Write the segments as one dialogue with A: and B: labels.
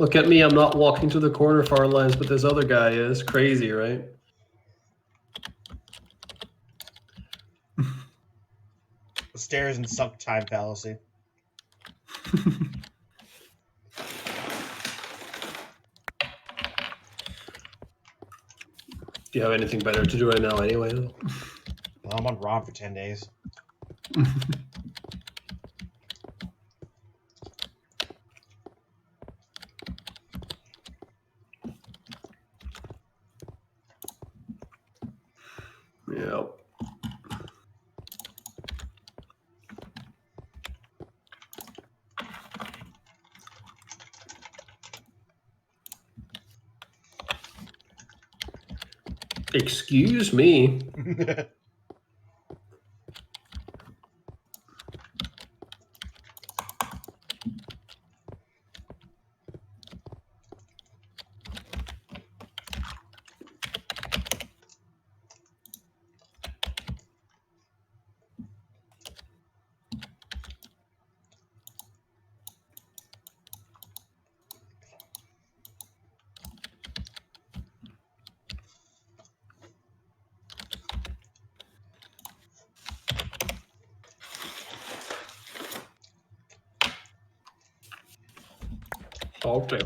A: Look at me, I'm not walking to the corner far lines, but this other guy is. Crazy, right?
B: The stairs and sunk time fallacy.
A: Do you have anything better to do right now anyway?
B: Well, I'm on ROM for 10 days.
A: Yep. Excuse me. Okay.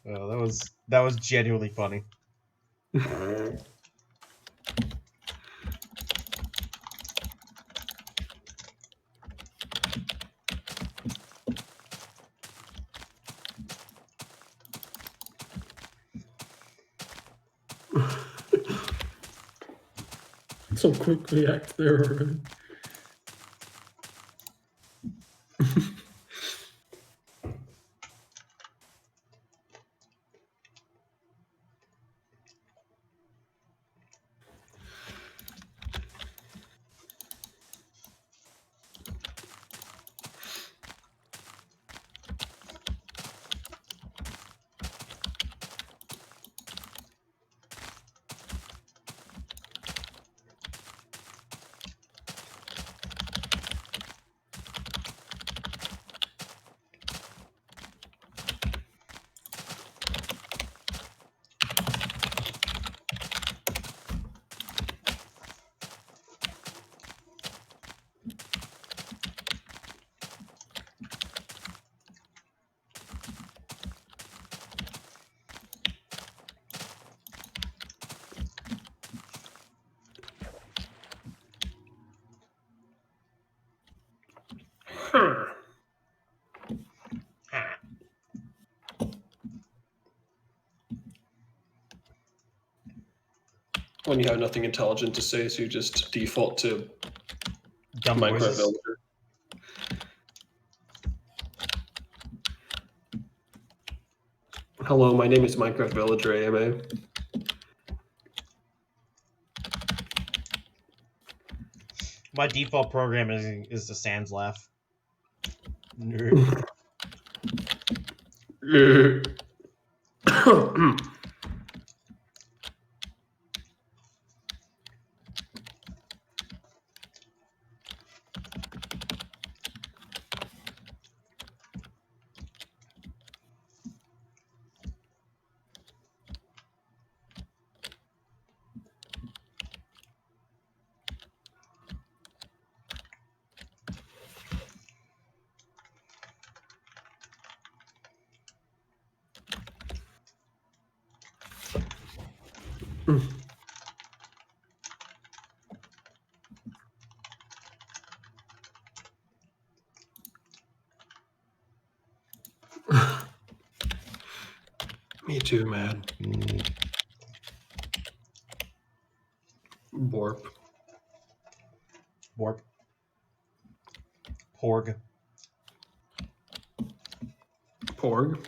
B: Oh, that was genuinely funny.
A: So quick react there already. When you have nothing intelligent to say, so you just default to
B: Dumb
A: Minecraft
B: noises.
A: Villager. Hello, my name is Minecraft Villager AMA.
B: My default program is the Sans laugh. Nerd.
A: Me too, man. Borp.
B: Warp. Porg.
A: Porg.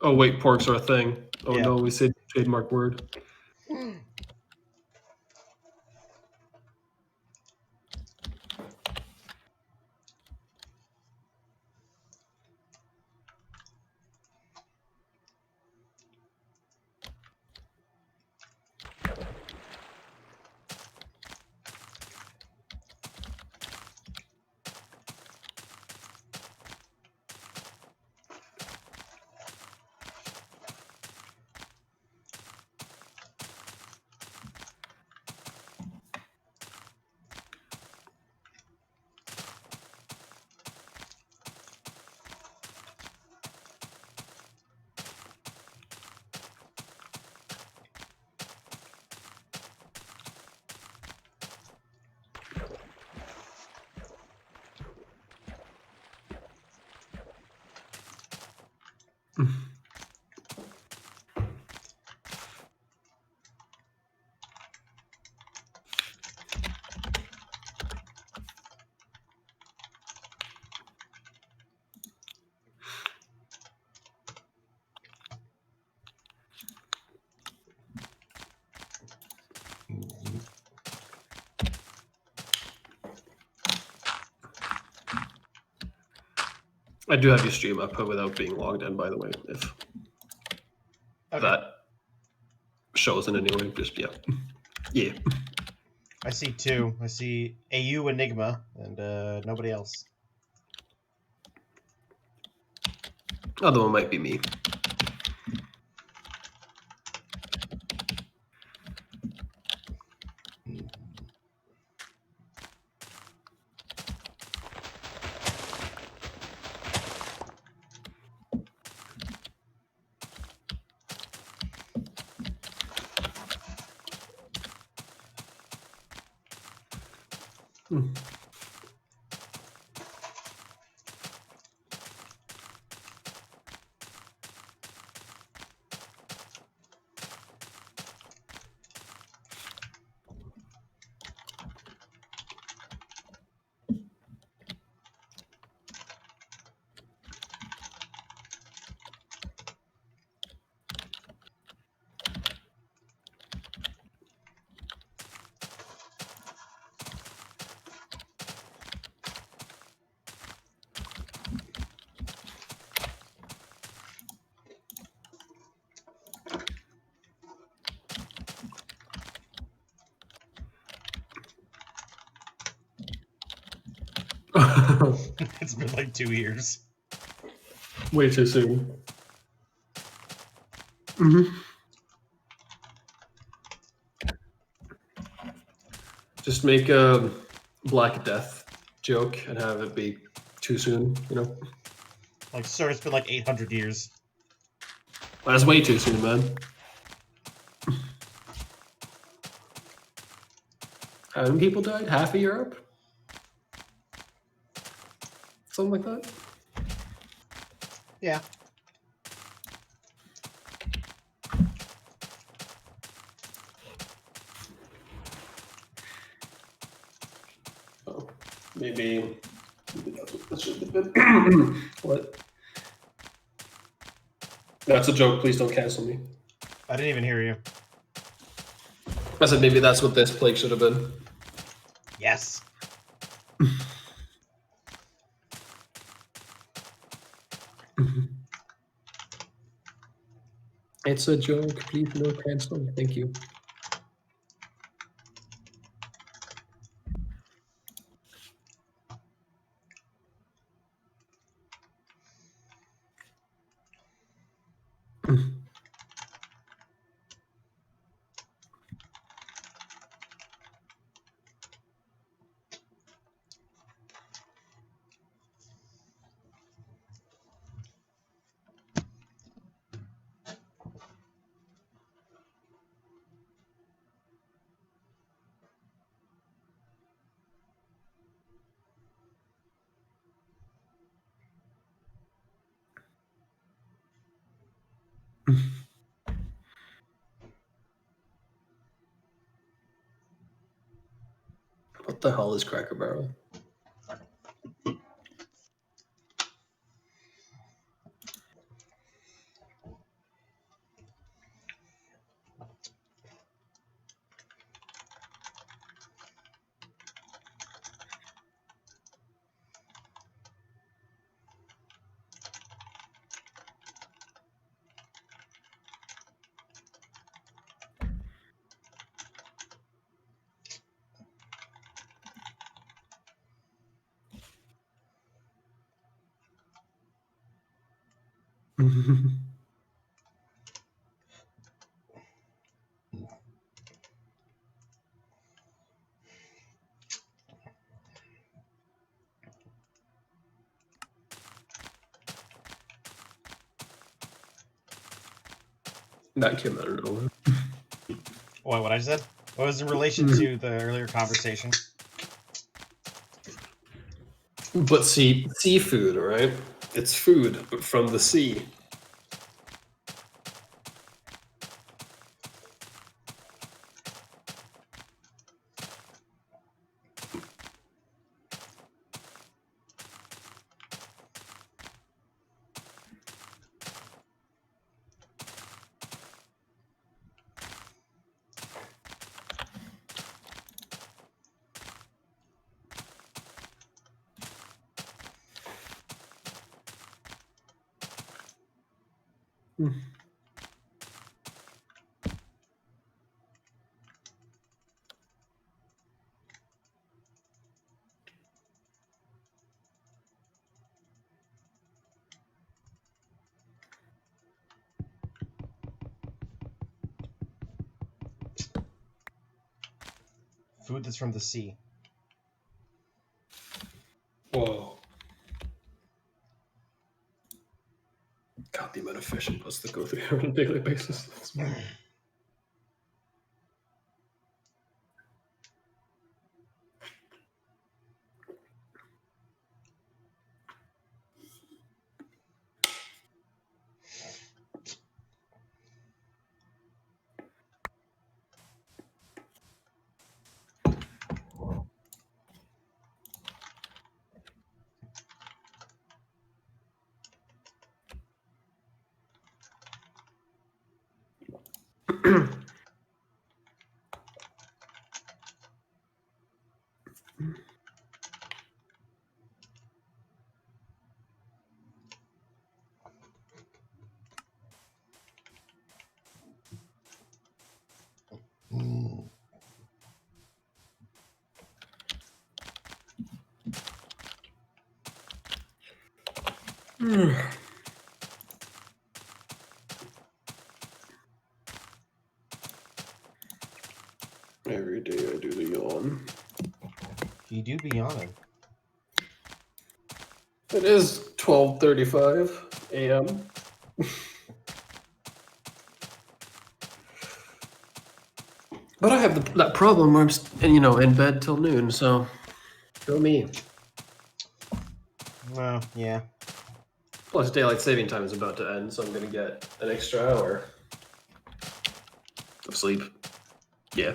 A: Oh wait, porgs are a thing. Oh
B: Yeah.
A: no, we said trademark word. I do have your stream up without being logged in, by the way, if that shows in any way. Just, yeah. Yeah.
B: I see two. I see AU Enigma and nobody else.
A: Other one might be me.
B: It's been like 2 years.
A: Way too soon. Mm-hmm. Just make a Black Death joke and have it be too soon, you know?
B: Like, sir, it's been like 800 years.
A: That's way too soon, man. How many people died? Half of Europe? Something like that.
B: Yeah.
A: Oh, maybe that's what that should have been. What? That's a joke. Please don't cancel me.
B: I didn't even hear you.
A: I said maybe that's what this plague should have been.
B: Yes.
A: It's a joke. Please no cancel. Thank you. What the hell is Cracker Barrel? That came out of nowhere.
B: What I said? What was in relation to the earlier conversation?
A: But see, seafood, right? It's food, but from the sea.
B: Food that's from the sea.
A: Whoa. God, the amount of fish and puss that go through here on a daily basis. Every day I do the yawn.
B: You do be yawning.
A: It is 12:35 a.m. But I have that problem where I'm, in bed till noon, so go me.
B: Well, yeah.
A: Plus, daylight saving time is about to end, so I'm gonna get an extra hour of sleep. Yeah.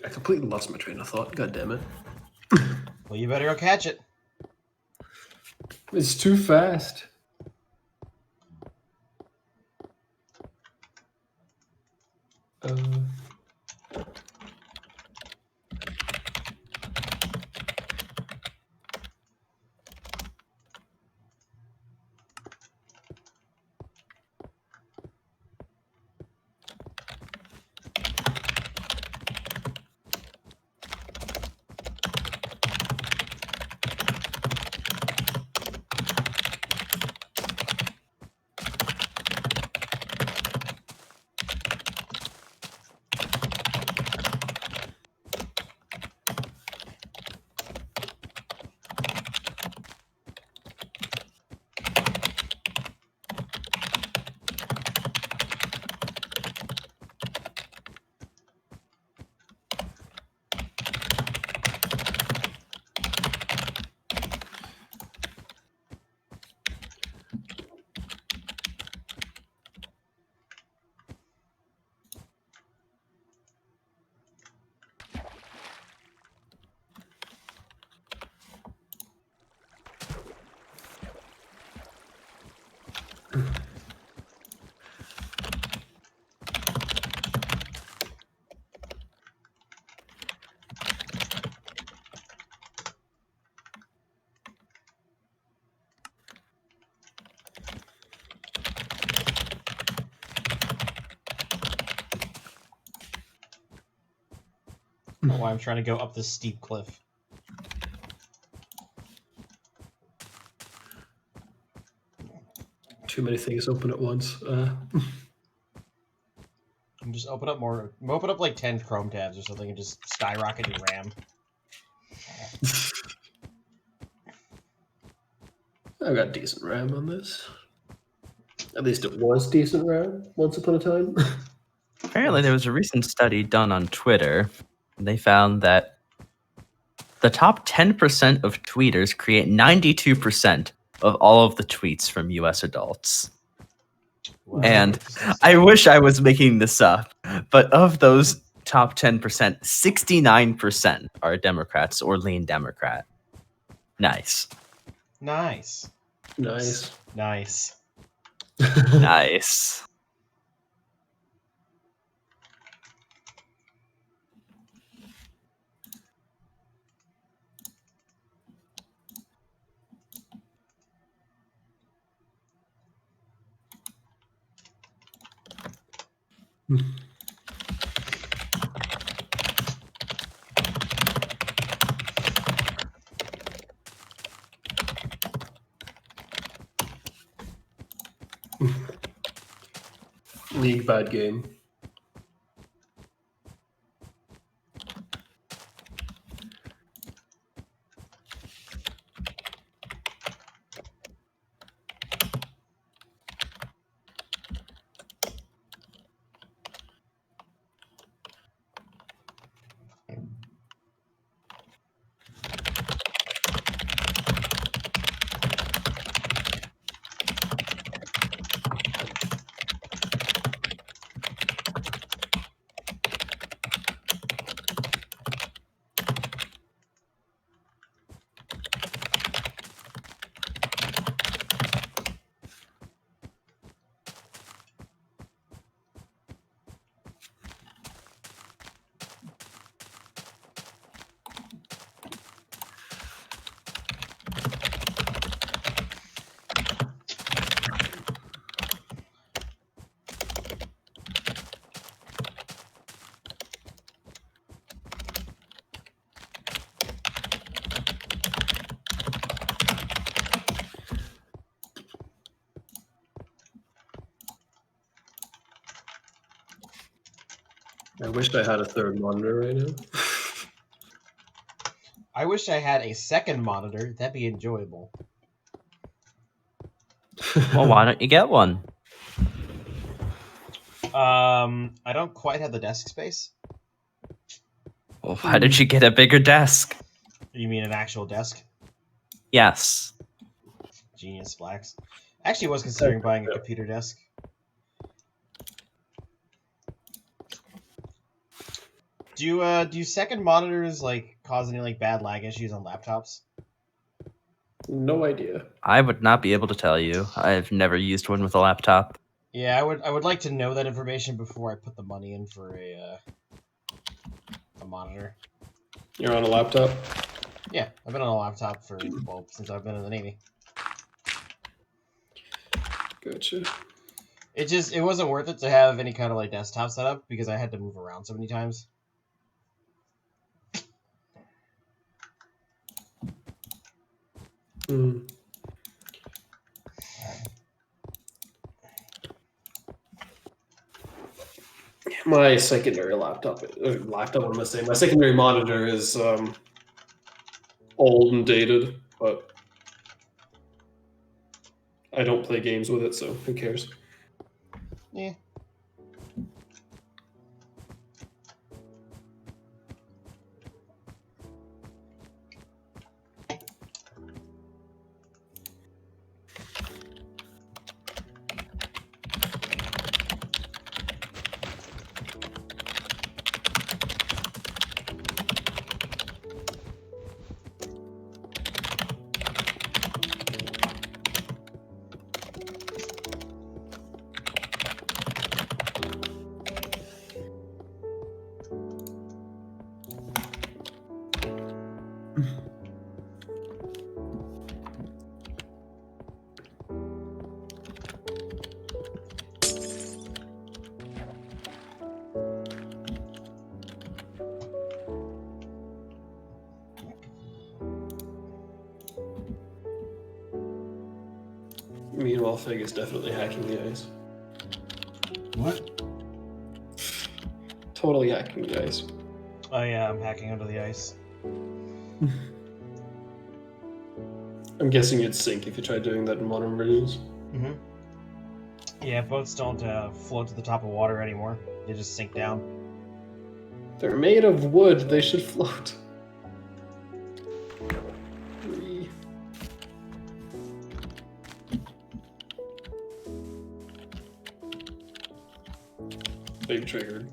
A: I completely lost my train of thought. God damn it.
B: Well, you better go catch it.
A: It's too fast.
B: I don't know why I'm trying to go up this steep cliff.
A: Too many things open at once.
B: And just open up more. Open up like 10 Chrome tabs or something and just skyrocket your RAM.
A: I got decent RAM on this. At least it was decent RAM once upon a time.
C: Apparently, there was a recent study done on Twitter. They found that the top 10% of tweeters create 92% of all of the tweets from US adults.
B: Wow.
C: And I wish I was making this up, but of those top 10%, 69% are Democrats or lean Democrat. Nice.
B: Nice.
A: Nice.
B: Nice.
C: Nice.
A: League bad game. I wish I had a third monitor right now.
B: I wish I had a second monitor. That'd be enjoyable.
C: Well, why don't you get one?
B: I don't quite have the desk space.
C: Well, why did you get a bigger desk?
B: You mean an actual desk?
C: Yes.
B: Genius Blacks. Actually, was considering buying a computer desk. Do second monitors like cause any like bad lag issues on laptops?
A: No idea.
C: I would not be able to tell you. I've never used one with a laptop.
B: Yeah, I would like to know that information before I put the money in for a monitor.
A: You're on a laptop?
B: Yeah, I've been on a laptop for since I've been in the Navy.
A: Gotcha.
B: It wasn't worth it to have any kind of like desktop setup because I had to move around so many times.
A: Hmm. My secondary laptop, what am I saying? My secondary monitor is old and dated, but I don't play games with it, so who cares?
B: Yeah.
A: Meanwhile, Fig is definitely hacking the ice.
B: What?
A: Totally hacking the ice.
B: Oh yeah, I'm hacking under the ice.
A: I'm guessing you'd sink if you tried doing that in modern versions.
B: Mm-hmm. Yeah, boats don't float to the top of water anymore. They just sink down.
A: They're made of wood. They should float. 3. Big triggered.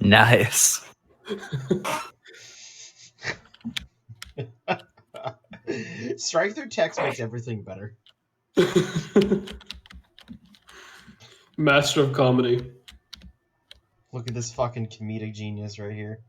C: Nice.
B: Strike through text makes everything better.
A: Master of comedy.
B: Look at this fucking comedic genius right here.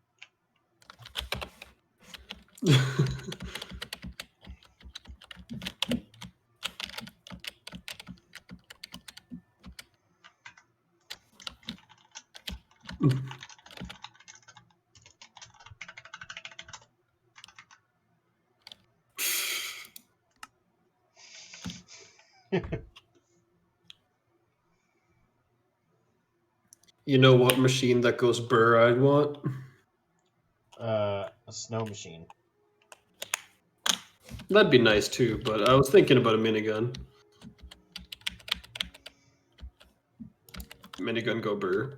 A: You know what machine that goes burr I'd want?
B: A snow machine.
A: That'd be nice too, but I was thinking about a minigun. Minigun go burr.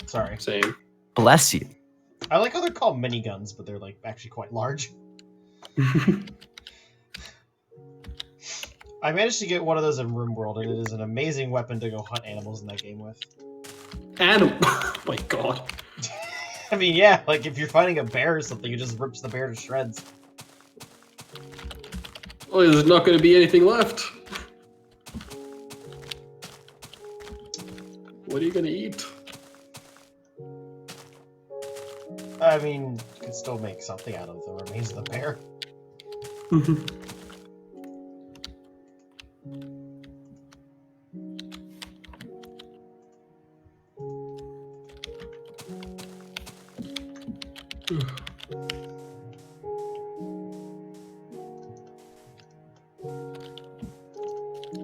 B: Sorry.
A: Same.
C: Bless you.
B: I like how they're called miniguns, but they're like actually quite large. I managed to get one of those in RimWorld, and it is an amazing weapon to go hunt animals in that game with.
A: Animal. My God.
B: I mean, yeah, like if you're fighting a bear or something, it just rips the bear to shreds.
A: Well, there's not going to be anything left. What are you going to eat?
B: I mean, you can still make something out of the remains of the bear.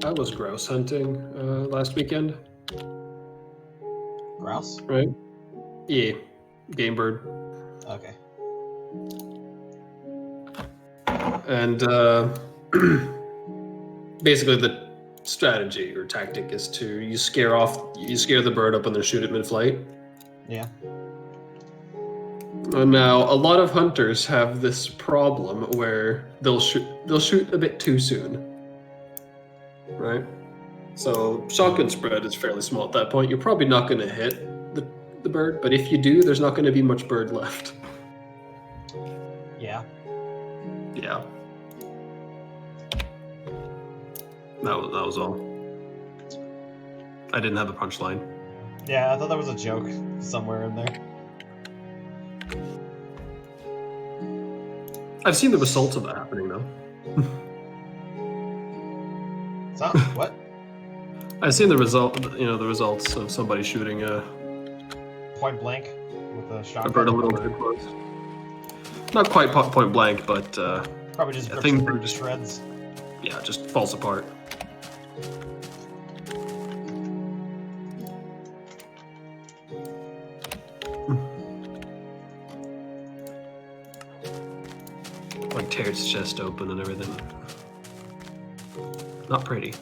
A: I was grouse hunting last weekend.
B: Grouse?
A: Right? Yeah. Game bird.
B: Okay.
A: And basically the strategy or tactic is to you scare the bird up and then shoot it mid-flight.
B: Yeah.
A: And now a lot of hunters have this problem where they'll shoot a bit too soon. Right? So shotgun spread is fairly small at that point. You're probably not going to hit the bird, but if you do, there's not going to be much bird left.
B: Yeah.
A: Yeah. That was all. I didn't have a punchline.
B: Yeah, I thought that was a joke somewhere in there.
A: I've seen the results of that happening though.
B: So, what?
A: I've seen the results of somebody shooting a
B: Point blank with a shotgun.
A: bird a little bit close. Not quite point blank, but
B: Probably just
A: I
B: rips
A: think-
B: the bird to shreds.
A: yeah, just falls apart. Like tears its chest open and everything. Not pretty.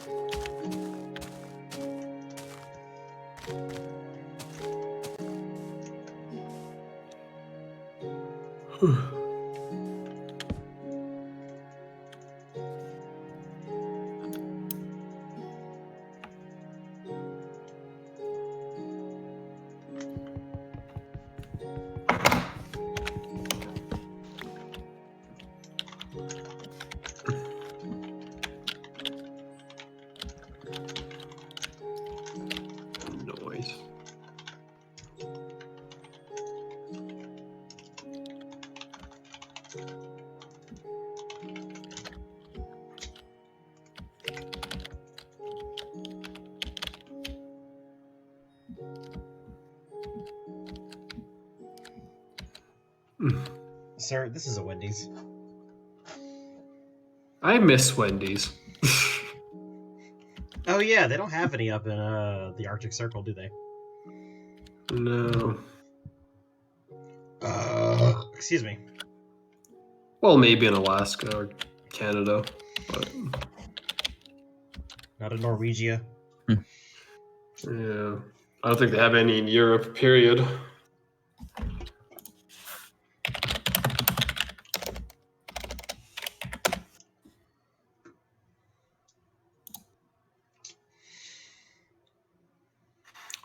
A: Noise.
B: Sir, this is a Wendy's.
A: I miss Wendy's.
B: Oh yeah, they don't have any up in the Arctic Circle, do they?
A: No.
B: Excuse me.
A: Well, maybe in Alaska or Canada, but
B: Not in Norwegia.
A: yeah, I don't think they have any in Europe. Period.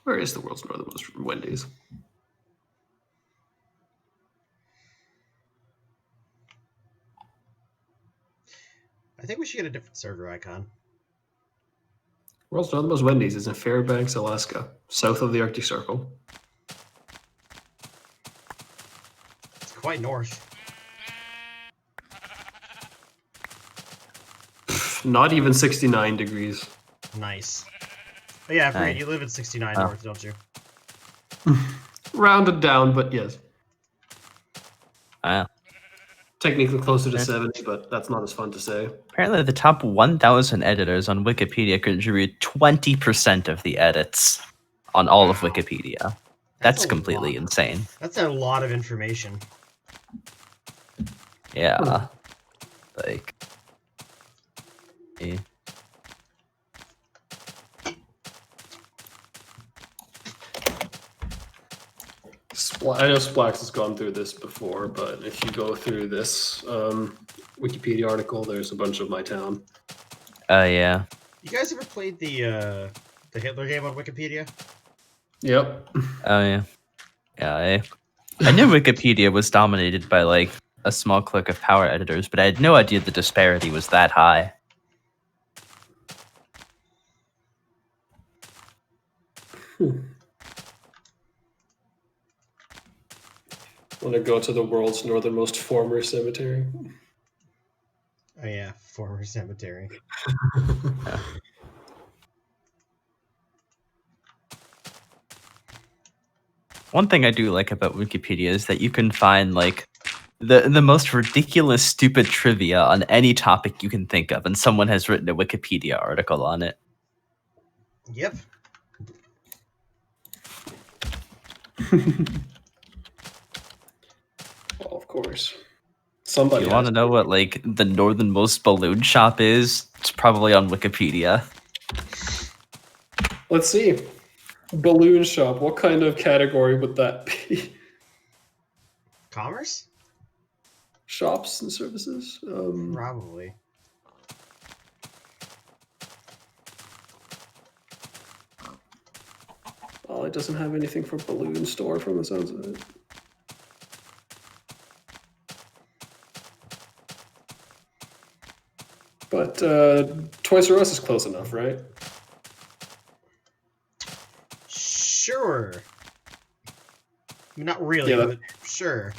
A: Where is the world's northernmost Wendy's?
B: I think we should get a different server icon.
A: World's northernmost Wendy's is in Fairbanks, Alaska, south of the Arctic Circle.
B: It's quite north.
A: Not even 69 degrees.
B: Nice. Oh, yeah, I forget,
C: Nice.
B: you live at 69 north, don't you?
A: Rounded down, but yes.
C: Wow.
A: Technically closer to 70, but that's not as fun to say.
C: Apparently, the top 1,000 editors on Wikipedia contribute 20% of the edits on all of
B: Wow.
C: Wikipedia.
B: That's
C: That's
B: a
C: completely
B: lot.
C: insane.
B: That's a lot of information.
C: Yeah. Like. Yeah.
A: I know Splax has gone through this before, but if you go through this Wikipedia article, there's a bunch of my town.
C: Yeah.
B: You guys ever played the Hitler game on Wikipedia?
A: Yep.
C: Oh, yeah. Yeah, I knew Wikipedia was dominated by, like, a small clique of power editors, but I had no idea the disparity was that high.
A: Want to go to the world's northernmost former cemetery?
B: Oh yeah, former cemetery.
C: One thing I do like about Wikipedia is that you can find, like, the most ridiculous, stupid trivia on any topic you can think of, and someone has written a Wikipedia article on it.
B: Yep.
A: Well, of course. Somebody
C: You want to
A: has
C: know what, like, the northernmost balloon shop is? It's probably on Wikipedia.
A: Let's see. Balloon shop. What kind of category would that be?
B: Commerce?
A: Shops and services?
B: Probably.
A: Oh, it doesn't have anything for balloon store from the sounds of it. But Toys R Us is close enough, right?
B: Sure. I mean, not really,
A: Yeah,
B: but sure.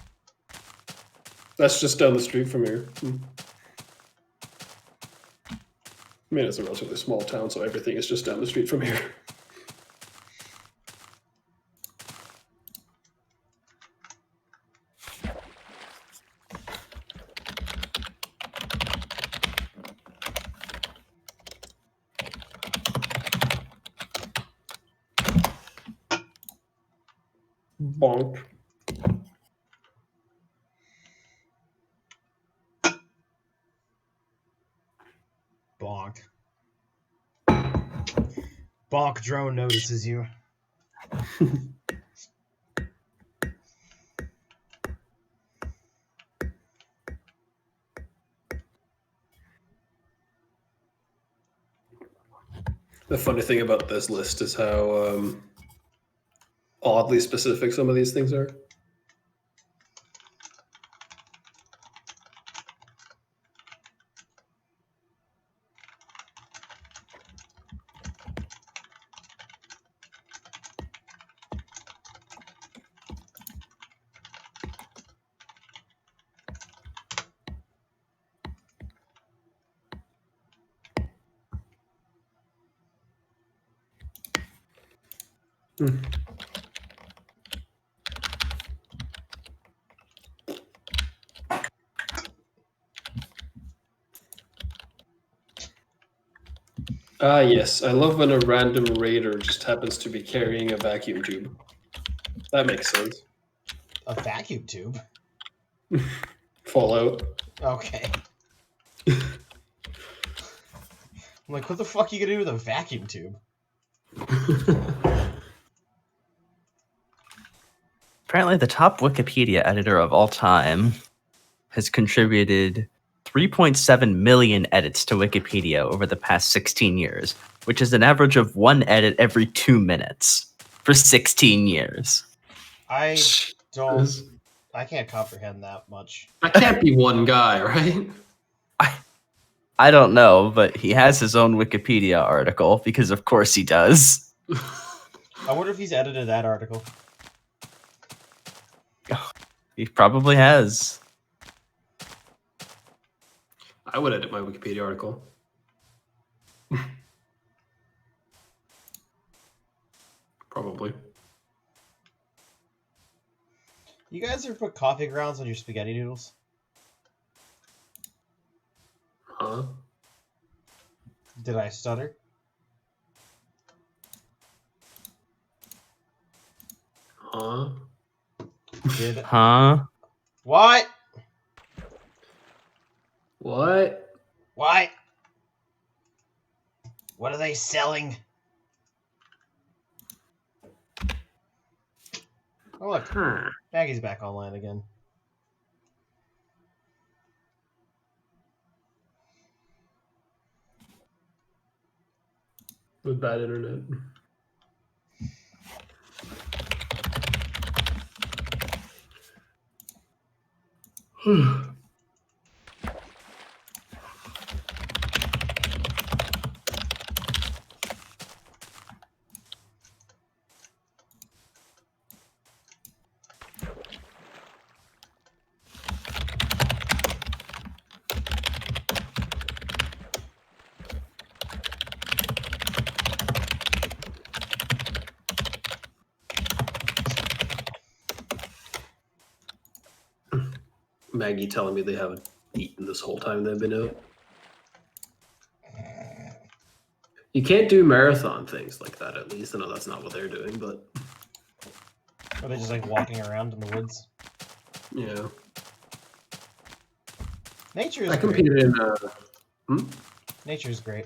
A: That's just down the street from here. I mean, it's a relatively small town, so everything is just down the street from here. Bonk.
B: Bonk. Bonk drone notices you.
A: The funny thing about this list is how oddly specific some of these things are. Ah, yes. I love when a random raider just happens to be carrying a vacuum tube. That makes sense.
B: A vacuum tube?
A: Fallout.
B: Okay. I'm like, what the fuck are you gonna do with a vacuum tube?
C: Apparently, the top Wikipedia editor of all time has contributed 3.7 million edits to Wikipedia over the past 16 years, which is an average of one edit every 2 minutes. for 16 years.
B: I don't.
A: This-
B: I can't comprehend that much.
A: I can't be one guy, right?
C: I don't know, but he has his own Wikipedia article because of course he does.
B: I wonder if he's edited that article.
C: He probably has.
A: I would edit my Wikipedia article. Probably.
B: You guys ever put coffee grounds on your spaghetti noodles?
A: Huh?
B: Did I stutter?
A: Huh?
B: Did
C: Huh?
B: what?
A: What?
B: What? What are they selling? Oh look,
A: Huh.
B: Maggie's back online again.
A: With bad internet. Maggie telling me they haven't eaten this whole time they've been out. You can't do marathon things like that, at least. I know that's not what they're doing, but
B: Are they just like walking around in the woods?
A: yeah.
B: Nature is
A: I
B: great.
A: competed in
B: Nature is great.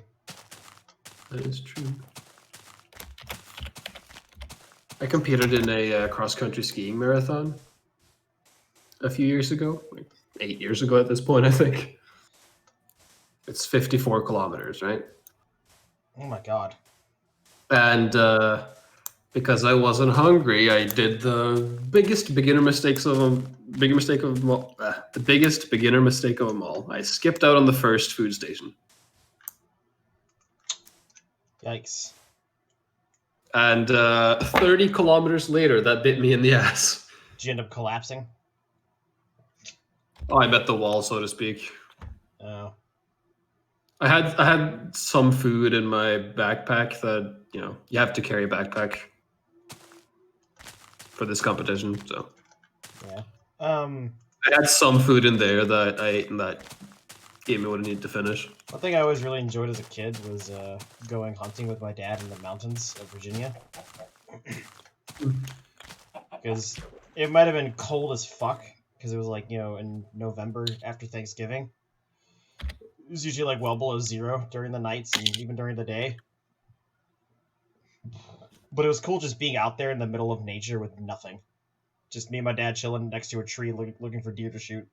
A: that is true. I competed in a cross-country skiing marathon a few years ago, like 8 years ago at this point, I think. It's 54 kilometers, right?
B: Oh my god.
A: And because I wasn't hungry, I did the biggest beginner mistakes of them. The biggest beginner mistake of them all. I skipped out on the first food station,
B: Yikes.
A: and 30 kilometers later, that bit me in the ass.
B: Did you end up collapsing?
A: Oh, I met the wall, so to speak.
B: Oh.
A: I had some food in my backpack that you have to carry a backpack for this competition. So
B: Yeah.
A: I had some food in there that I ate, and that gave me what I needed to finish.
B: One thing I always really enjoyed as a kid was going hunting with my dad in the mountains of Virginia. Because it might have been cold as fuck, because it was like, in November after Thanksgiving. It was usually like well below zero during the nights and even during the day. But it was cool just being out there in the middle of nature with nothing. Just me and my dad chilling next to a tree looking for deer to shoot.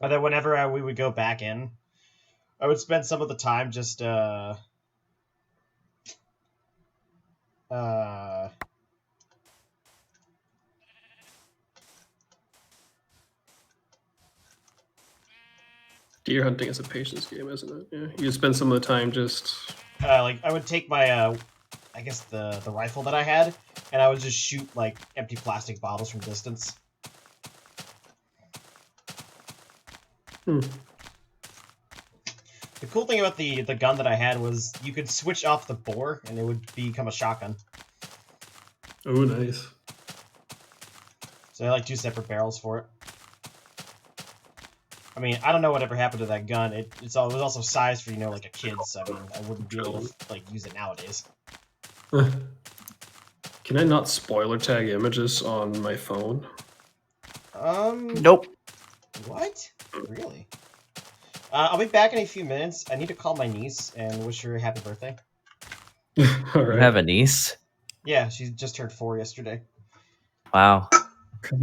B: And then whenever we would go back in, I would spend some of the time just
A: Deer hunting is a patience game, isn't it? Yeah, you spend some of the time just.
B: like I would take my I guess the rifle that I had, and I would just shoot like empty plastic bottles from distance.
A: Hmm.
B: The cool thing about the gun that I had was you could switch off the bore and it would become a shotgun.
A: Oh, nice.
B: So I had like 2 separate barrels for it. I mean, I don't know whatever happened to that gun. It was also sized for like a kid's. So I mean, I wouldn't be able to like use it nowadays.
A: Can I not spoiler tag images on my phone?
C: Nope.
B: What? Really? I'll be back in a few minutes. I need to call my niece and wish her a happy birthday.
A: All
C: You
A: right.
C: have a niece?
B: Yeah, she just turned 4 yesterday.
C: Wow.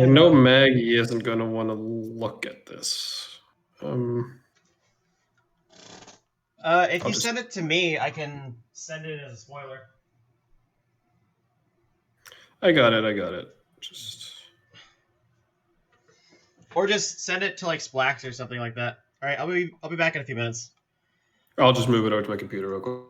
A: I know Maggie isn't going to want to look at this.
B: If
A: I'll
B: you
A: just-
B: send it to me, I can send it as a spoiler.
A: I got it.
B: Or just send it to like Splax or something like that. All right, I'll be back in a few minutes.
A: I'll just move it over to my computer real quick.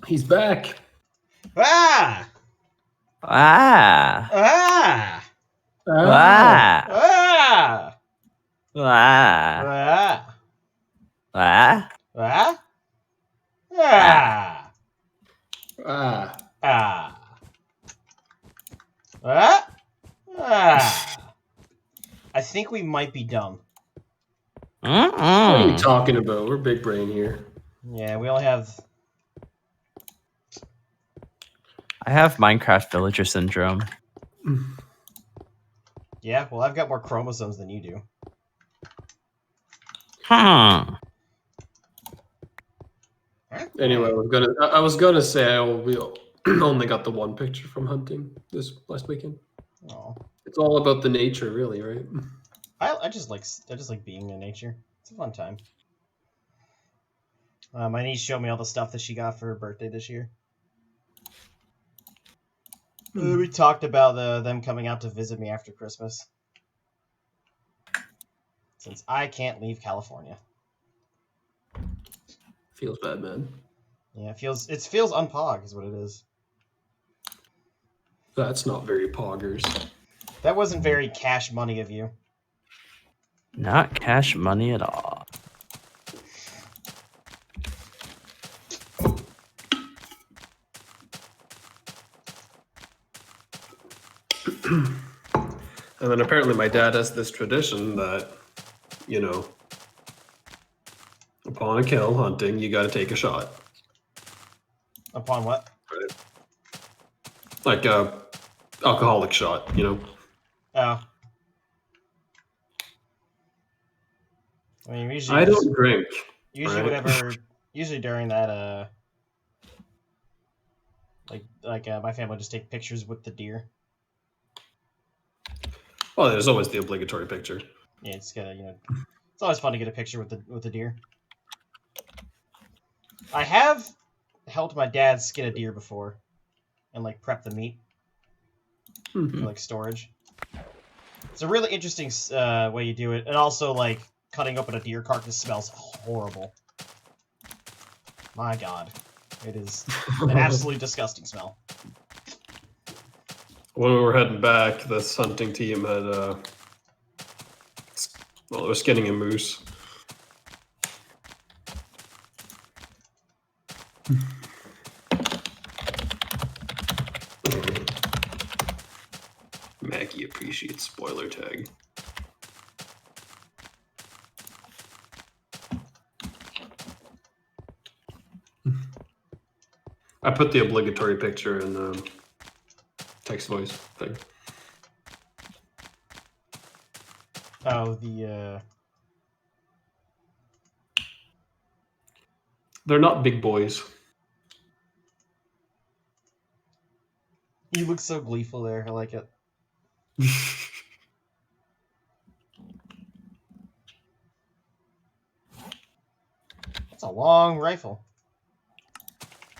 A: He's back.
B: Ah!
C: Ah.
B: Ah!
C: Ah.
B: Ah!
C: Ah.
B: Ah!
C: Ah.
B: Ah!
C: Ah.
B: Ah!
A: Ah.
B: Ah! Ah! Ah! I think we might be dumb.
A: What are you
C: Mm-mm.
A: talking about? We're big brain here.
B: Yeah, we only have...
C: I have Minecraft villager syndrome.
B: Yeah, well, I've got more chromosomes than you do.
C: Hmm.
A: Anyway, I was gonna say we only got the one picture from hunting this last weekend.
B: Oh.
A: It's all about the nature, really, right?
B: I just like being in nature. It's a fun time. My niece showed me all the stuff that she got for her birthday this year. We talked about them coming out to visit me after Christmas. Since I can't leave California.
A: Feels bad, man.
B: Yeah, it feels unpog is what it is.
A: That's not very poggers.
B: That wasn't very cash money of you.
C: Not cash money at all.
A: And then apparently my dad has this tradition that, you know, upon a kill hunting, you got to take a shot.
B: Upon what?
A: Right? Like a alcoholic shot, you know.
B: Oh. I mean, usually
A: I don't drink.
B: usually
A: right?
B: whatever usually during that my family would just take pictures with the deer.
A: Well, there's always the obligatory picture.
B: Yeah, it's gotta it's always fun to get a picture with the deer. I have helped my dad skin a deer before, and like prep the meat for like storage. It's a really interesting way you do it, and also like cutting open a deer carcass smells horrible. My God, it is an absolutely disgusting smell.
A: When we were heading back, this hunting team had, they were skinning a moose. Maggie appreciates spoiler tag. I put the obligatory picture in the text voice thing.
B: Oh, the
A: They're not big boys.
B: you look so gleeful there. I like it. That's a long rifle.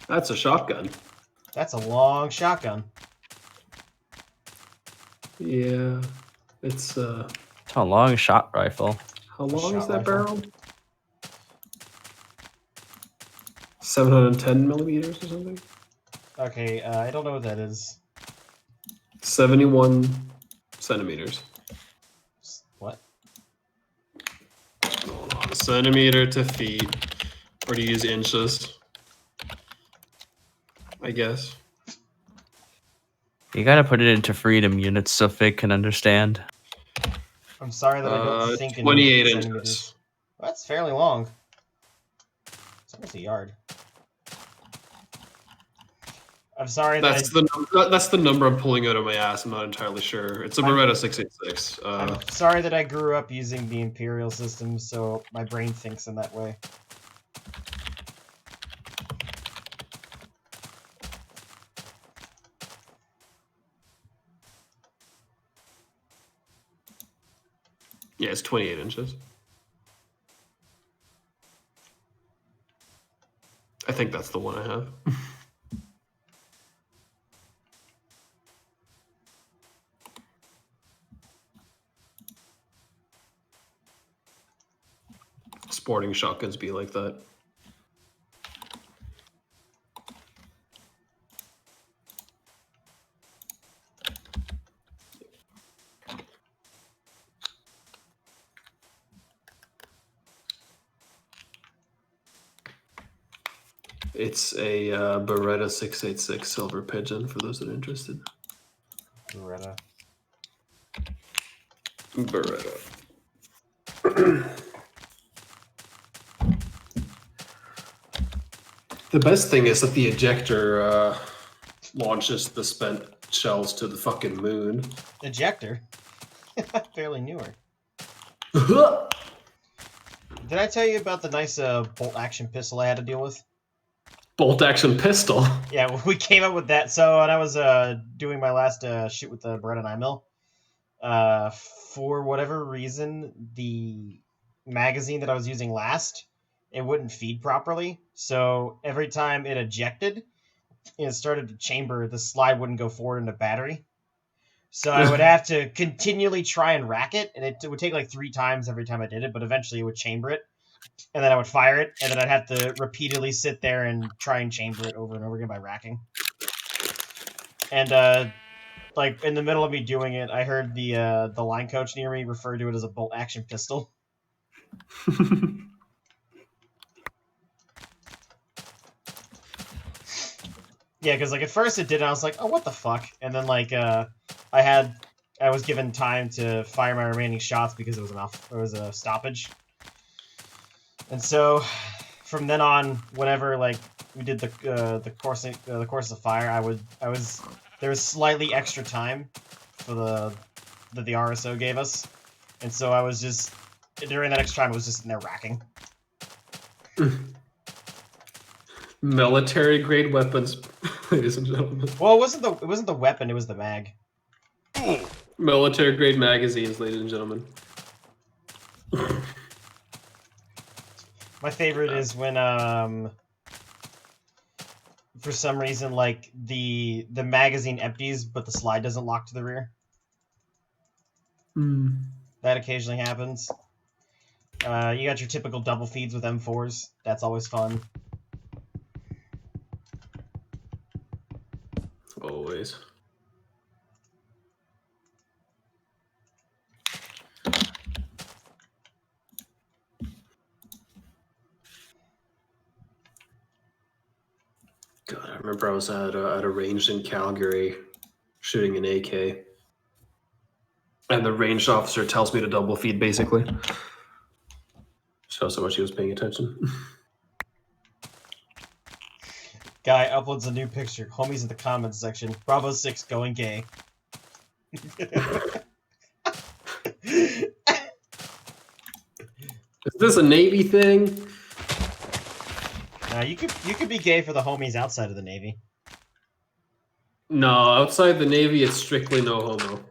A: That's a shotgun.
B: That's a long shotgun.
A: Yeah, it's
C: It's a long shot rifle.
A: how long is
B: shot
A: that
B: rifle.
A: barrel? 710 millimeters or something.
B: Okay, I don't know what that is.
A: 71 centimeters.
B: What?
A: Hold on. Centimeter to feet, or to use inches, I guess.
C: You gotta put it into freedom units so Fig can understand.
B: I'm sorry that I don't think in
A: 28
B: centimeters.
A: inches.
B: Well, that's fairly long. It's almost a yard. I'm sorry that
A: That's the number I'm pulling out of my ass. I'm not entirely sure. It's a Beretta 686.
B: I'm sorry that I grew up using the Imperial system, so my brain thinks in that way.
A: Yeah, it's 28 inches. I think that's the one I have. Sporting shotguns be like that. It's a Beretta 686 Silver Pigeon for those that are interested.
B: Beretta.
A: Beretta. The best thing is that the ejector launches the spent shells to the fucking moon.
B: Ejector? Fairly newer.
A: Bolt
B: Did I tell you about the nice bolt-action pistol I had to deal with?
A: action pistol.
B: Yeah, we came up with that. So when I was doing my last shoot with the Beretta 9mm, for whatever reason, the magazine that I was using last, it wouldn't feed properly. So every time it ejected, it started to chamber, the slide wouldn't go forward into battery. So I would have to continually try and rack it, and it would take like 3 times every time I did it, but eventually it would chamber it, and then I would fire it, and then I'd have to repeatedly sit there and try and chamber it over and over again by racking. And like in the middle of me doing it, I heard the line coach near me refer to it as a bolt action pistol. Yeah, because like at first it did, and I was like, "Oh, what the fuck?" And then like I was given time to fire my remaining shots because it was a stoppage. And so from then on, whenever like we did the course of fire, there was slightly extra time for that the RSO gave us, and so I was just during that extra time I was just in there racking.
A: Military grade weapons, ladies and gentlemen.
B: Well, it wasn't the weapon, it was the mag.
A: Military grade magazines, ladies and gentlemen.
B: My favorite is when for some reason like the magazine empties but the slide doesn't lock to the rear. That occasionally happens. You got your typical double feeds with M4s. That's always fun.
A: Always. God, I remember I was at a range in Calgary shooting an AK. And the ranged officer tells me to double feed, basically. Shows how much he was paying attention.
B: Guy uploads a new picture. Homies in the comments section. Bravo 6 going gay.
A: Is this a Navy thing?
B: You could be gay for the homies outside of the Navy.
A: No, outside the Navy, it's strictly no homo.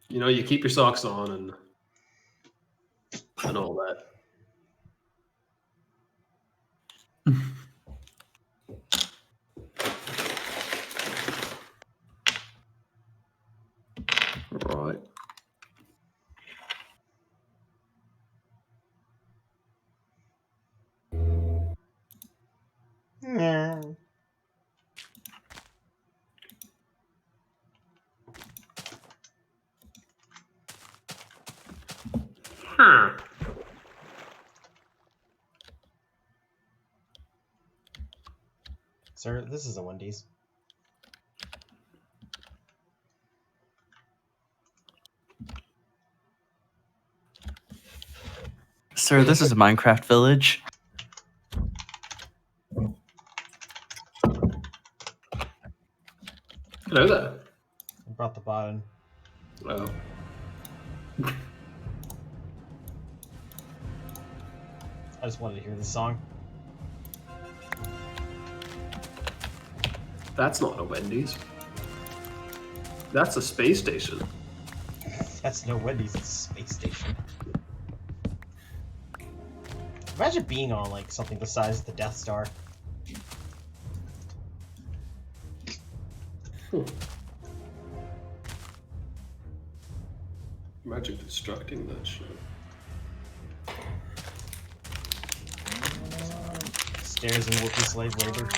A: You know, you keep your socks on and all that. Right.
B: Yeah.
A: Huh.
B: Sir, this is a Wendy's.
C: Sir, this is a Minecraft village.
A: Hello there.
B: I brought the bot in.
A: Oh.
B: I just wanted to hear the song.
A: That's not a Wendy's. That's a space station.
B: That's no Wendy's, it's a space station. Imagine being on like something the size of the Death Star.
A: Imagine constructing that shit.
B: Stairs and Whoopi slave labor.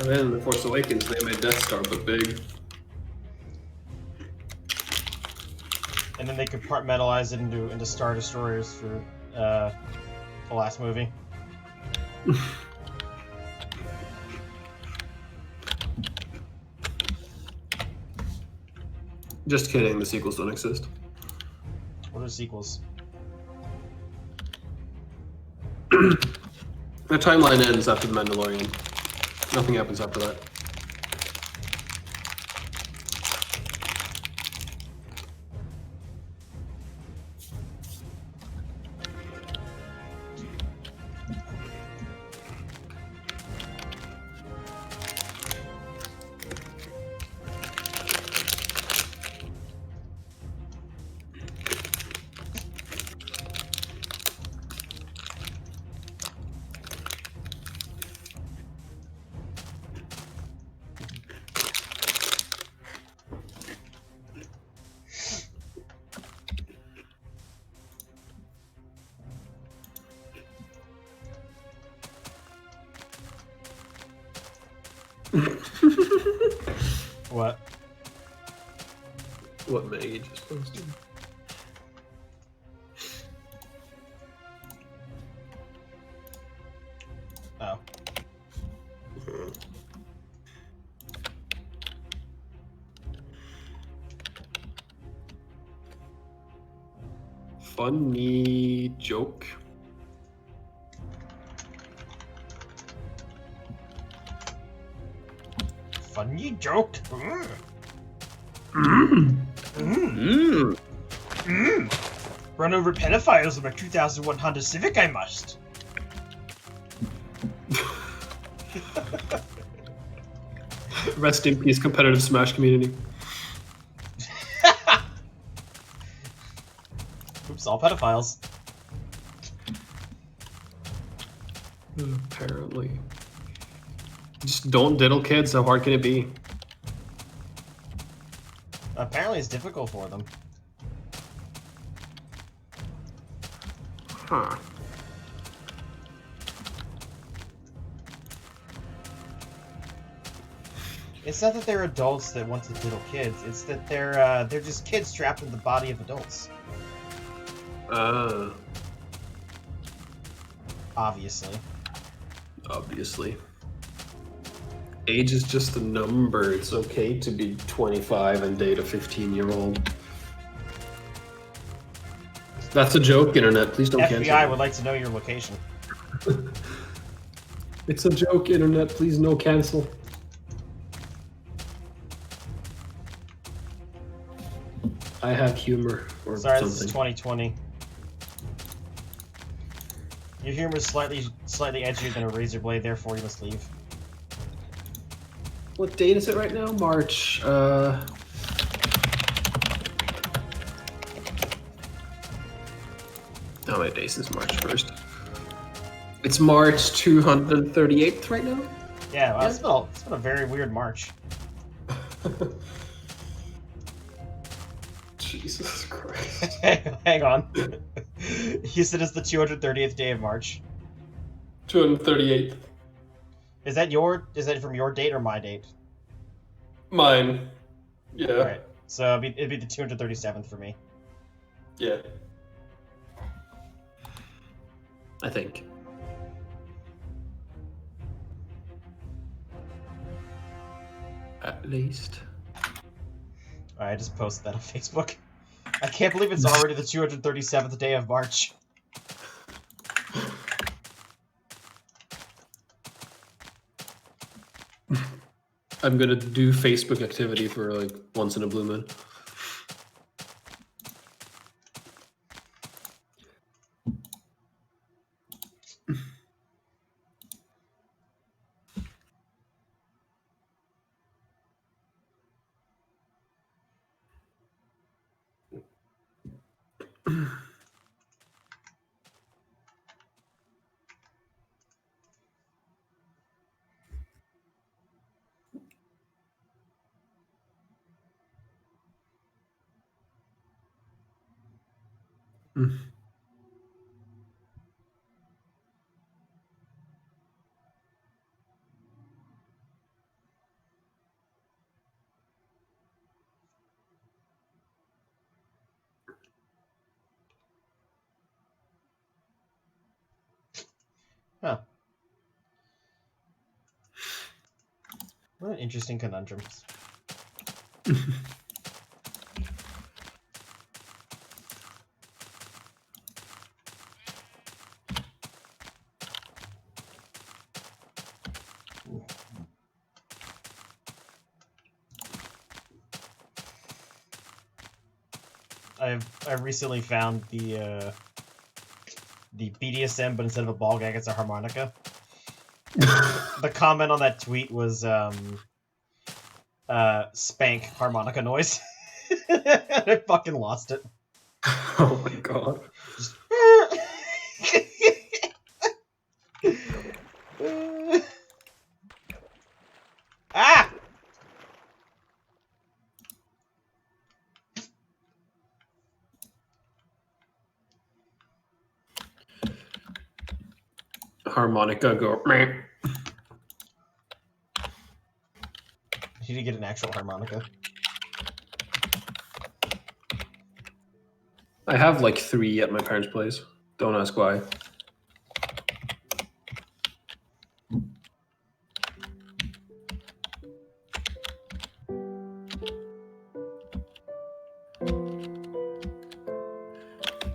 A: And then in The Force Awakens, they made Death Star but big.
B: And then they compartmentalize it into Star Destroyers for the last movie.
A: Just kidding, the sequels don't exist.
B: What are sequels?
A: The timeline ends after The Mandalorian. Nothing happens after that.
B: What?
A: What Maggie just posted.
B: Oh.
A: Funny joke.
B: Funny joke. Run over pedophiles in my 2001 Honda Civic, I must.
A: Rest in peace, competitive Smash community.
B: Oops, all pedophiles.
A: Apparently. Just don't diddle kids, how hard can it be?
B: Apparently it's difficult for them.
A: Huh.
B: It's not that they're adults that want to diddle kids. It's that they're just kids trapped in the body of adults. Obviously.
A: Obviously. Age is just a number. It's okay to be 25 and date a 15-year-old. That's a joke, Internet. Please don't cancel
B: FBI
A: me.
B: would like to know your location.
A: It's a joke, Internet. Please no cancel. I have humor or
B: Sorry,
A: something.
B: this is 2020. Your humor is slightly edgier than a razor blade, therefore you must leave.
A: What date is it right now? March. How many days is March 1st? It's March 238th right now?
B: Yeah, well, it's been a very weird March.
A: Jesus Christ.
B: Hang on. You said it's the 230th day of March.
A: 238th.
B: Is that from your date or my date?
A: Mine. Yeah.
B: Alright. So it'd be the 237th for me.
A: Yeah. I think. At least.
B: I just posted that on Facebook. I can't believe it's already the 237th day of March.
A: I'm gonna do Facebook activity for like once in a blue moon.
B: Huh. What an interesting conundrum. I recently found the BDSM, but instead of a ball gag, it's a harmonica. The comment on that tweet was spank harmonica noise. I fucking lost it.
A: Oh my god.
B: Just ah!
A: Harmonica go. Meh.
B: I need to get an actual harmonica.
A: I have like 3 at my parents' place. Don't ask why.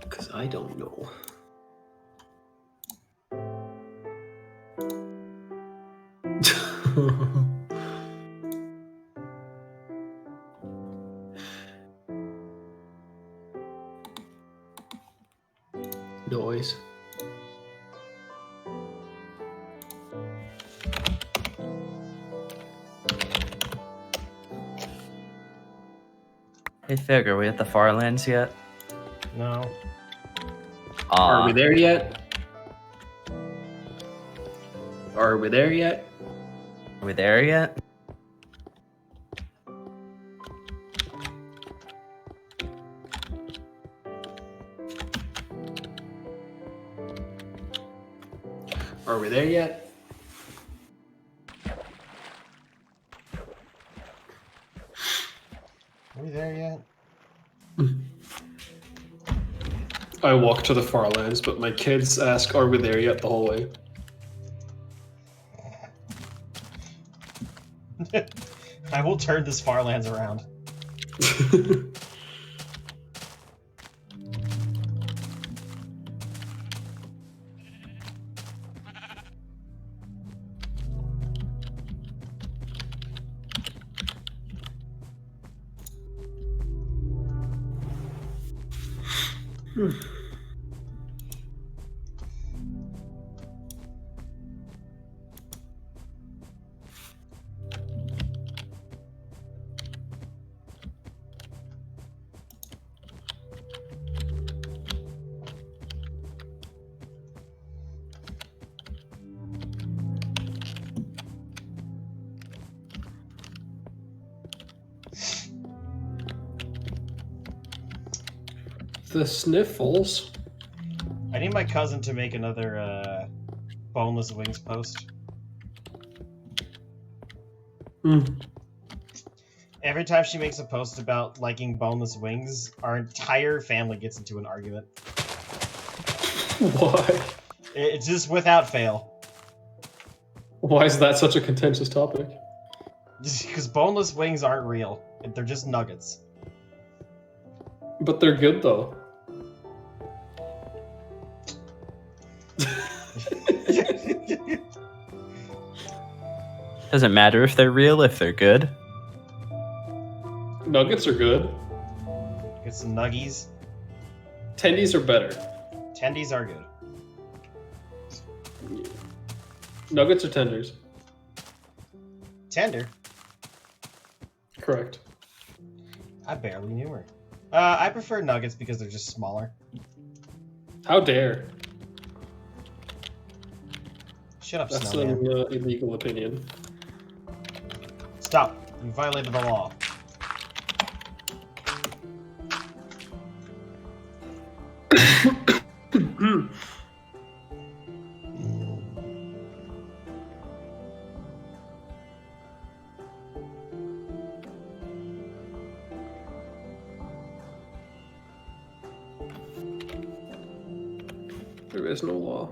A: Because I don't know. Noise.
C: Hey Fig, are we at the Farlands yet?
B: No.
A: Are we there yet? Are we there yet?
C: Are we there yet?
A: Are we there yet?
B: Are we there yet?
A: I walk to the Farlands, but my kids ask, "Are we there yet?" the whole way.
B: I will turn this Farlands around.
A: The sniffles.
B: I need my cousin to make another boneless wings post. Every time she makes a post about liking boneless wings, our entire family gets into an argument.
A: Why?
B: It's just without fail.
A: Why is that such a contentious topic?
B: Just because boneless wings aren't real. They're just nuggets.
A: But they're good though.
C: Doesn't matter if they're real, if they're good.
A: Nuggets are good.
B: Get some nuggies.
A: Tendies are better.
B: Tendies are good.
A: Nuggets or tenders?
B: Tender?
A: Correct.
B: I barely knew her. I prefer nuggets because they're just smaller.
A: How dare?
B: Shut up,
A: That's
B: Snowman.
A: an illegal opinion.
B: Stop. You violated the law.
A: There is no law.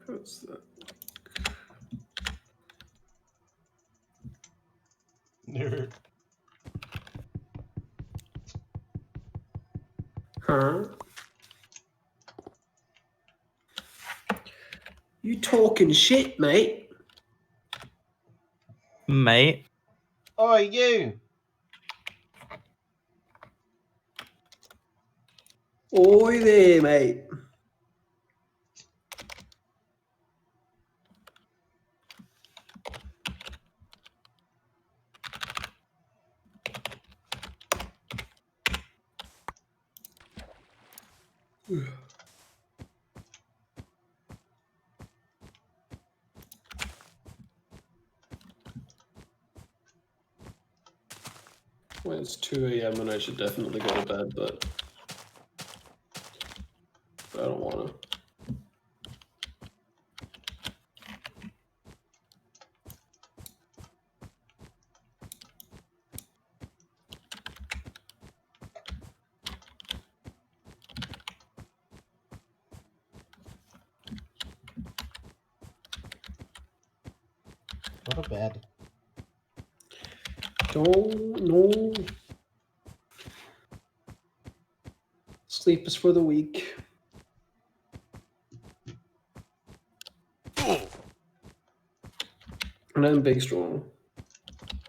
A: What's that?
B: Nerd.
A: Huh? You talking shit, mate?
C: Mate.
B: Oh, you!
A: Oi there, mate. Well, it's 2 a.m. and I should definitely go to bed, but I don't want to.
B: Go to bed.
A: Don't, no. Sleep is for the weak. And I'm big strong.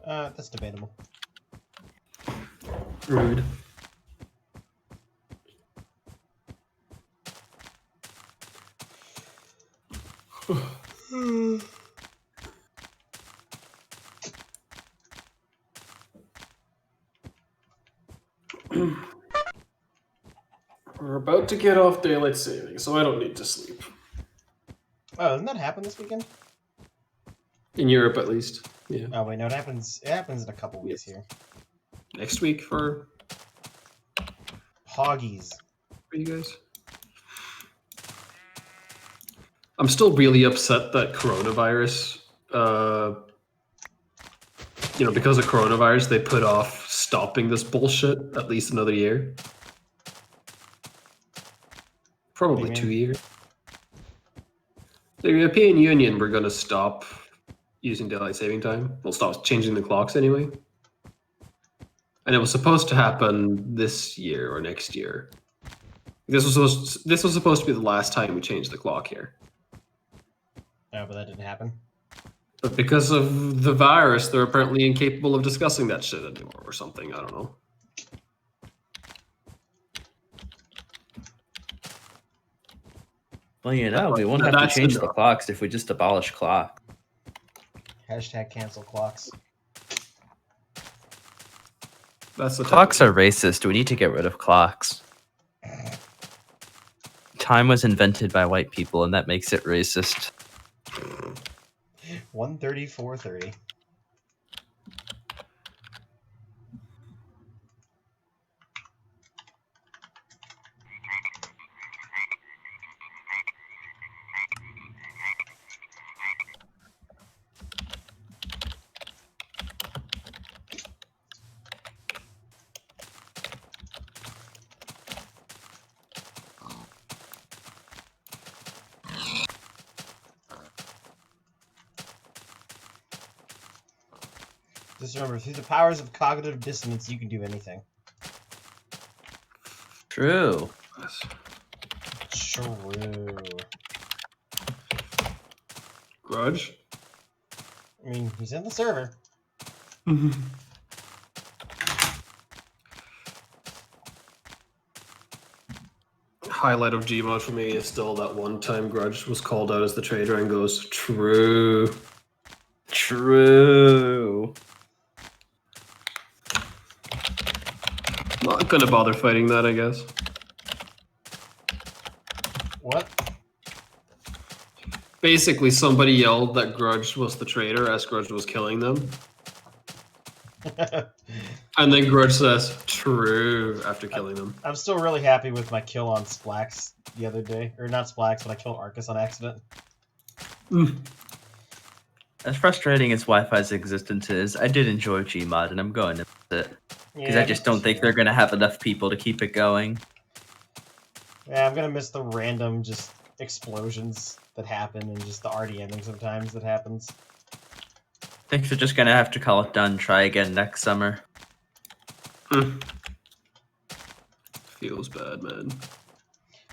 B: That's debatable.
A: Rude. We're about to get off daylight saving, so I don't need to sleep.
B: Oh, doesn't that happen this weekend?
A: In Europe, at least. Yeah.
B: Oh wait, no, it happens. It happens in a couple weeks here.
A: Next week for
B: Hoggies.
A: you guys. I'm still really upset that coronavirus, because of coronavirus, they put off stopping this bullshit at least another year. Probably 2 years. The European Union were going to stop using daylight saving time. We'll stop changing the clocks anyway. And it was supposed to happen this year or next year. This was supposed to be the last time we changed the clock here.
B: No, but that didn't happen.
A: But because of the virus, they're apparently incapable of discussing that shit anymore or something. I don't know.
C: Well, we won't have to
A: That's
C: change the
A: enough.
C: clocks if we just abolish clock.
B: Hashtag cancel clocks.
A: That's the
C: Clocks are racist. We need to get rid of clocks. Time was invented by white people, and that makes it racist.
B: 1:34:30. Just remember, through the powers of cognitive dissonance, you can do anything.
C: True.
B: True.
A: Grudge?
B: I mean, he's in the server.
A: Highlight of Gmod for me is still that one time Grudge was called out as the traitor and goes, true.
C: True.
A: Not gonna bother fighting that, I guess.
B: What?
A: Basically, somebody yelled that Grudge was the traitor as Grudge was killing them. And then Grudge says, true, after killing them.
B: I'm still really happy with my kill on Splax the other day. Or not Splax, but I killed Arcus on accident.
C: As frustrating as Wi-Fi's existence is, I did enjoy Gmod, and I'm going to miss it. Because I just don't think they're going to have enough people to keep it going.
B: Yeah, I'm going to miss the random just explosions that happen and just the RDMing sometimes that happens.
C: I think they're just gonna have to call it done. Try again next summer.
A: Feels bad, man.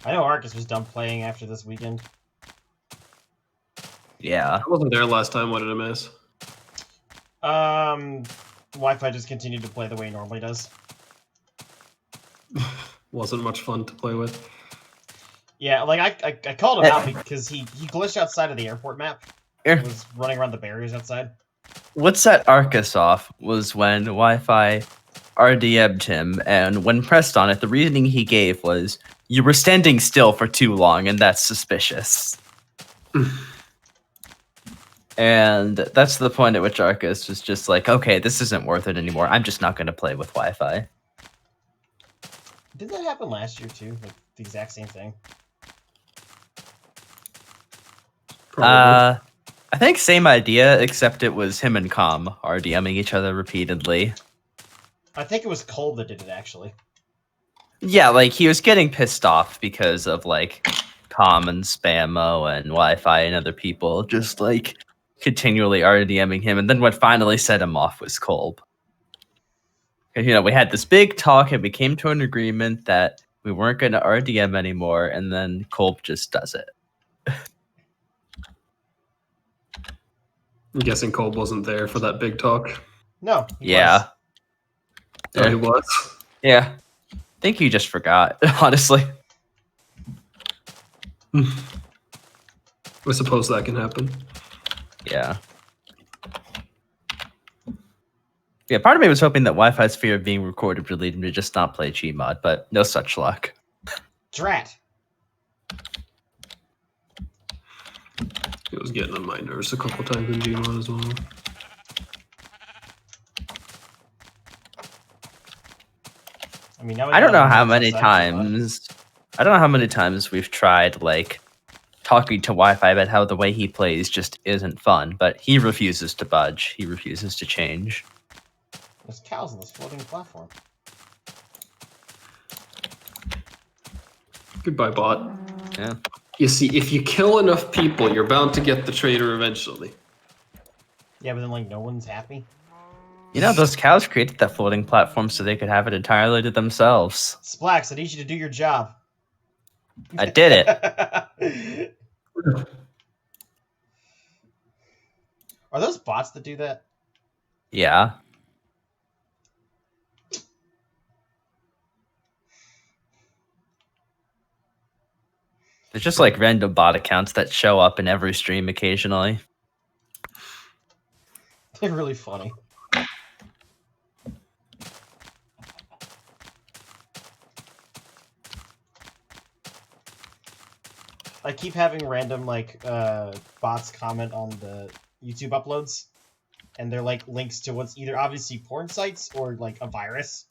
B: I know Arcus was done playing after this weekend.
C: Yeah.
A: I wasn't there last time. What did I miss?
B: Wi-Fi just continued to play the way it normally does.
A: Wasn't much fun to play with.
B: Yeah, like I called him out because he glitched outside of the airport map. He was running around the barriers outside.
C: What set Arcus off was when Wi-Fi RDM'd him, and when pressed on it, the reasoning he gave was, you were standing still for too long, and that's suspicious. And that's the point at which Arcus was just like, okay, this isn't worth it anymore. I'm just not going to play with Wi-Fi.
B: Did that happen last year too? Like the exact same thing?
A: Probably.
C: I think same idea, except it was him and Com RDMing each other repeatedly.
B: I think it was Cole that did it, actually.
C: Yeah, like, he was getting pissed off because of, like, Com and Spammo and Wi-Fi and other people just, like, continually RDMing him. And then what finally set him off was Kolb. And, you know, we had this big talk and we came to an agreement that we weren't going to RDM anymore, and then Kolb just does it.
A: I'm guessing Cole wasn't there for that big talk.
B: No.
C: Yeah.
A: Oh, he was?
C: Yeah. I think he just forgot, honestly.
A: I suppose that can happen.
C: Yeah. Yeah, part of me was hoping that Wi-Fi's fear of being recorded would lead him to just not play Gmod, but no such luck.
B: Drat.
A: It was getting on my nerves a couple times in Gmod as well.
B: I mean, now
C: I don't know how
B: outside
C: many
B: Gmod.
C: times. I don't know how many times we've tried like talking to Wi-Fi about how the way he plays just isn't fun, but he refuses to budge. He refuses to change.
B: There's cows on this floating platform.
A: Goodbye, bot.
C: Yeah.
A: You see, if you kill enough people, you're bound to get the trader eventually.
B: Yeah, but then, like, no one's happy.
C: You know, those cows created that floating platform so they could have it entirely to themselves.
B: Splax, I need you to do your job.
C: I did it.
B: Are those bots that do that?
C: Yeah. There's just like random bot accounts that show up in every stream occasionally.
B: They're really funny. I keep having random like bots comment on the YouTube uploads, and they're like links to what's either obviously porn sites or like a virus,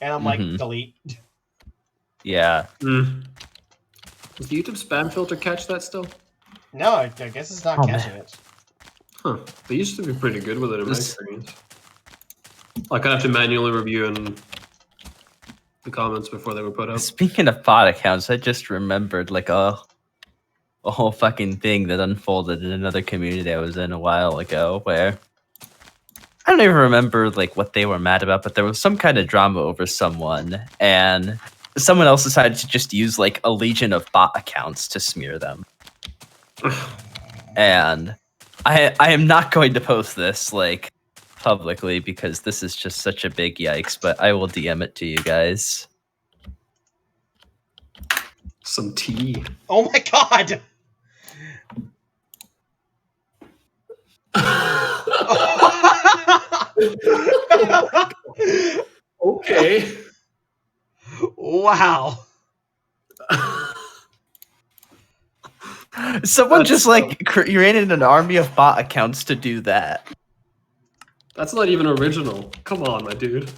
B: and I'm like, delete.
C: Yeah.
A: Does the YouTube spam filter catch that still?
B: No, I guess it's not catching it.
A: Huh. They used to be pretty good with it in my experience. Like, I'd have to manually review and the comments before they were put up.
C: Speaking of bot accounts, I just remembered like a whole fucking thing that unfolded in another community I was in a while ago where I don't even remember like what they were mad about, but there was some kind of drama over someone, and someone else decided to just use like a legion of bot accounts to smear them. And I am not going to post this like publicly because this is just such a big yikes, but I will DM it to you guys.
A: Some tea.
B: Oh my god!
A: Okay.
B: Wow.
C: Someone just like created an army of bot accounts to do that.
A: That's not even original. Come on, my dude.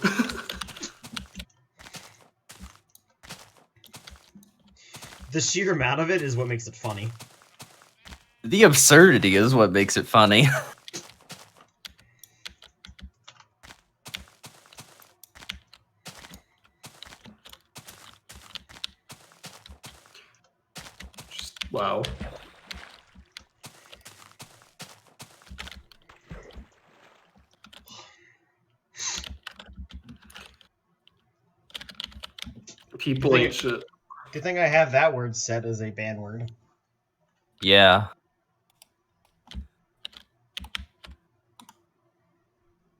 B: The sheer amount of it is what makes it funny.
C: The absurdity is what makes it funny.
A: Wow. People ain't shit.
B: Good thing I have that word set as a ban word.
C: Yeah.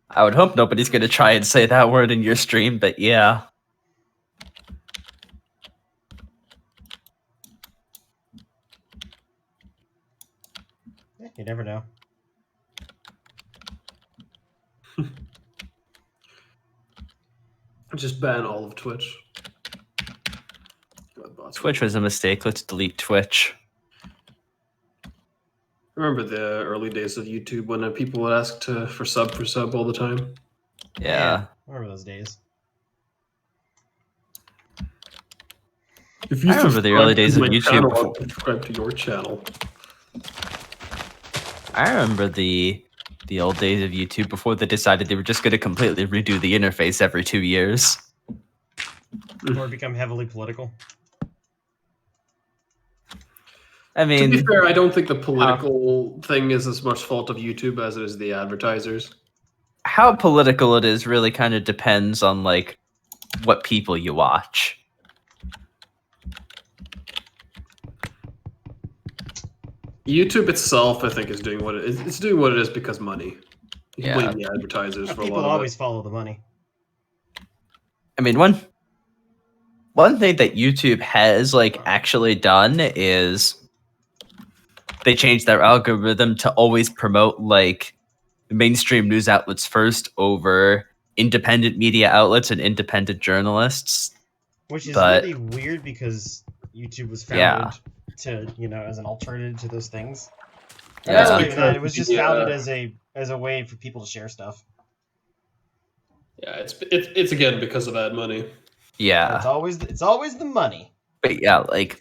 C: I would hope nobody's gonna try and say that word in your stream, but yeah.
B: You never know.
A: Just ban all of Twitch.
C: Twitch was a mistake. Let's delete Twitch.
A: Remember the early days of YouTube when people would ask for sub all the time?
C: Yeah.
B: I remember those days.
A: If you
C: I remember the early days of YouTube
A: channel,
C: before.
A: I'll subscribe to your channel.
C: I remember the old days of YouTube before they decided they were just going to completely redo the interface every 2 years.
B: Or become heavily political.
C: I mean,
A: to be fair, I don't think the political thing is as much fault of YouTube as it is the advertisers.
C: How political it is really kind of depends on like what people you watch.
A: YouTube itself, I think, is doing what it is. It's doing what it is because money. You can blame the advertisers for a lot
B: People
A: of
B: always
A: it.
B: follow the money.
C: I mean, one thing that YouTube has like actually done is they changed their algorithm to always promote like mainstream news outlets first over independent media outlets and independent journalists.
B: Which is
C: But-
B: really weird because YouTube was founded to, as an alternative to those things. And
C: Yeah.
B: not even that, it was just
A: Yeah.
B: founded as a way for people to share stuff.
A: Yeah, it's again because of ad money.
C: Yeah.
B: It's always the money.
C: But yeah, like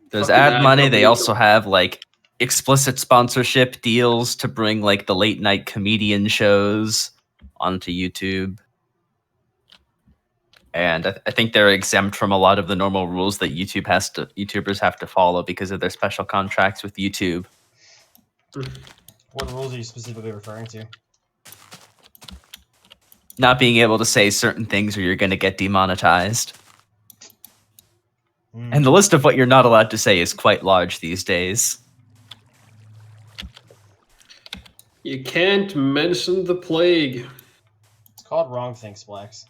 C: there's
A: Fucking
C: ad
A: ad
C: money. They
A: companies
C: also have like explicit sponsorship deals to bring like the late night comedian shows onto YouTube. And I think they're exempt from a lot of the normal rules that YouTubers have to follow because of their special contracts with YouTube.
B: What rules are you specifically referring to?
C: Not being able to say certain things or you're going to get demonetized. And the list of what you're not allowed to say is quite large these days.
A: You can't mention the plague.
B: It's called Wrong Things, Blacks.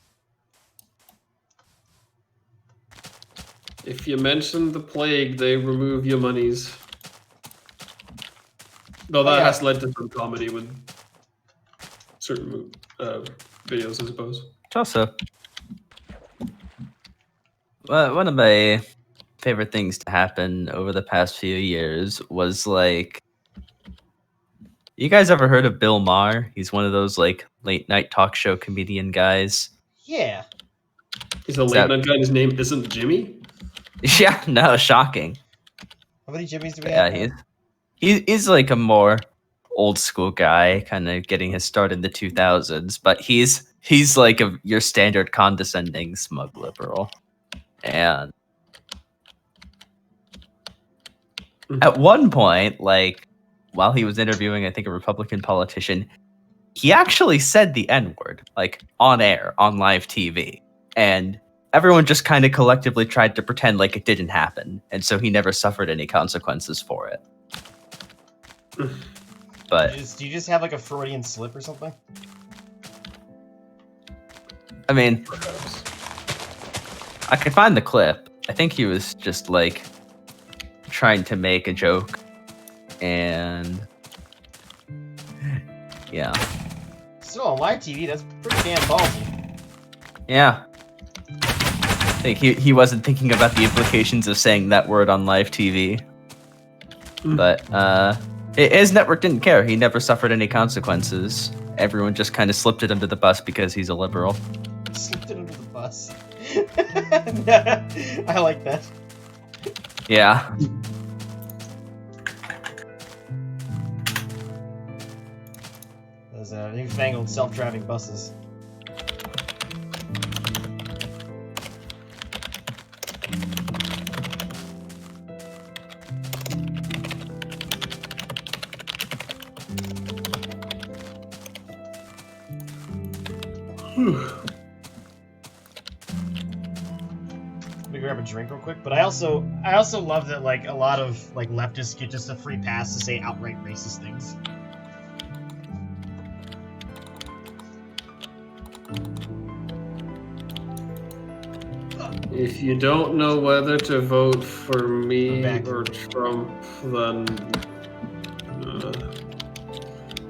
A: If you mention the plague, they remove your monies. Though that has led to some comedy with certain videos, I suppose.
C: Also, one of my favorite things to happen over the past few years was like, you guys ever heard of Bill Maher? He's one of those like late night talk show comedian guys.
B: Yeah.
A: He's a late night guy and his name isn't Jimmy?
C: Yeah, no, shocking.
B: How many Jimmys do we have?
C: Yeah, he's like a more old school guy, kind of getting his start in the 2000s, but he's like your standard condescending smug liberal. And at one point, like while he was interviewing, I think a Republican politician, he actually said the N-word, like on air, on live TV. And everyone just kind of collectively tried to pretend like it didn't happen. And so he never suffered any consequences for it. But
B: Do you just have like a Freudian slip or something?
C: I mean, I could find the clip. I think he was just like trying to make a joke. And yeah.
B: Still on live TV, that's pretty damn ballsy.
C: Yeah. I think he wasn't thinking about the implications of saying that word on live TV. But his network didn't care. He never suffered any consequences. Everyone just kind of slipped it under the bus because he's a liberal.
B: Slipped it under the bus. I like that.
C: Yeah.
B: Those newfangled self-driving buses. a drink real quick, but I also love that like a lot of like leftists get just a free pass to say outright racist things.
A: If you don't know whether to vote for me
B: Back.
A: or Trump, then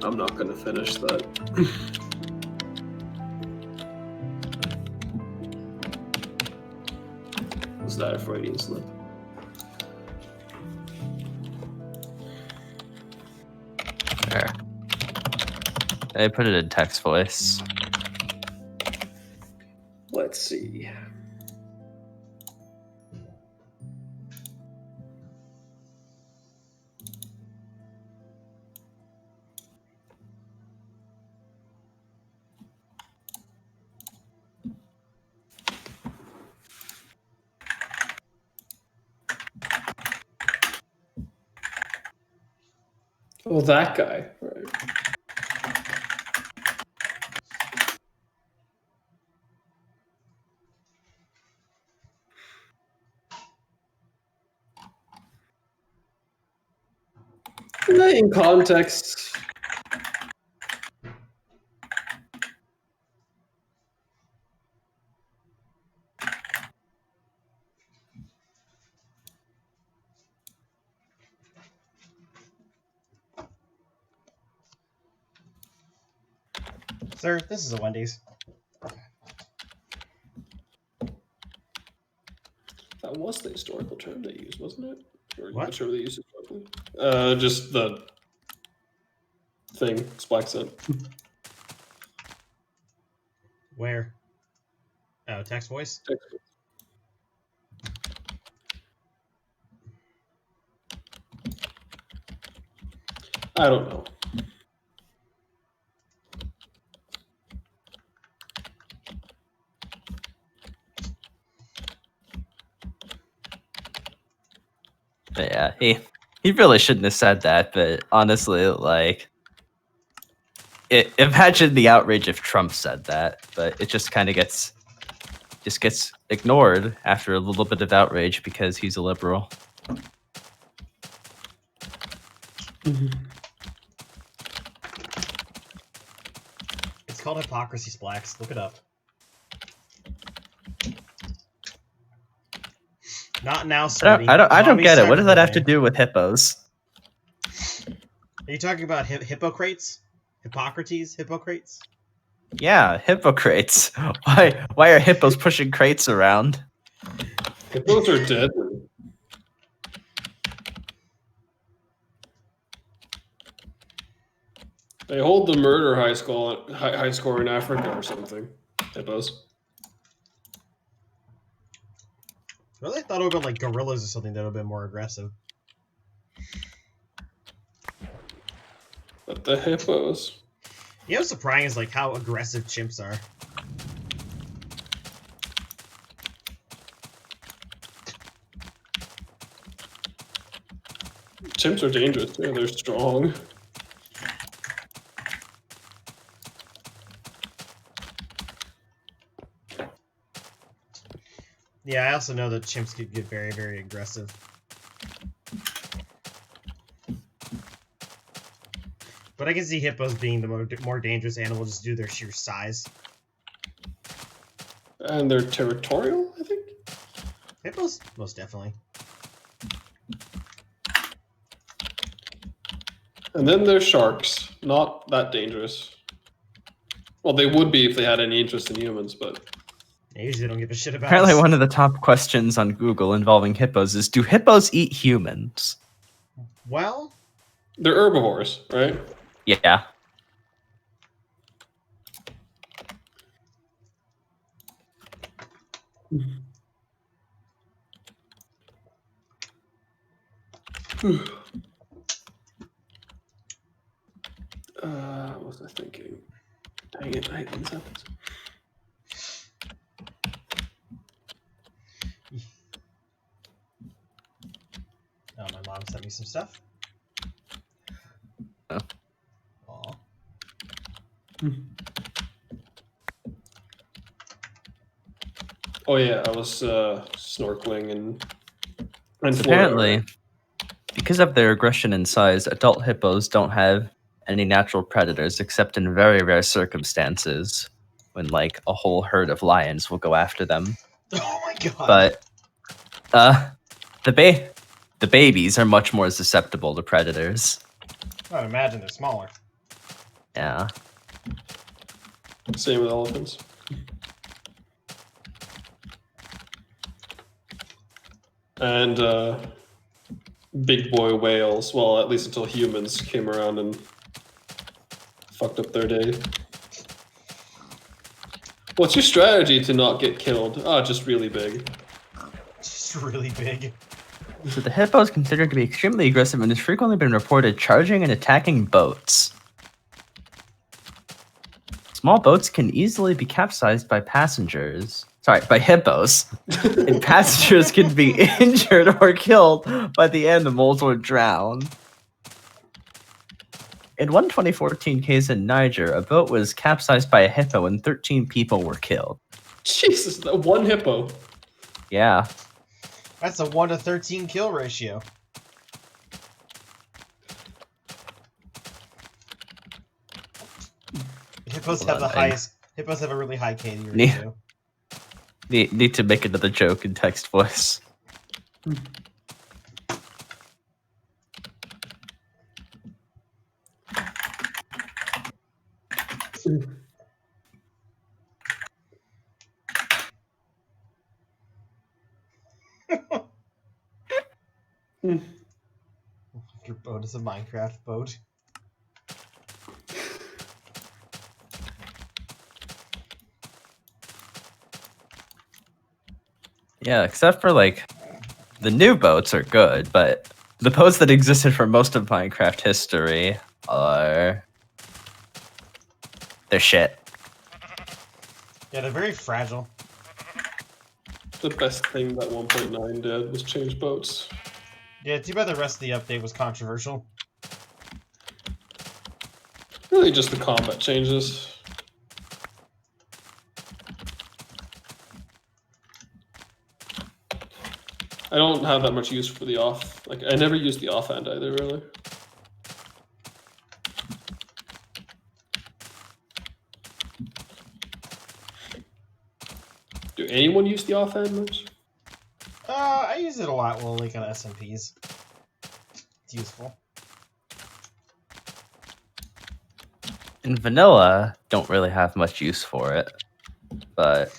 A: I'm not going to finish that. Was that a Freudian slip?
C: There. I put it in text voice.
A: Let's see. Oh, that guy. Right. In context,
B: Sir, this is a Wendy's.
A: that was the historical term they used, wasn't it? Or
B: What?
A: the term they used historically? Just the thing, Splack said.
B: Where? Oh, text voice?
A: I don't know.
C: But yeah, he really shouldn't have said that. But honestly, like, imagine the outrage if Trump said that. But it just kind of gets ignored after a little bit of outrage because he's a liberal.
B: It's called hypocrisy, Splacks. Look it up. Not now, sweetie.
C: I don't
B: Mommy
C: get it. What
B: started
C: does that have to
B: living.
C: do with hippos?
B: Are you talking about Hippocrates? Hippocrates? Hippocrates?
C: Yeah, hippocrates. Why are hippos pushing crates around?
A: Hippos are deadly. They hold the murder high score in Africa or something. Hippos.
B: Really? I thought it would have been like gorillas or something that would have been more aggressive.
A: But the hippos.
B: You know what's surprising is like how aggressive chimps are.
A: Chimps are dangerous too. They're strong.
B: Yeah, I also know that chimps could get very, very aggressive. But I can see hippos being the more dangerous animal just due to their sheer size.
A: And they're territorial, I think?
B: Hippos? Most definitely.
A: And then there's sharks. Not that dangerous. Well, they would be if they had any interest in humans, but...
B: They usually don't give a shit about
C: Apparently,
B: us.
C: one of the top questions on Google involving hippos is: do hippos eat humans?
B: Well...
A: They're herbivores, right?
C: Yeah.
A: What was I thinking? Dang it, I hate when this happens.
B: Oh, my mom sent me some stuff.
C: Oh.
B: Aw.
A: Oh yeah, I was snorkeling in Florida.
C: Apparently,
A: Right?
C: because of their aggression and size, adult hippos don't have any natural predators except in very rare circumstances when like a whole herd of lions will go after them.
B: Oh my god.
C: But the babies are much more susceptible to predators.
B: I would imagine they're smaller.
C: Yeah.
A: Same with elephants. And big boy whales. Well, at least until humans came around and fucked up their day. What's your strategy to not get killed? Oh, just really big.
B: Just really big.
C: So the hippo is considered to be extremely aggressive and has frequently been reported charging and attacking boats. Small boats can easily be capsized by passengers. Sorry, by hippos. And passengers can be injured or killed by the animals or drowned. In one 2014 case in Niger, a boat was capsized by a hippo and 13 people were killed.
A: Jesus, that one hippo.
C: Yeah.
B: That's a 1 to 13 kill ratio. Hippos have the highest. Hippos have a really high KD ratio.
C: Need to make another joke in text voice.
B: Your boat is a Minecraft boat.
C: Yeah, except for like the new boats are good, but the boats that existed for most of Minecraft history are they're shit.
B: Yeah, they're very fragile.
A: The best thing that 1.9 did was change boats.
B: Yeah, too bad the rest of the update was controversial.
A: Really just the combat changes. I don't have that much use for the off. Like, I never used the offhand either, really. Do anyone use the offhand much?
B: I use it a lot, well, like on SMPs. It's useful.
C: In vanilla, don't really have much use for it, but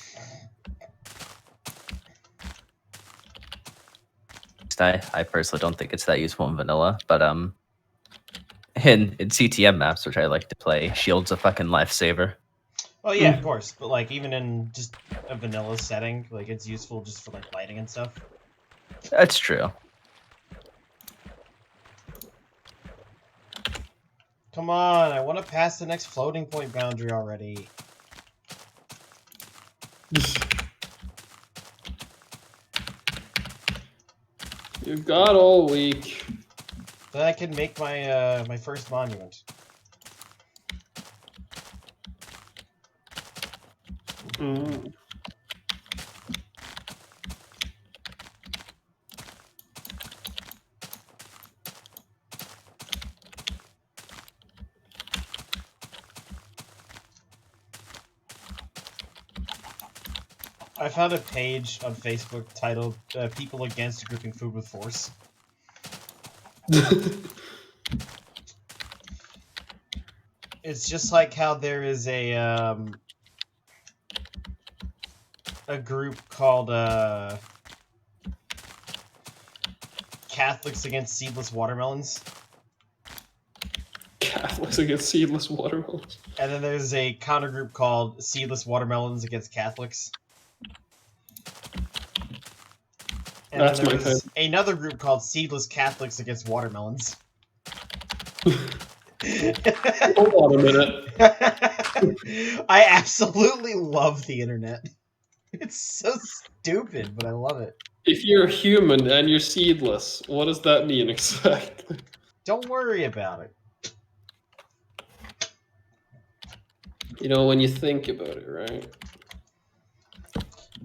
C: I personally don't think it's that useful in vanilla. But in CTM maps, which I like to play, shield's a fucking lifesaver.
B: Oh yeah, of course. But like even in just a vanilla setting, like it's useful just for like lighting and stuff.
C: That's true.
B: Come on, I want to pass the next floating point boundary already.
A: You've got all week.
B: Then I can make my my first monument.
A: Mm.
B: I found a page on Facebook titled "People Against Grouping Food with Force." It's just like how there is a group called Catholics Against Seedless Watermelons.
A: Catholics against seedless watermelons.
B: And then there's a counter group called Seedless Watermelons Against Catholics. And
A: That's
B: then
A: my
B: there's
A: kind.
B: another group called Seedless Catholics Against Watermelons.
A: Hold on a minute.
B: I absolutely love the internet. It's so stupid, but I love it.
A: If you're a human and you're seedless, what does that mean exactly?
B: Don't worry about it.
A: You know, when you think about it, right?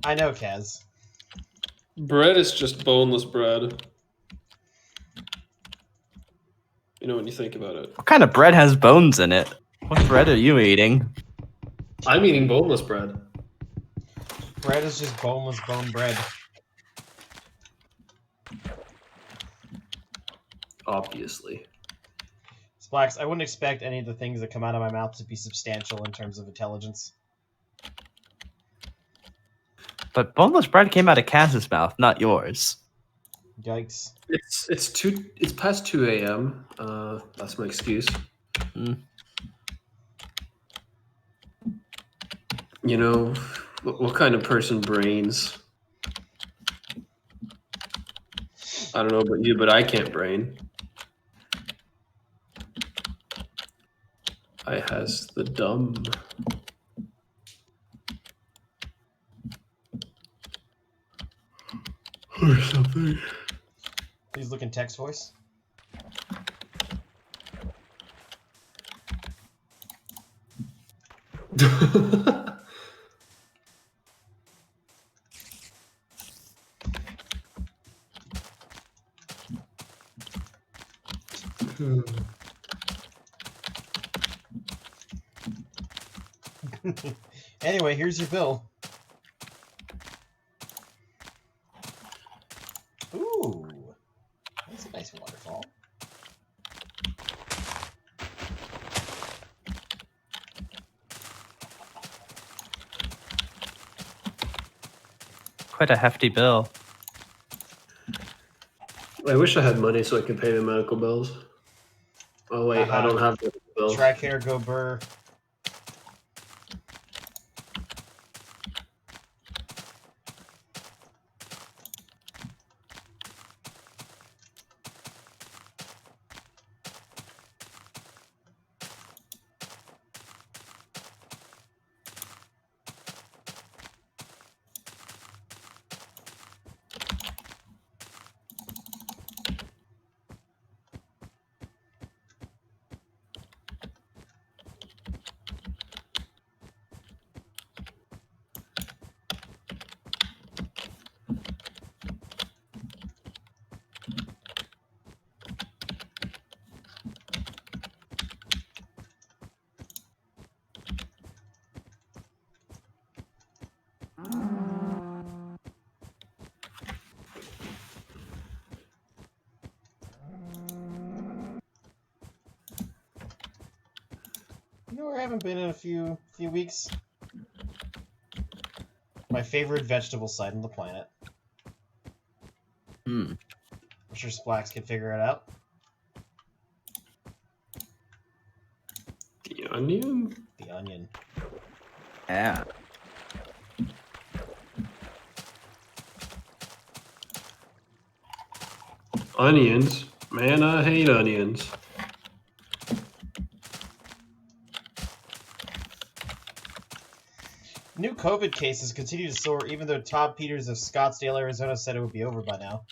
B: I know, Kaz.
A: Bread is just boneless bread. You know, when you think about it.
C: What kind of bread has bones in it? What bread are you eating?
A: I'm eating boneless bread.
B: Bread is just boneless bone bread.
A: Obviously.
B: Splax, I wouldn't expect any of the things that come out of my mouth to be substantial in terms of intelligence.
C: But boneless bread came out of Kaz's mouth, not yours.
B: Yikes.
A: It's past 2 a.m. That's my excuse.
C: Mm.
A: You know, what kind of person brains? I don't know about you, but I can't brain. I has the dumb. Or something.
B: Please look in text voice. Anyway, here's your bill. Ooh. That's a nice waterfall.
C: Quite a hefty bill.
A: I wish I had money so I could pay the medical bills. Oh wait, I don't have medical bills.
B: Tricare go burr. You know where I haven't been in a few weeks? My favorite vegetable site on the planet.
C: Hmm.
B: I'm sure Splax can figure it out.
A: The onion?
B: The onion.
C: Yeah.
A: Onions? Man, I hate onions.
B: New COVID cases continue to soar, even though Todd Peters of Scottsdale, Arizona said it would be over by now.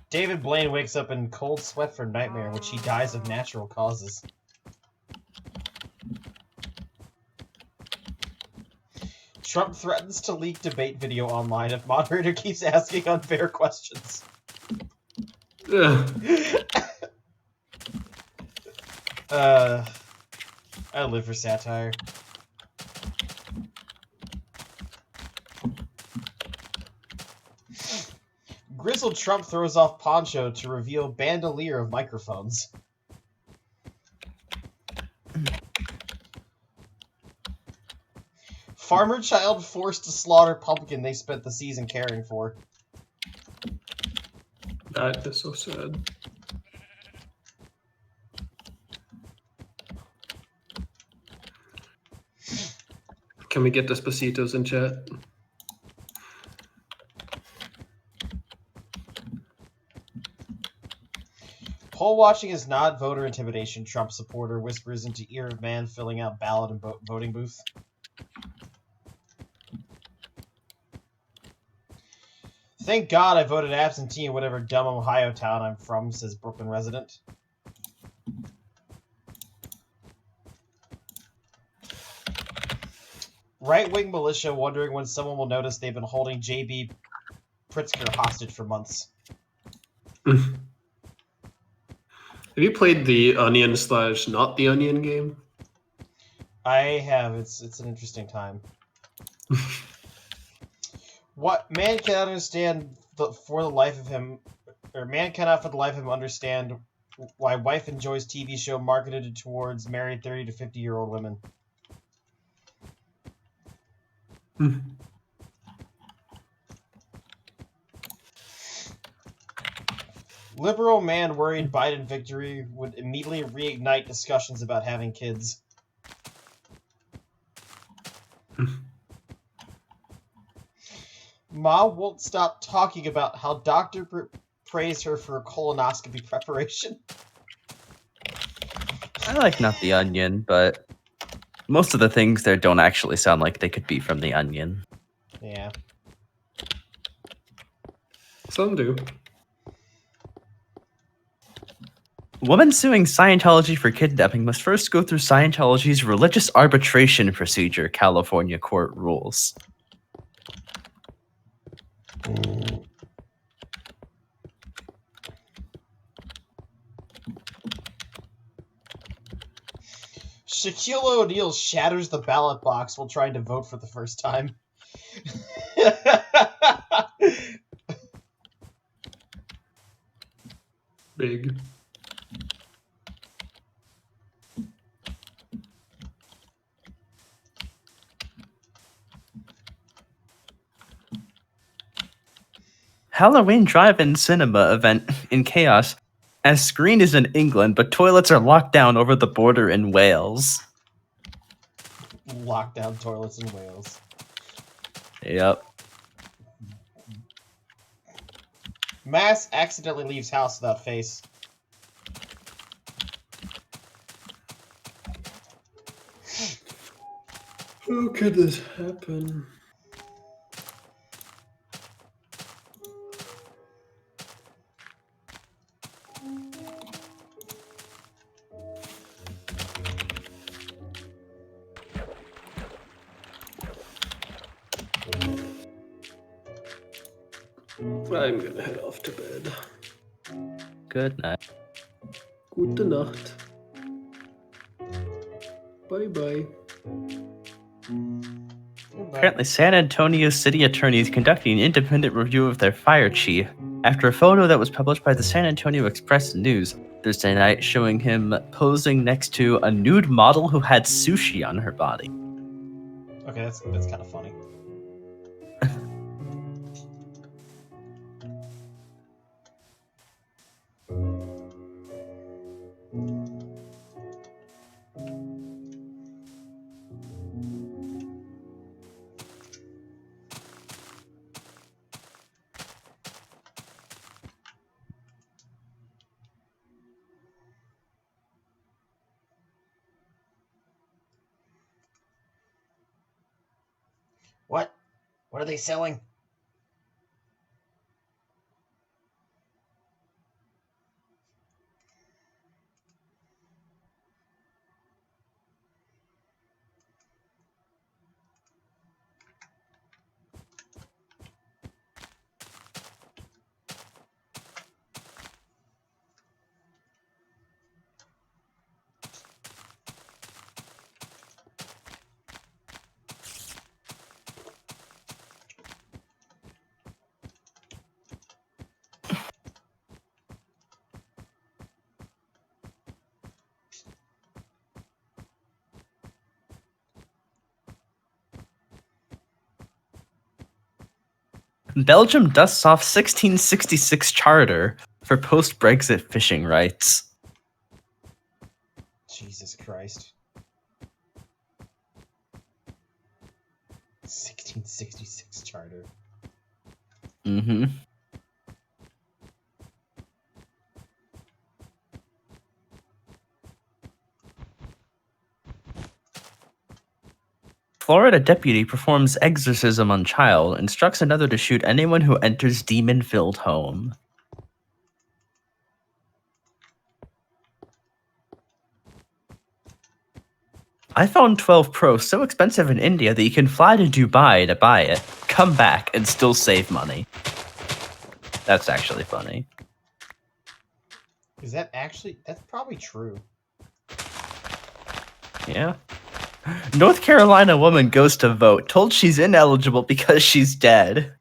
B: David Blaine wakes up in cold sweat for nightmare, in which he dies of natural causes. Trump threatens to leak debate video online if moderator keeps asking unfair questions. I live for satire. Grizzled Trump throws off poncho to reveal bandolier of microphones. Farmer child forced to slaughter pumpkin they spent the season caring for.
A: That is so sad. Can we get Despositos in chat?
B: Poll watching is not voter intimidation, Trump supporter whispers into ear of man filling out ballot and voting booth. Thank God I voted absentee in whatever dumb Ohio town I'm from, says Brooklyn resident. Right-wing militia wondering when someone will notice they've been holding J.B. Pritzker hostage for months.
A: Have you played the Onion / Not the Onion game?
B: I have. It's an interesting time. What man cannot understand for the life of him, or man cannot for the life of him understand why wife enjoys TV show marketed towards married 30 to 50-year-old women. Liberal man worried Biden victory would immediately reignite discussions about having kids. Ma won't stop talking about how doctor praised her for a colonoscopy preparation.
C: I like Not the Onion, but most of the things there don't actually sound like they could be from The Onion.
B: Yeah.
A: Some do.
C: Woman suing Scientology for kidnapping must first go through Scientology's religious arbitration procedure, California court rules.
B: Shaquille O'Neal shatters the ballot box while trying to vote for the first time.
A: Big.
C: Halloween drive-in cinema event in chaos as screen is in England, but toilets are locked down over the border in Wales.
B: Lockdown toilets in Wales.
C: Yep.
B: Mass accidentally leaves house without face.
A: How could this happen? I'm gonna head off to bed.
C: Good night.
A: Gute Nacht. Bye-bye.
C: Apparently, San Antonio City Attorney is conducting an independent review of their fire chief after a photo that was published by the San Antonio Express News Thursday night showing him posing next to a nude model who had sushi on her body.
B: Okay, that's kind of funny. What? What are they selling?
C: Belgium dusts off 1666 charter for post-Brexit fishing rights.
B: Jesus Christ. 1666 charter.
C: Mm-hmm. Florida deputy performs exorcism on child, instructs another to shoot anyone who enters demon-filled home. iPhone 12 Pro so expensive in India that you can fly to Dubai to buy it, come back, and still save money. That's actually funny.
B: Is that actually... That's probably true.
C: Yeah. North Carolina woman goes to vote, told she's ineligible because she's dead.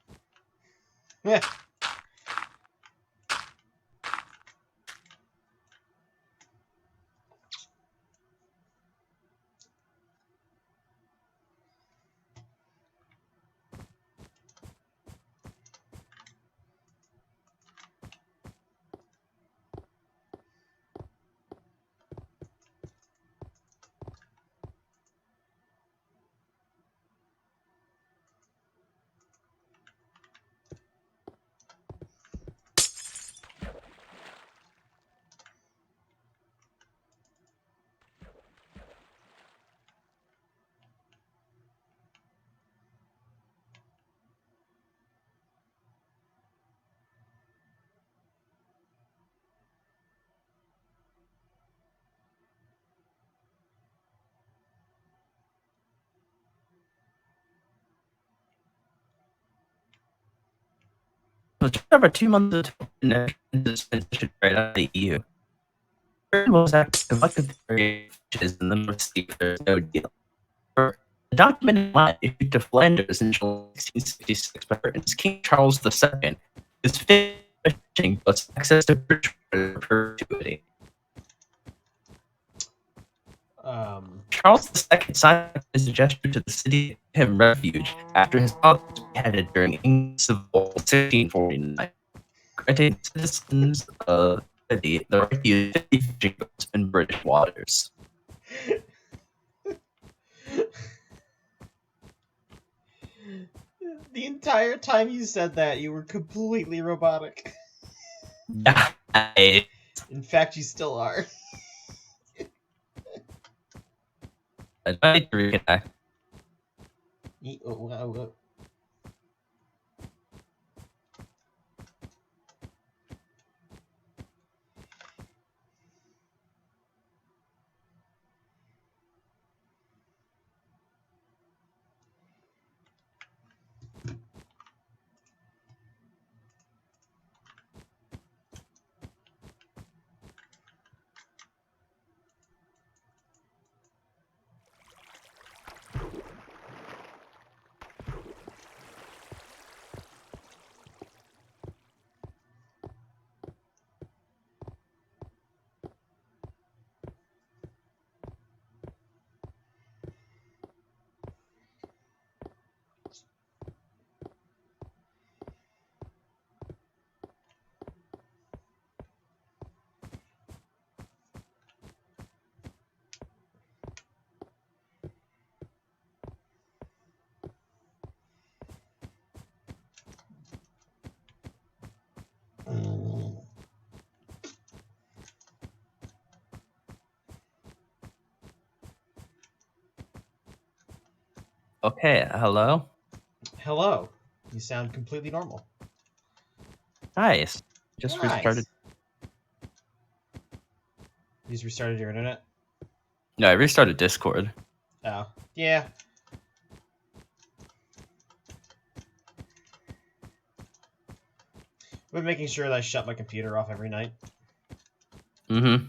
C: Just over 2 months of transition right out of the EU. Britain was actually collective variations in the North Sea if there's no deal. The documented line issued to Flanders in July 1666 by Britain's King Charles II is fishing plus access to British water in perpetuity. Charles II signed his gesture to the city of him refuge after his father was beheaded during England's Civil War 1649, granting citizens of the city the right to use 50 fishing boats in British waters.
B: The entire time you said that, you were completely robotic.
C: Yeah,
B: In fact, you still are.
C: I need to reconnect. Okay, hello?
B: Hello. You sound completely normal.
C: Nice. Just
B: Nice.
C: restarted.
B: You just restarted your internet?
C: No, I restarted Discord.
B: Oh. Yeah. I've been making sure that I shut my computer off every night.
C: Mm-hmm.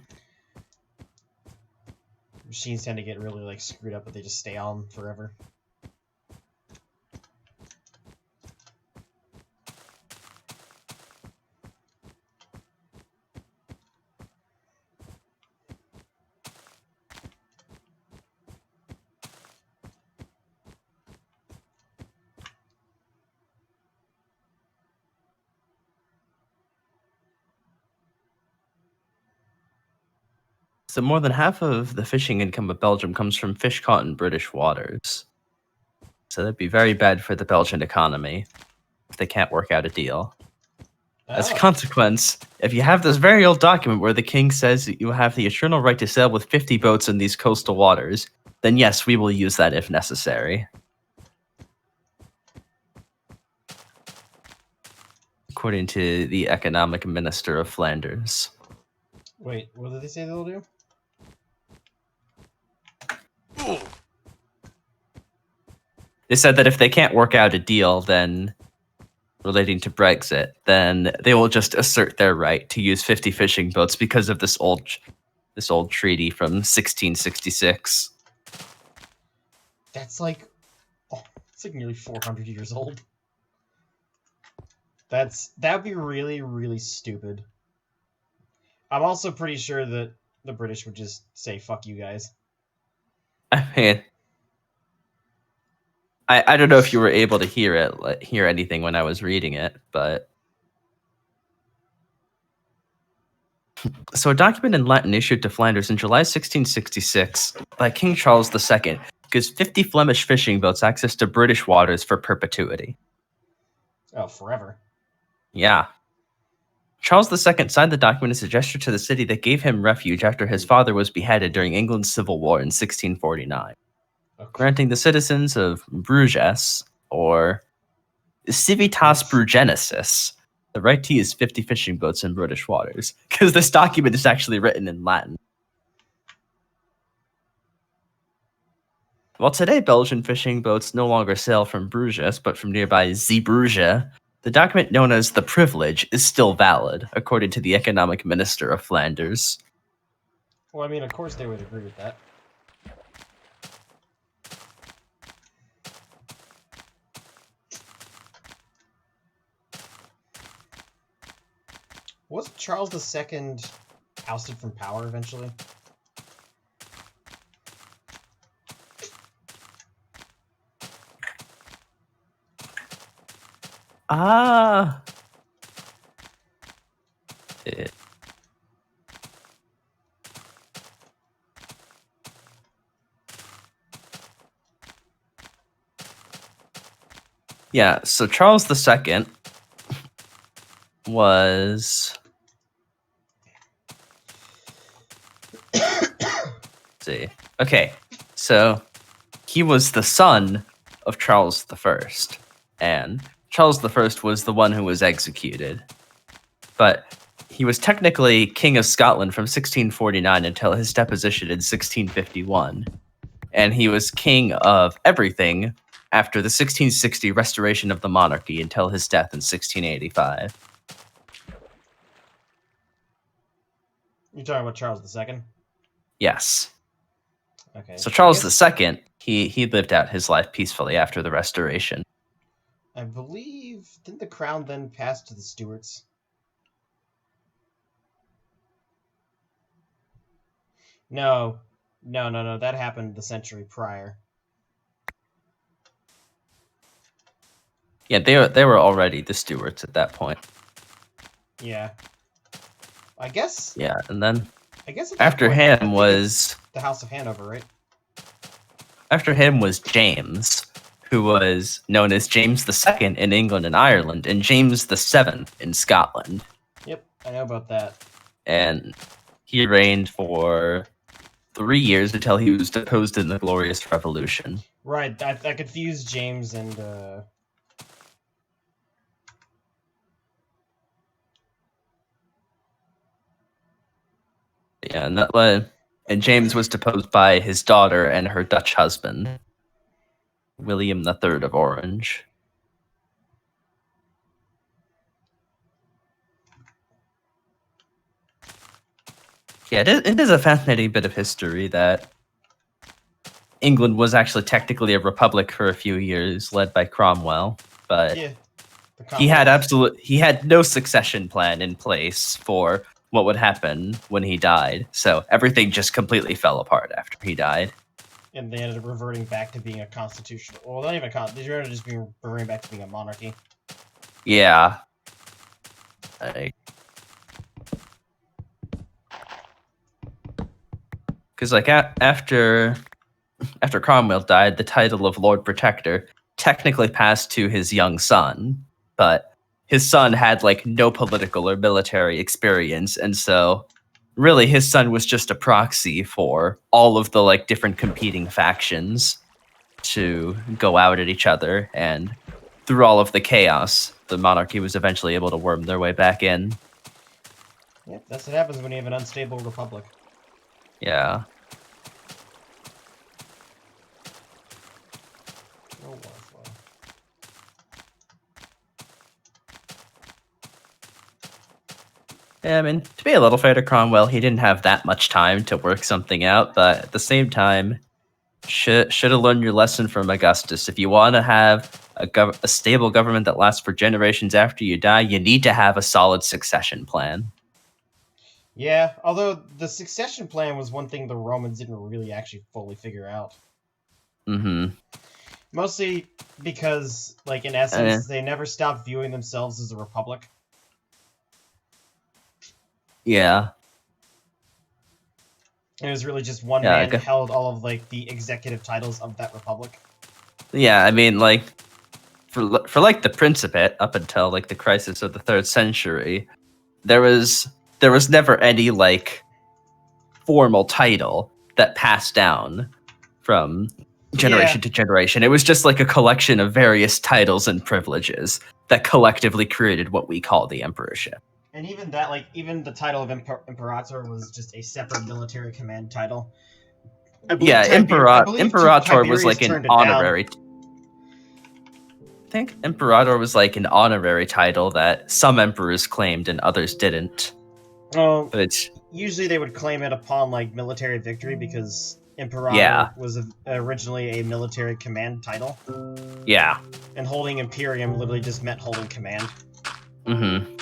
B: Machines tend to get really, like, screwed up, but they just stay on forever.
C: So more than half of the fishing income of Belgium comes from fish caught in British waters. So that'd be very bad for the Belgian economy if they can't work out a deal. As a consequence, if you have this very old document where the king says that you have the eternal right to sail with 50 boats in these coastal waters, then yes, we will use that if necessary. According to the economic minister of Flanders.
B: Wait, what did they say they'll do?
C: They said that if they can't work out a deal, then relating to Brexit, then they will just assert their right to use 50 fishing boats because of this old treaty from 1666.
B: That's like, it's like nearly 400 years old. That'd be really, really stupid. I'm also pretty sure that the British would just say, fuck you guys.
C: I mean, I don't know if you were able to hear anything when I was reading it, but so a document in Latin issued to Flanders in July 1666 by King Charles II gives 50 Flemish fishing boats access to British waters for perpetuity.
B: Oh, forever.
C: Yeah. Charles II signed the document as a gesture to the city that gave him refuge after his father was beheaded during England's Civil War in 1649, granting the citizens of Bruges, or Civitas Brugenensis, the right to use 50 fishing boats in British waters, because this document is actually written in Latin. While today Belgian fishing boats no longer sail from Bruges, but from nearby Zeebrugge, the document known as the Privilege is still valid, according to the economic minister of Flanders.
B: Well, I mean, of course they would agree with that. Wasn't Charles II ousted from power eventually?
C: Ah. Yeah, so Charles II was... see. Okay, so he was the son of Charles I, and Charles I was the one who was executed. But he was technically King of Scotland from 1649 until his deposition in 1651. And he was king of everything after the 1660 restoration of the monarchy until his death in 1685.
B: You're talking about Charles II?
C: Yes.
B: Okay.
C: So Charles II, he lived out his life peacefully after the restoration.
B: I believe, didn't the crown then pass to the Stuarts? No. No. That happened the century prior.
C: Yeah, they were already the Stuarts at that point.
B: Yeah. I guess.
C: Yeah, and then
B: I guess
C: after him was
B: the House of Hanover, right?
C: After him was James, who was known as James II in England and Ireland, and James VII in Scotland.
B: Yep, I know about that.
C: And he reigned for 3 years until he was deposed in the Glorious Revolution.
B: Right, I confused James and
C: yeah, and James was deposed by his daughter and her Dutch husband, William III of Orange. Yeah, it is a fascinating bit of history that England was actually technically a republic for a few years, led by Cromwell, but
B: yeah,
C: he had no succession plan in place for what would happen when he died. So everything just completely fell apart after he died.
B: And they ended up reverting back to being a constitutional. Well, not even they ended up just being reverting back to being a monarchy.
C: Yeah. Because like after Cromwell died, the title of Lord Protector technically passed to his young son, but his son had like no political or military experience, and so really his son was just a proxy for all of the like different competing factions to go out at each other, and through all of the chaos, the monarchy was eventually able to worm their way back in.
B: Yep, that's what happens when you have an unstable republic.
C: Yeah.
B: Oh, wow.
C: Yeah, I mean, to be a little fair to Cromwell, he didn't have that much time to work something out, but at the same time, should have learned your lesson from Augustus. If you want to have a stable government that lasts for generations after you die, you need to have a solid succession plan.
B: Yeah, although the succession plan was one thing the Romans didn't really actually fully figure out.
C: Mm-hmm.
B: Mostly because, like, in essence, they never stopped viewing themselves as a republic.
C: Yeah.
B: It was really just one man held all of, like, the executive titles of that republic.
C: Yeah, I mean, like, for like the Principate up until like the crisis of the 3rd century, there was never any like formal title that passed down from generation to generation. It was just like a collection of various titles and privileges that collectively created what we call the emperorship.
B: And even that, like, even the title of Imperator was just a separate military command title.
C: Yeah, Imperator was like an honorary. I think Imperator was like an honorary title that some emperors claimed and others didn't.
B: Oh,
C: but
B: usually they would claim it upon like military victory because Imperator was originally a military command title.
C: Yeah.
B: And holding Imperium literally just meant holding command.
C: Mm-hmm.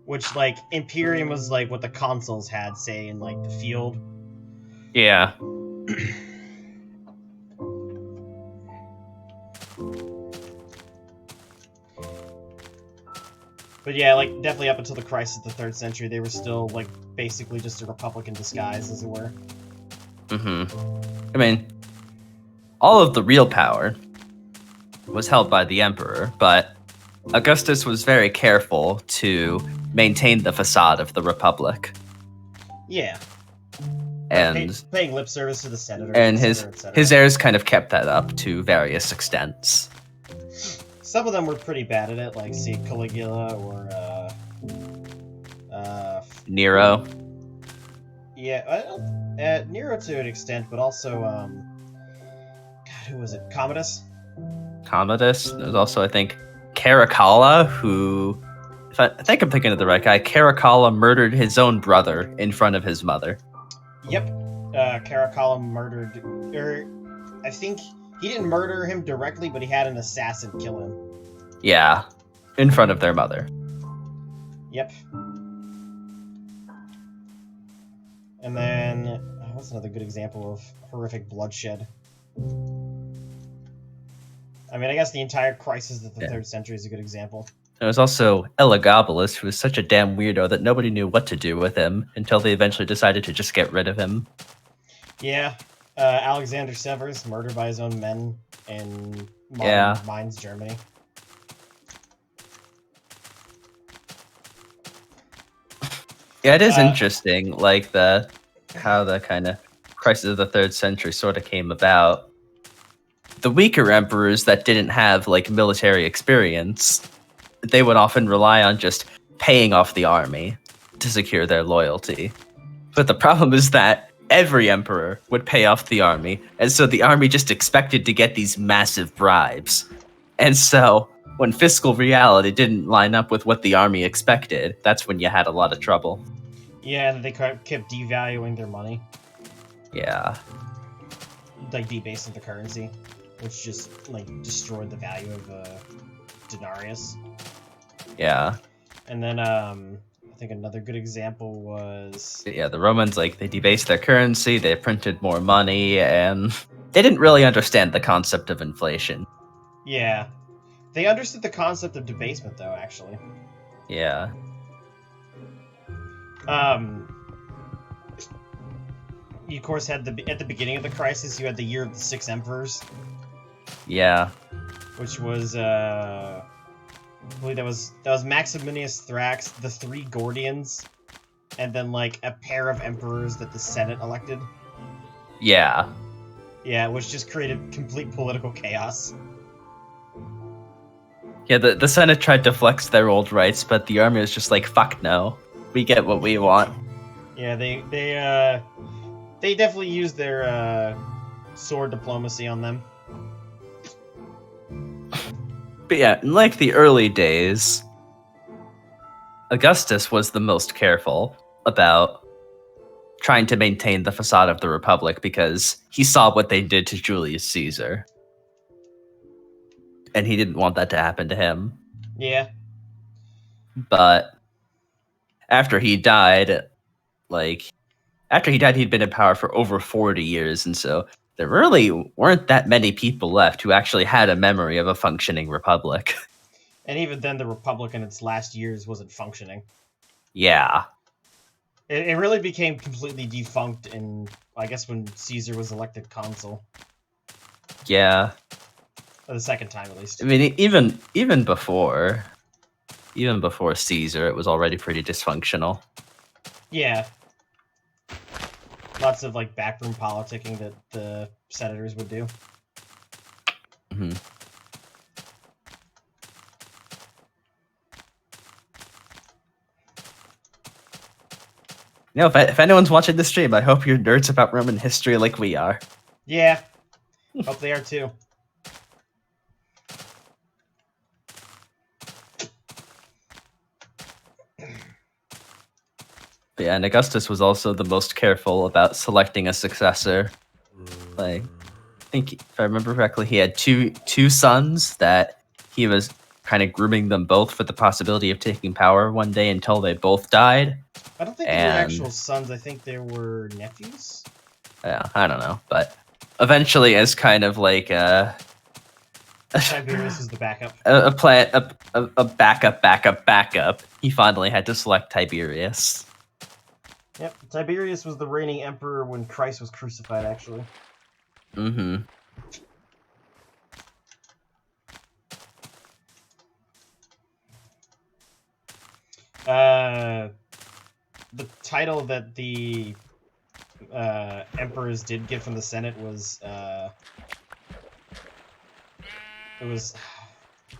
B: Which, like, Imperium was like what the consuls had, say, in like the field.
C: Yeah.
B: But yeah, like, definitely up until the crisis of the 3rd century, they were still, like, basically just a republic in disguise, as it were.
C: Mm-hmm. I mean, all of the real power was held by the emperor, but Augustus was very careful to maintain the facade of the republic.
B: Yeah.
C: And
B: paying lip service to the senator.
C: And his heirs kind of kept that up to various extents.
B: Some of them were pretty bad at it, like, say, Caligula or,
C: Nero.
B: Yeah, Nero to an extent, but also, God, who was it? Commodus?
C: There's also, I think, Caracalla, who... I think I'm thinking of the right guy. Caracalla murdered his own brother in front of his mother.
B: Yep. Caracalla murdered... I think... He didn't murder him directly, but he had an assassin kill him.
C: Yeah. In front of their mother.
B: Yep. And then... what's another good example of horrific bloodshed? I mean, I guess the entire crisis of the 3rd century is a good example.
C: There was also Elagabalus, who was such a damn weirdo that nobody knew what to do with him until they eventually decided to just get rid of him.
B: Yeah. Alexander Severus, murdered by his own men in modern Mainz, Germany.
C: Yeah, it is interesting, like, how the kind of crisis of the 3rd century sort of came about. The weaker emperors that didn't have, like, military experience, they would often rely on just paying off the army to secure their loyalty. But the problem is that every emperor would pay off the army, and so the army just expected to get these massive bribes. And so, when fiscal reality didn't line up with what the army expected, that's when you had a lot of trouble.
B: Yeah, and they kept devaluing their money.
C: Yeah.
B: Like, debasing the currency, which just, like, destroyed the value of denarius.
C: Yeah.
B: And then, I think another good example was...
C: Yeah, the Romans, like, they debased their currency, they printed more money, and they didn't really understand the concept of inflation.
B: Yeah. They understood the concept of debasement, though, actually.
C: Yeah.
B: You, of course, had at the beginning of the crisis, you had the Year of the Six Emperors.
C: Yeah.
B: Which was, I believe that was Maximinius Thrax, the Three Gordians, and then like a pair of emperors that the Senate elected.
C: Yeah.
B: Yeah, which just created complete political chaos.
C: Yeah, the Senate tried to flex their old rights, but the army was just like, fuck no. We get what we want.
B: Yeah, they definitely used their sword diplomacy on them.
C: But yeah, in like the early days, Augustus was the most careful about trying to maintain the facade of the Republic because he saw what they did to Julius Caesar. And he didn't want that to happen to him.
B: Yeah.
C: But after he died, he'd been in power for over 40 years, and so there really weren't that many people left who actually had a memory of a functioning republic.
B: And even then, the Republic in its last years wasn't functioning.
C: Yeah.
B: It really became completely defunct in, I guess, when Caesar was elected consul.
C: Yeah.
B: For the second time, at least.
C: I mean, even before Caesar, it was already pretty dysfunctional.
B: Yeah. Lots of, like, backroom politicking that the senators would do.
C: Mm-hmm. You know, if anyone's watching the stream, I hope you're nerds about Roman history like we are.
B: Yeah. Hope they are too.
C: But yeah, and Augustus was also the most careful about selecting a successor. Like, I think if I remember correctly, he had two sons that he was kind of grooming them both for the possibility of taking power one day until they both died.
B: I don't think they were actual sons. I think they were nephews.
C: Yeah, I don't know, but eventually, as kind of like
B: Tiberius was the backup.
C: a backup, he finally had to select Tiberius.
B: Yep, Tiberius was the reigning emperor when Christ was crucified, actually.
C: Mm-hmm.
B: The title that the emperors did get from the Senate was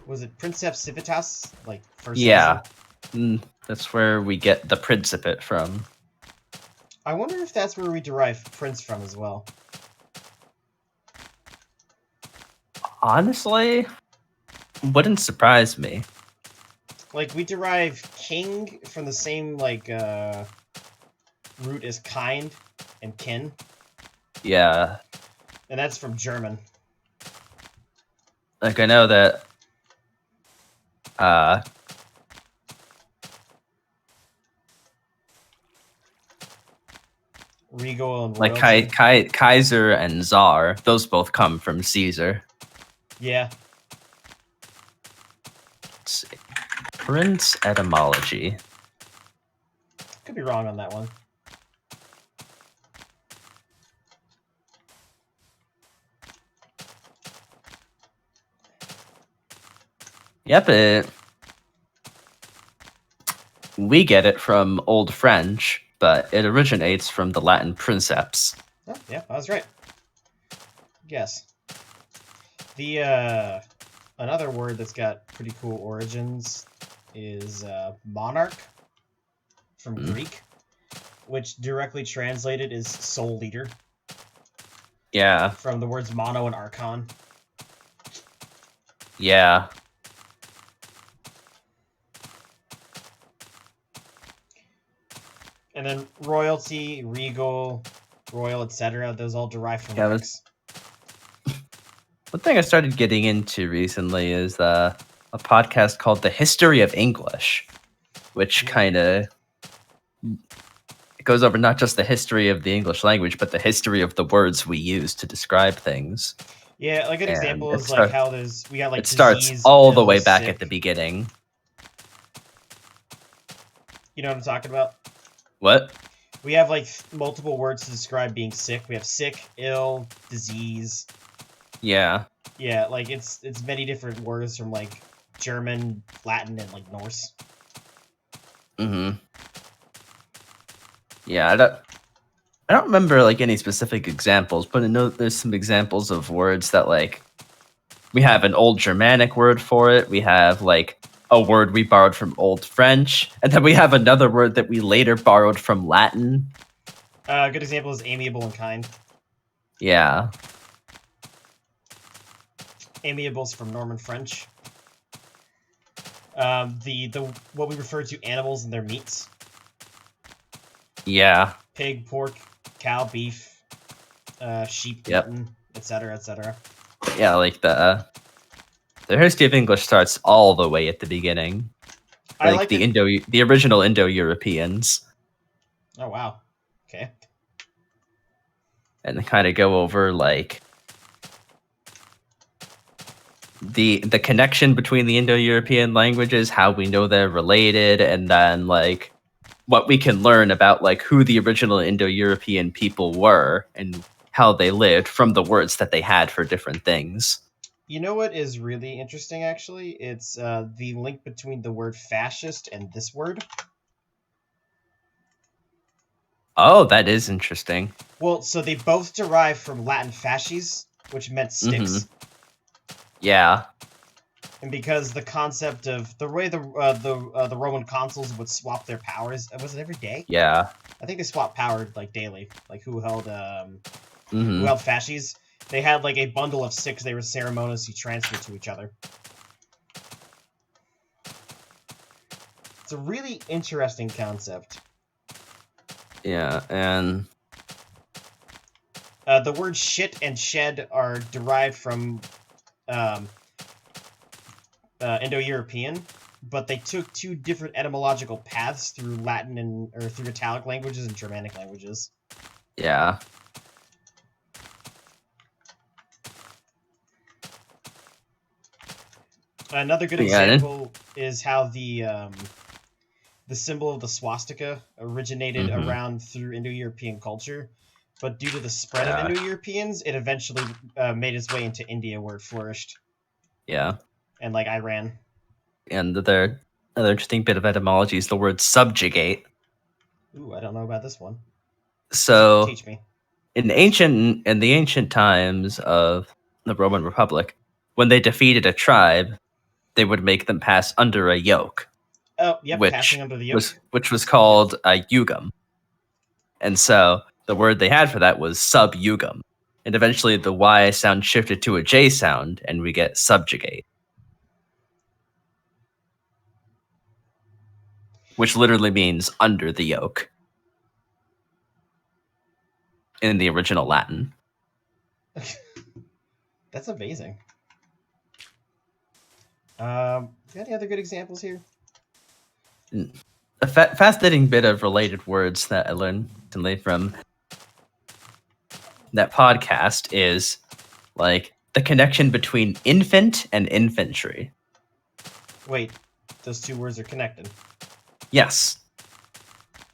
B: was it Princeps Civitas? Like, first
C: Yeah.
B: citizen?
C: That's where we get the Principate from.
B: I wonder if that's where we derive Prince from as well.
C: Honestly, wouldn't surprise me.
B: Like, we derive king from the same, like, root as kind and kin.
C: Yeah.
B: And that's from German.
C: Like, I know that
B: Regal and
C: like
B: royalty.
C: Kaiser and Tsar, those both come from Caesar.
B: Yeah.
C: Let's see. Prince etymology.
B: Could be wrong on that one.
C: Yep, we get it from Old French, but it originates from the Latin princeps.
B: Oh, yeah, I was right. Guess. The, another word that's got pretty cool origins is, monarch, from Greek, which directly translated is soul leader.
C: Yeah.
B: From the words mono and archon.
C: Yeah.
B: And then royalty, regal, royal, etc. Those all derive from Rex.
C: One thing I started getting into recently is a podcast called The History of English, which kind of goes over not just the history of the English language, but the history of the words we use to describe things.
B: Yeah, like an example is like how we got like
C: it starts
B: disease,
C: all the way back
B: sick.
C: at the beginning.
B: You know what I'm talking about?
C: What?
B: We have like multiple words to describe being sick. We have sick, ill, disease.
C: Yeah.
B: Yeah, like it's many different words from like German, Latin, and like Norse.
C: Mm-hmm. Yeah, I don't remember like any specific examples, but I know there's some examples of words that like we have an old Germanic word for it. We have like a word we borrowed from Old French, and then we have another word that we later borrowed from Latin.
B: A good example is amiable and kind.
C: Yeah.
B: Amiable's from Norman French. The what we refer to animals and their meats.
C: Yeah.
B: Pig, pork, cow, beef, sheep,
C: Yep.
B: mutton, etc., etc.
C: Yeah, like the history of English starts all the way at the beginning.
B: I
C: Like
B: like
C: the original Indo-Europeans.
B: Oh wow. Okay.
C: And kind of go over like the connection between the Indo-European languages, how we know they're related, and then like what we can learn about like who the original Indo-European people were and how they lived from the words that they had for different things.
B: You know what is really interesting, actually? It's the link between the word fascist and this word.
C: Oh, that is interesting.
B: Well, so they both derive from Latin fasces, which meant sticks.
C: Yeah.
B: And because the concept of the way the Roman consuls would swap their powers, was it every day?
C: Yeah.
B: I think they swapped power like daily, like who held fasces. They had like a bundle of six they were ceremoniously transferred to each other. It's a really interesting concept.
C: Yeah, and
B: the words shit and shed are derived from Indo-European, but they took two different etymological paths through Latin or through Italic languages and Germanic languages.
C: Yeah.
B: Another good example is how the symbol of the swastika originated around through Indo-European culture, but due to the spread of Indo-Europeans, it eventually made its way into India, where it flourished.
C: Yeah.
B: And like Iran.
C: And another interesting bit of etymology is the word subjugate.
B: Ooh, I don't know about this one.
C: So
B: teach me.
C: In the ancient times of the Roman Republic, when they defeated a tribe, they would make them pass under a yoke.
B: Oh, yep, passing under the yoke.
C: Which was called a yugum. And so the word they had for that was subjugum. And eventually the Y sound shifted to a J sound, and we get subjugate. Which literally means under the yoke in the original Latin.
B: That's amazing. Any other good examples here?
C: A fascinating bit of related words that I learned recently from that podcast is like the connection between infant and infantry.
B: Wait, those two words are connected.
C: Yes.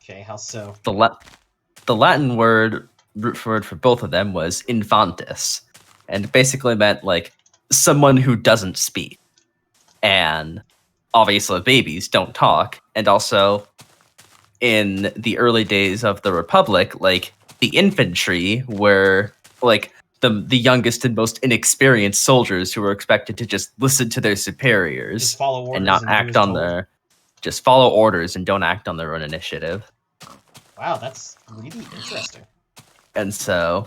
B: Okay, how so?
C: The Latin word root word for both of them was infantis, and it basically meant like someone who doesn't speak. And obviously babies don't talk, and also in the early days of the Republic, like the infantry were like the youngest and most inexperienced soldiers who were expected to just listen to their superiors,
B: just follow orders
C: and not act on their, just follow orders and don't act on their own initiative.
B: Wow, that's really interesting.
C: And so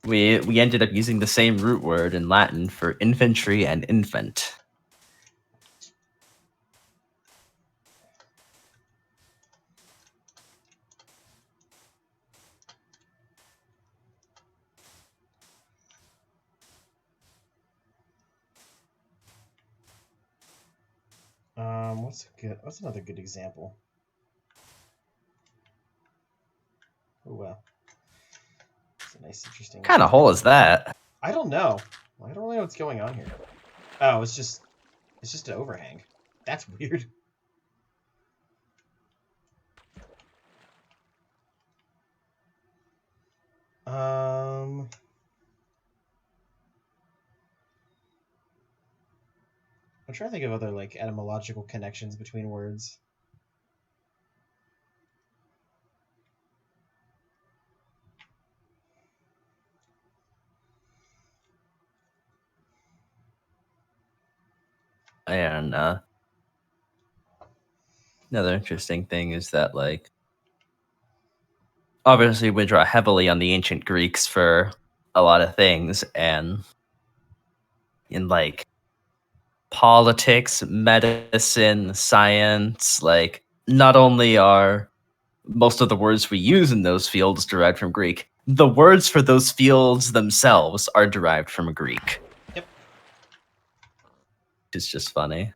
C: we ended up using the same root word in Latin for infantry and infant.
B: What's another good example? Oh well. It's a nice, interesting.
C: What kind of hole is that?
B: I don't know. I don't really know what's going on here. Oh, it's just an overhang. That's weird. I'm trying to think of other like etymological connections between words.
C: And another interesting thing is that, like, obviously we draw heavily on the ancient Greeks for a lot of things, and in like politics, medicine, science, like not only are most of the words we use in those fields derived from Greek, the words for those fields themselves are derived from Greek.
B: Yep.
C: It's just funny.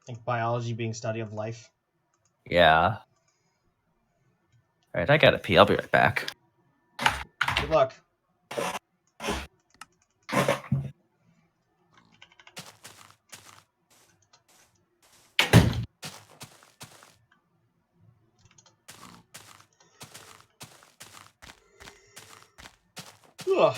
B: Like biology being study of life.
C: Yeah. All right, I gotta pee. I'll be right back.
B: Good luck. Ugh.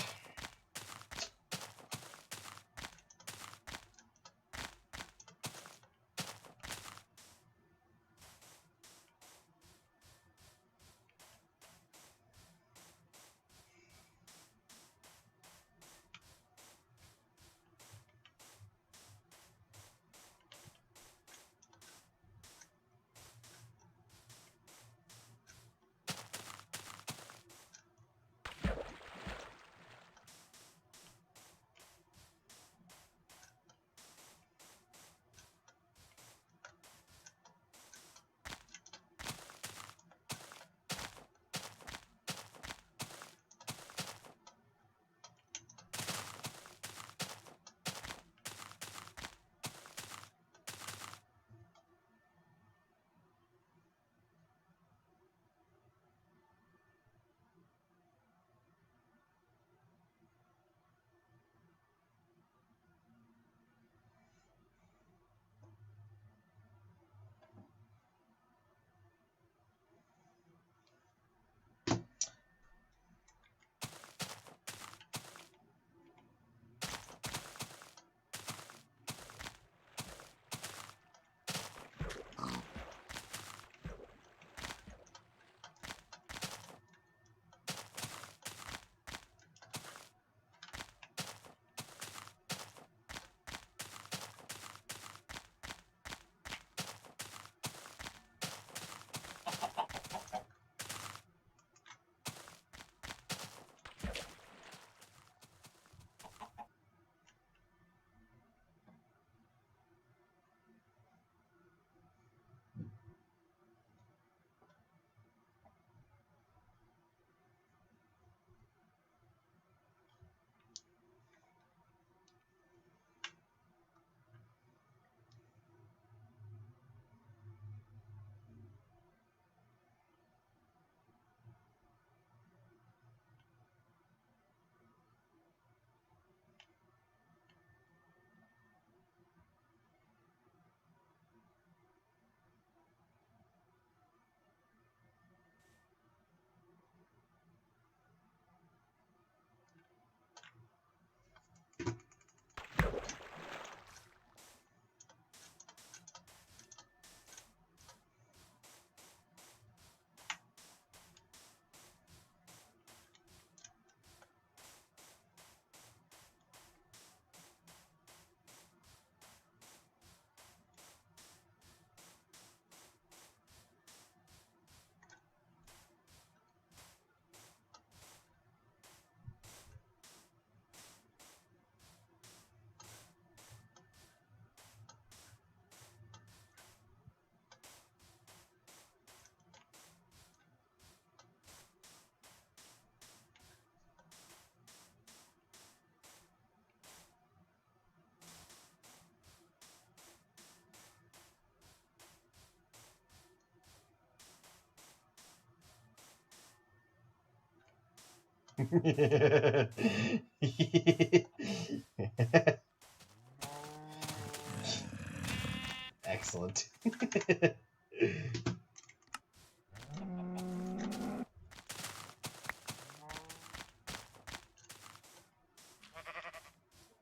B: Excellent.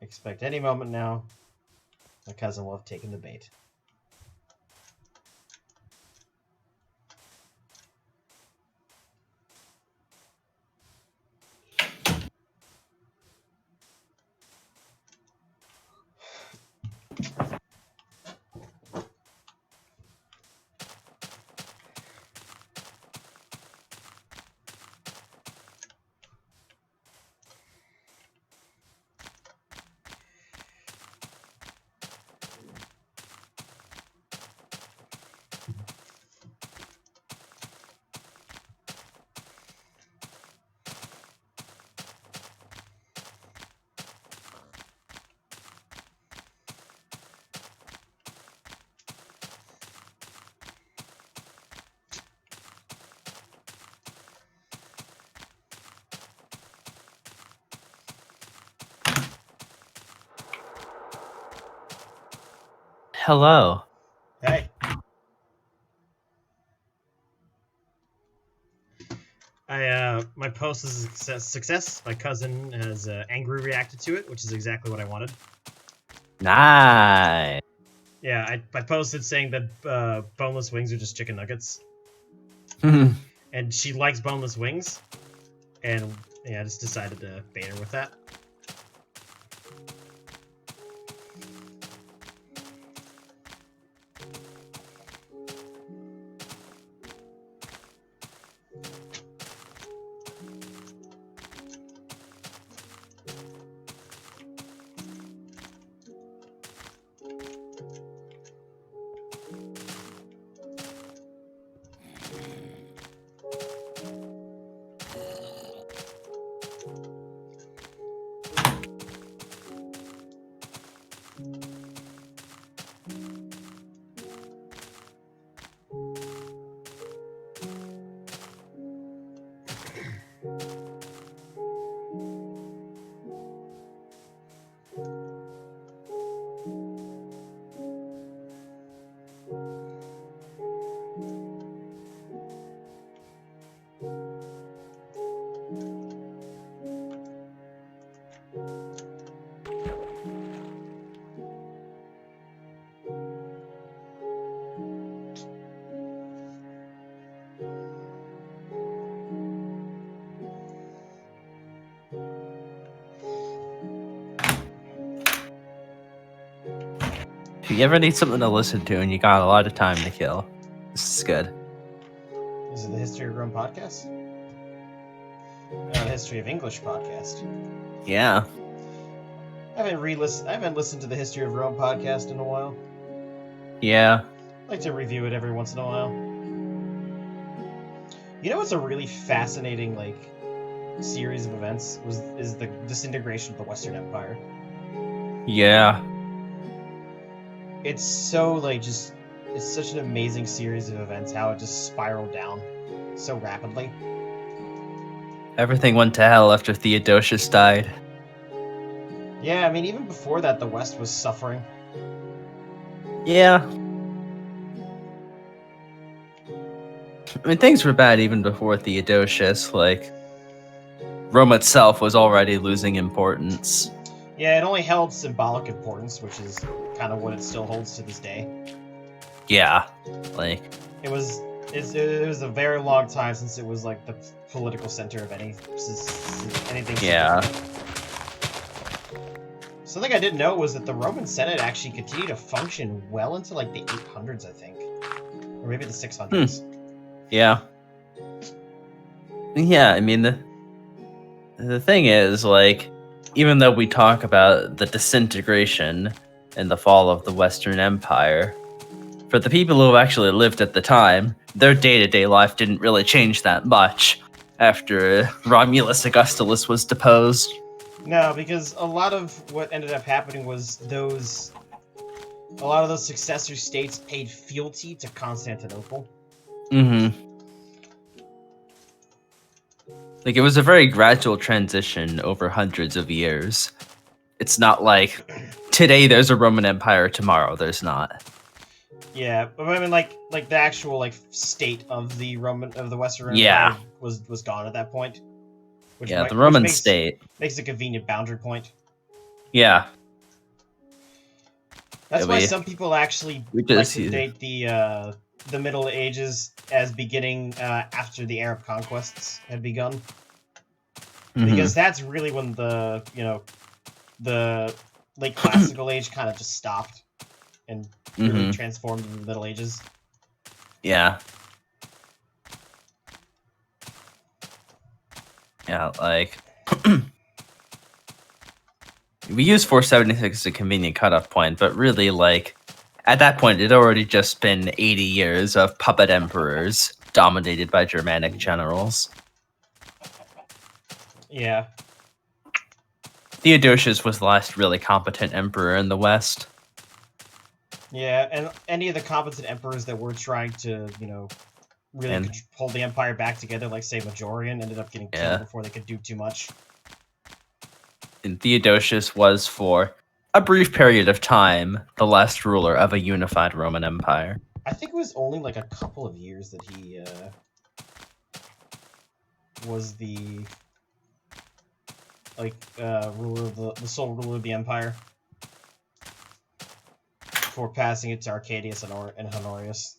B: Expect any moment now, my cousin will have taken the bait.
C: Hello.
B: Hey. My post is a success. My cousin has angry reacted to it, which is exactly what I wanted.
C: Nice.
B: Yeah, I posted saying that boneless wings are just chicken nuggets, and she likes boneless wings, and yeah, I just decided to bait her with that.
C: If you ever need something to listen to and you got a lot of time to kill, this is good.
B: Is it the History of Rome podcast? The History of English podcast.
C: Yeah.
B: I haven't listened to the History of Rome podcast in a while.
C: Yeah.
B: I like to review it every once in a while. You know what's a really fascinating series of events is the disintegration of the Western Empire.
C: Yeah.
B: It's so it's such an amazing series of events how it just spiraled down so rapidly.
C: Everything went to hell after Theodosius died.
B: Yeah, I mean even before that the West was suffering.
C: Yeah. I mean, things were bad even before Theodosius. Rome itself was already losing importance.
B: Yeah, it only held symbolic importance, which is kind of what it still holds to this day.
C: Yeah.
B: It was a very long time since it was the political center of anything.
C: Yeah.
B: Something I didn't know was that the Roman Senate actually continued to function well into the 800s, I think, or maybe the 600s.
C: Yeah. Yeah, I mean the thing is even though we talk about the disintegration and the fall of the Western Empire, for the people who actually lived at the time, their day-to-day life didn't really change that much after Romulus Augustulus was deposed.
B: No, because a lot of what ended up happening was a lot of those successor states paid fealty to Constantinople.
C: Mm-hmm. It was a very gradual transition over hundreds of years. It's not like today there's a Roman Empire, tomorrow there's not.
B: Yeah, but I mean, the actual state of the Western
C: Yeah.
B: Empire was gone at that point.
C: The Roman state
B: makes a convenient boundary point.
C: Yeah.
B: That's why some people actually like to date the Middle Ages as beginning after the Arab conquests had begun, because that's really when the late Classical Age kind of just stopped and really transformed into the Middle Ages.
C: Yeah. Yeah, we use 476 as a convenient cutoff point, but really, at that point, it had already just been 80 years of puppet emperors dominated by Germanic generals.
B: Yeah.
C: Theodosius was the last really competent emperor in the West.
B: Yeah, and any of the competent emperors that were trying to, really hold the empire back together, say Majorian, ended up getting killed before they could do too much.
C: And Theodosius was for a brief period of time, the last ruler of a unified Roman Empire.
B: I think it was only like a couple of years that he was the ruler of the sole ruler of the empire before passing it to Arcadius and Honorius.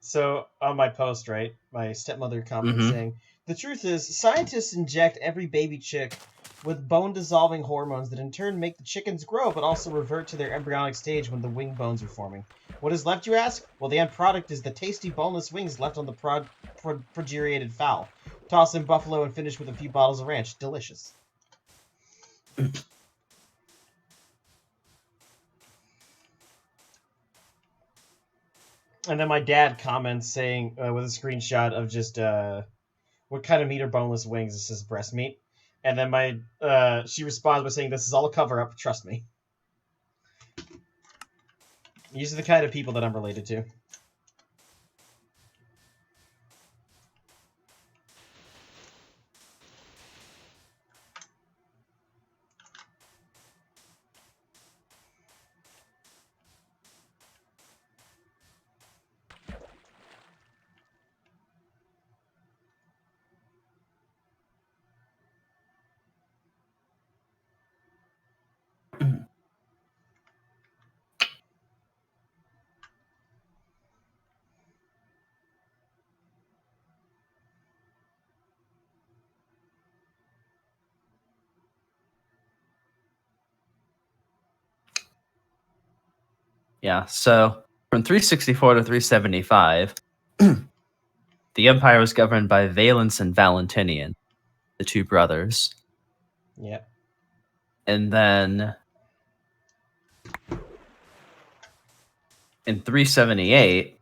B: So on my post, right, my stepmother commented saying, "The truth is, scientists inject every baby chick with bone-dissolving hormones that in turn make the chickens grow, but also revert to their embryonic stage when the wing bones are forming. What is left, you ask? Well, the end product is the tasty boneless wings left on the progerated fowl. Toss in buffalo and finish with a few bottles of ranch. Delicious." And then my dad comments saying, with a screenshot of just what kind of meat are boneless wings? This is breast meat. And then she responds by saying, "This is all a cover up. Trust me." These are the kind of people that I'm related to.
C: Yeah, so from 364 to 375, the empire was governed by Valens and Valentinian, the two brothers.
B: Yep.
C: And then in 378,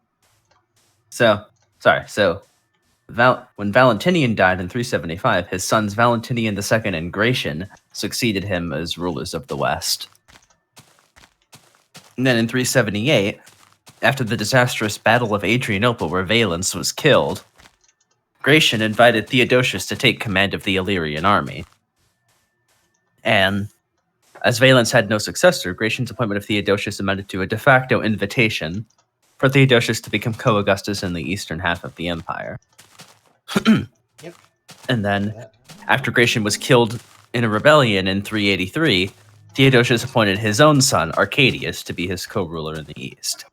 C: when Valentinian died in 375, his sons Valentinian II and Gratian succeeded him as rulers of the West. And then in 378, after the disastrous Battle of Adrianople where Valens was killed, Gratian invited Theodosius to take command of the Illyrian army. And as Valens had no successor, Gratian's appointment of Theodosius amounted to a de facto invitation for Theodosius to become co-Augustus in the eastern half of the empire.
B: Yep.
C: And then, after Gratian was killed in a rebellion in 383, Theodosius appointed his own son, Arcadius, to be his co-ruler in the east.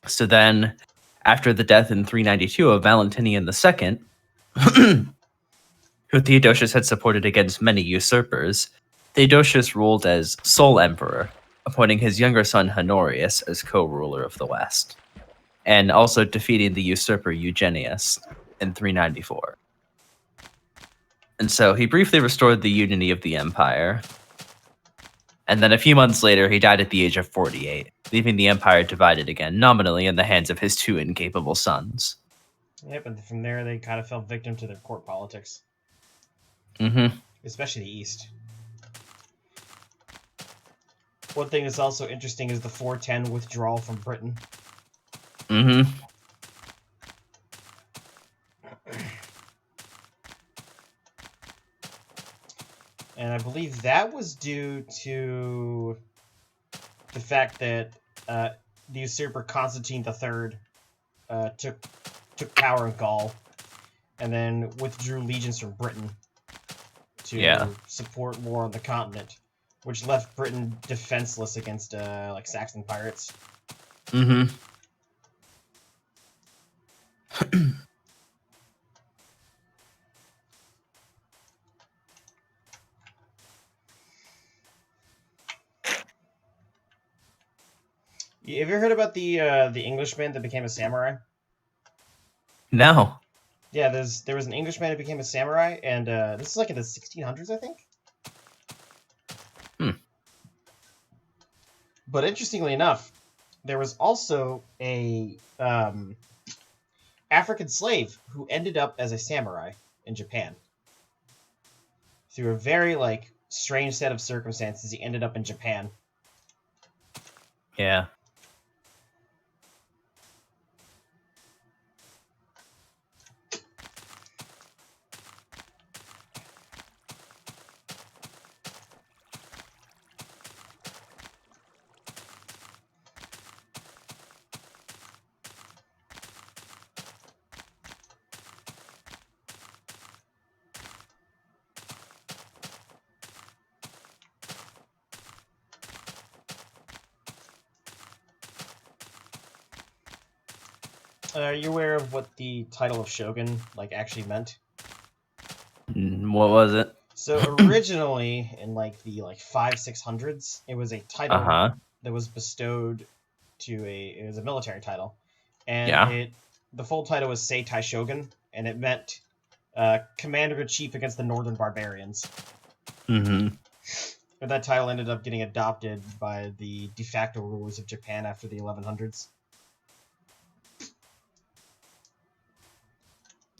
C: So then, after the death in 392 of Valentinian II, who Theodosius had supported against many usurpers, Theodosius ruled as sole emperor, appointing his younger son Honorius as co-ruler of the West, and also defeating the usurper Eugenius in 394. And so he briefly restored the unity of the empire, and then a few months later he died at the age of 48, leaving the empire divided again, nominally in the hands of his two incapable sons.
B: Yep, and from there they kind of fell victim to their court politics.
C: Mm-hmm.
B: Especially the East. One thing that's also interesting is the 410 withdrawal from Britain.
C: Mm-hmm.
B: And I believe that was due to the fact that the usurper Constantine III took power in Gaul and then withdrew legions from Britain to support war on the continent, which left Britain defenseless against Saxon pirates.
C: Mm-hmm.
B: Have you ever heard about the Englishman that became a samurai?
C: No.
B: Yeah, there was an Englishman that became a samurai, and this is like in the 1600s, I think. But interestingly enough, there was also a African slave who ended up as a samurai in Japan. Through a very strange set of circumstances, he ended up in Japan.
C: Yeah.
B: Are you aware of what the title of shogun actually meant?
C: What was it?
B: So originally, in the 500-600s, it was a title that was bestowed to it was a military title, and the full title was Seitai Shogun, and it meant commander-in-chief against the northern barbarians.
C: Mm-hmm.
B: But that title ended up getting adopted by the de facto rulers of Japan after the 1100s.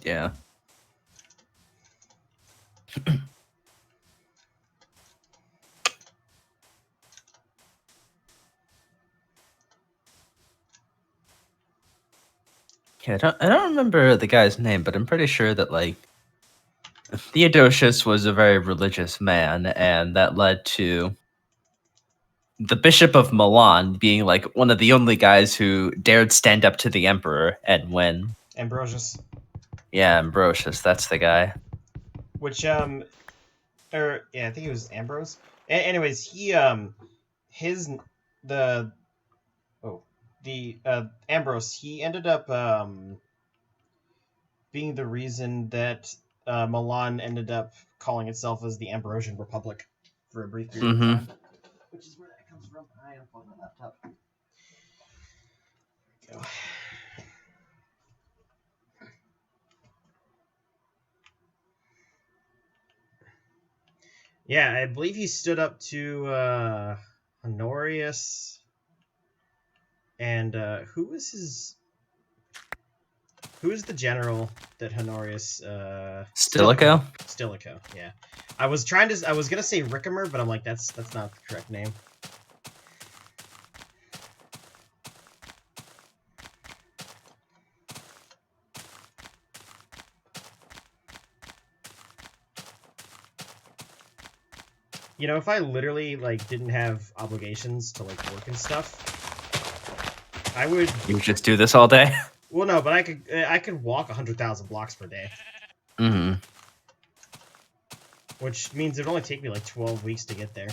C: Yeah. Yeah, I don't remember the guy's name, but I'm pretty sure that Theodosius was a very religious man, and that led to the Bishop of Milan being one of the only guys who dared stand up to the emperor and win.
B: Ambrosius.
C: Yeah, Ambrosius, that's the guy.
B: Which I think it was Ambrose. Anyways, he Ambrose, he ended up being the reason that Milan ended up calling itself as the Ambrosian Republic for a brief period of time. Which is where that comes from. I unplugged my laptop. There we go. Yeah, I believe he stood up to Honorius. And who was the general that Honorius
C: Stilicho?
B: Stilicho, yeah. I was gonna say Ricimer, but I'm like, that's not the correct name. You know, if I literally didn't have obligations to work and stuff, I would.
C: You would just do this all day?
B: Well, no, but I could walk 100,000 blocks per day.
C: Mm-hmm.
B: Which means it'd only take me 12 weeks to get there.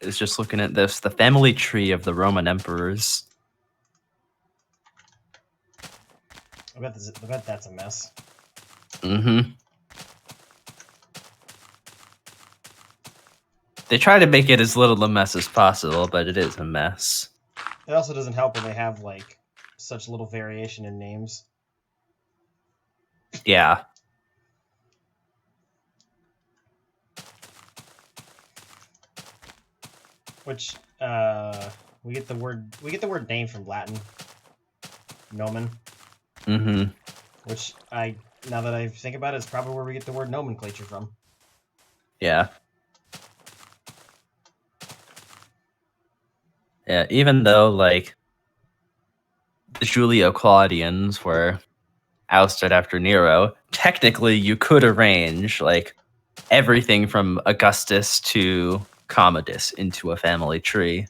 C: Is just looking at this, the family tree of the Roman emperors.
B: I bet that's a mess.
C: Mm-hmm. They try to make it as little a mess as possible, but it is a mess.
B: It also doesn't help when they have such little variation in names.
C: Yeah.
B: Which we get the word name from Latin. Nomen.
C: Mm-hmm.
B: Which now that I think about it, it's probably where we get the word nomenclature from.
C: Yeah. Yeah, even though the Julio Claudians were ousted after Nero, technically you could arrange everything from Augustus to Commodus into a family tree.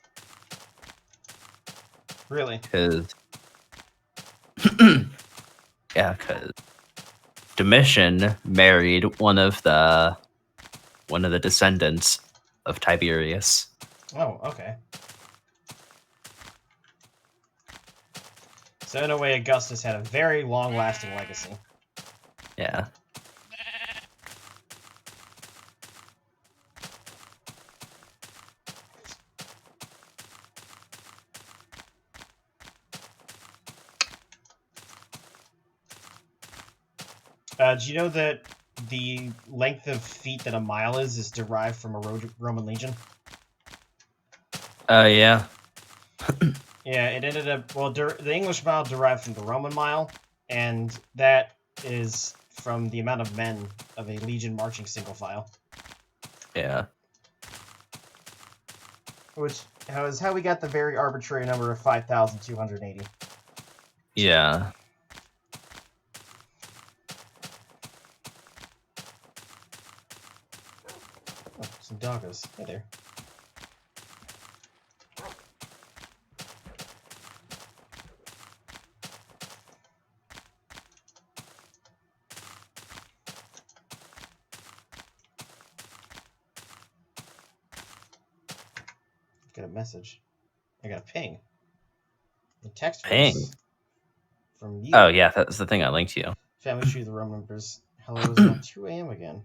B: Really?
C: Because Domitian married one of the descendants of Tiberius.
B: Oh, okay. So in a way, Augustus had a very long-lasting legacy.
C: Yeah.
B: Do you know that the length of feet that a mile is derived from a Roman legion?
C: Yeah.
B: Yeah, it ended up... Well, the English mile derived from the Roman mile, and that is from the amount of men of a legion marching single file.
C: Yeah.
B: Which is how we got the very arbitrary number of 5,280.
C: Yeah.
B: Oh, some doggos. Hey there. Got a message. I got a ping. The text
C: Ping?
B: voice from you.
C: Oh, yeah, that's the thing I linked you.
B: Family tree of the Roman members. Hello, it's not 2 a.m. again.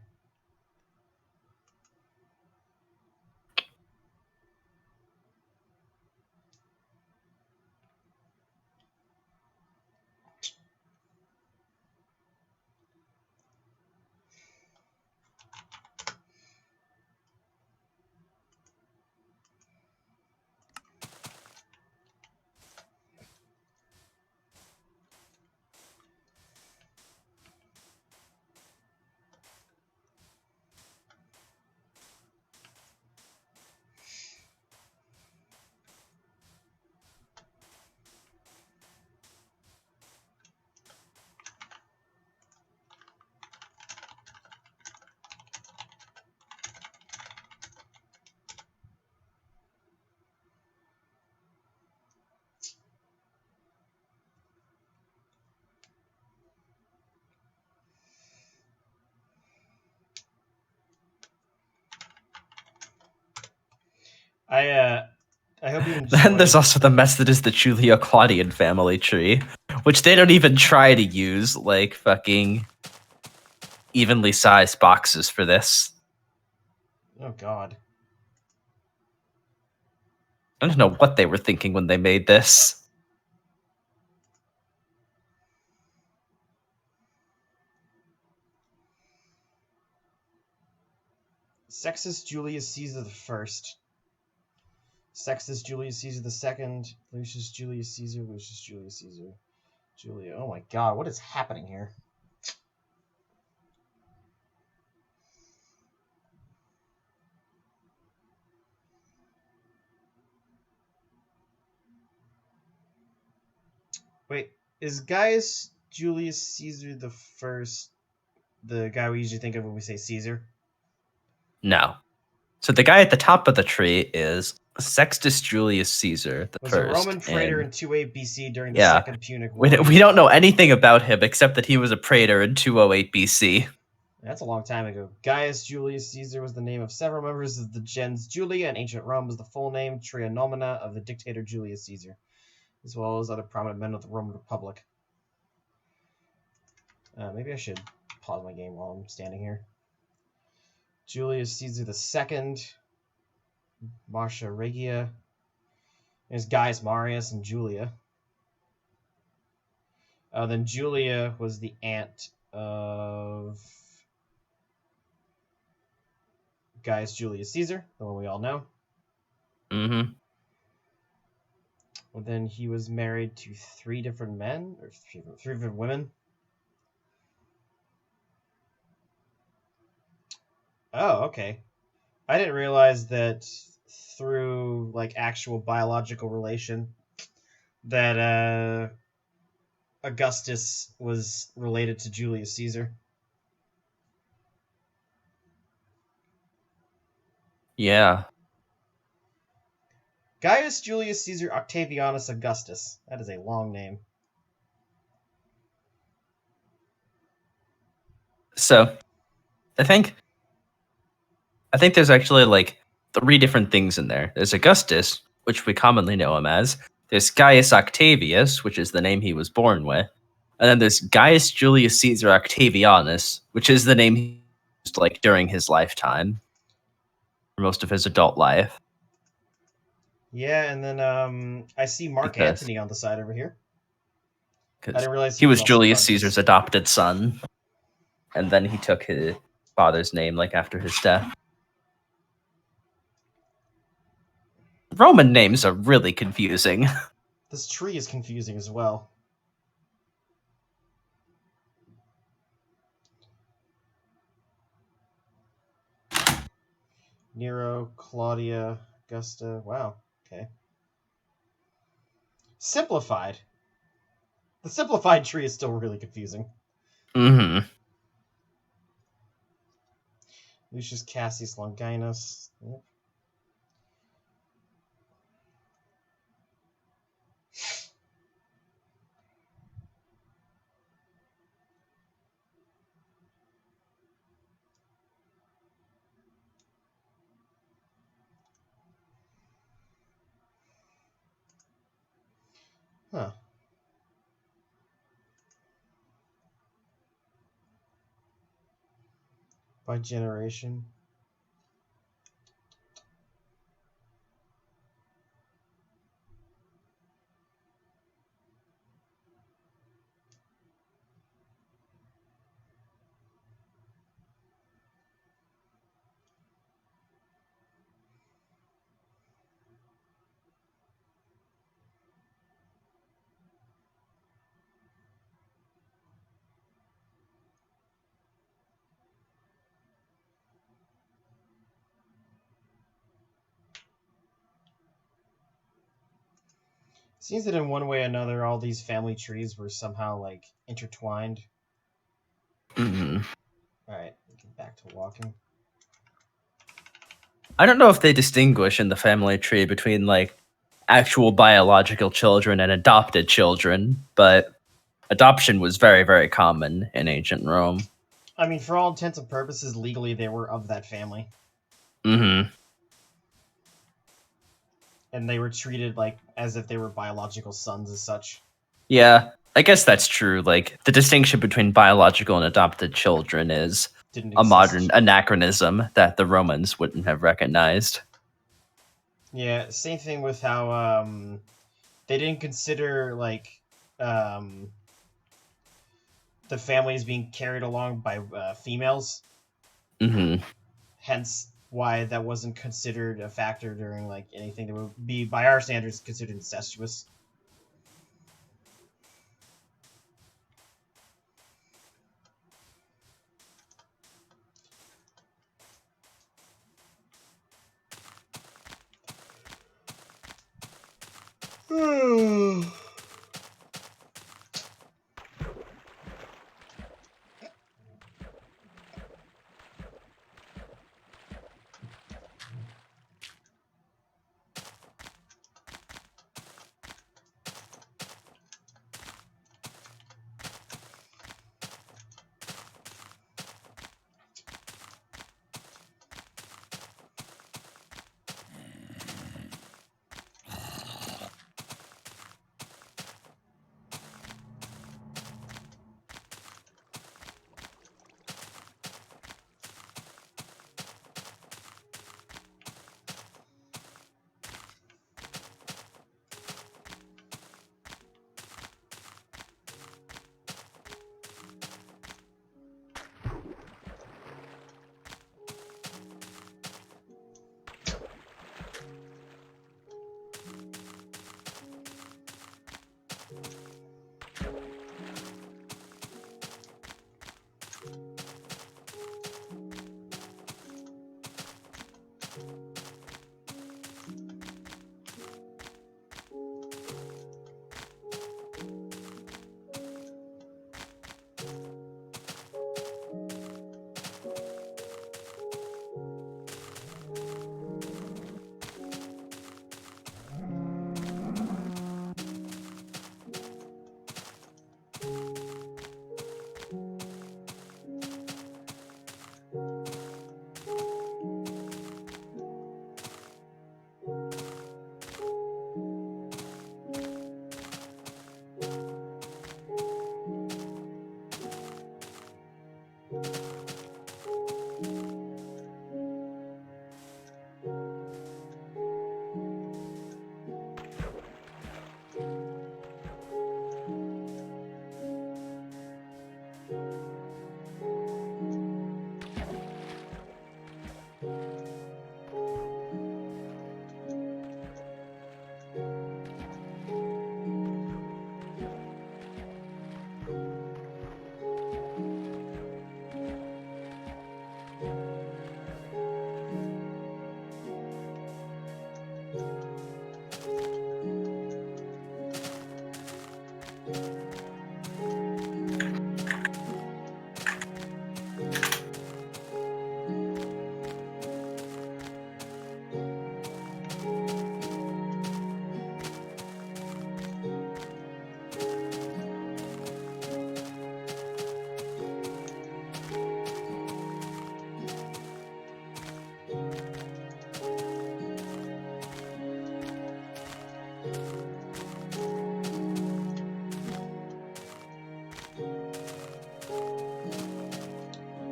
B: I hope you enjoy.
C: Then there's also the mess that is the Julia Claudian family tree, which they don't even try to use like fucking evenly sized boxes for this.
B: Oh god.
C: I don't know what they were thinking when they made this.
B: Sextus Julius Caesar the First. Sextus Julius Caesar the Second. Lucius Julius Caesar. Lucius Julius Caesar. Julia. Oh my god, what is happening here? Wait, is Gaius Julius Caesar the First the guy we usually think of when we say Caesar?
C: No. So the guy at the top of the tree is Sextus Julius Caesar the
B: Was
C: first.
B: a Roman praetor in
C: and
B: 208 BC during the
C: Yeah.
B: Second Punic War.
C: we don't know anything about him except that he was a praetor in 208 BC.
B: That's a long time ago. Gaius Julius Caesar was the name of several members of the gens Julia, and ancient Rome was the full name, Trianomina, of the dictator Julius Caesar, as well as other prominent men of the Roman Republic. Maybe I should pause my game while I'm standing here. Julius Caesar II, Marcia Regia. There's Gaius Marius and Julia. Then Julia was the aunt of Gaius Julius Caesar, the one we all know.
C: Mm-hmm.
B: Well, then he was married to 3 different men, or 3 different women. Oh, okay. I didn't realize that through like actual biological relation that Augustus was related to Julius Caesar.
C: Yeah.
B: Gaius Julius Caesar Octavianus Augustus. That is a long name.
C: So I think there's actually like 3 different things in there. There's Augustus, which we commonly know him as, there's Gaius Octavius, which is the name he was born with, and then there's Gaius Julius Caesar Octavianus, which is the name he used like during his lifetime, for most of his adult life.
B: Yeah, and then I see Mark
C: Because-
B: Antony on the side over here. I
C: Because
B: didn't realize
C: he was
B: also
C: Julius
B: Bungus.
C: Caesar's adopted son, and then he took his father's name like after his death. Roman names are really confusing.
B: This tree is confusing as well. Nero, Claudia, Augusta. Wow. Okay. Simplified. The simplified tree is still really confusing.
C: Mm-hmm.
B: Lucius Cassius Longinus. Yep. Huh. By generation. Seems that in one way or another, all these family trees were somehow like intertwined.
C: Mm-hmm.
B: All right, get back to walking.
C: I don't know if they distinguish in the family tree between like actual biological children and adopted children, but adoption was very, very common in ancient Rome.
B: I mean, for all intents and purposes, legally they were of that family,
C: Mm-hmm.
B: and they were treated like as if they were biological sons as such.
C: Yeah, I guess that's true. Like the distinction between biological and adopted children is
B: Didn't
C: a
B: exist.
C: modern anachronism that the Romans wouldn't have recognized.
B: Yeah, same thing with how they didn't consider like the families being carried along by females.
C: Mm-hmm.
B: Hence, why that wasn't considered a factor during like anything that would be, by our standards, considered incestuous.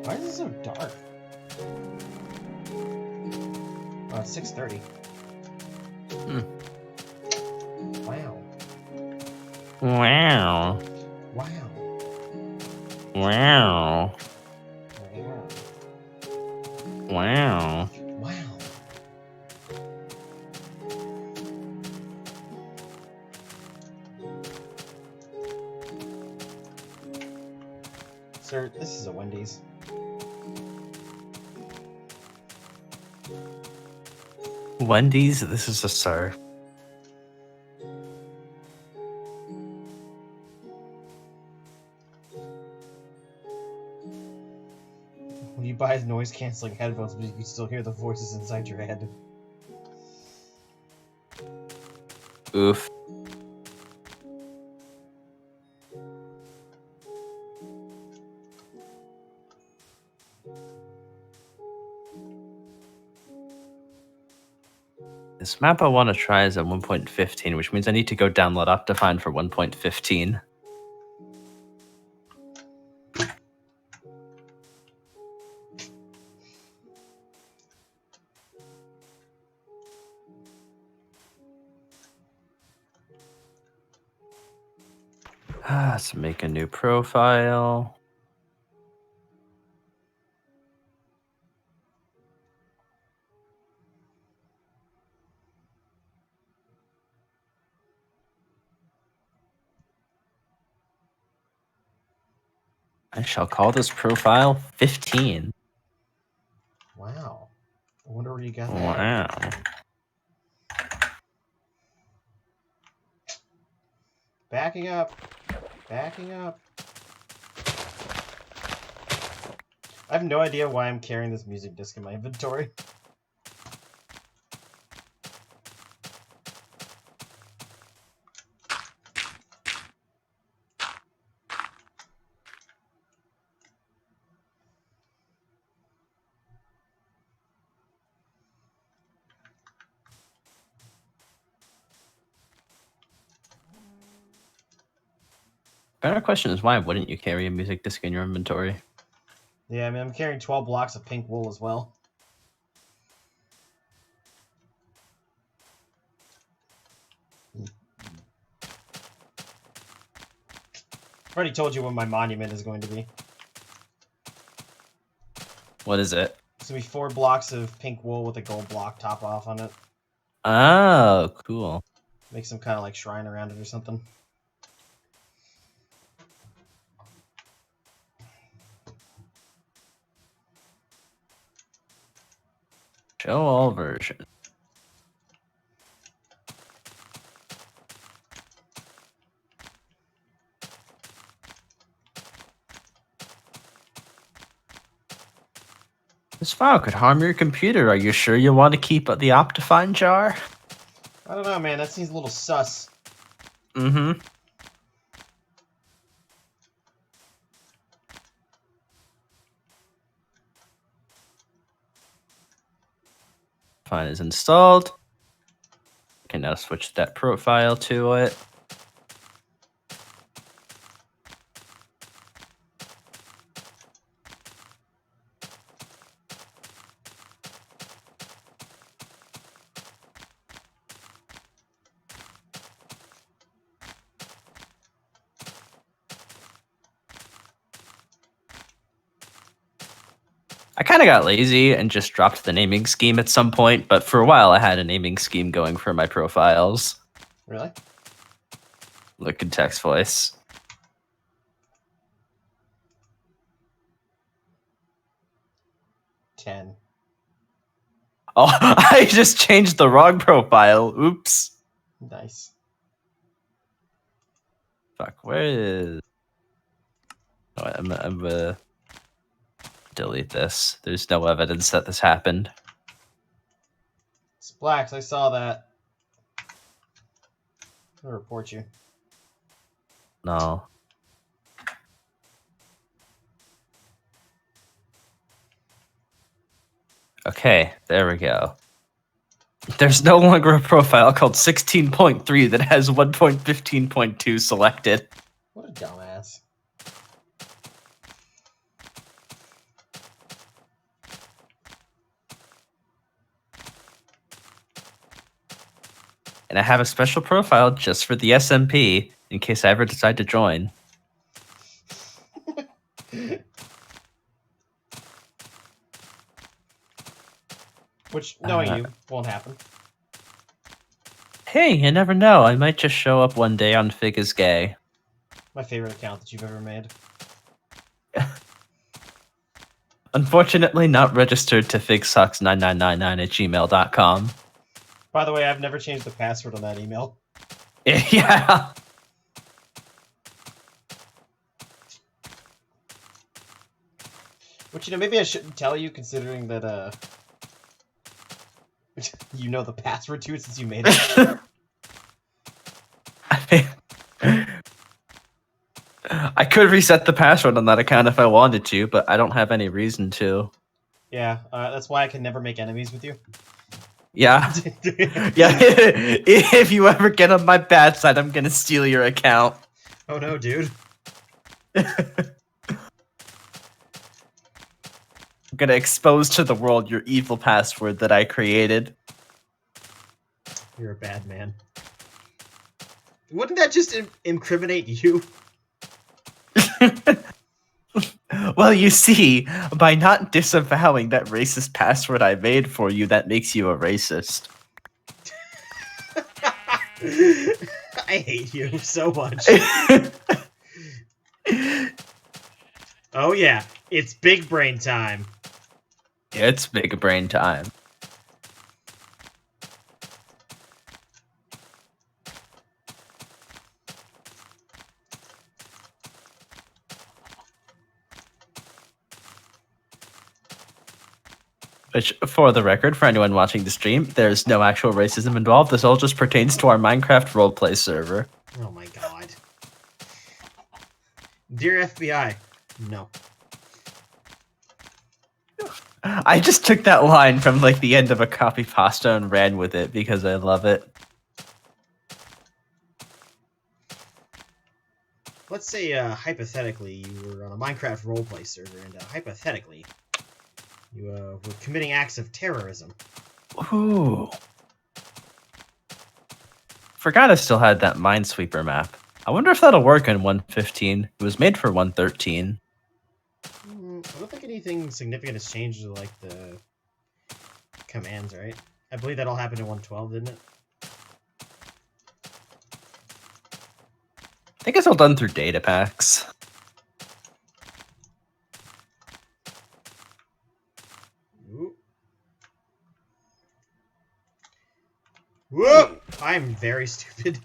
B: Why is it so dark? Oh, it's 6:30. Wow.
C: Wow.
B: Wow.
C: Wow.
B: Wow.
C: Wow.
B: Wow. Sir, this is a Wendy's.
C: Wendy's, this is a sir.
B: When you buy noise-canceling headphones, but you can still hear the voices inside your head.
C: Oof. This map I want to try is at 1.15, which means I need to go download Optifine for 1.15. Let's make a new profile. I shall call this profile 15.
B: Wow. I wonder where you got that.
C: Wow.
B: Backing up. Backing up. I have no idea why I'm carrying this music disc in my inventory.
C: Better question is why wouldn't you carry a music disc in your inventory?
B: Yeah, I mean, I'm carrying 12 blocks of pink wool as well. I've already told you what my monument is going to be.
C: What is it?
B: It's going to be 4 blocks of pink wool with a gold block top off on it.
C: Oh, cool.
B: Make some kind of like shrine around it or something.
C: Show all version. This file could harm your computer. Are you sure you want to keep the Optifine jar?
B: I don't know, man. That seems a little sus.
C: Mm-hmm. Fine is installed. I can now switch that profile to it. I kind of got lazy and just dropped the naming scheme at some point, but for a while I had a naming scheme going for my profiles.
B: Really?
C: Look in text voice.
B: Ten.
C: Oh, I just changed the wrong profile. Oops.
B: Nice.
C: Fuck, where is... Oh, I'm gonna delete this. There's no evidence that this happened.
B: Splax, I saw that. I'll report you.
C: No. Okay, there we go. There's no longer a profile called 16.3 that has 1.15.2 selected.
B: What a dumbass.
C: And I have a special profile just for the SMP in case I ever decide to join.
B: Which, knowing you, won't happen.
C: Hey, you never know. I might just show up one day on Fig is Gay.
B: My favorite account that you've ever made.
C: Unfortunately, not registered to figsucks9999@gmail.com.
B: By the way, I've never changed the password on that email.
C: Yeah.
B: Which, maybe I shouldn't tell you, considering that, you know the password to it since you made it.
C: I could reset the password on that account if I wanted to, but I don't have any reason to.
B: Yeah, that's why I can never make enemies with you.
C: Yeah. Yeah. If you ever get on my bad side, I'm gonna steal your account.
B: Oh no, dude.
C: I'm gonna expose to the world your evil password that I created.
B: You're a bad man. Wouldn't that just incriminate you?
C: Well, you see, by not disavowing that racist password I made for you, that makes you a racist.
B: I hate you so much. Oh yeah, it's big brain time.
C: It's big brain time. Which, for the record, for anyone watching the stream, there's no actual racism involved. This all just pertains to our Minecraft roleplay server.
B: Oh my god. Dear FBI, no.
C: I just took that line from like the end of a copy pasta and ran with it because I love it.
B: Let's say, hypothetically, you were on a Minecraft roleplay server, and hypothetically, you were committing acts of terrorism.
C: Ooh. Forgot I still had that Minesweeper map. I wonder if that'll work in 1.15. It was made for 1.13.
B: I don't think anything significant has changed to, like, the commands, right? I believe that all happened in 1.12, didn't it?
C: I think it's all done through data packs.
B: Ooh. Whoa! I'm very stupid.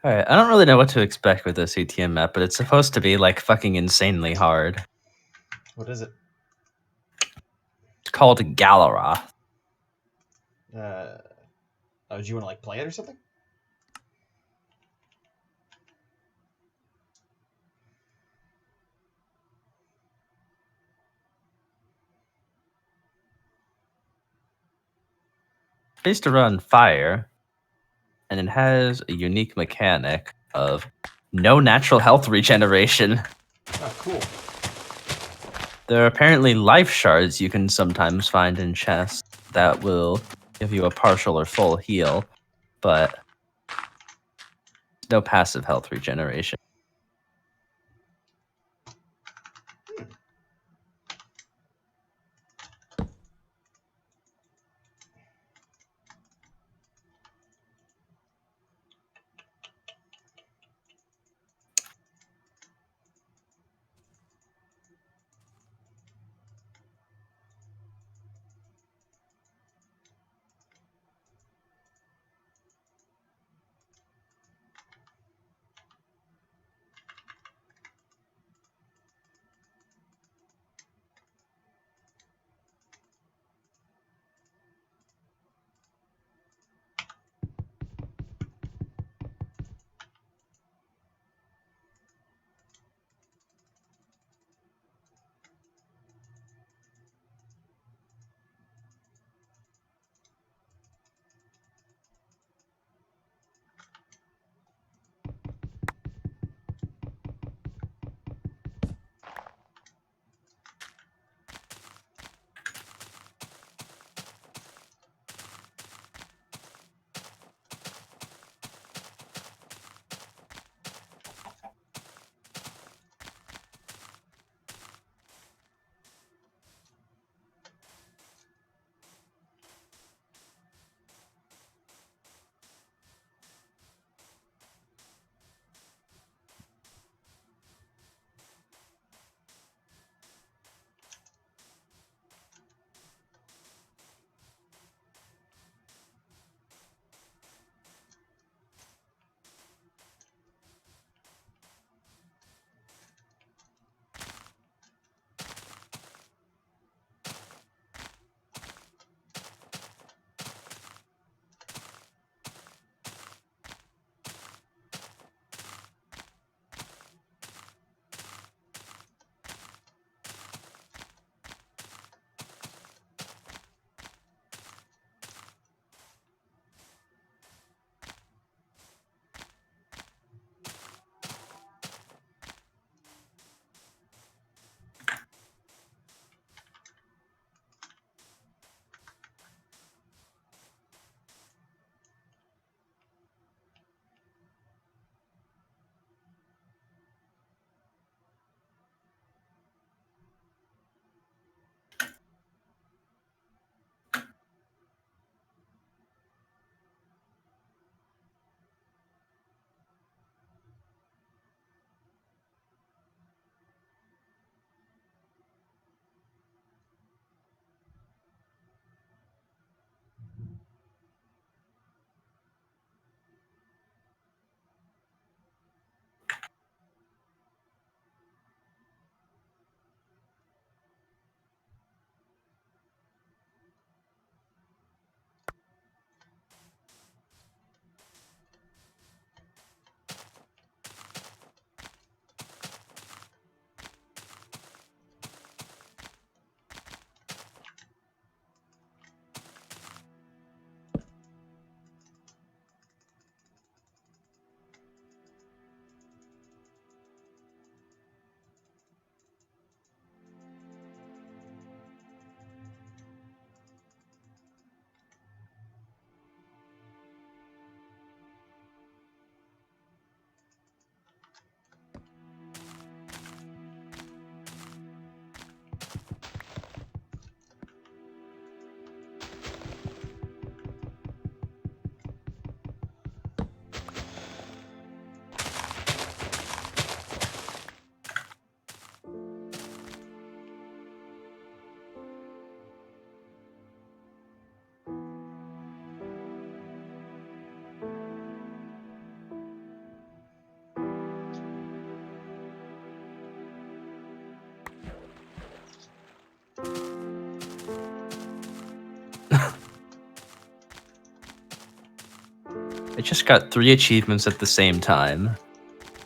C: Alright, I don't really know what to expect with this ETM map, but it's supposed to be like fucking insanely hard.
B: What is it?
C: It's called Galaroth.
B: Oh, do you want to like play it or something?
C: It used to run fire, and it has a unique mechanic of no natural health regeneration.
B: Oh, cool.
C: There are apparently life shards you can sometimes find in chests that will give you a partial or full heal, but no passive health regeneration. I just got 3 achievements at the same time.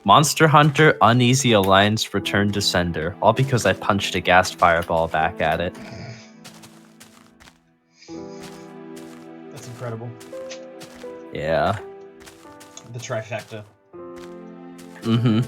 C: Monster Hunter, Uneasy Alliance, Return to Sender. All because I punched a gas fireball back at it.
B: That's incredible.
C: Yeah.
B: The trifecta.
C: Mm-hmm.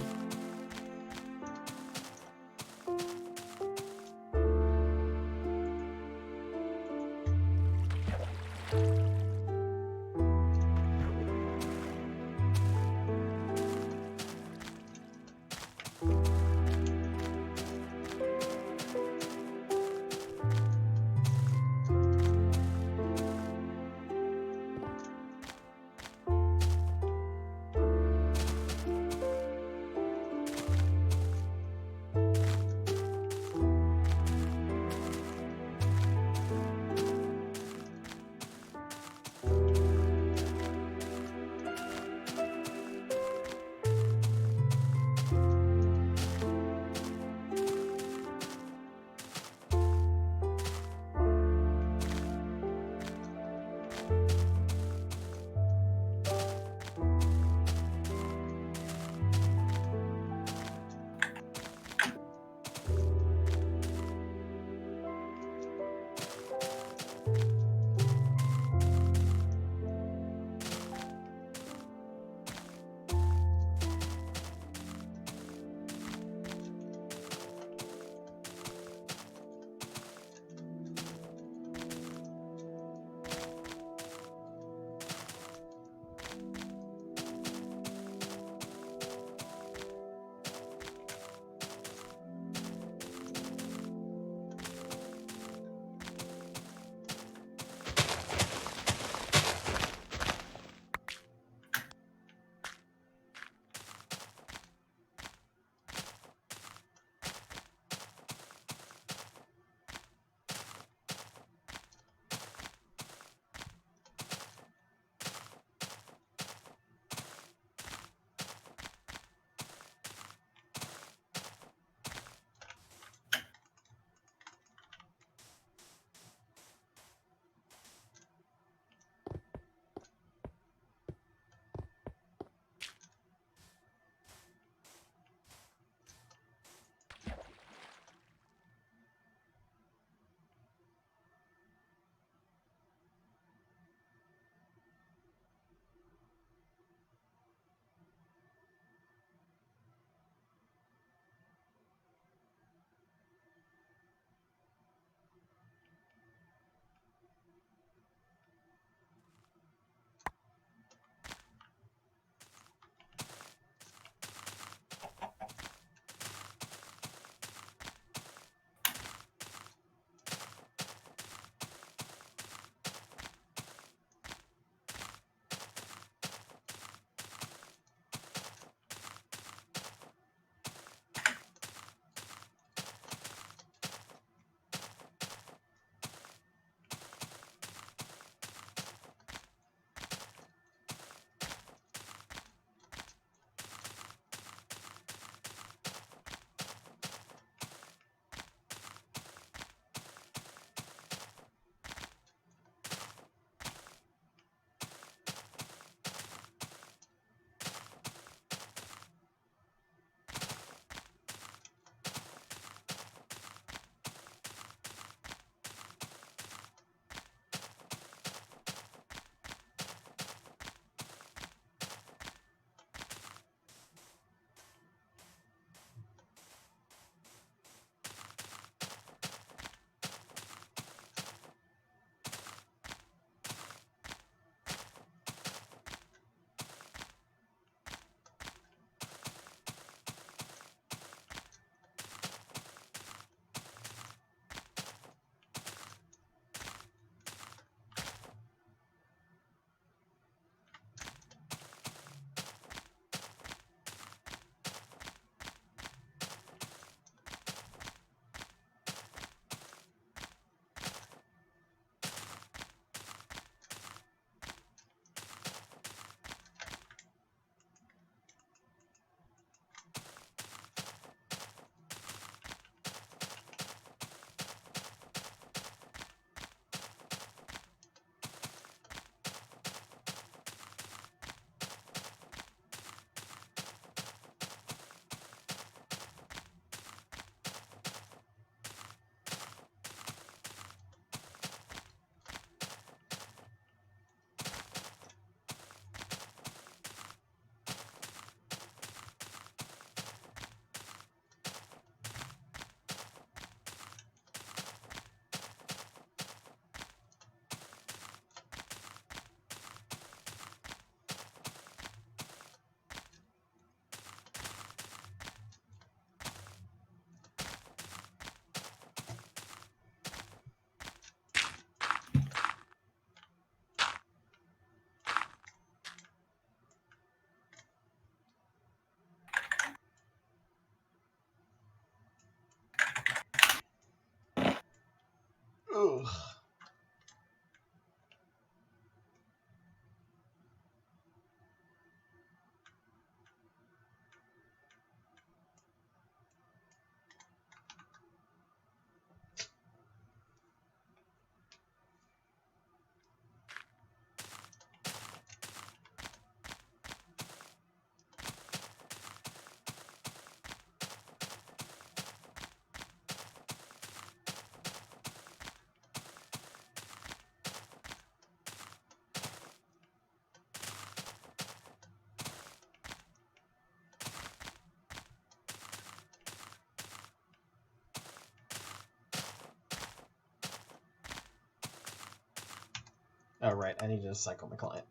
B: Oh, right. I need to cycle my client.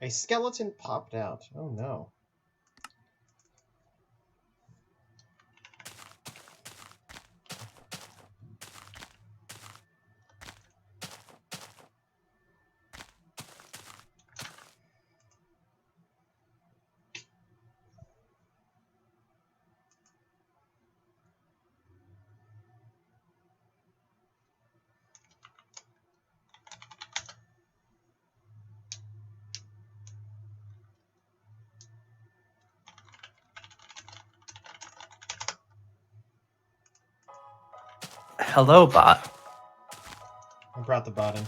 B: A skeleton popped out. Oh, no.
C: Hello, bot.
B: I brought the bot in.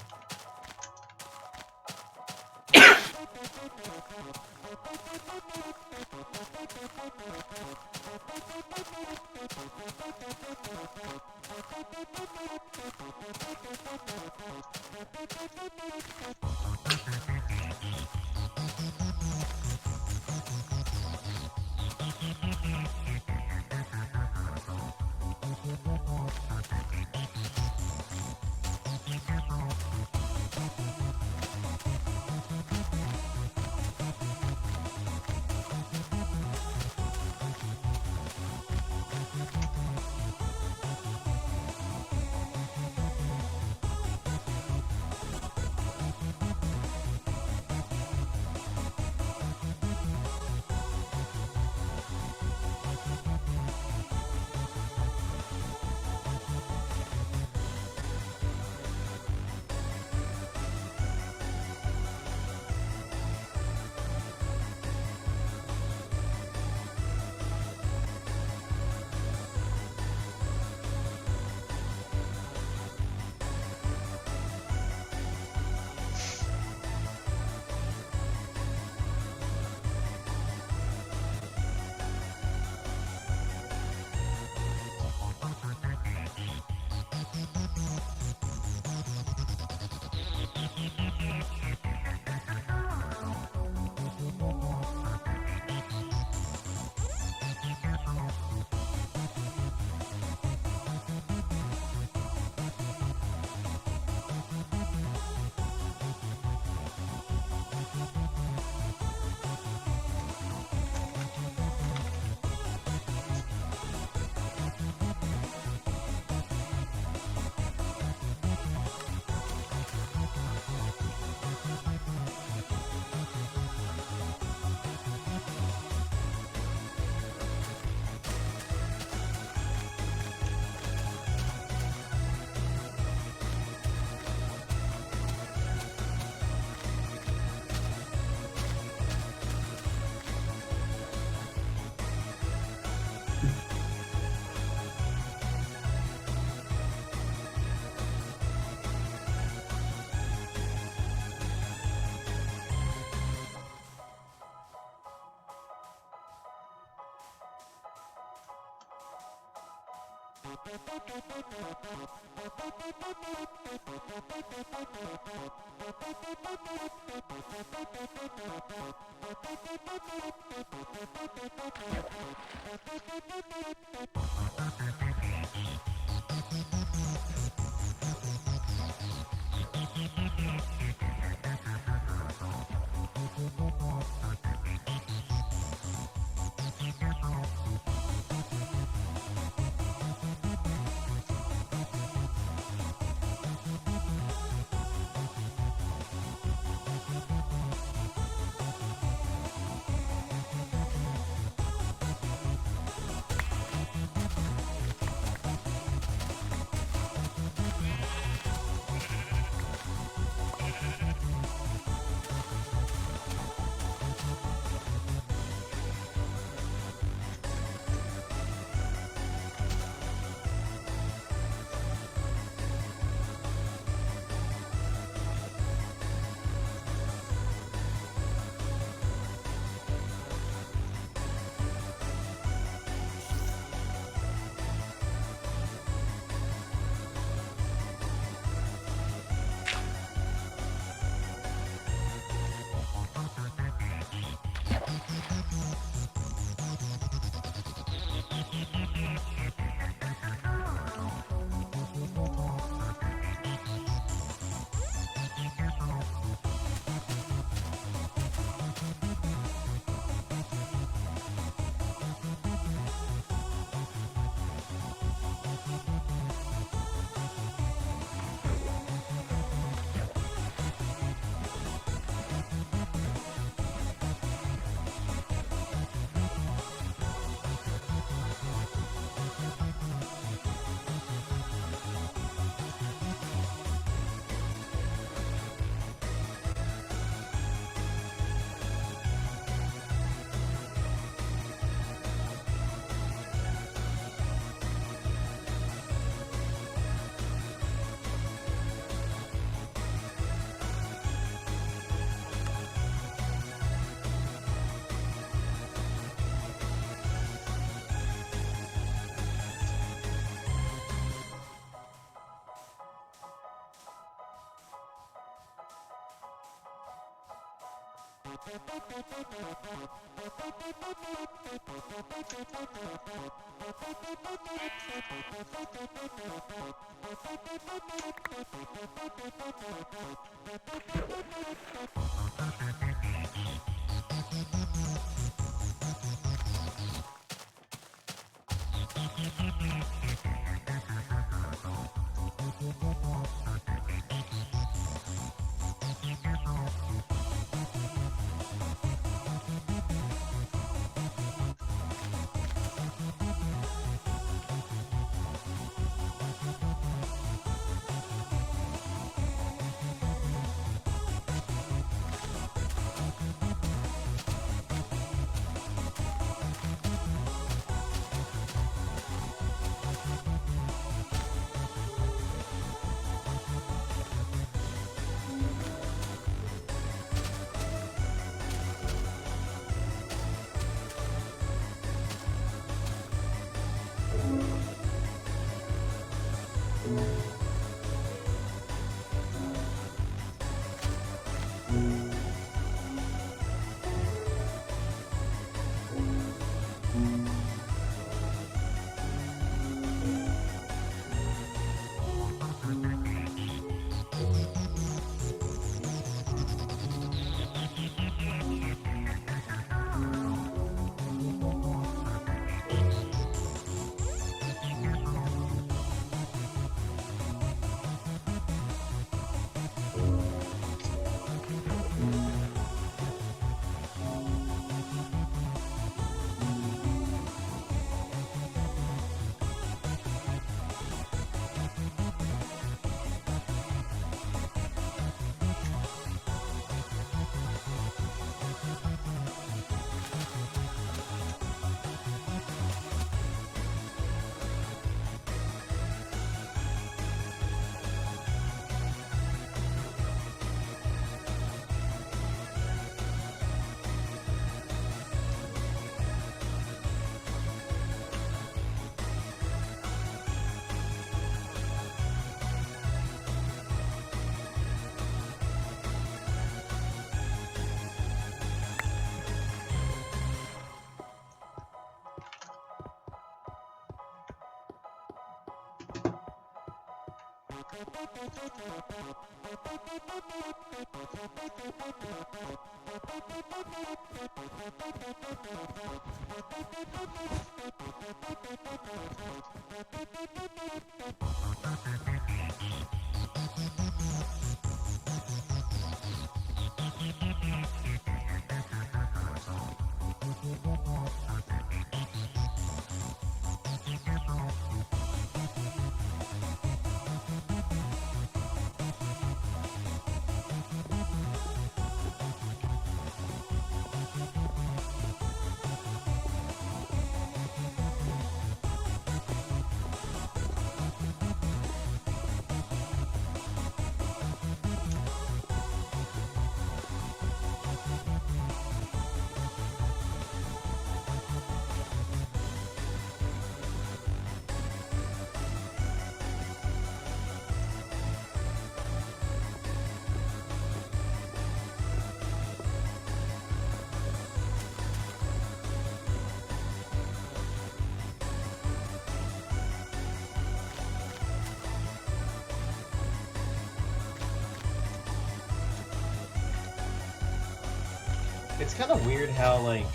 B: It's kind of weird how, like,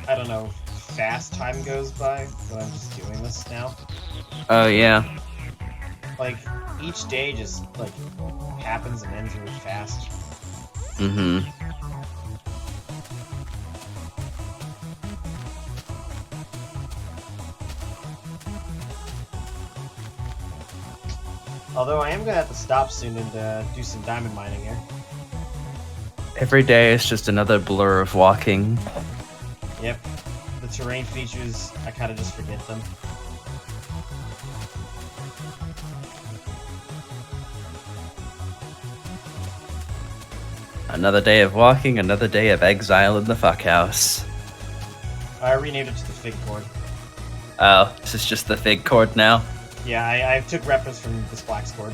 B: I don't know, fast time goes by when I'm just doing this now.
C: Oh, yeah.
B: Like, each day just, like, happens and ends really fast.
C: Mm-hmm.
B: Although I am gonna have to stop soon and do some diamond mining here.
C: Every day is just another blur of walking.
B: Yep. The terrain features, I kind of just forget them.
C: Another day of walking, another day of exile in the fuckhouse.
B: I renamed it to the Fig Cord.
C: Oh, this is just the fig cord now?
B: Yeah, I took reference from this Black's Cord.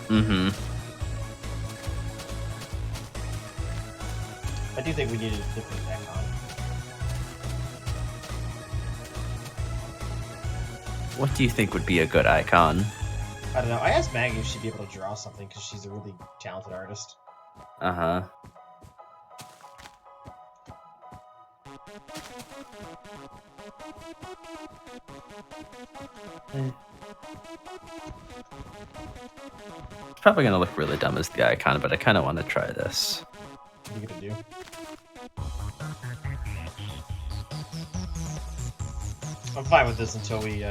C: Mm-hmm.
B: do think we needed a different icon.
C: What do you think would be a good icon?
B: I don't know. I asked Maggie if she'd be able to draw something because she's a really talented artist.
C: Uh-huh. It's probably gonna look really dumb as the icon, but I kind of want to try this.
B: What are you gonna do? I'm fine with this until we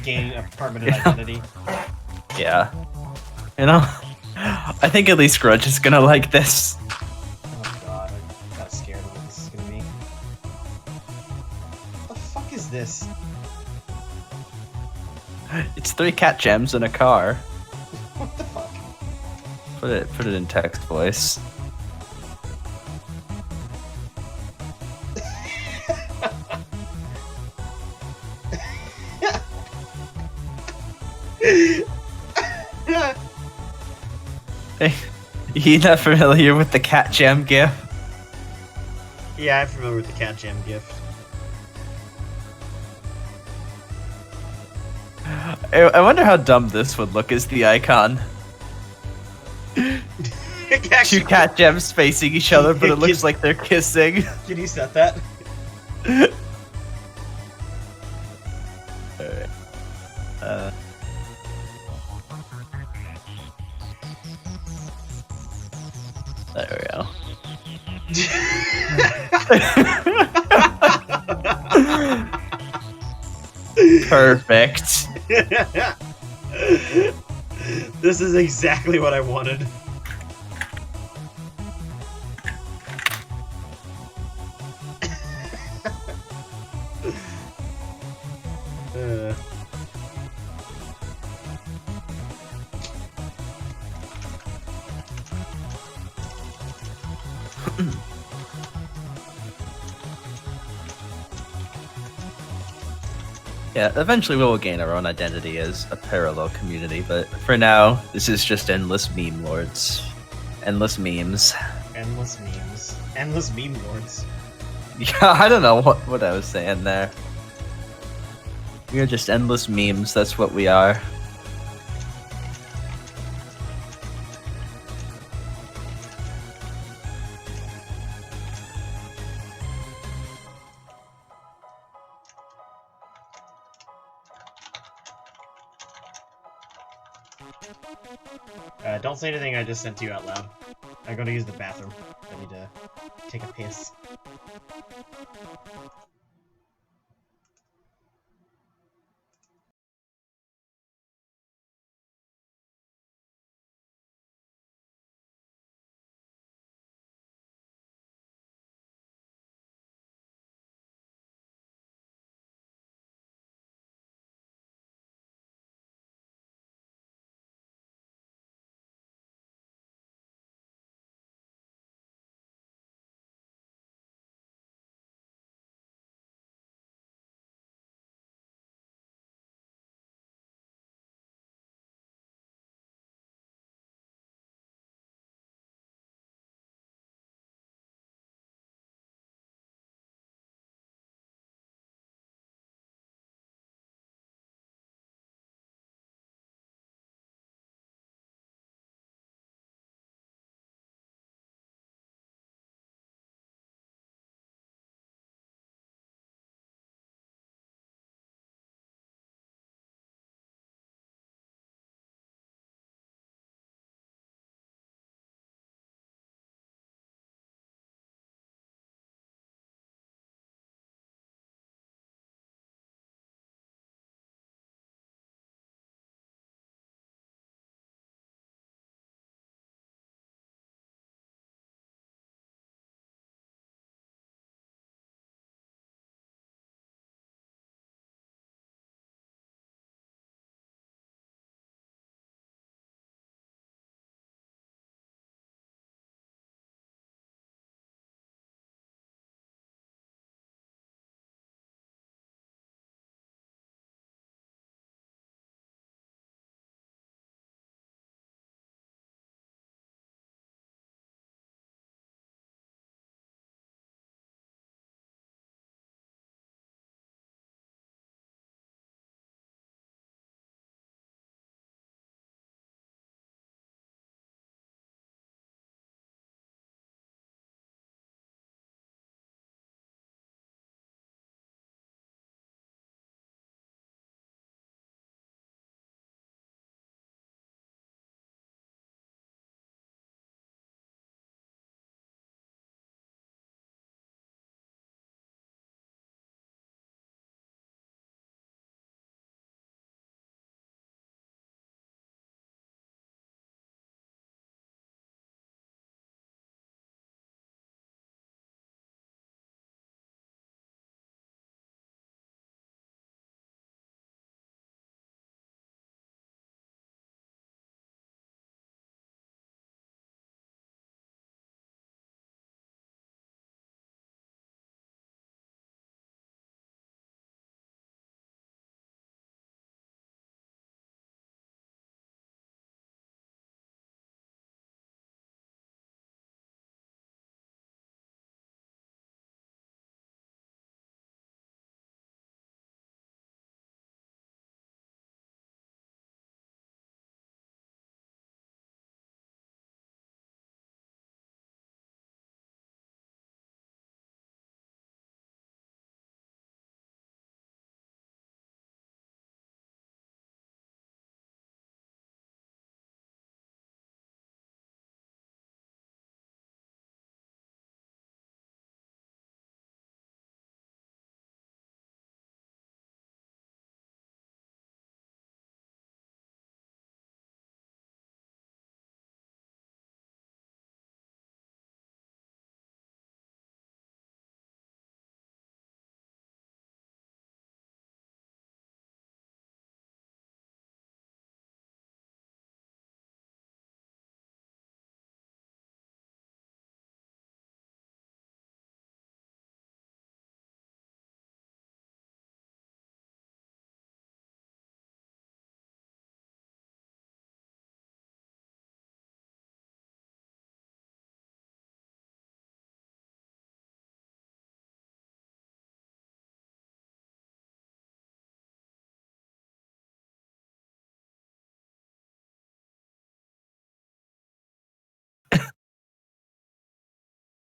B: gain a permanent identity.
C: Yeah. You know? I think at least Grudge is gonna like this.
B: Oh god, I got scared of what this is gonna be. What the fuck is this?
C: It's 3 cat gems in a car.
B: What the fuck?
C: Put it in text voice. Hey, you not familiar with the cat gem gif?
B: Yeah, I'm familiar with the cat gem gift.
C: I wonder how dumb this would look as the icon. 2 cat gems facing each other, but it looks like they're kissing.
B: Can you set that?
C: Alright. There we go. Perfect.
B: This is exactly what I wanted.
C: Yeah, eventually we will gain our own identity as a parallel community, but for now, this is just endless meme lords. Endless memes.
B: Endless memes. Endless meme lords.
C: Yeah, I don't know what I was saying there. We are just endless memes, that's what we are.
B: Don't say anything I just sent to you out loud. I'm going to use the bathroom. I need to take a piss.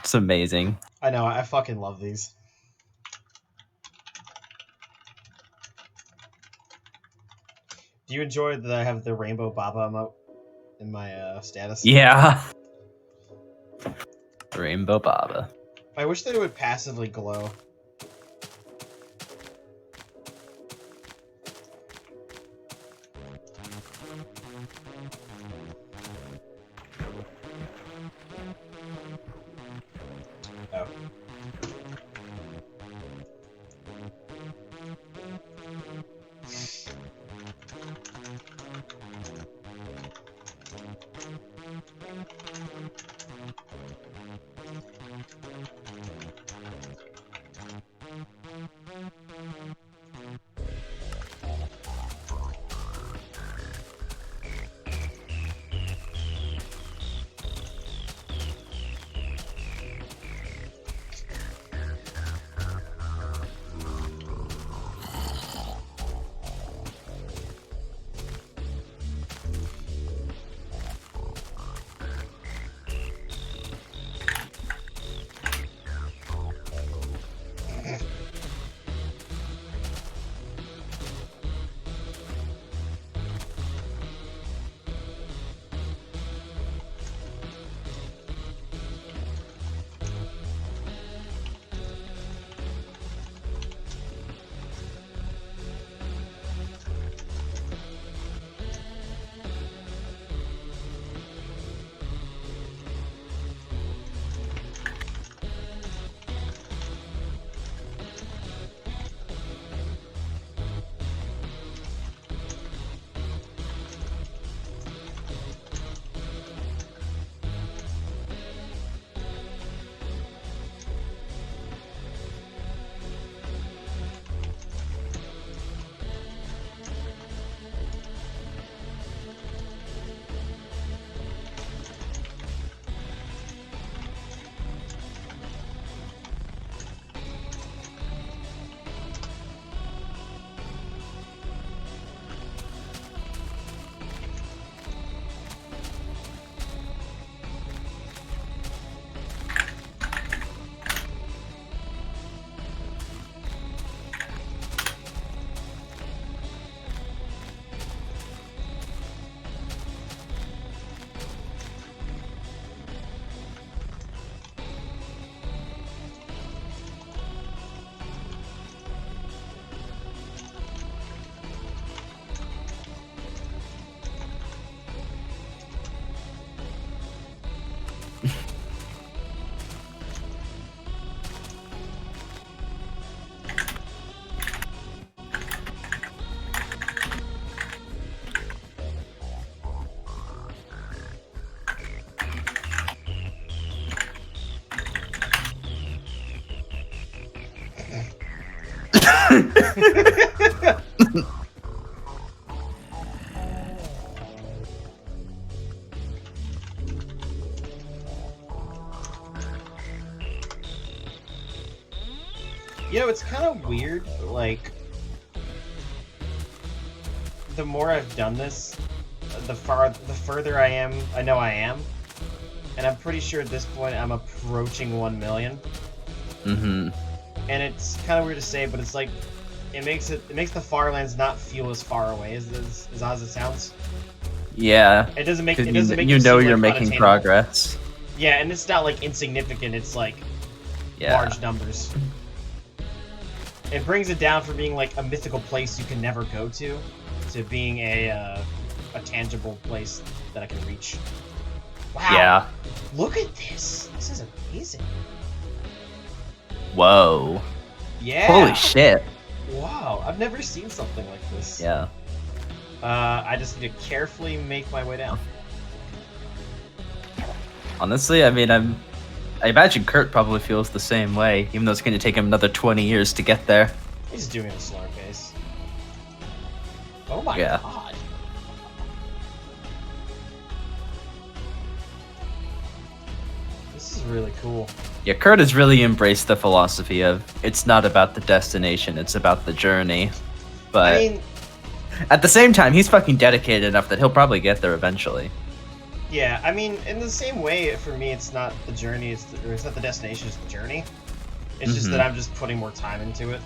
C: It's amazing.
B: I know, I fucking love these. Do you enjoy that I have the Rainbow Baba emote in my status?
C: Yeah. Rainbow Baba.
B: I wish that it would passively glow. Oh. You know, it's kind of weird, like, the more I've done this, the further I know I am, and I'm pretty sure at this point I'm approaching 1 million.
C: Mm-hmm.
B: And it's kind of weird to say, but it's like, it makes the Farlands not feel as far away as odd as it sounds.
C: Yeah.
B: It doesn't make
C: You
B: it
C: know
B: seem,
C: you're
B: like,
C: making
B: unattainable.
C: progress.
B: Yeah, and it's not like insignificant. It's like large numbers. It brings it down from being like a mythical place you can never go to being a tangible place that I can reach. Wow.
C: Yeah.
B: Look at this. This is amazing.
C: Whoa.
B: Yeah.
C: Holy shit.
B: Wow. I've never seen something like this.
C: Yeah.
B: I just need to carefully make my way down.
C: Honestly, I mean, I imagine Kurt probably feels the same way, even though it's going to take him another 20 years to get there.
B: He's doing a slower pace. Oh my
C: Yeah.
B: god. This is really cool.
C: Yeah, Kurt has really embraced the philosophy of it's not about the destination, it's about the journey. But
B: I mean,
C: at the same time, he's fucking dedicated enough that he'll probably get there eventually.
B: Yeah, I mean, in the same way, for me, it's not the journey, it's not the destination, it's the journey. It's just that I'm just putting more time into it.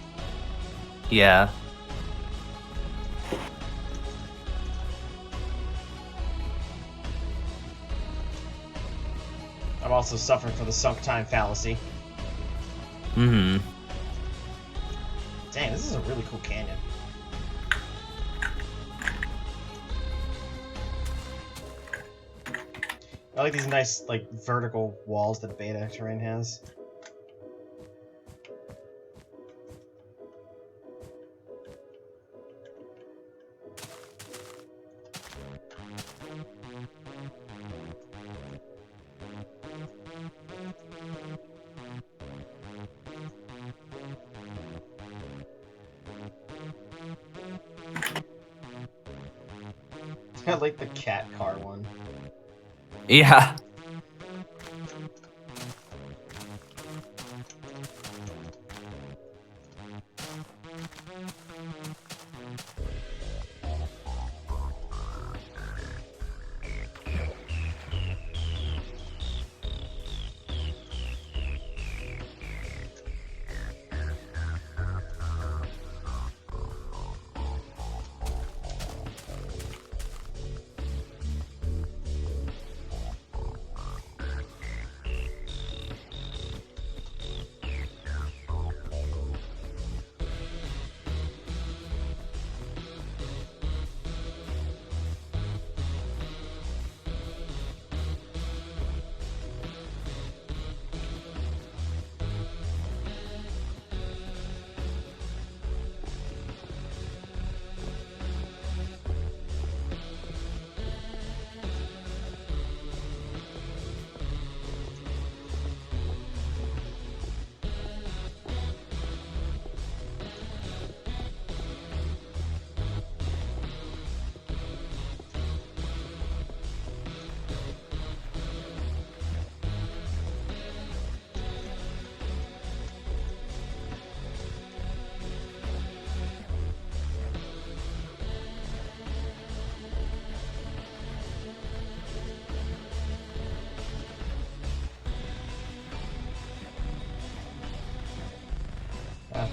C: Yeah.
B: I'm also suffering from the sunk time fallacy.
C: Mm-hmm.
B: Dang, this is a really cool canyon. I like these nice, like, vertical walls that beta terrain has. I like the cat car one.
C: Yeah.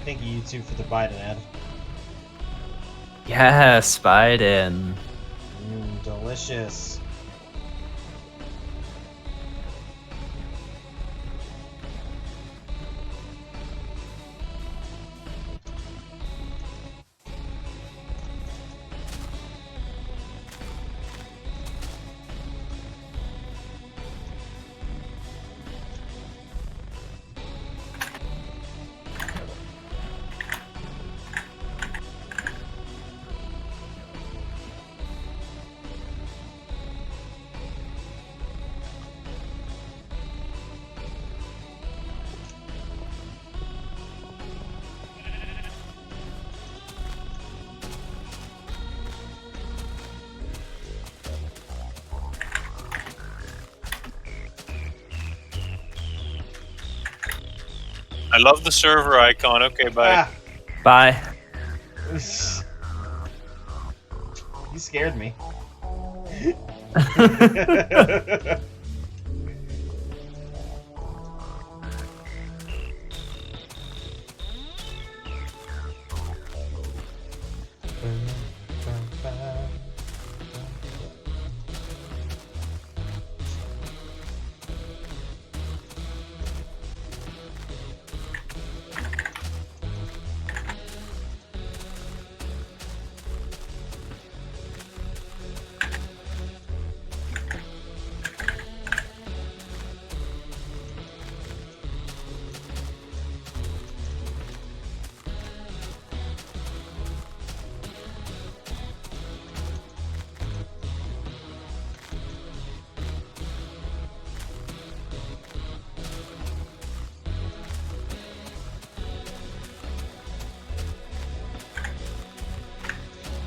B: Thank you, YouTube, for the Biden ad.
C: Yes, Biden.
B: Delicious.
D: I love the server icon. Okay, bye.
B: Ah.
C: Bye.
B: You scared me.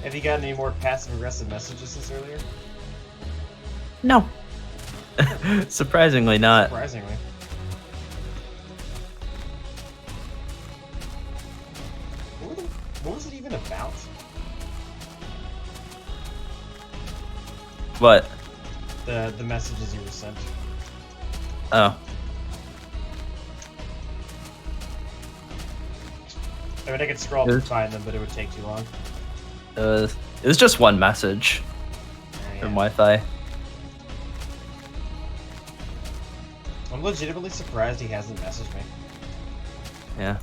B: Have you gotten any more passive-aggressive messages since earlier?
C: No. Surprisingly not.
B: Surprisingly. What was it even about?
C: What?
B: The messages you were sent.
C: Oh.
B: I mean, I could scroll up and find them, but it would take too long.
C: It was just one message from Wi-Fi.
B: I'm legitimately surprised he hasn't messaged me.
C: Yeah.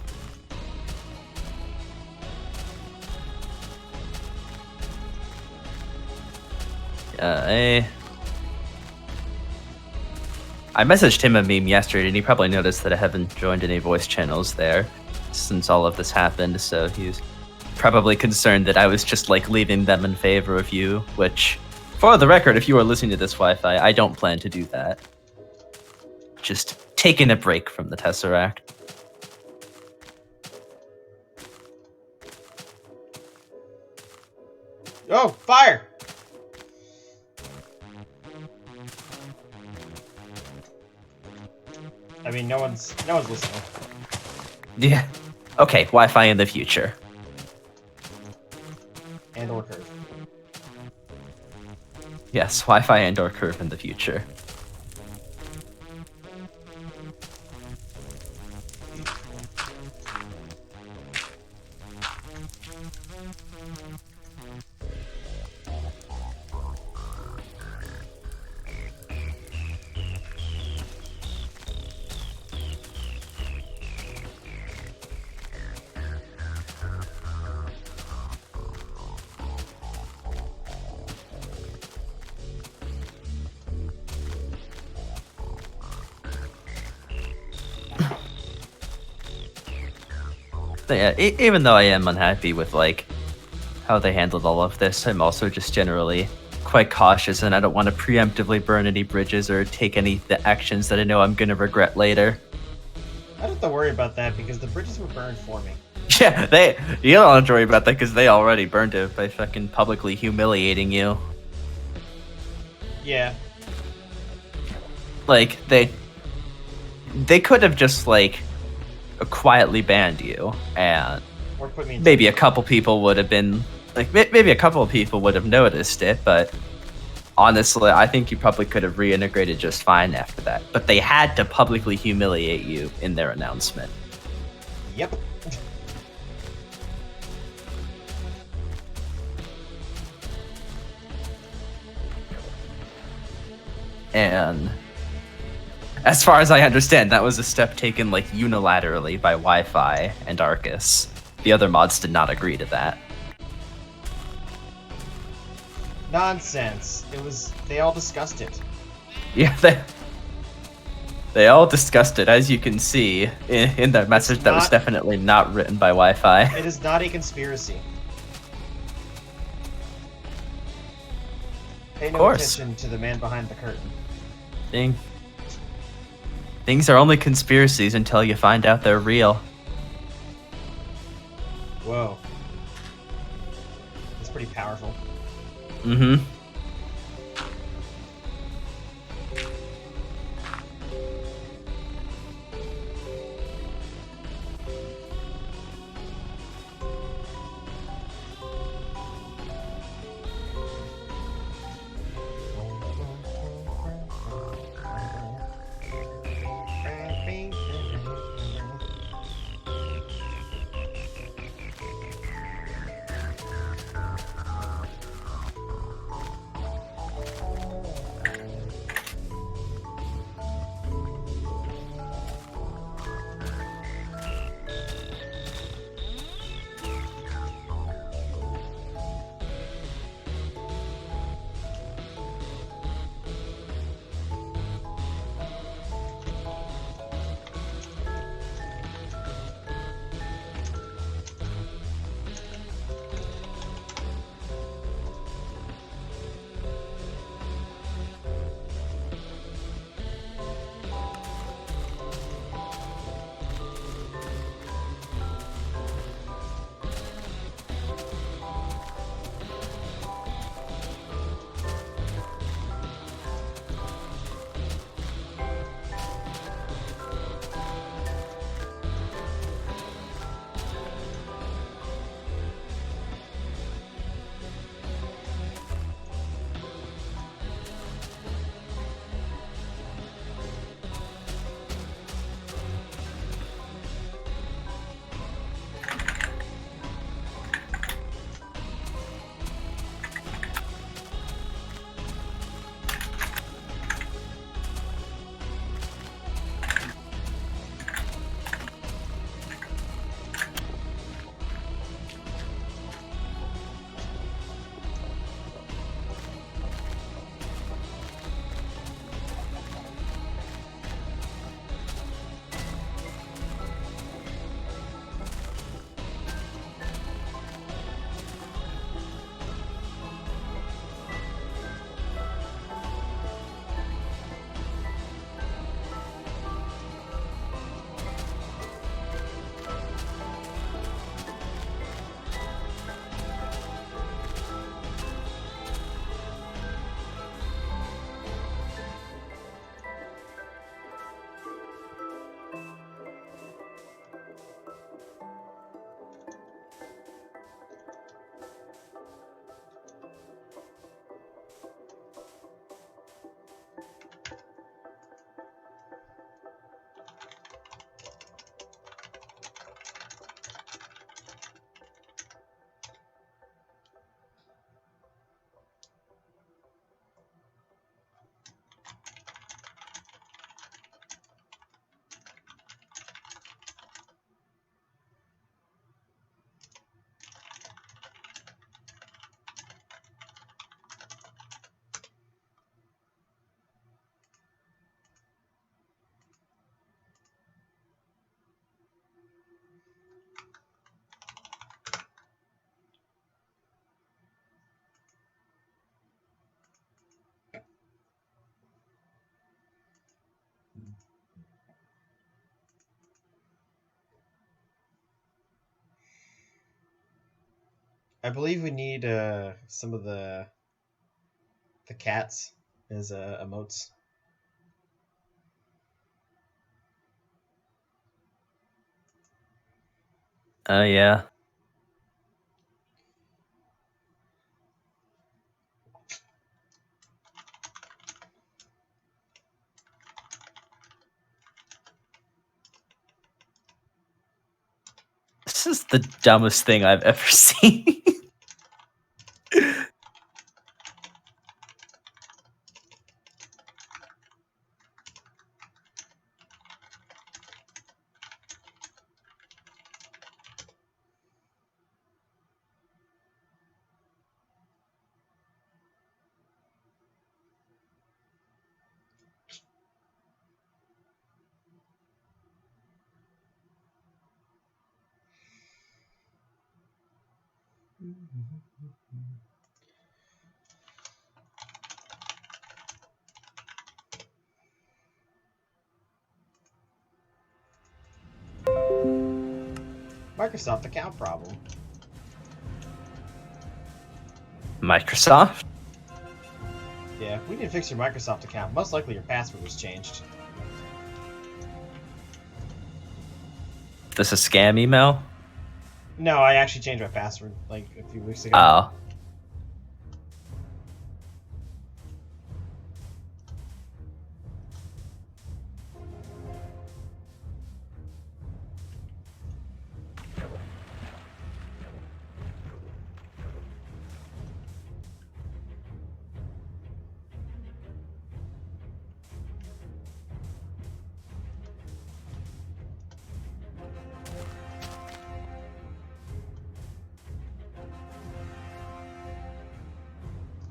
C: I messaged him a meme yesterday, and he probably noticed that I haven't joined any voice channels there since all of this happened, so he's probably concerned that I was just, like, leaving them in favor of you, which, for the record, if you are listening to this Wi-Fi, I don't plan to do that. Just taking a break from the Tesseract.
B: Oh, fire! I mean, no one's listening.
C: Yeah. Okay, Wi-Fi in the future.
B: And or curve.
C: Yes, Wi-Fi and or curve in the future. But yeah, even though I am unhappy with, like, how they handled all of this, I'm also just generally quite cautious, and I don't want to preemptively burn any bridges or take any actions that I know I'm going to regret later.
B: I don't have to worry about that because the bridges were burned for me.
C: Yeah, you don't have to worry about that because they already burned it by fucking publicly humiliating you.
B: Yeah.
C: Like, they could have just, like, quietly banned you, and
B: Or put me in
C: maybe a couple people would have been, like, maybe a couple of people would have noticed it, but honestly, I think you probably could have reintegrated just fine after that. But they had to publicly humiliate you in their announcement.
B: Yep.
C: And as far as I understand, that was a step taken, like, unilaterally by Wi-Fi and Arcus. The other mods did not agree to that.
B: Nonsense. They all discussed it.
C: Yeah, they all discussed it, as you can see in that message that was definitely not written by Wi-Fi.
B: It is not a conspiracy. Pay no attention to the man behind the curtain.
C: Things are only conspiracies until you find out they're real.
B: Whoa. That's pretty powerful.
C: Mm-hmm.
B: I believe we need some of the cats as emotes.
C: Oh yeah. This is the dumbest thing I've ever seen.
B: Microsoft account problem.
C: Microsoft?
B: Yeah, we need to fix your Microsoft account. Most likely your password was changed.
C: This a scam email?
B: No, I actually changed my password like a few weeks ago.
C: Oh.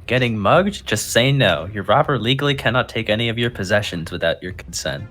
C: Getting mugged? Just say no. Your robber legally cannot take any of your possessions without your consent.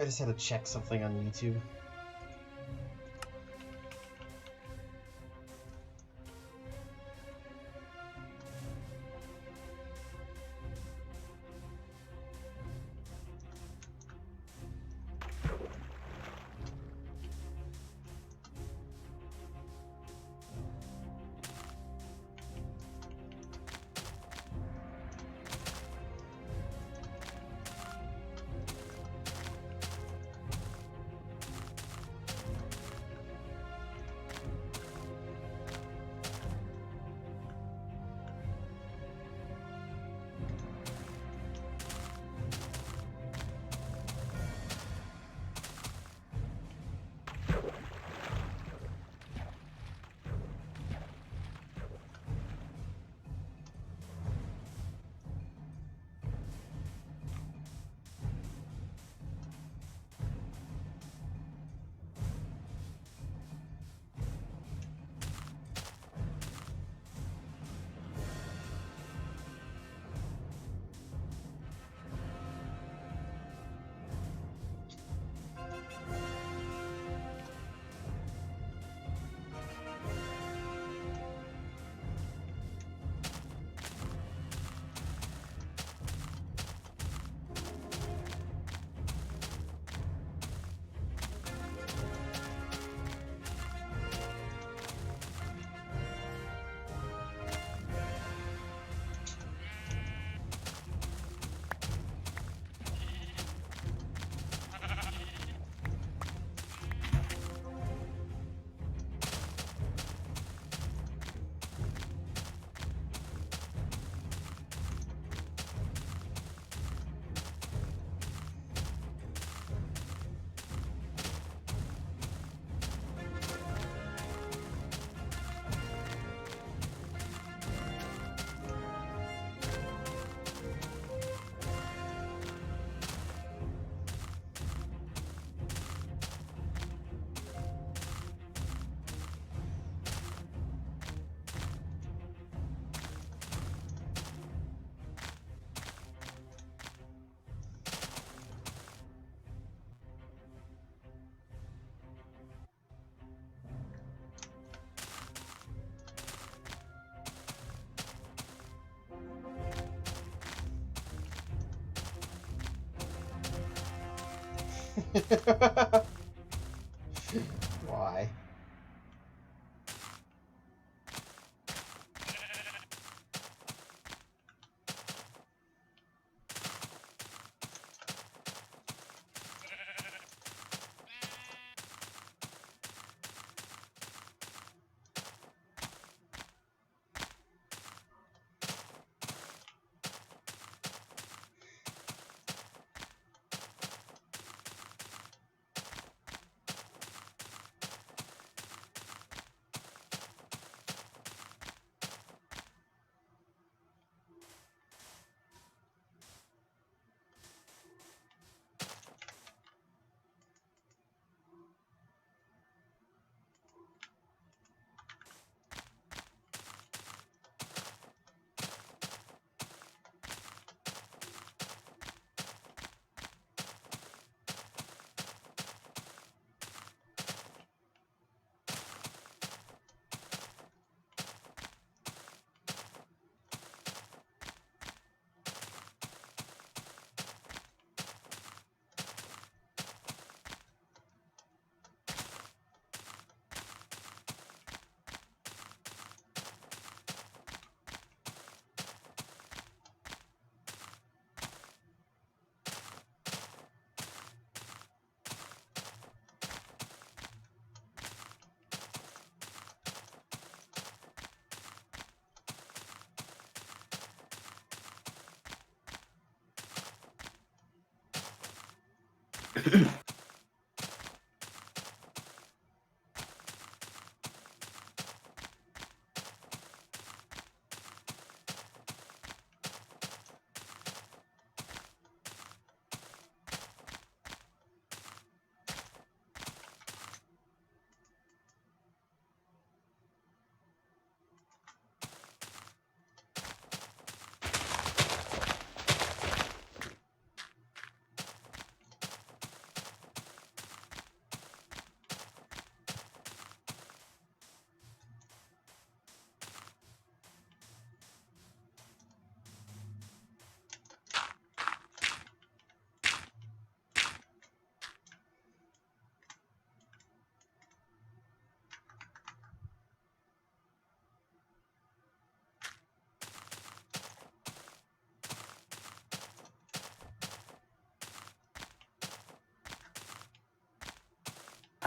B: I just had to check something on YouTube. Why?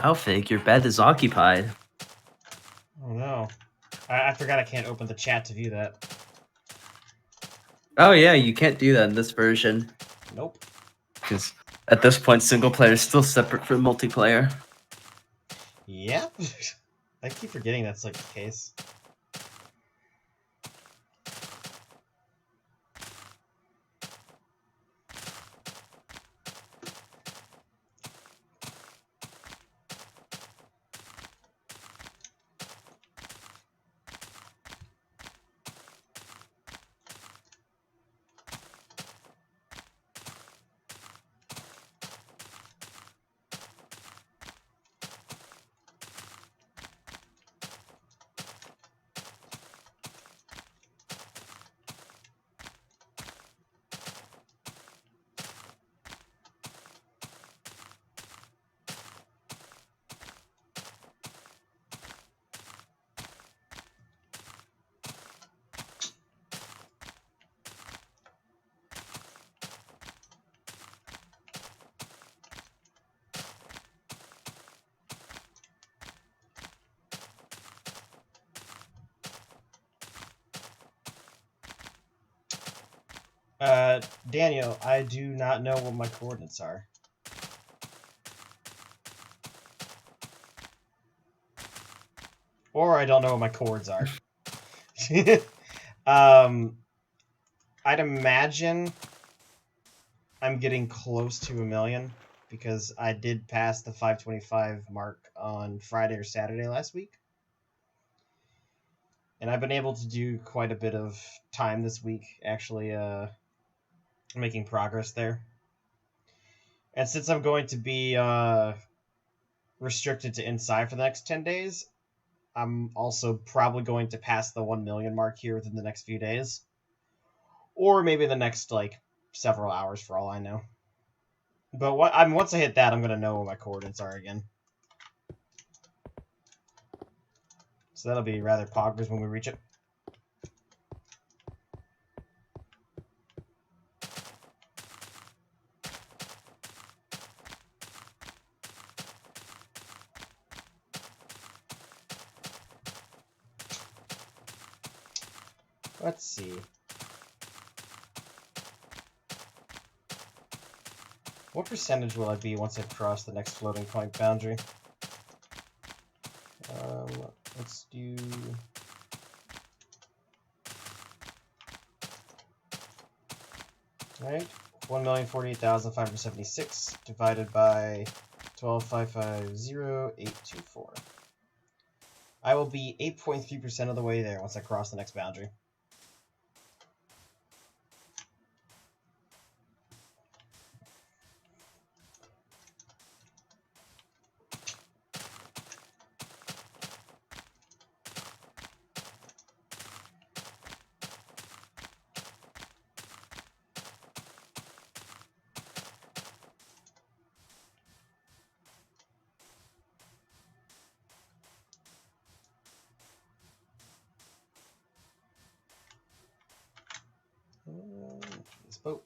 C: Alfig, your bed is occupied.
B: Oh no. I forgot I can't open the chat to view that.
C: Oh yeah, you can't do that in this version.
B: Nope.
C: Because at this point, single player is still separate from multiplayer.
B: Yeah? I keep forgetting that's like the case. Daniel, I do not know what my coordinates are. Or I don't know what my chords are. I'd imagine I'm getting close to 1 million because I did pass the 525 mark on Friday or Saturday last week. And I've been able to do quite a bit of time this week, actually making progress there. And since I'm going to be restricted to inside for the next 10 days, I'm also probably going to pass the 1 million mark here within the next few days. Or maybe the next, several hours for all I know. But once I hit that, I'm gonna know what my coordinates are again. So that'll be rather poggers when we reach it. Let's see. What percentage will I be once I cross the next floating point boundary? Let's do... Right? 1,048,576 divided by 12,550,824. I will be 8.3% of the way there once I cross the next boundary. This boat.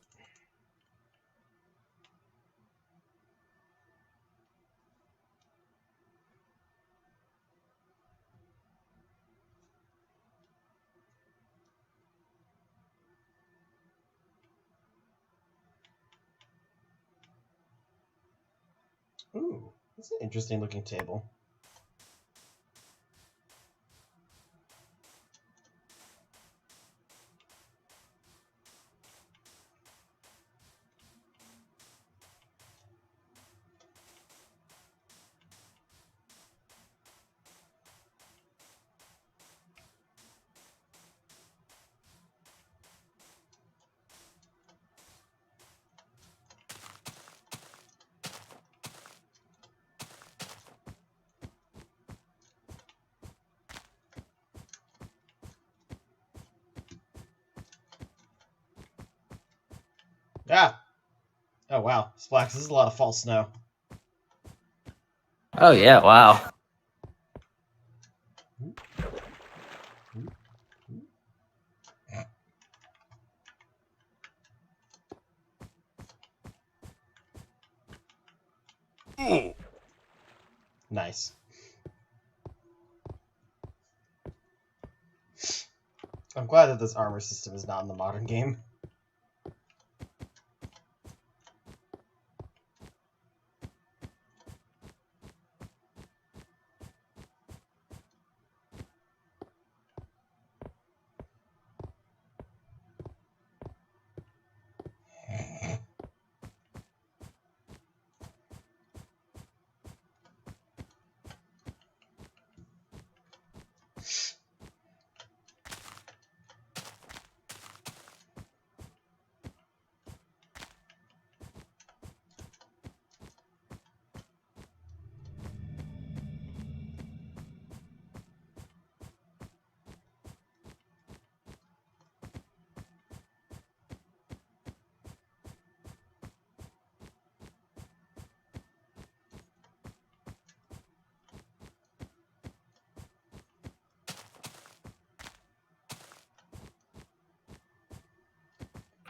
B: Ooh, that's an interesting looking table. Ah! Oh wow, Splax, this is a lot of false snow.
C: Oh yeah, wow.
B: Nice. I'm glad that this armor system is not in the modern game.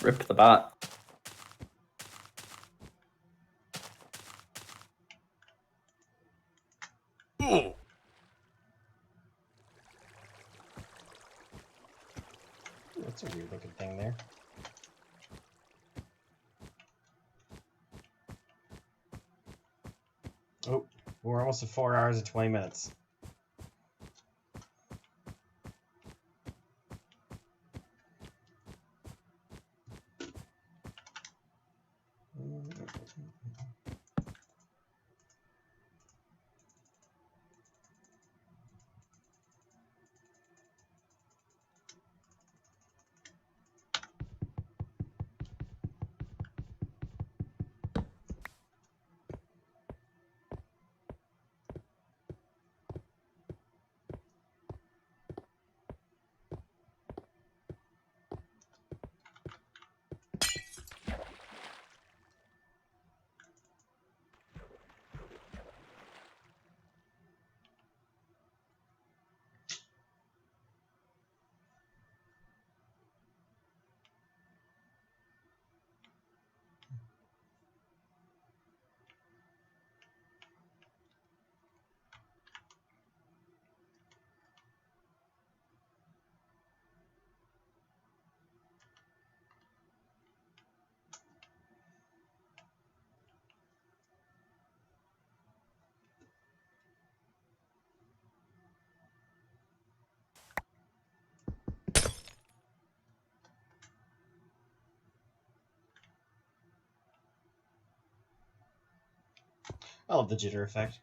C: Ripped the bot.
B: That's a weird looking thing there. Oh, we're almost at 4 hours and 20 minutes. I love the jitter effect.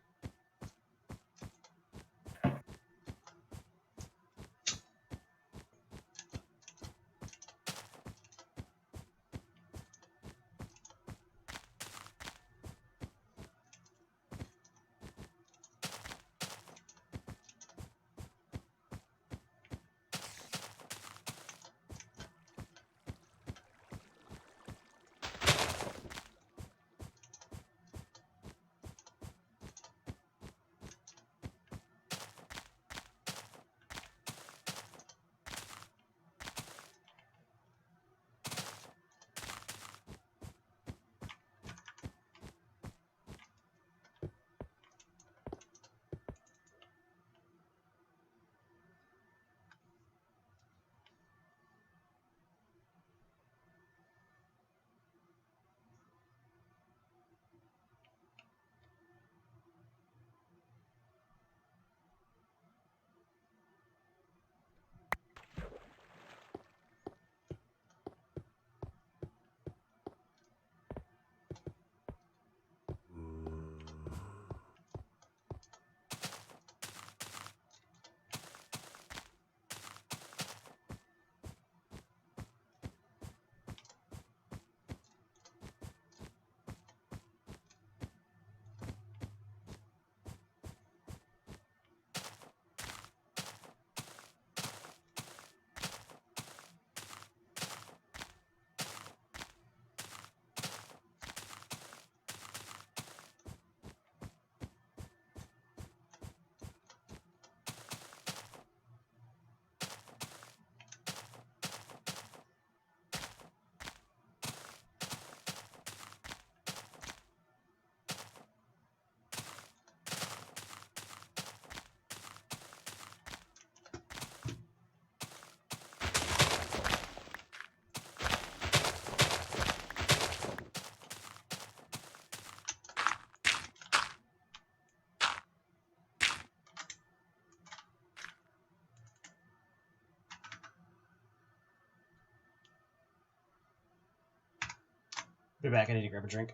B: Be back. I need to grab a drink.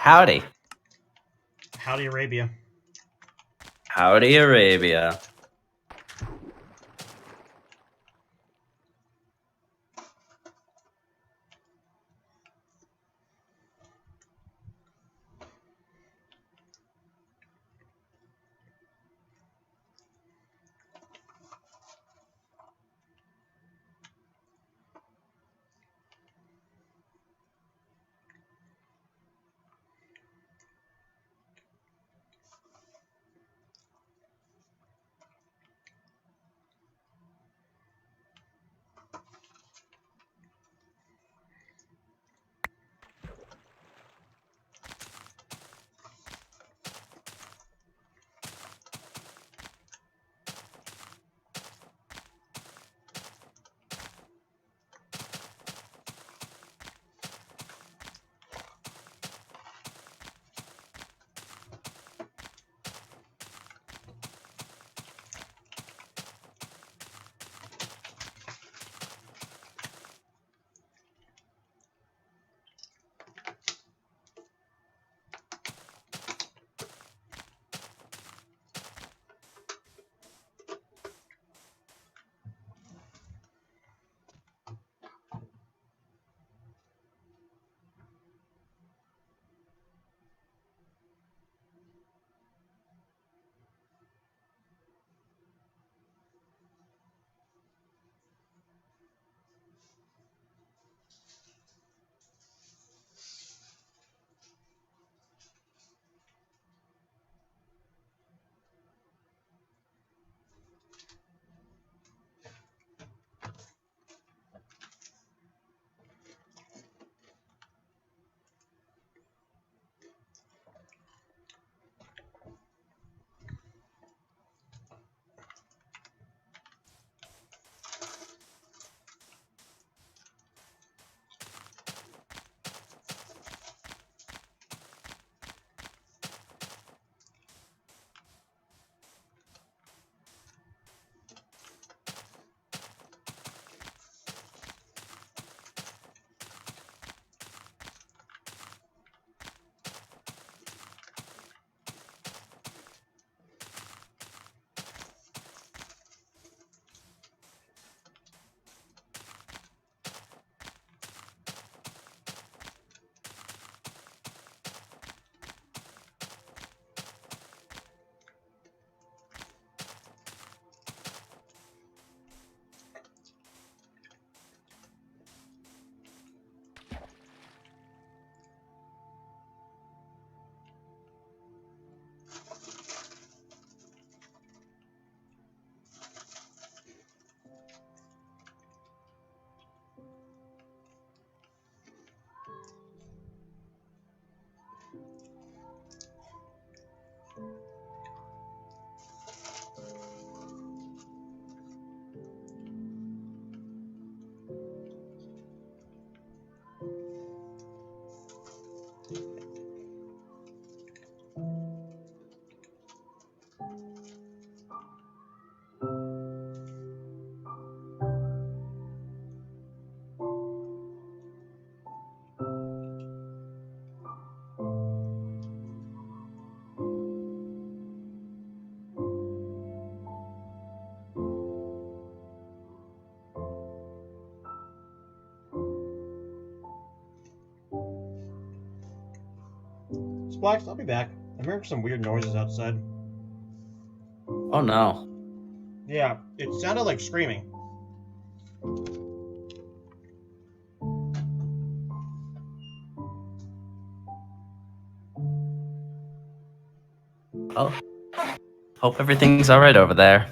C: Howdy.
B: Howdy, Arabia.
C: Howdy, Arabia.
B: Splax, I'll be back. I'm hearing some weird noises outside.
C: Oh no.
B: Yeah, it sounded like screaming.
C: Oh. Hope everything's alright over there.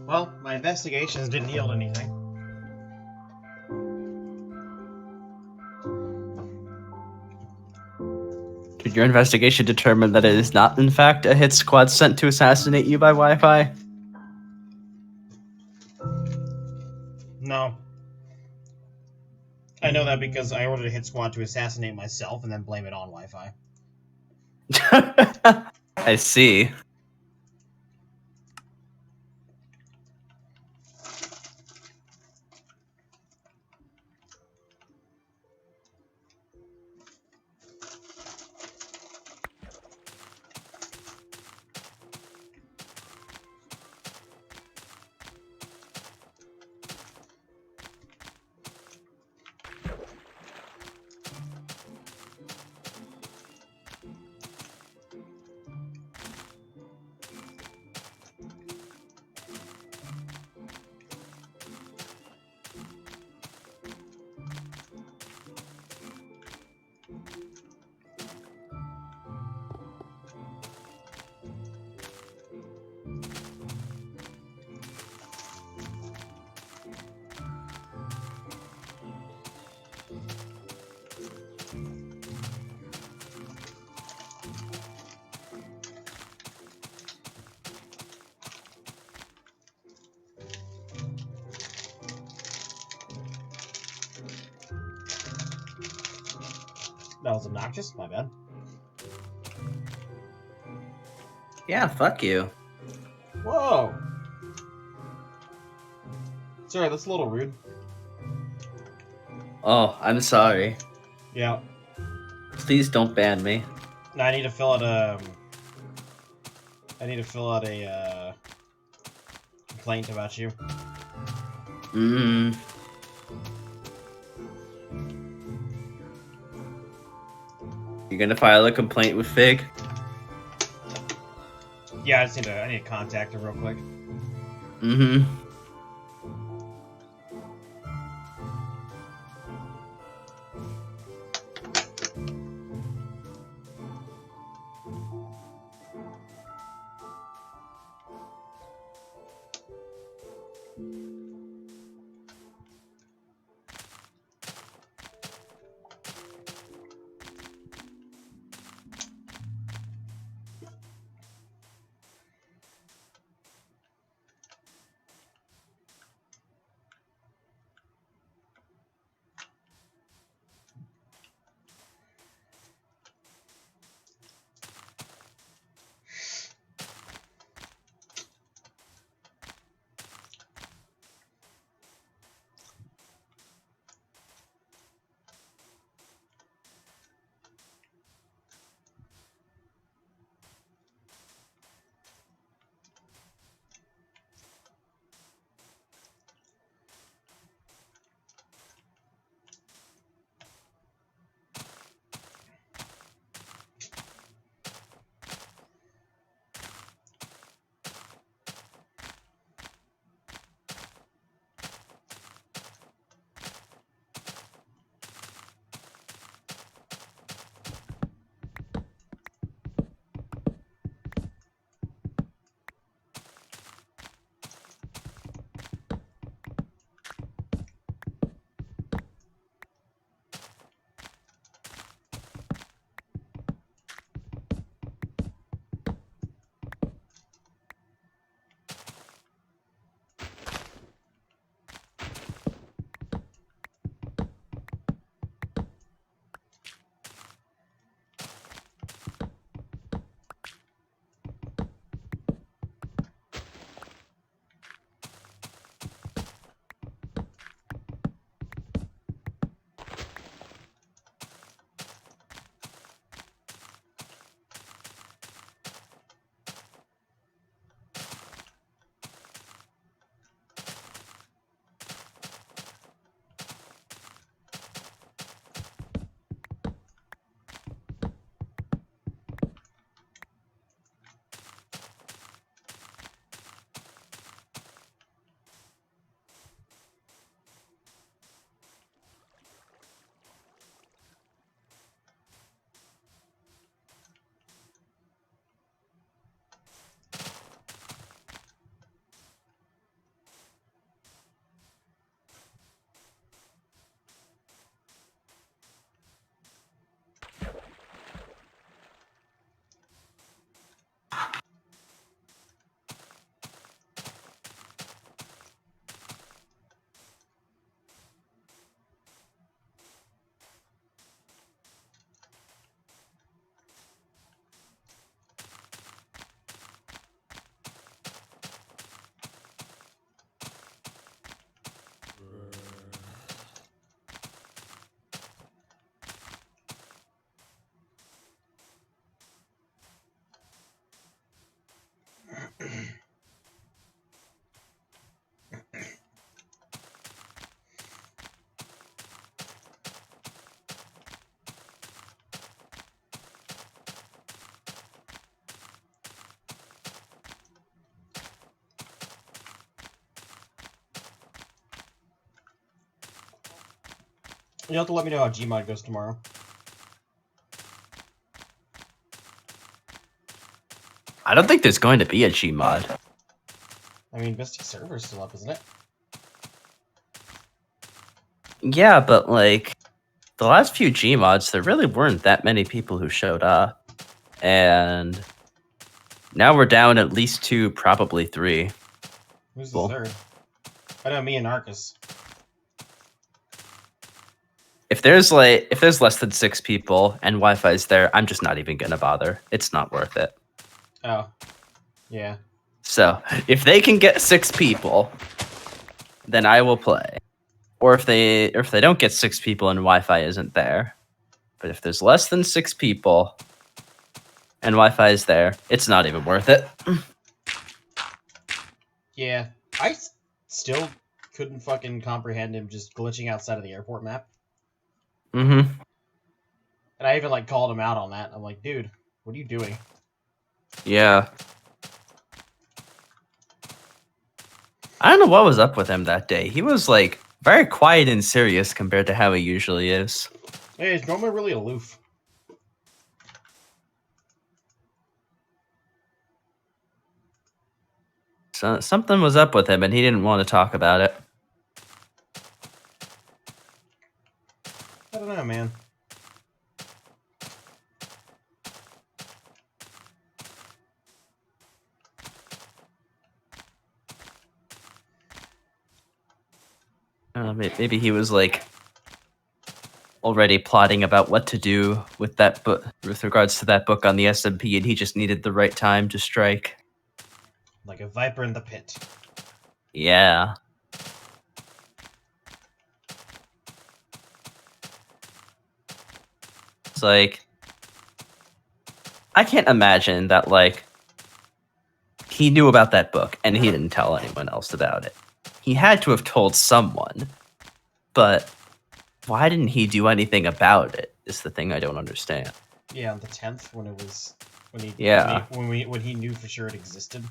B: Well, my investigations didn't yield anything.
C: Did your investigation determine that it is not, in fact, a hit squad sent to assassinate you by Wi-Fi?
B: No. I know that because I ordered a hit squad to assassinate myself and then blame it on Wi-Fi.
C: I see.
B: That was obnoxious. My bad.
C: Yeah, fuck you.
B: Whoa! Sorry, that's a little rude.
C: Oh, I'm sorry.
B: Yeah.
C: Please don't ban me.
B: Now I need to fill out a... complaint about you.
C: You're gonna file a complaint with Fig?
B: Yeah, I need to contact her real quick. You'll have to let me know how Gmod goes tomorrow.
C: I don't think there's going to be a Gmod.
B: I mean, Mystic Server's still up, isn't it?
C: Yeah, but like the last few Gmods, there really weren't that many people who showed up, and now we're down at least 2, probably 3.
B: Who's the
C: Cool.
B: third? I know, me and Arcus.
C: If there's less than 6 people and Wi-Fi's there, I'm just not even gonna bother. It's not worth it.
B: Oh. Yeah.
C: So if they can get 6 people, then I will play. Or if they don't get 6 people and Wi-Fi isn't there. But if there's less than 6 people and Wi-Fi is there, it's not even worth it.
B: Yeah. I still couldn't fucking comprehend him just glitching outside of the airport map.
C: Mm-hmm.
B: And I even, like, called him out on that. I'm like, dude, what are you doing?
C: Yeah. I don't know what was up with him that day. He was like very quiet and serious compared to how he usually is.
B: Hey, he's normally really aloof.
C: So something was up with him and he didn't want to talk about it.
B: I don't know, man.
C: I don't know, maybe he was like already plotting about what to do with that book, with regards to that book on the SMP, and he just needed the right time to strike.
B: Like a viper in the pit.
C: Yeah. It's like, I can't imagine that, like, he knew about that book and he didn't tell anyone else about it. He had to have told someone, but why didn't he do anything about it is the thing I don't understand.
B: Yeah, on the 10th when it was
C: Yeah.
B: when he knew for sure it existed.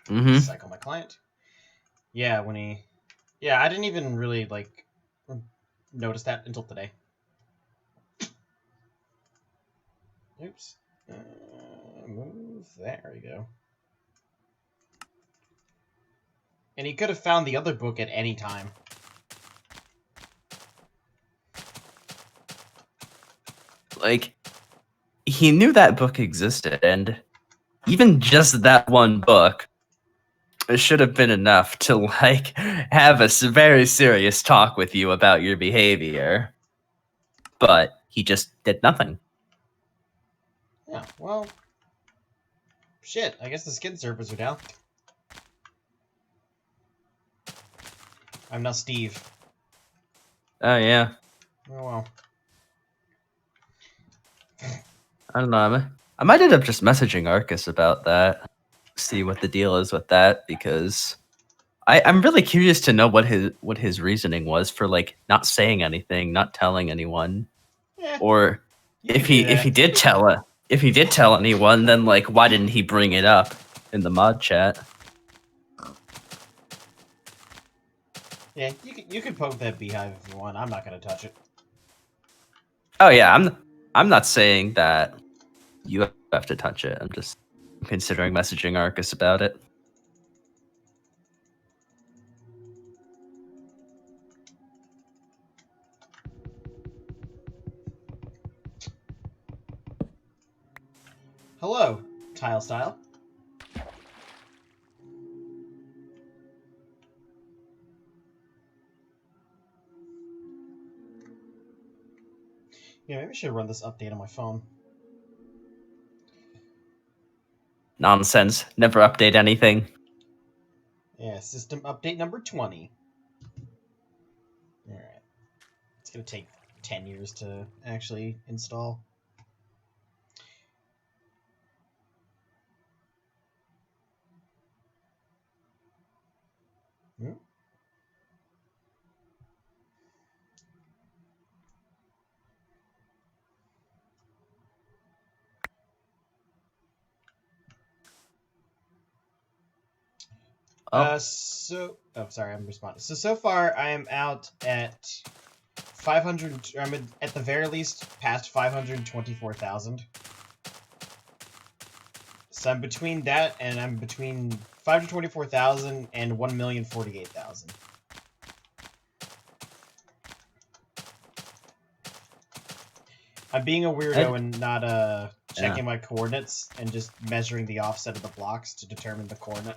C: Mm-hmm.
B: Cycle my client. Yeah, when he Yeah, I didn't even really like notice that until today. Oops. Move. There we go. And he could have found the other book at any time.
C: Like, he knew that book existed, and even just that one book, it should have been enough to, like, have a very serious talk with you about your behavior. But he just did nothing.
B: Yeah, well... Shit, I guess the skin servers are down. I'm now Steve.
C: Oh, yeah.
B: Oh well.
C: I don't know. I might end up just messaging Arcus about that. See what the deal is with that, because I'm really curious to know what his reasoning was for, like, not saying anything, not telling anyone.
B: Yeah,
C: Or
B: you
C: if
B: can do
C: he did tell anyone, then, like, why didn't he bring it up in the mod chat?
B: Yeah, you can poke that beehive if you want. I'm not gonna touch it.
C: Oh yeah, I'm not saying that you have to touch it. I'm just considering messaging Arcus about it.
B: Hello, TyleStyle. Yeah, maybe I should run this update on my phone.
C: Nonsense. Never update anything.
B: Yeah, system update number 20. Alright. It's gonna take 10 years to actually install. Hmm?
C: Oh,
B: Oh, sorry, I'm responding. So far, I am out at 500. I'm at the very least past 524,000. So I'm between that, and I'm between 524,000 and 1,048,000. I'm being a weirdo and not checking my coordinates and just measuring the offset of the blocks to determine the coordinate.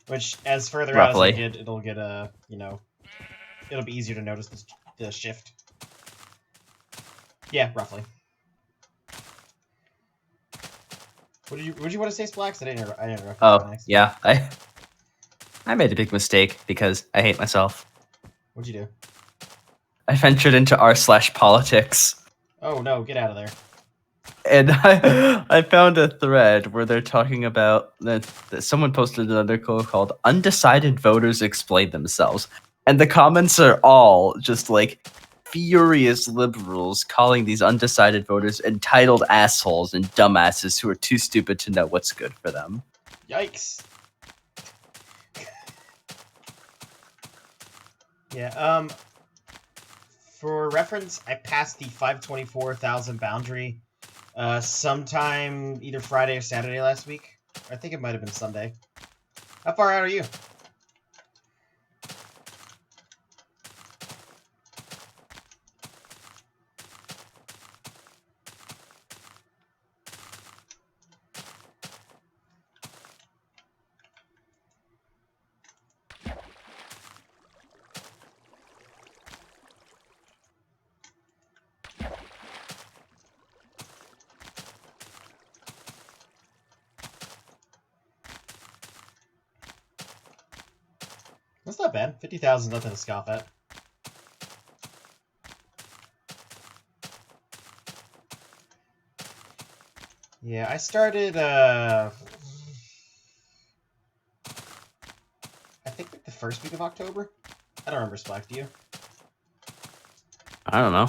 B: Which, as further out as I get, it'll get it'll be easier to notice the shift. Yeah, roughly. What did you want to say, Splax? I didn't interrupt.
C: Oh, yeah. I made a big mistake because I hate myself.
B: What'd you do?
C: I ventured into r/politics.
B: Oh no, get out of there.
C: And I found a thread where they're talking about that someone posted an article called "Undecided Voters Explain Themselves," and the comments are all just like furious liberals calling these undecided voters entitled assholes and dumbasses who are too stupid to know what's good for them.
B: Yikes. Yeah. For reference, I passed the 524,000 boundary. Sometime either Friday or Saturday last week. I think it might have been Sunday. How far out are you? That's not bad. 50,000 is nothing to scoff at. Yeah, I started, I think like the first week of October? I don't remember, Splack, do you?
C: I don't know.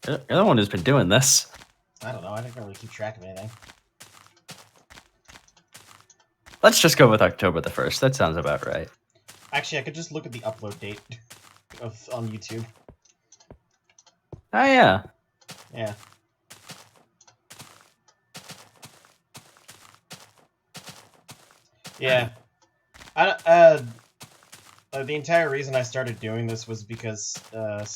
C: You're the one who's been doing this.
B: I don't know. I don't really keep track of anything.
C: Let's just go with October the 1st. That sounds about right.
B: Actually, I could just look at the upload date on YouTube.
C: Oh, yeah.
B: Yeah. Yeah. The entire reason I started doing this was because the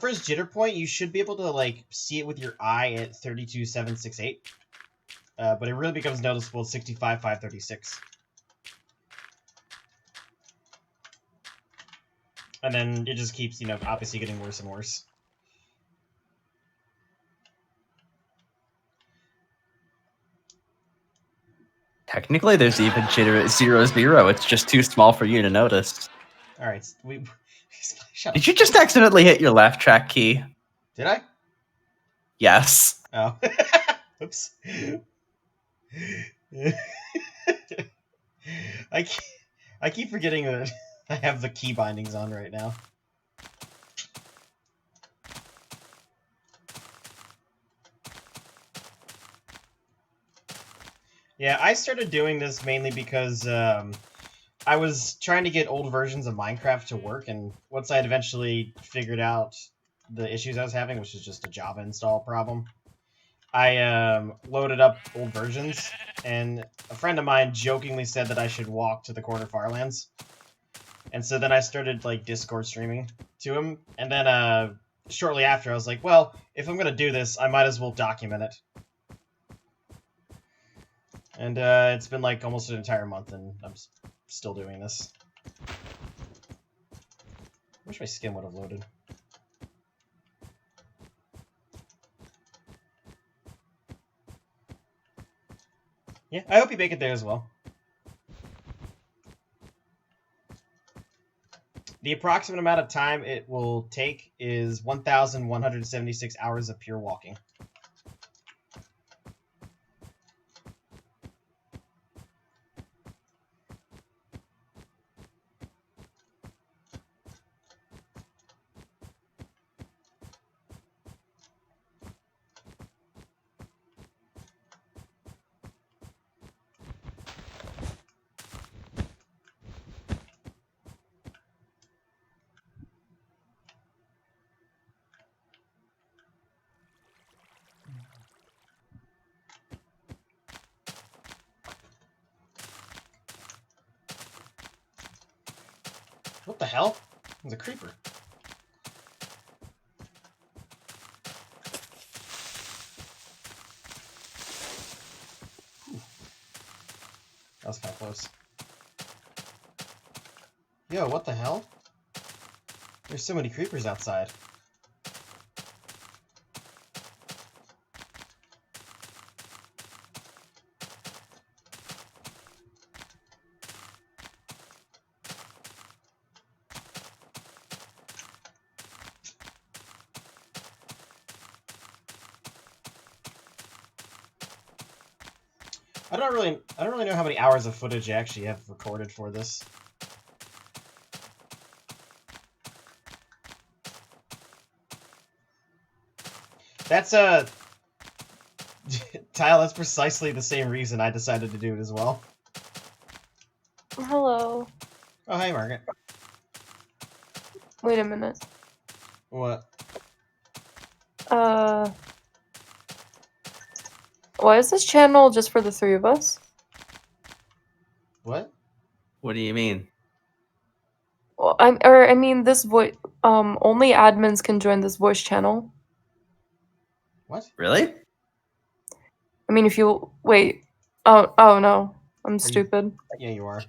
B: first jitter point, you should be able to like see it with your eye at 32,768. But it really becomes noticeable at 65,536. And then it just keeps, obviously getting worse and worse.
C: Technically, there's even jitter at 0, 0. It's just too small for you to notice.
B: All right, shut up.
C: Did you just accidentally hit your laugh track key?
B: Did I?
C: Yes.
B: Oh. Oops. I keep forgetting that I have the key bindings on right now. Yeah, I started doing this mainly because I was trying to get old versions of Minecraft to work, and once I had eventually figured out the issues I was having, which is just a Java install problem, I loaded up old versions, and a friend of mine jokingly said that I should walk to the corner Farlands. And so then I started like Discord streaming to him, and then shortly after I was like, well, if I'm going to do this, I might as well document it. And it's been like almost an entire month, and I'm still doing this. I wish my skin would have loaded. Yeah, I hope you make it there as well. The approximate amount of time it will take is 1,176 hours of pure walking. What the hell? There's a creeper. That was kind of close. Yo, what the hell? There's so many creepers outside. I don't really know how many hours of footage I actually have recorded for this. That's Tyle, that's precisely the same reason I decided to do it as well.
E: Hello.
B: Oh, hey, Margaret.
E: Wait a minute.
B: What?
E: Why is this channel just for the three of us?
B: What?
C: What do you mean?
E: Well, I mean, this voice. Only admins can join this voice channel.
B: What?
C: Really?
E: I mean, if you wait. Oh no, I'm
B: you-
E: stupid.
B: Yeah, you are.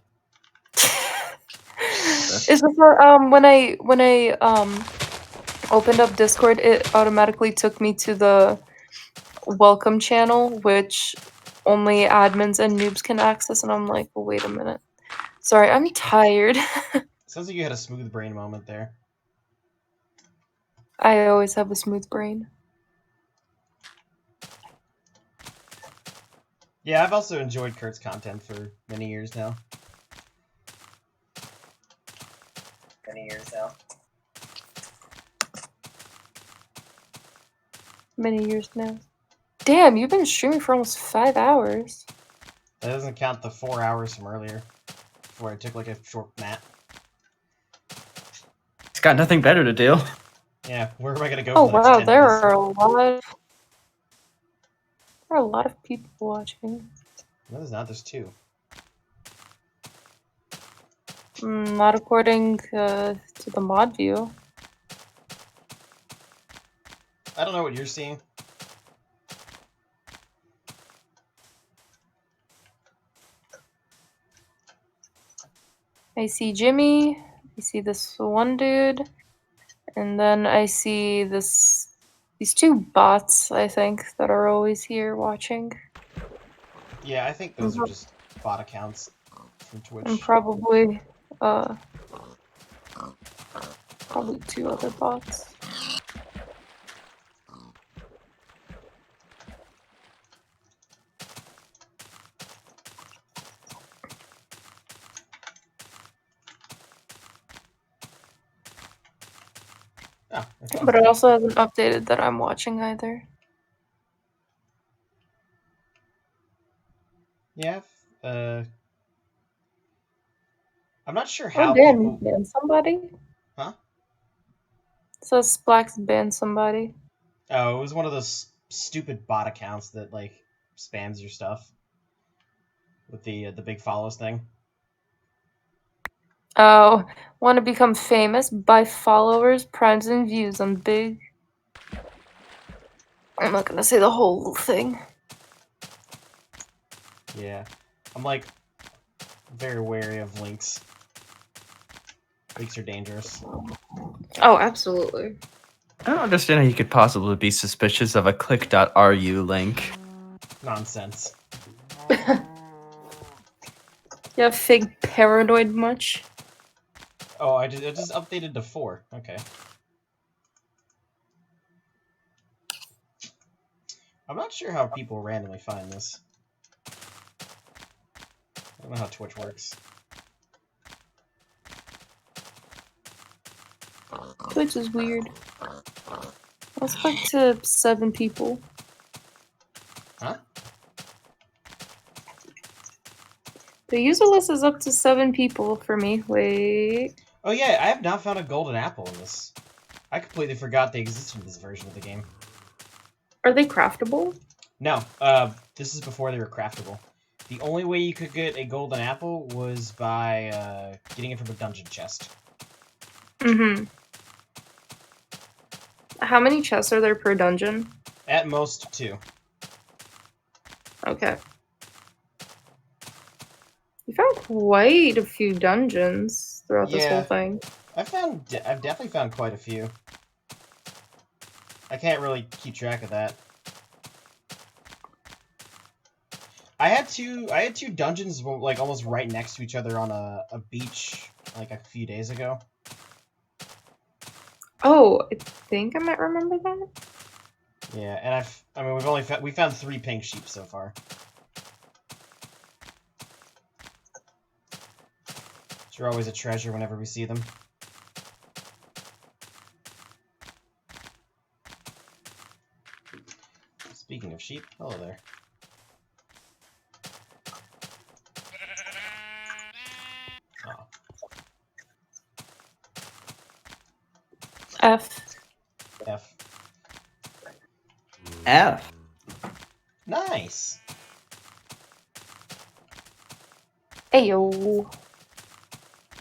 E: Is it for when I opened up Discord, it automatically took me to the welcome channel, which only admins and noobs can access, and I'm like, well, wait a minute. Sorry, I'm tired.
B: Sounds like you had a smooth brain moment there.
E: I always have a smooth brain.
B: Yeah, I've also enjoyed Kurt's content for many years now.
E: Many years now. Damn, you've been streaming for almost 5 hours.
B: That doesn't count the 4 hours from earlier, where I took like a short nap.
C: It's got nothing better to do.
B: Yeah, where am I gonna go
E: Oh
B: for the next
E: wow,
B: 10
E: there
B: days?
E: are a lot. There are a lot of people watching.
B: No, there's not. There's 2.
E: Not according to the mod view.
B: I don't know what you're seeing.
E: I see Jimmy. I see this one dude, and then I see these 2 bots. I think that are always here watching.
B: Yeah, I think those are just bot accounts from Twitch.
E: And probably 2 other bots.
B: Oh, okay.
E: But it also hasn't updated that I'm watching either.
B: Yeah, I'm not sure
E: Oh
B: how
E: damn,
B: people...
E: you banned somebody?
B: Huh?
E: It says Splax banned somebody.
B: Oh, it was one of those stupid bot accounts that, like, spams your stuff. With the big follows thing.
E: Oh, want to become famous? Buy followers, primes, and views on big. I'm not gonna say the whole thing.
B: Yeah. I'm, like, very wary of links. Links are dangerous.
E: Oh, absolutely.
C: I don't understand how you could possibly be suspicious of a click.ru link.
B: Nonsense.
E: You have fig paranoid much?
B: Oh, I just updated to 4. Okay. I'm not sure how people randomly find this. I don't know how Twitch works.
E: Twitch is weird. I spoke to 7 people.
B: Huh?
E: The user list is up to 7 people for me. Wait.
B: Oh yeah, I have not found a golden apple in this. I completely forgot they existed in this version of the game.
E: Are they craftable?
B: No, this is before they were craftable. The only way you could get a golden apple was by getting it from a dungeon chest.
E: Mm-hmm. How many chests are there per dungeon?
B: At most 2.
E: Okay. You found quite a few dungeons throughout this whole
B: Yeah.
E: thing.
B: I've definitely found quite a few. I can't really keep track of that. I had two dungeons like almost right next to each other on a beach like a few days ago.
E: Oh, I think I might remember that.
B: Yeah, and I mean we found 3 pink sheep so far. Which are always a treasure whenever we see them. Speaking of sheep, hello there. Oh.
E: F.
B: F.
C: F.
B: Nice.
E: Ayo.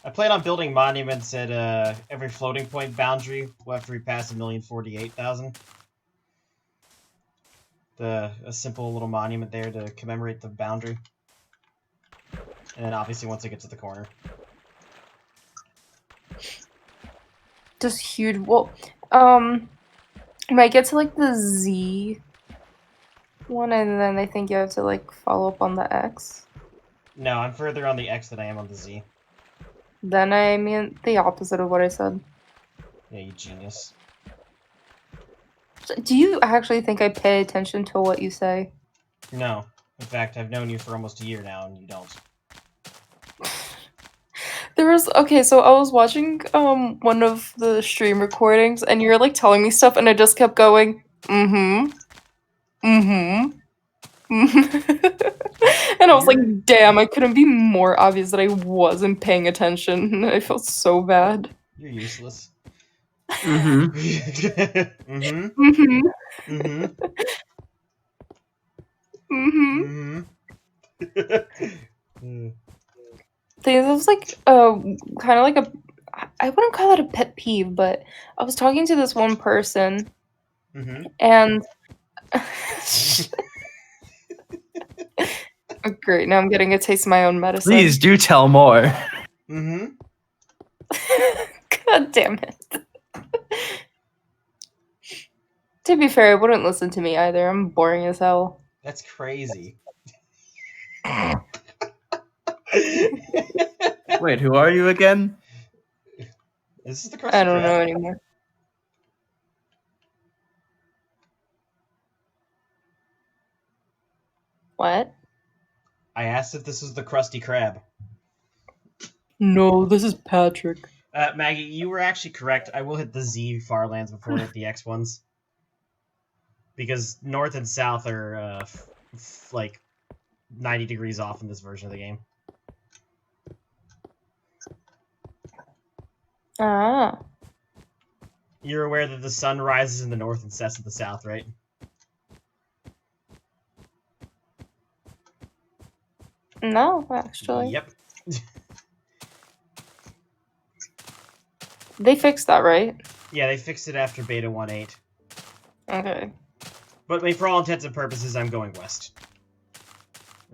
B: I plan on building monuments at every floating point boundary after we pass 1,048,000. A simple little monument there to commemorate the boundary. And then obviously once I get to the corner.
E: Just huge. Well, when I get to like the Z one, and then I think you have to like follow up on the X.
B: No, I'm further on the X than I am on the Z.
E: Then I mean the opposite of what I said.
B: Yeah, you genius.
E: So, do you actually think I pay attention to what you say?
B: No. In fact, I've known you for almost a year now, and you don't.
E: Okay, so I was watching one of the stream recordings, and you were like telling me stuff, and I just kept going, mm-hmm, mm-hmm, mm-hmm. And I was like, damn, I couldn't be more obvious that I wasn't paying attention. I felt so bad.
B: You're useless.
C: Mm-hmm.
B: mm-hmm.
E: Mm-hmm.
B: Mm-hmm.
E: Mm-hmm.
B: Mm-hmm.
E: Thing was like kind of like I wouldn't call it a pet peeve, but I was talking to this one person,
B: Mm-hmm.
E: and oh, great, now I'm getting a taste of my own medicine.
C: Please do tell more.
B: Mm-hmm.
E: God damn it. To be fair, it wouldn't listen to me either. I'm boring as hell.
B: That's crazy.
C: Wait, who are you again?
B: This is the
E: I
B: Krusty
E: don't know
B: Krab.
E: anymore. What?
B: I asked if this was the Krusty Krab.
E: No, this is Patrick.
B: Maggie, you were actually correct. I will hit the Z Farlands before I hit the X ones. Because north and south are, like, 90 degrees off in this version of the game.
E: Ah.
B: You're aware that the sun rises in the north and sets in the south, right?
E: No, actually.
B: Yep.
E: They fixed that, right?
B: Yeah, they fixed it after Beta 1.8.
E: Okay.
B: But I mean, for all intents and purposes, I'm going west.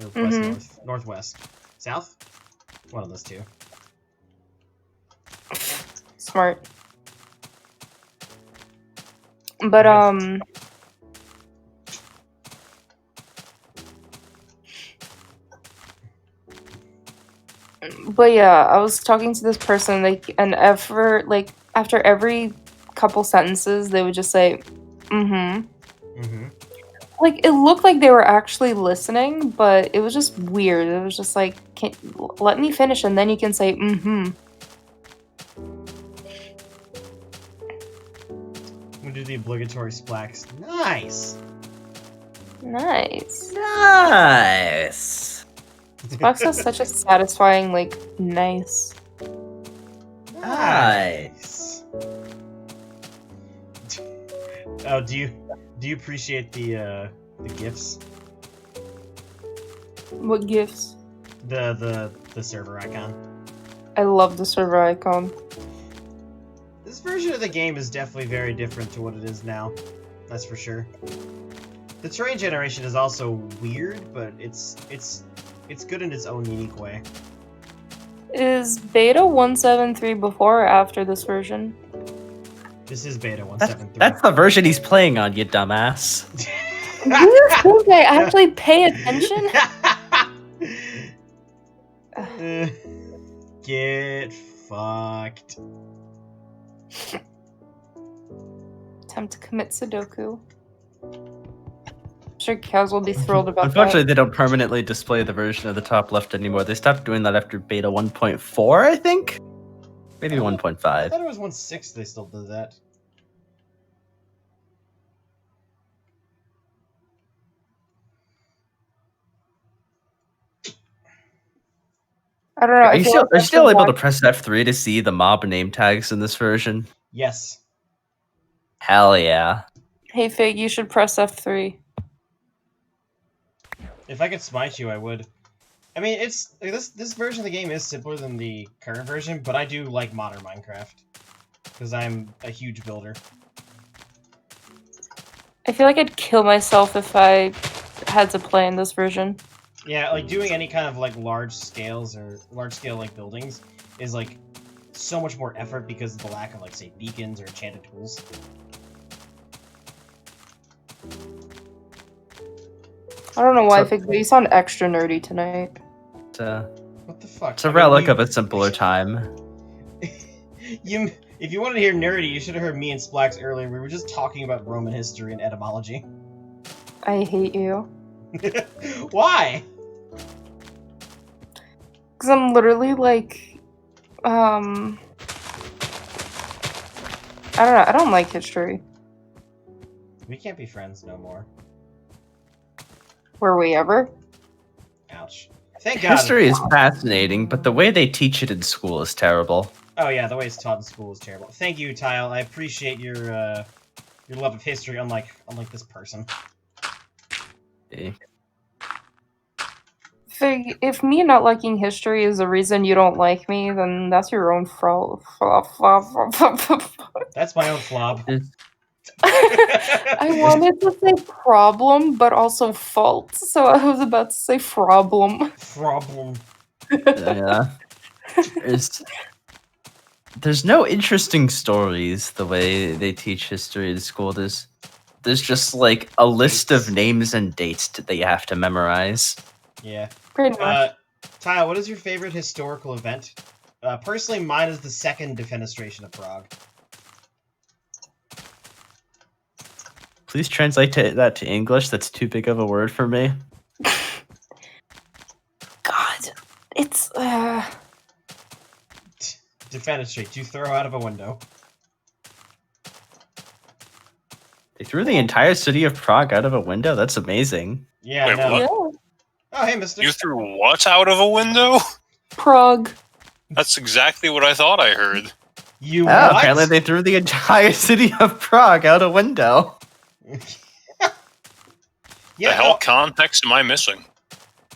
B: Or west, north, northwest. South? One of those two.
E: Smart. But, But yeah, I was talking to this person, like, and after every couple sentences, they would just say, mm-hmm.
B: Mm-hmm.
E: Like, it looked like they were actually listening, but it was just weird. It was just like, let me finish, and then you can say, mm-hmm.
B: We'll do the obligatory splacks. Nice!
E: Nice.
C: Nice.
E: Xbox has such a satisfying, like, nice.
B: Nice. Oh, do you appreciate the gifts?
E: What gifts?
B: The server icon.
E: I love the server icon.
B: This version of the game is definitely very different to what it is now. That's for sure. The terrain generation is also weird, but it's good in its own unique way.
E: Is beta 1.7.3 before or after this version?
B: This is beta
C: That's
B: 1.7.3.
C: the version he's playing on, you dumbass.
E: Do you think I actually pay attention?
B: Get fucked.
E: Time to commit Sudoku. I'm sure Kaz will be thrilled about
C: Unfortunately,
E: that.
C: they don't permanently display the version of the top left anymore. They stopped doing that after beta 1.4, I think? Maybe
B: I
C: 1.5.
B: thought it was 1.6 they still did that.
E: I don't know.
C: Are
E: I
C: you
E: feel
C: still,
E: like
C: are you
E: that's
C: still
E: the
C: able to
E: one-
C: press F3 to see the mob name tags in this version?
B: Yes.
C: Hell yeah.
E: Hey Fig, you should press F3.
B: If I could smite you, I would. I mean, it's this version of the game is simpler than the current version, but I do like modern Minecraft because I'm a huge builder.
E: I feel like I'd kill myself if I had to play in this version.
B: Yeah, like doing any kind of like large scale like buildings is like so much more effort because of the lack of like say beacons or enchanted tools.
E: I don't know why,
C: So-
E: Fig, but you sound extra nerdy tonight.
B: What the fuck?
C: It's a
B: I mean,
C: relic
B: you-
C: of a simpler time.
B: If you wanted to hear nerdy, you should have heard me and Splax earlier. We were just talking about Roman history and etymology.
E: I hate you.
B: Why?
E: Because I'm literally like, I don't know, I don't like history.
B: We can't be friends no more.
E: Were we ever?
B: Ouch. Thank God.
C: History is fascinating, but the way they teach it in school is terrible.
B: Oh yeah, the way it's taught in school is terrible. Thank you, Tyle. I appreciate your love of history, unlike this person.
E: Fig, if me not liking history is the reason you don't like me, then that's your own fault.
B: That's my own flob.
E: I wanted to say problem, but also fault, so I was about to say problem.
B: Problem.
C: Yeah. There's no interesting stories the way they teach history in school. There's just like a list of names and dates that you have to memorize.
B: Yeah.
E: Pretty much.
B: Tyle, what is your favorite historical event? Personally, mine is the second defenestration of Prague.
C: Please translate that to English. That's too big of a word for me.
E: God, it's
B: Defenestrate, to throw out of a window.
C: They threw the entire city of Prague out of a window? That's amazing.
B: Yeah,
D: Wait,
B: I know.
D: what?
E: yeah.
B: Oh, hey, mister.
D: You threw what out of a window?
E: Prague.
D: That's exactly what I thought I heard.
B: You
C: Oh,
B: what?
C: apparently they threw the entire city of Prague out a window.
B: Yeah,
D: The hell context am I missing?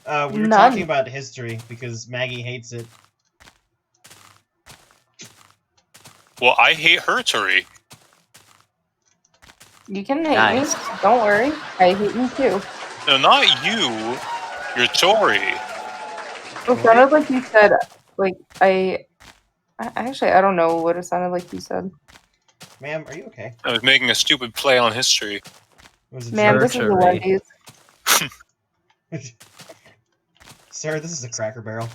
B: we were
E: None.
B: talking about history because Maggie hates it.
D: Well, I hate herstory.
E: You can hate
C: Nice.
E: me. Don't worry. I hate you too.
D: No, not you. You're Tory.
E: It sounded like you said, like, I actually, I don't know what it sounded like you said.
B: Ma'am, are you okay?
D: I was making a stupid play on history.
B: Was it
E: Man, this is the
C: Surgery.
E: Wendy's.
B: Sarah, this is a Cracker Barrel.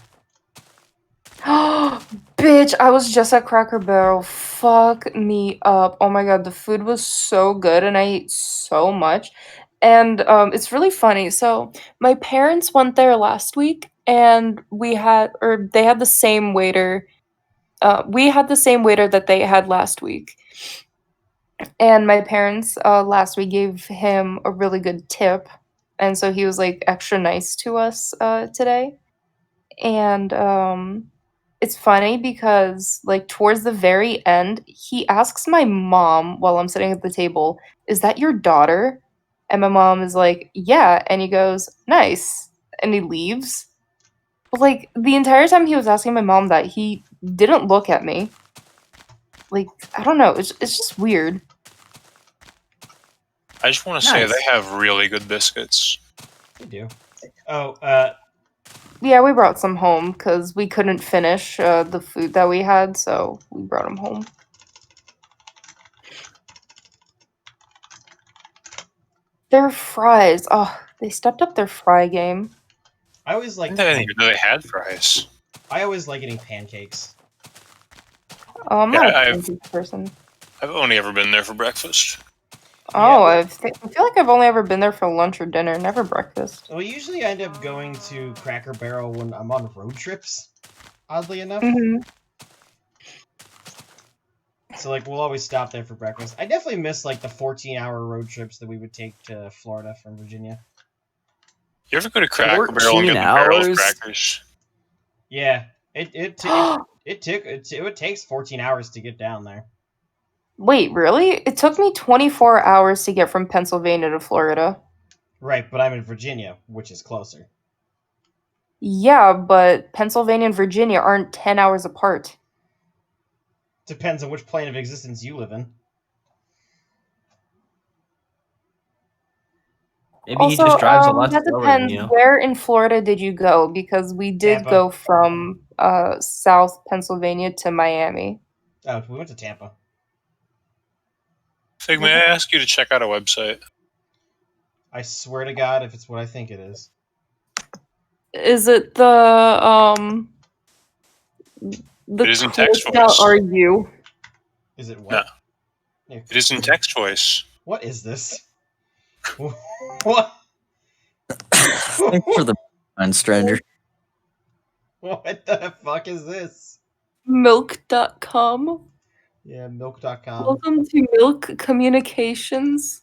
E: Bitch, I was just at Cracker Barrel. Fuck me up. Oh my god, the food was so good and I ate so much. And it's really funny. So my parents went there last week and they had the same waiter. We had the same waiter that they had last week. And my parents last week gave him a really good tip. And so he was like extra nice to us today. And it's funny because like towards the very end, he asks my mom while I'm sitting at the table, "Is that your daughter?" And my mom is like, "Yeah." And he goes, "Nice." And he leaves. But like the entire time he was asking my mom that, he didn't look at me. like, I don't know. It's just weird.
D: I just want to say
C: Nice.
D: they have really good biscuits.
B: They do. Oh,
E: Yeah, we brought some home because we couldn't finish the food that we had, so we brought them home. Their fries. Oh, they stepped up their fry game.
B: I always like.
D: I didn't even know they had fries.
B: I always like eating pancakes.
E: Oh, I'm
D: Yeah,
E: not a
D: I've-
E: pancake person.
D: I've only ever been there for breakfast.
E: Oh,
B: Yeah,
E: I feel like I've only ever been there for lunch or dinner, never breakfast.
B: Well, usually I end up going to Cracker Barrel when I'm on road trips. Oddly enough.
E: Hmm.
B: So like we'll always stop there for breakfast. I definitely miss like the 14-hour road trips that we would take to Florida from Virginia.
D: You ever go to Cracker Barrel and
C: 14
D: get the barrel of
C: hours?
D: crackers?
B: Yeah, it takes 14 hours to get down there.
E: Wait, really? It took me 24 hours to get from Pennsylvania to Florida.
B: Right, but I'm in Virginia, which is closer.
E: Yeah, but Pennsylvania and Virginia aren't 10 hours apart.
B: Depends on which plane of existence you live in.
C: Maybe he just drives a lot
E: that
C: slower than
E: depends.
C: you.
E: Where in Florida did you go? Because we did
B: Tampa.
E: go from South Pennsylvania to Miami.
B: Oh, we went to Tampa.
D: Fig, may I ask you to check out a website?
B: I swear to God, if it's what I think it is.
E: Is it the
D: It is in text voice.
E: Are you?
B: Is it what?
D: No.
B: Yeah.
D: It is in text voice.
B: What is this? What?
F: Thanks for the mind, stranger.
B: What the fuck is this?
E: Milk.com.
B: Yeah, milk.com.
E: Welcome to Milk Communications.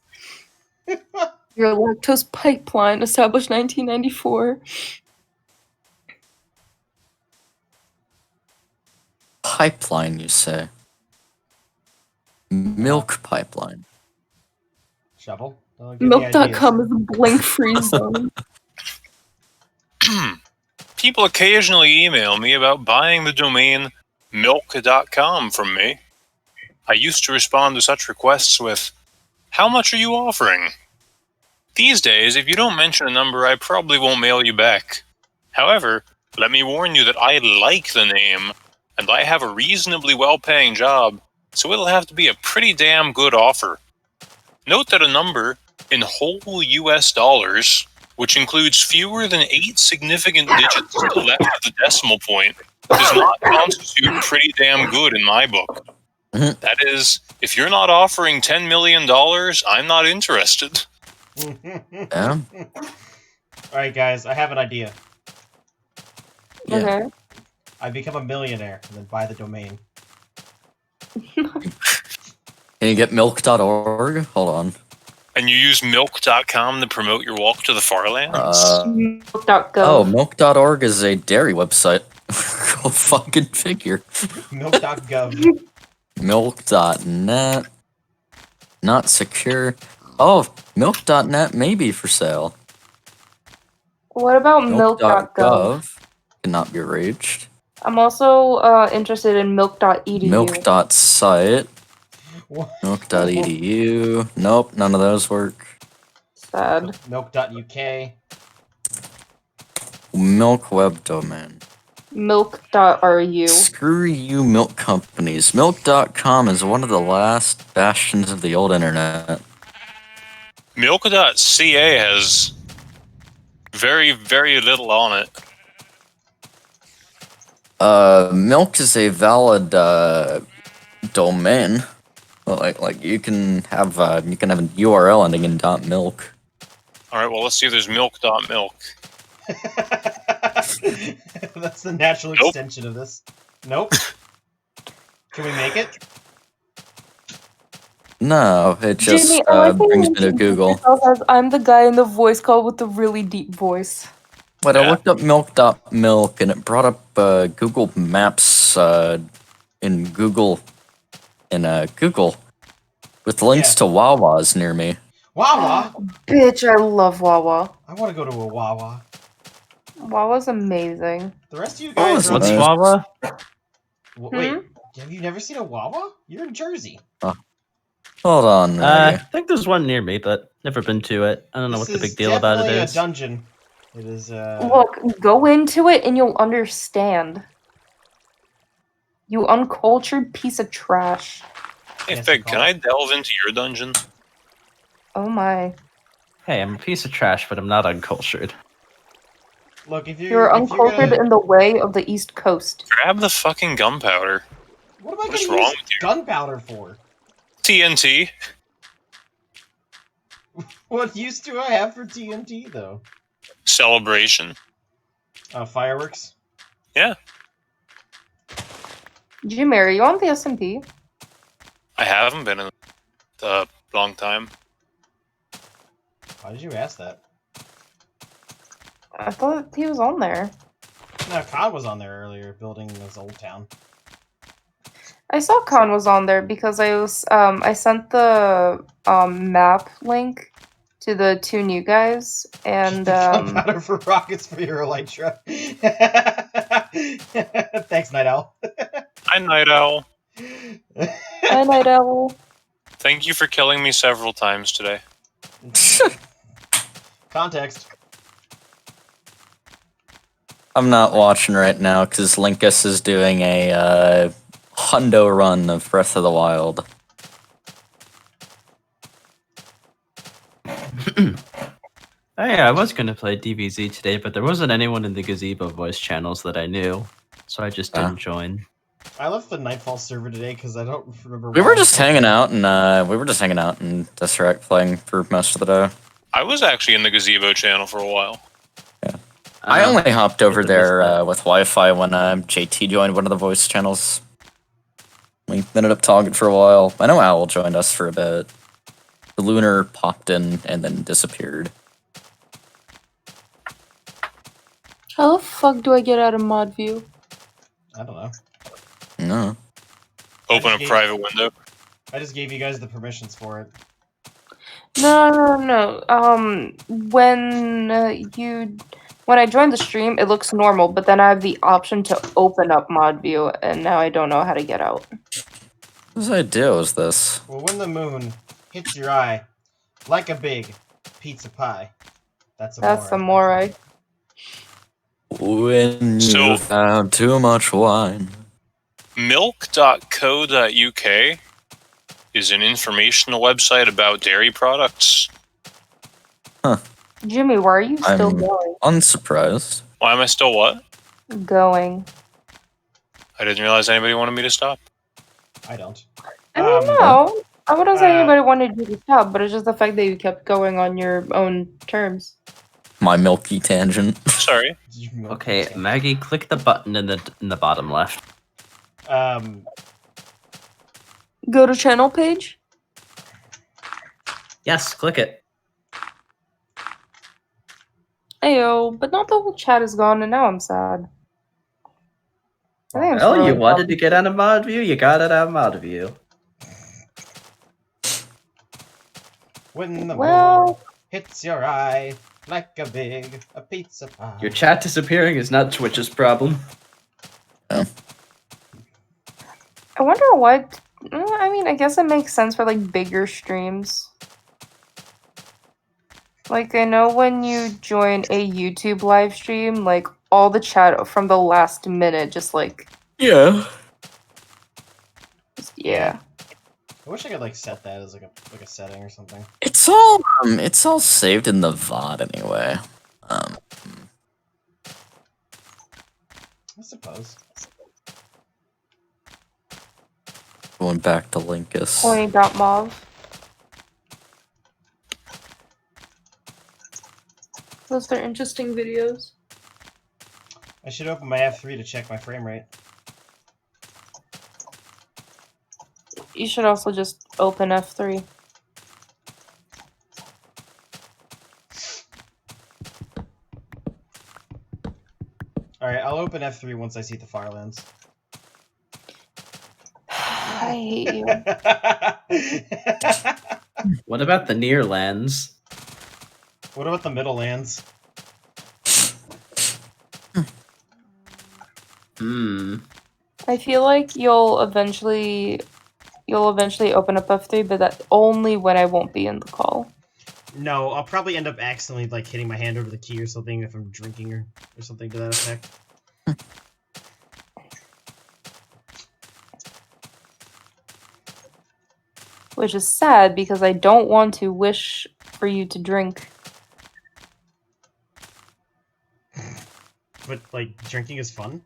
E: Your lactose pipeline, established 1994.
F: Pipeline, you say? Milk pipeline.
B: Shovel? Don't give me ideas.
E: Milk.com is a blank free zone.
D: People occasionally email me about buying the domain milk.com from me. I used to respond to such requests with, "How much are you offering?" These days, if you don't mention a number, I probably won't mail you back. However, let me warn you that I like the name, and I have a reasonably well-paying job, so it'll have to be a pretty damn good offer. Note that a number in whole US dollars, which includes fewer than 8 significant digits to the left of the decimal point, does not constitute pretty damn good in my book.
F: Mhm.
D: That is, if you're not offering $10 million, I'm not interested.
F: Yeah?
B: Alright, guys, I have an idea.
F: Yeah.
E: Okay.
B: I become a millionaire and then buy the domain.
F: Can you get milk.org? Hold on.
D: And you use milk.com to promote your walk to the far lands?
E: Milk.gov.
F: Oh, milk.org is a dairy website. Go fucking figure.
B: Milk.gov.
F: Milk.net. Not secure. Oh, milk.net may be for sale.
E: What about milk.gov?
F: Milk.gov cannot be reached.
E: I'm also interested in milk.edu.
F: Milk.site.
B: What?
F: Milk.edu. Nope, none of those work.
E: Sad.
B: Milk.uk.
F: Milk web domain.
E: Milk.ru.
F: Screw you, milk companies. Milk.com is one of the last bastions of the old internet.
D: Milk.ca has very, very little on it.
F: Milk is a valid domain. Well, like you can have a URL ending in .milk.
D: Alright, well, let's see if there's milk.milk.
B: That's the natural
D: Nope.
B: extension of this. Nope. Can we make it?
F: No, it just
E: Jimmy, I like
F: brings
E: when
F: me to
E: you
F: Google.
E: yourself as, I'm the guy in the voice call with the really deep voice.
F: But I
D: Yeah.
F: looked up milk.milk and it brought up Google Maps in Google with links
B: Yeah.
F: to Wawas near me.
B: Wawa!
E: Bitch, I love Wawa.
B: I want to go to a Wawa.
E: Wawa's amazing.
B: The rest of you guys
F: Wawa's
B: are
C: What's
F: nice.
C: Wawa?
B: Wait, Have you never seen a Wawa? You're in Jersey.
F: Hold on.
C: I
F: Maggie.
C: think there's one near me, but never been to it. I don't know
B: This
C: what the
B: is
C: big deal about it
B: definitely
C: is.
B: a dungeon. It is.
E: Look, go into it and you'll understand. You uncultured piece of trash.
D: Hey,
B: Yes,
D: Fig,
B: we
D: can
B: call
D: I
B: it.
D: delve into your dungeon?
E: Oh my.
C: Hey, I'm a piece of trash, but I'm not uncultured.
B: Look, if
E: You're
B: you're
E: uncultured
B: gonna,
E: in the way of the East Coast.
D: Grab the fucking gunpowder.
B: what am I
D: What is
B: gonna
D: wrong
B: use
D: with you?
B: gunpowder for?
D: TNT.
B: What use do I have for TNT though?
D: Celebration.
B: Fireworks.
D: Yeah,
E: Jimmy, are you on the SMP?
D: I haven't been in a long time.
B: Why did you ask that?
E: I thought he was on there.
B: No, Khan was on there earlier, building this old town.
E: I saw Khan was on there because I sent the map link to the two new guys and
B: Gunpowder for rockets for your elytra. Thanks, Night Owl.
D: Hi, Night Owl.
E: Hi Night Owl.
D: Thank you for killing me several times today.
B: Context.
F: I'm not watching right now because Linkus is doing a hundo run of Breath of the Wild.
C: Oh yeah, I was gonna play DBZ today, but there wasn't anyone in the Gazebo voice channels that I knew, so I just didn't join.
B: I left the Nightfall server today because I don't remember.
F: We
B: why
F: were
B: I
F: just
B: left
F: hanging
B: it.
F: out and Tesseract playing for most of the day.
D: I was actually in the Gazebo channel for a while.
F: I only hopped over
C: Must have missed
F: there
C: that.
F: with Wi-Fi when JT joined one of the voice channels. We ended up talking for a while. I know Owl joined us for a bit. The Lunar popped in and then disappeared.
E: How the fuck do I get out of mod view?
B: I don't know.
F: No.
D: Open a
B: gave-
D: private window.
B: I just gave you guys the permissions for it.
E: No. When I joined the stream, it looks normal, but then I have the option to open up mod view, and now I don't know how to get out.
F: Whose idea was this?
B: Well, when the moon hits your eye like a big pizza pie, that's
E: That's
B: amore.
E: Amore.
F: When
D: So-
F: you've had too much wine.
D: Milk.co.uk is an informational website about dairy products.
E: Jimmy, why are you still
F: I'm- Unsurprised.
D: Why am I still what?
E: going?
D: I didn't realize anybody wanted me to stop.
B: I don't.
E: I don't know. I wouldn't say
B: uh,
E: anybody wanted you to stop, but it's just the fact that you kept going on your own terms.
F: My milky tangent.
D: Sorry.
C: Okay, Maggie, click the button in the bottom left.
E: Go to channel page.
C: Yes, click it.
E: Ayo, but not the whole chat is gone, and now I'm sad. I think I'm
C: Well, you
E: scrolling
C: wanted
E: up.
C: to get out of mod view, you got it out of mod view.
B: When the moon
E: Well,
B: hits your eye like a pizza pie.
C: Your chat disappearing is not Twitch's problem.
E: I wonder what. I mean, I guess it makes sense for like bigger streams. Like, I know when you join a YouTube live stream, like all the chat from the last minute, just
F: Yeah.
E: yeah.
B: I wish I could like set that as like a setting or something.
F: It's all saved in the VOD anyway.
B: I suppose.
F: Going back to Linkus.
E: Pony.mov. Those are interesting videos.
B: I should open my F3 to check my frame rate.
E: You should also just open F3.
B: Alright, I'll open F3 once I see the Farlands.
E: I hate you.
C: What about the near lands?
B: What about the middle lands?
C: Hmm.
E: I feel like you'll eventually open up F3, but that only when I won't be in the call.
B: No, I'll probably end up accidentally like hitting my hand over the key or something if I'm drinking or something to that effect.
E: Which is sad because I don't want to wish for you to drink.
B: But like drinking is fun.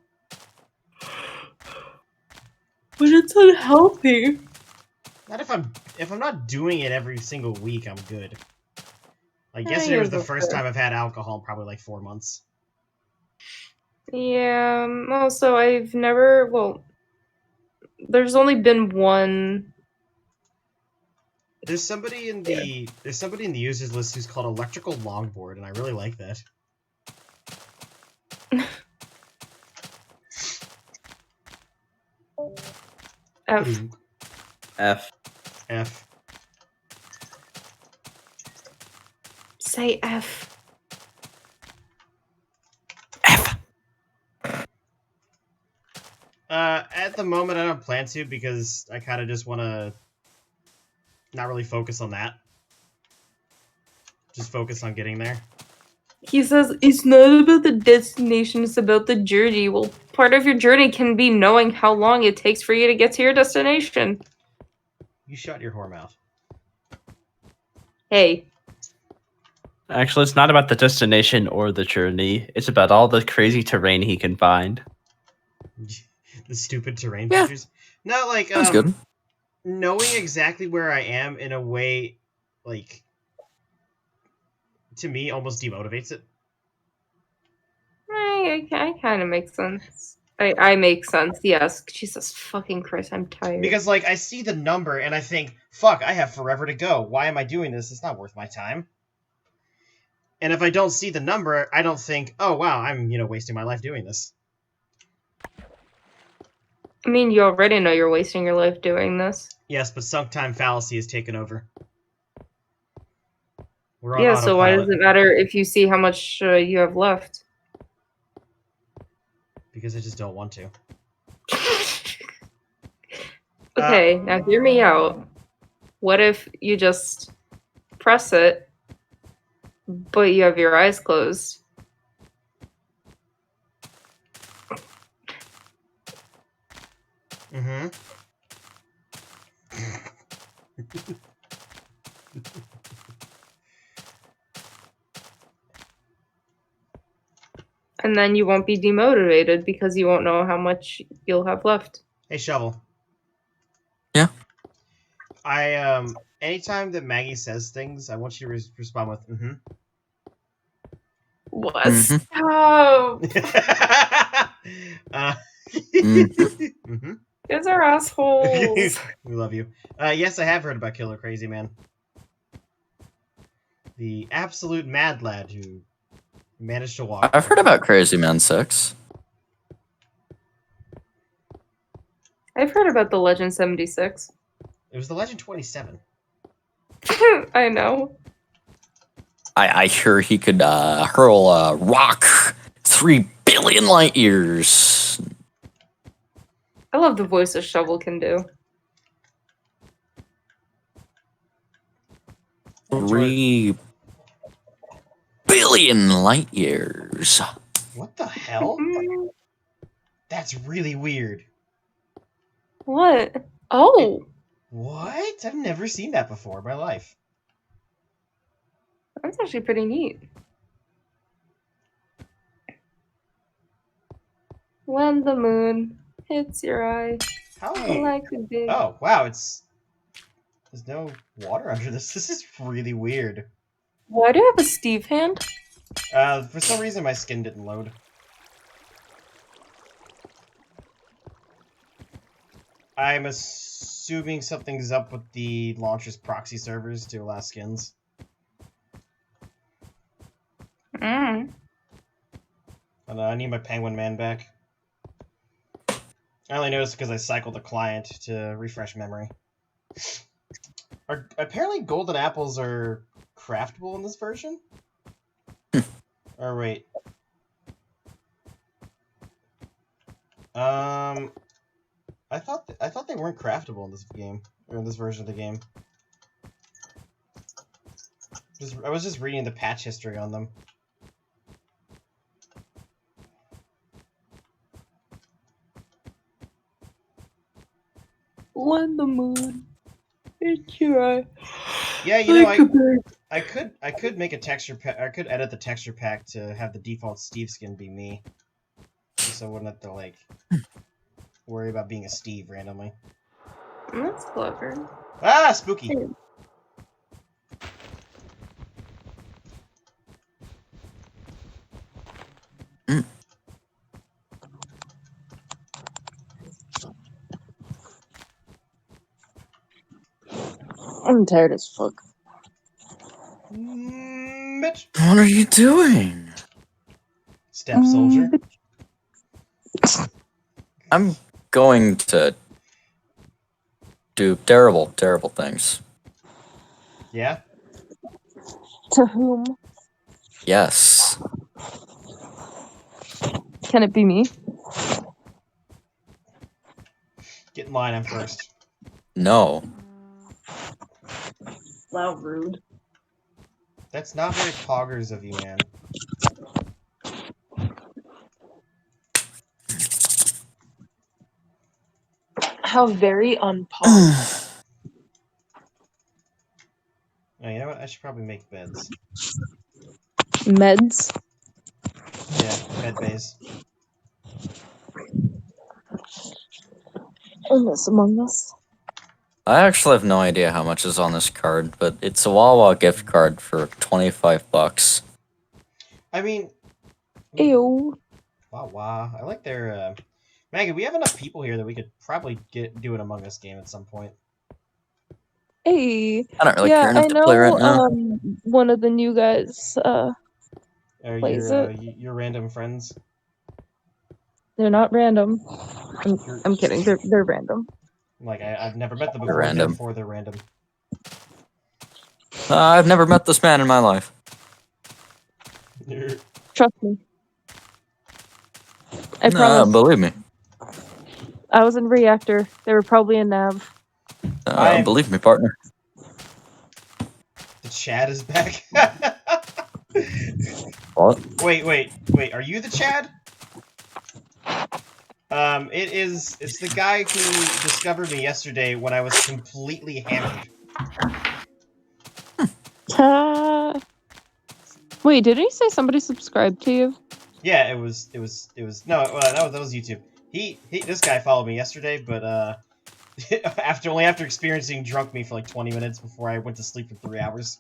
E: But it's unhealthy.
B: Not if I'm not doing it every single week, I'm good. Like
E: Eh,
B: yesterday was
E: you're
B: the first
E: okay.
B: time I've had alcohol in probably like 4 months.
E: Yeah, also I've never, well, there's only been one.
B: There's somebody in the users list who's called Electrical Longboard, and I really like that.
E: F.
C: F.
B: F.
E: Say F.
C: F.
B: At the moment, I don't plan to because I kind of just want to not really focus on that. Just focus on getting there.
E: He says it's not about the destination, it's about the journey. Well, part of your journey can be knowing how long it takes for you to get to your destination.
B: You shut your whore mouth.
E: Hey.
C: Actually, it's not about the destination or the journey. It's about all the crazy terrain he can find.
B: The stupid terrain
F: Yeah.
B: features. No, like
F: That's good.
B: knowing exactly where I am in a way, like, to me, almost demotivates it.
E: I kind of make sense. I make sense, yes. Jesus fucking Christ, I'm tired.
B: Because, like, I see the number and I think, fuck, I have forever to go. Why am I doing this? It's not worth my time. And if I don't see the number, I don't think, oh, wow, I'm, wasting my life doing this.
E: I mean, you already know you're wasting your life doing this.
B: Yes, but sunk time fallacy has taken over. We're on
E: Yeah, so why does
B: autopilot.
E: it matter if you see how much you have left?
B: Because I just don't want to.
E: Okay, now hear me out. What if you just press it, but you have your eyes closed?
B: Mm-hmm.
E: And then you won't be demotivated because you won't know how much you'll have left.
B: Hey, Shovel.
F: Yeah?
B: Anytime that Maggie says things, I want you to respond with, mm-hmm.
E: What?
F: Mhm.
E: Stop!
B: Mm-hmm.
E: You guys are assholes.
B: We love you. Yes, I have heard about KilloCrazyMan. The absolute mad lad who managed to walk.
F: I've heard about Crazy Man 6.
E: I've heard about the Legend 76.
B: It was the Legend 27.
E: I know.
F: I hear he could hurl a rock 3 billion light years.
E: I love the voice a Shovel can do.
F: 3 billion light years.
B: What the hell? That's really weird.
E: What? Oh!
B: What? I've never seen that before in my life.
E: That's actually pretty neat. When the moon hits your eye
B: How?
E: like a big...
B: Oh, wow, there's no water under this. This is really weird.
E: Why do you have a Steve hand?
B: For some reason my skin didn't load. I'm assuming something's up with the launcher's proxy servers to allow skins.
E: Mm.
B: And I need my Penguin Man back. I only noticed because I cycled the client to refresh memory. Apparently golden apples are craftable in this version? Or wait. I thought they weren't craftable in this game, or in this version of the game. I was just reading the patch history on them.
E: When the moon hits your eye.
B: Yeah, you know,
E: like a bird.
B: I could make a texture pack. I could edit the texture pack to have the default Steve skin be me, just so I wouldn't have to like worry about being a Steve randomly.
E: That's clever.
B: Ah, spooky.
E: I'm tired as fuck.
B: Mitch.
F: What are you doing?
B: Step soldier.
F: I'm going to do terrible, terrible things.
B: Yeah.
E: To whom?
F: Yes.
E: Can it be me?
B: Get in line. I'm first.
F: No.
E: Wow, rude.
B: That's not very poggers of you, man.
E: How very unpog.
B: Oh, you know what? I should probably make beds.
E: Meds?
B: Yeah, bed bays.
E: Illness among us.
F: I actually have no idea how much is on this card, but it's a Wawa gift card for $25.
B: I mean,
E: Ew.
B: wow. I like their. Maggie, we have enough people here that we could probably do an Among Us game at some point.
E: Hey.
F: I don't really
E: Yeah,
F: care enough
E: I
F: to play right now.
E: know. One of the new guys.
B: Are
E: Plays
B: your random friends?
E: They're not random. I'm kidding. They're random.
B: Like I've never met them
F: They're
B: before,
F: random.
B: therefore they're random.
F: I've never met this man in my life.
E: Trust me. I promise.
F: Believe me.
E: I was in reactor. They were probably in nav.
F: Believe me, partner.
B: The Chad is back.
F: What?
B: Wait. Are you the Chad? It's the guy who discovered me yesterday when I was completely hammered.
E: Wait, didn't you say somebody subscribed to you?
B: Yeah, it was that was YouTube. This guy followed me yesterday, but after experiencing drunk me for like 20 minutes before I went to sleep for 3 hours.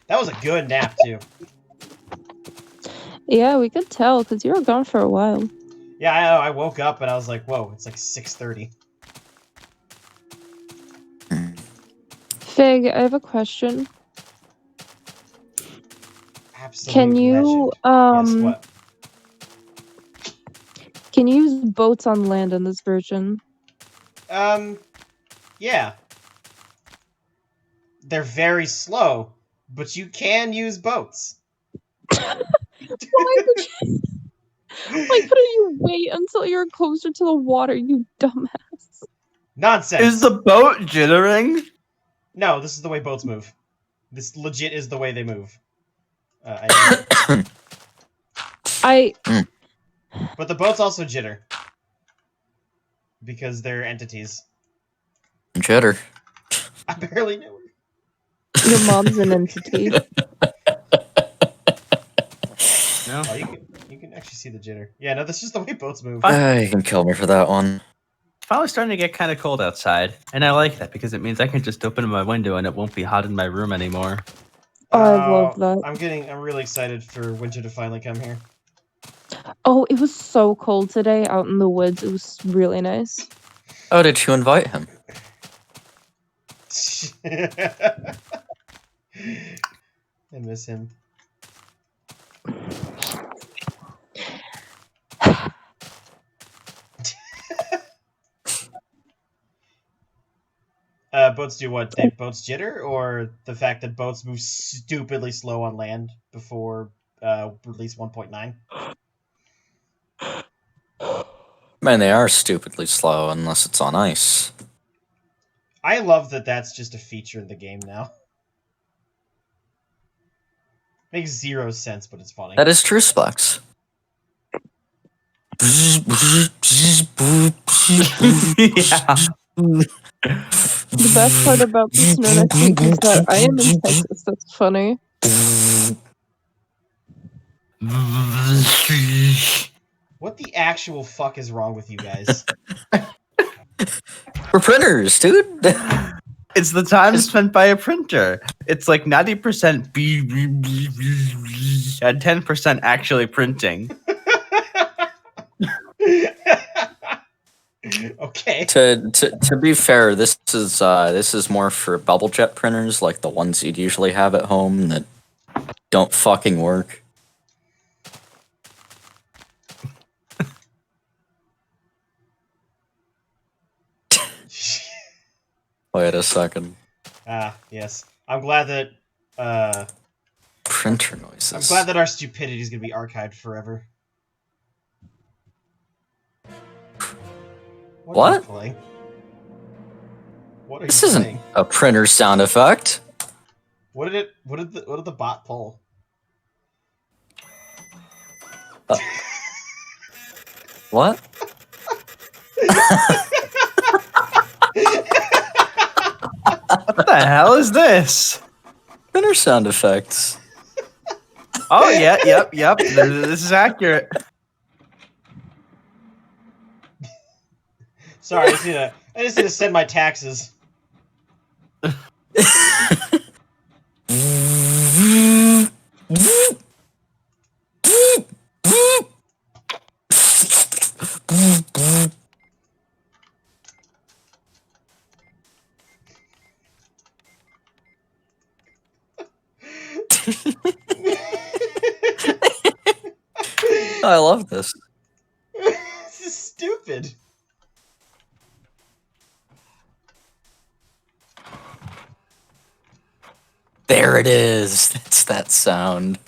B: That was a good nap too.
E: Yeah, we could tell because you were gone for a while.
B: Yeah, I know. I woke up and I was like, "Whoa, it's like 6:30."
E: Fig, I have a question.
B: Absolute
E: Can you
B: legend. Yes, what?
E: Can you use boats on land in this version?
B: Yeah. They're very slow, but you can use boats.
E: Why couldn't you wait until you're closer to the water, you dumbass?
B: Nonsense.
C: Is the boat jittering?
B: No, this is the way boats move. This legit is the way they move. But the boats also jitter. Because they're entities.
F: Cheddar.
B: I barely knew her.
E: Your mom's an entity.
C: No.
B: Oh, you can actually see the jitter. Yeah, no, that's just the way boats move.
F: You can kill me for that one.
C: It's finally starting to get kind of cold outside, and I like that because it means I can just open my window and it won't be hot in my room anymore.
E: Oh, I love that.
B: I'm really excited for winter to finally come here.
E: Oh, it was so cold today out in the woods. It was really nice.
F: Oh, did you invite him?
B: I miss him. Boats do what? Boats jitter, or the fact that boats move stupidly slow on land before release 1.9?
F: Man, they are stupidly slow unless it's on ice.
B: I love that that's just a feature in the game now. Makes 0 sense, but it's funny.
F: That is true, Splex.
C: Yeah.
E: The best part about this snow next week is that I am in Texas. That's funny.
B: What the actual fuck is wrong with you guys?
F: We're printers, dude.
C: It's the time spent by a printer. It's like 90% and 10% actually printing.
B: Okay.
F: To be fair, this is more for bubble jet printers, like the ones you'd usually have at home that don't fucking work. Wait a second.
B: Yes. I'm glad that
F: Printer noises.
B: I'm glad that our stupidity is gonna be archived forever. What? Are you playing? What are
F: This
B: you
F: isn't
B: playing?
F: a printer sound effect.
B: What did the bot pull?
F: What?
C: What the hell is this?
F: Printer sound effects.
C: Oh, yeah, yep. This is accurate.
B: Sorry, I just need to send my taxes.
F: I love this.
B: This is stupid.
F: There it is. It's that sound.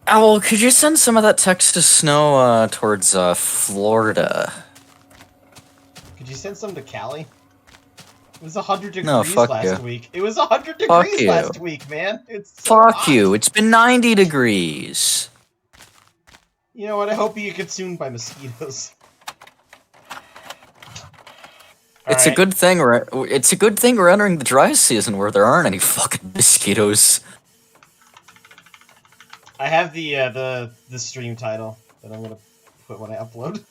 F: Owl, could you send some of that Texas snow towards Florida?
B: Could you send some to Cali? It was 100 degrees
F: No, fuck
B: last
F: you.
B: week. It was 100
F: Fuck
B: degrees
F: you.
B: last week, man. It's so
F: Fuck
B: hot.
F: you. It's been 90 degrees.
B: You know what? I hope you get consumed by mosquitoes.
F: It's a good thing we're entering the dry season where there aren't any fucking mosquitoes.
B: I have the stream title that I'm gonna put when I upload.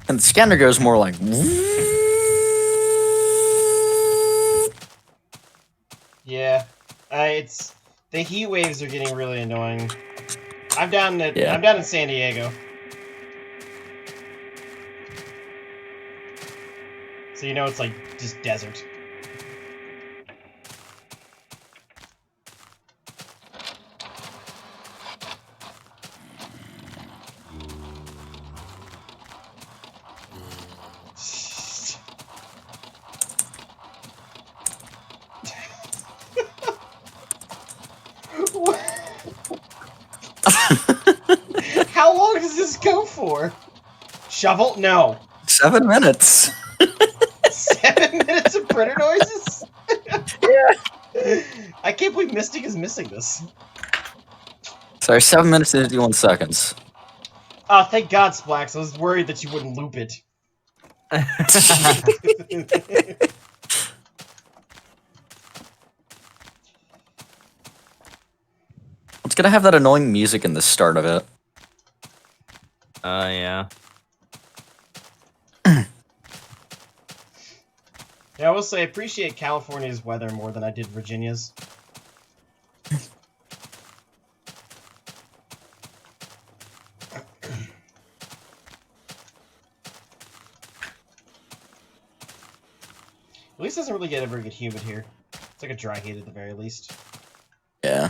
F: And the scanner goes more like.
B: Yeah, it's the heat waves are getting really annoying. I'm down
F: Yeah.
B: in San Diego, so you know it's like just desert. How long does this go for? Shovel? No.
F: 7 minutes.
B: 7 minutes of printer noises? Yeah. I can't believe Mystic is missing this.
F: Sorry, 7 minutes and 51 seconds.
B: Oh, thank God, Splax. I was worried that you wouldn't loop it.
F: It's gonna have that annoying music in the start of it.
C: Yeah.
B: Yeah, I will say I appreciate California's weather more than I did Virginia's. At least it doesn't really get ever get humid here. It's like a dry heat at the very least.
F: Yeah.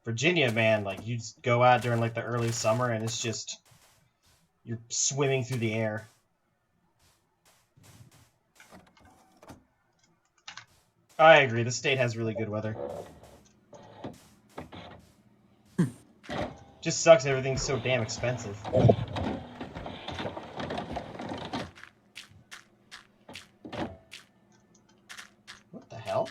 B: Virginia, man, like you just go out during like the early summer and it's just you're swimming through the air. I agree. The state has really good weather. Just sucks everything's so damn expensive. What the hell?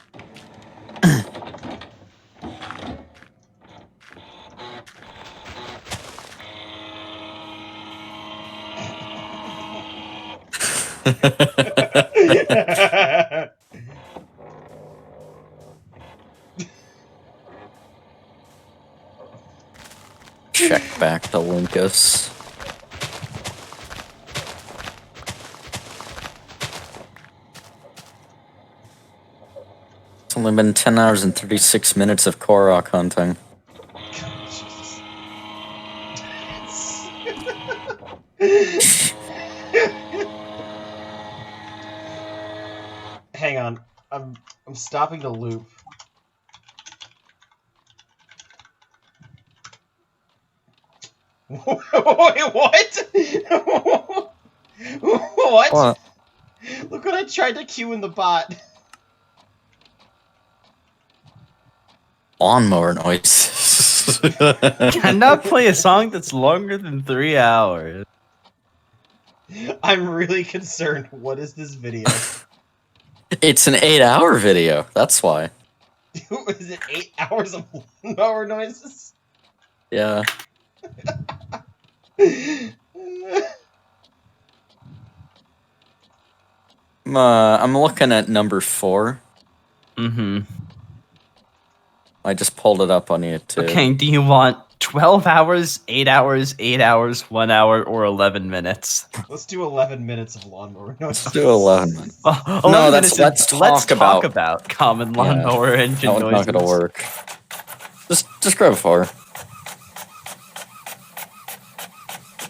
F: Check back to Linkus. It's only been 10 hours and 36 minutes of Korok hunting.
B: Hang on. I'm stopping the loop. Wait, what? What?
F: What?
B: Look what I tried to cue in the bot.
F: Lawnmower noises.
C: Cannot play a song that's longer than 3 hours.
B: I'm really concerned. What is this video?
F: It's an 8-hour video. That's why.
B: Is it 8 hours of lawnmower noises?
F: Yeah. I'm looking at number 4.
C: Mm-hmm.
F: I just pulled it up on YouTube.
C: Okay, do you want 12 hours, 8 hours, 8 hours, 1 hour, or 11 minutes?
B: Let's do 11 minutes of lawnmower noises.
F: Let's do 11.
C: Well, 11
F: No,
C: minutes
F: let's
C: is-
F: talk about-
C: about common lawnmower engine
F: That one's
C: noises.
F: not gonna work. Just grab 4.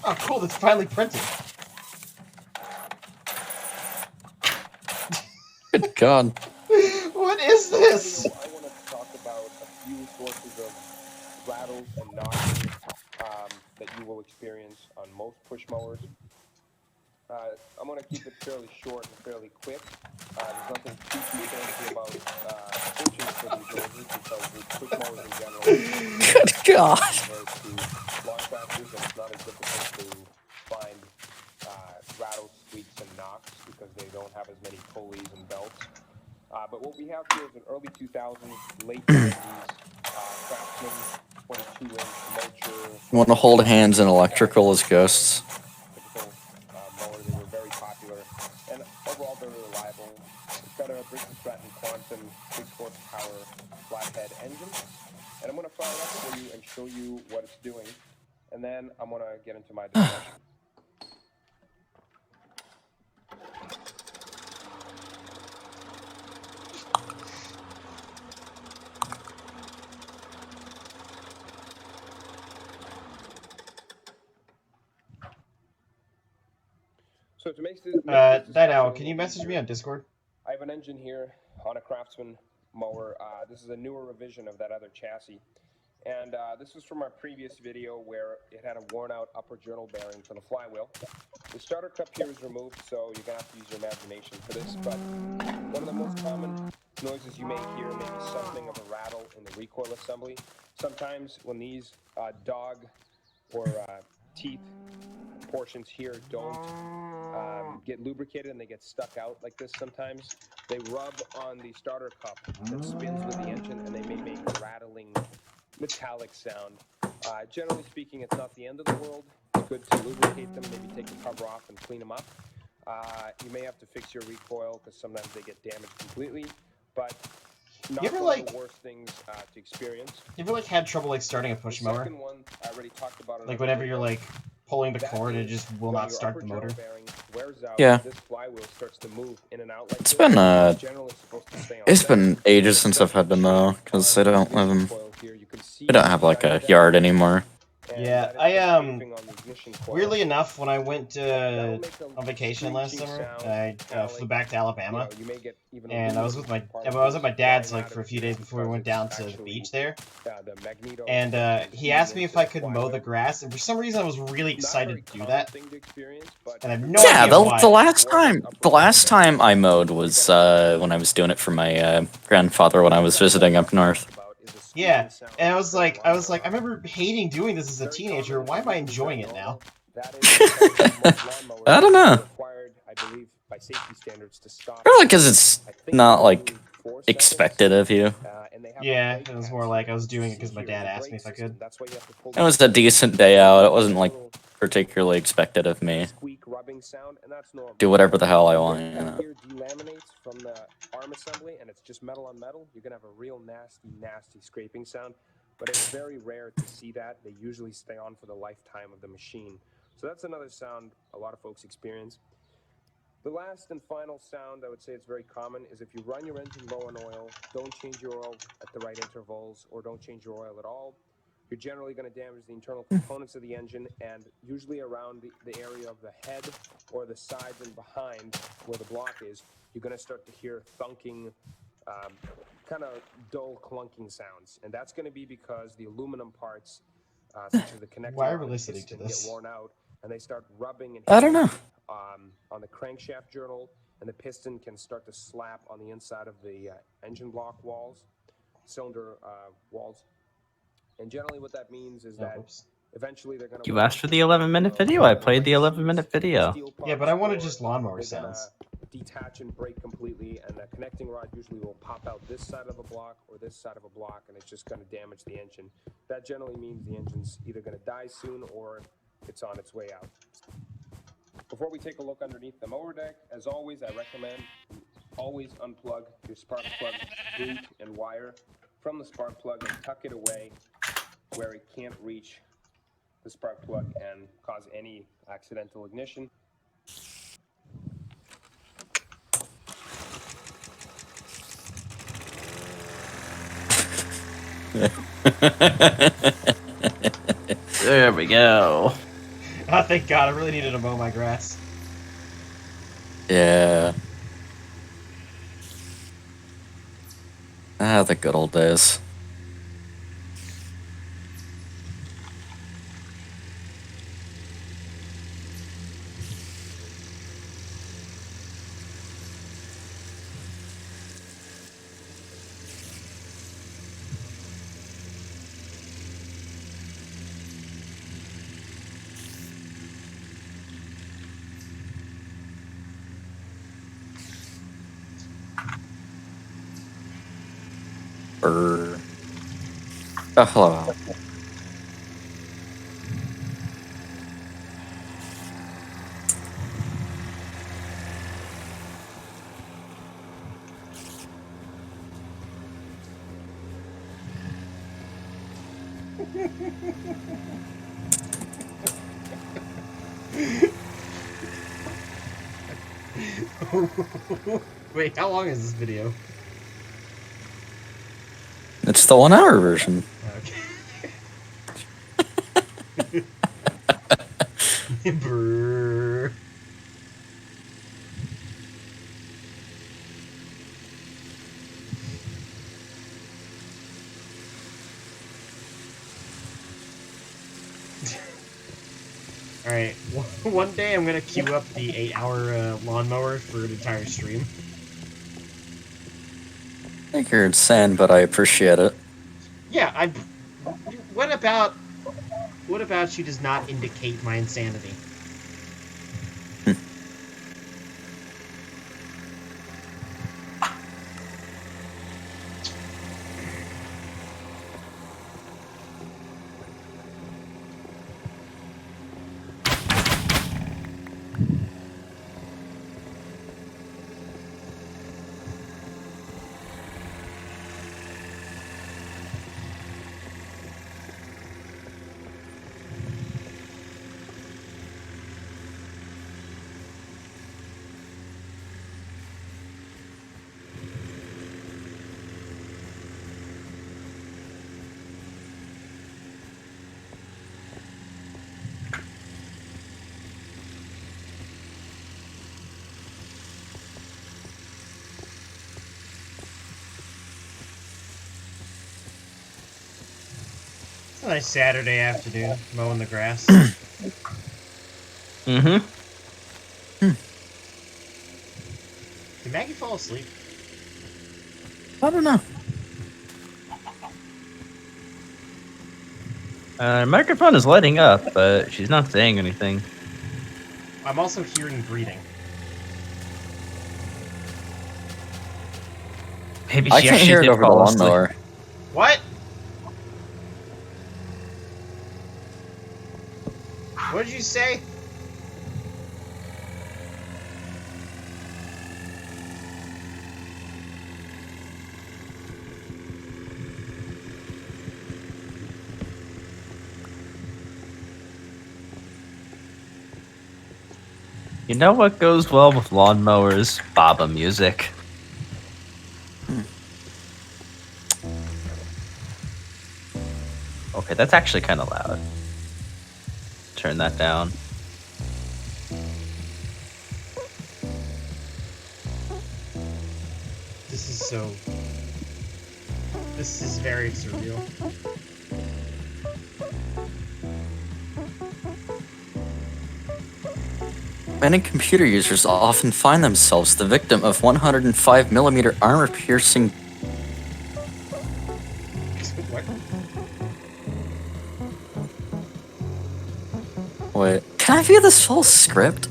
B: Oh, cool. That's finally printed.
F: Good God.
B: What is this?
G: I want to talk about a few sources of rattles and knocking that you will experience on most push mowers. I'm going to keep it fairly short and fairly quick. There's nothing too fancy about searching for these noises because with push mowers in general,
F: Good God.
G: compared to lawn tractors, and it's not as difficult to find rattles, squeaks, and knocks because they don't have as many pulleys and belts. But what we have here is an early 2000s, late 90s Craftsman 22-inch mulcher.
F: You want to hold hands in electrical as ghosts?
G: Typical mower. They were very popular and overall very reliable. It's got a Bristol Stratton Quantum 6 horsepower flathead engine. And I'm going to fire it up for you and show you what it's doing. And then I'm going to get into my discussion. So to make this
B: That Owl, can you message me on Discord?
G: I have an engine here on a Craftsman mower. This is a newer revision of that other chassis. And this was from our previous video where it had a worn out upper journal bearing for the flywheel. The starter cup here is removed, so you're going to have to use your imagination for this. But one of the most common noises you may hear may be something of a rattle in the recoil assembly. Sometimes when these dog or teeth portions here don't get lubricated and they get stuck out like this sometimes, they rub on the starter cup that spins with the engine and they may make a rattling metallic sound. Generally speaking, it's not the end of the world. It's good to lubricate them, maybe take the cover off and clean them up. You may have to fix your recoil because sometimes they get damaged completely, but not
B: You ever,
G: one of
B: like-
G: the worst things to experience.
B: You ever like had trouble like starting a push
G: The
B: mower?
G: second one, I already talked about it.
B: Like whenever you're like pulling the
G: That
B: cord and it
G: means
B: just will
G: when
B: not
G: your
B: start
G: upper
B: the motor.
G: journal bearing wears out,
F: Yeah.
G: this flywheel starts to move in and out like
F: It's
G: this.
F: been
G: It's generally supposed to stay on
F: it's
G: center.
F: been ages since I've had to mow because I don't live in, I don't have like a yard anymore.
B: Yeah, weirdly enough, when I went on vacation last summer, I flew back to Alabama, and I was at my dad's like for a few days before we went down to the beach there, and he asked me if I could mow the grass, and for some reason I was really excited to do that, and I have no
F: Yeah,
B: idea why.
F: the last time I mowed was when I was doing it for my grandfather when I was visiting up north.
B: Yeah, and I was like, I remember hating doing this as a teenager. Why am I enjoying it now?
F: I don't know. Probably because it's not like expected of you.
B: Yeah, it was more like I was doing it because my dad asked me if I could.
F: It was a decent day out. It wasn't like particularly expected of me. Do whatever the hell I want. You know.
G: Here delaminates from the arm assembly, and it's just metal on metal. You're gonna have a real nasty scraping sound. But it's very rare to see that. They usually stay on for the lifetime of the machine. So that's another sound a lot of folks experience. The last and final sound, I would say it's very common, is if you run your engine low on oil, don't change your oil at the right intervals, or don't change your oil at all. You're generally going to damage the internal components of the engine, and usually around the area of the head or the sides and behind where the block is, you're going to start to hear thunking, kind of dull clunking sounds. And that's going to be because the aluminum parts, such as the connector
B: Why are we
G: rod and
B: listening to
G: piston,
B: this?
G: get worn out, and they start rubbing and
F: I don't know.
G: on the crankshaft journal, and the piston can start to slap on the inside of the engine block walls, cylinder walls. And generally what that means is that eventually they're going to...
C: You asked for the 11-minute video. I played the 11-minute video.
B: Yeah, but I wanted just lawnmower
G: they're gonna
B: sounds.
G: detach and break completely, and the connecting rod usually will pop out this side of a block or this side of a block, and it's just going to damage the engine. That generally means the engine's either going to die soon or it's on its way out. Before we take a look underneath the mower deck, as always, I recommend you always unplug your spark plug boot and wire from the spark plug and tuck it away where it can't reach the spark plug and cause any accidental ignition.
C: There we go.
B: Oh, thank God, I really needed to mow my grass.
F: Yeah. Ah, the good old days. Oh, hello.
B: Wait, how long is this video?
F: It's the 1 hour version.
B: Okay. Brrr. Alright, one day I'm gonna queue up the 8-hour lawnmower for an entire stream.
F: I think you're insane, but I appreciate it.
B: Yeah, what about you does not indicate my insanity? Nice Saturday afternoon, mowing the grass.
C: Mm-hmm.
B: Did Maggie fall asleep?
F: I don't know.
C: Microphone is lighting up, but she's not saying anything.
B: I'm also hearing breathing.
C: Maybe
F: I
C: she
F: can't
C: actually
F: hear it
C: did
F: over the
C: fall asleep.
F: lawnmower.
B: What? What did you say?
C: You know what goes well with lawnmowers? Baba music. Okay, that's actually kind of loud. Turn that down.
B: This is so... This is very surreal.
F: Many computer users often find themselves the victim of 105mm armor-piercing...
B: What?
F: Wait, can I view this full script?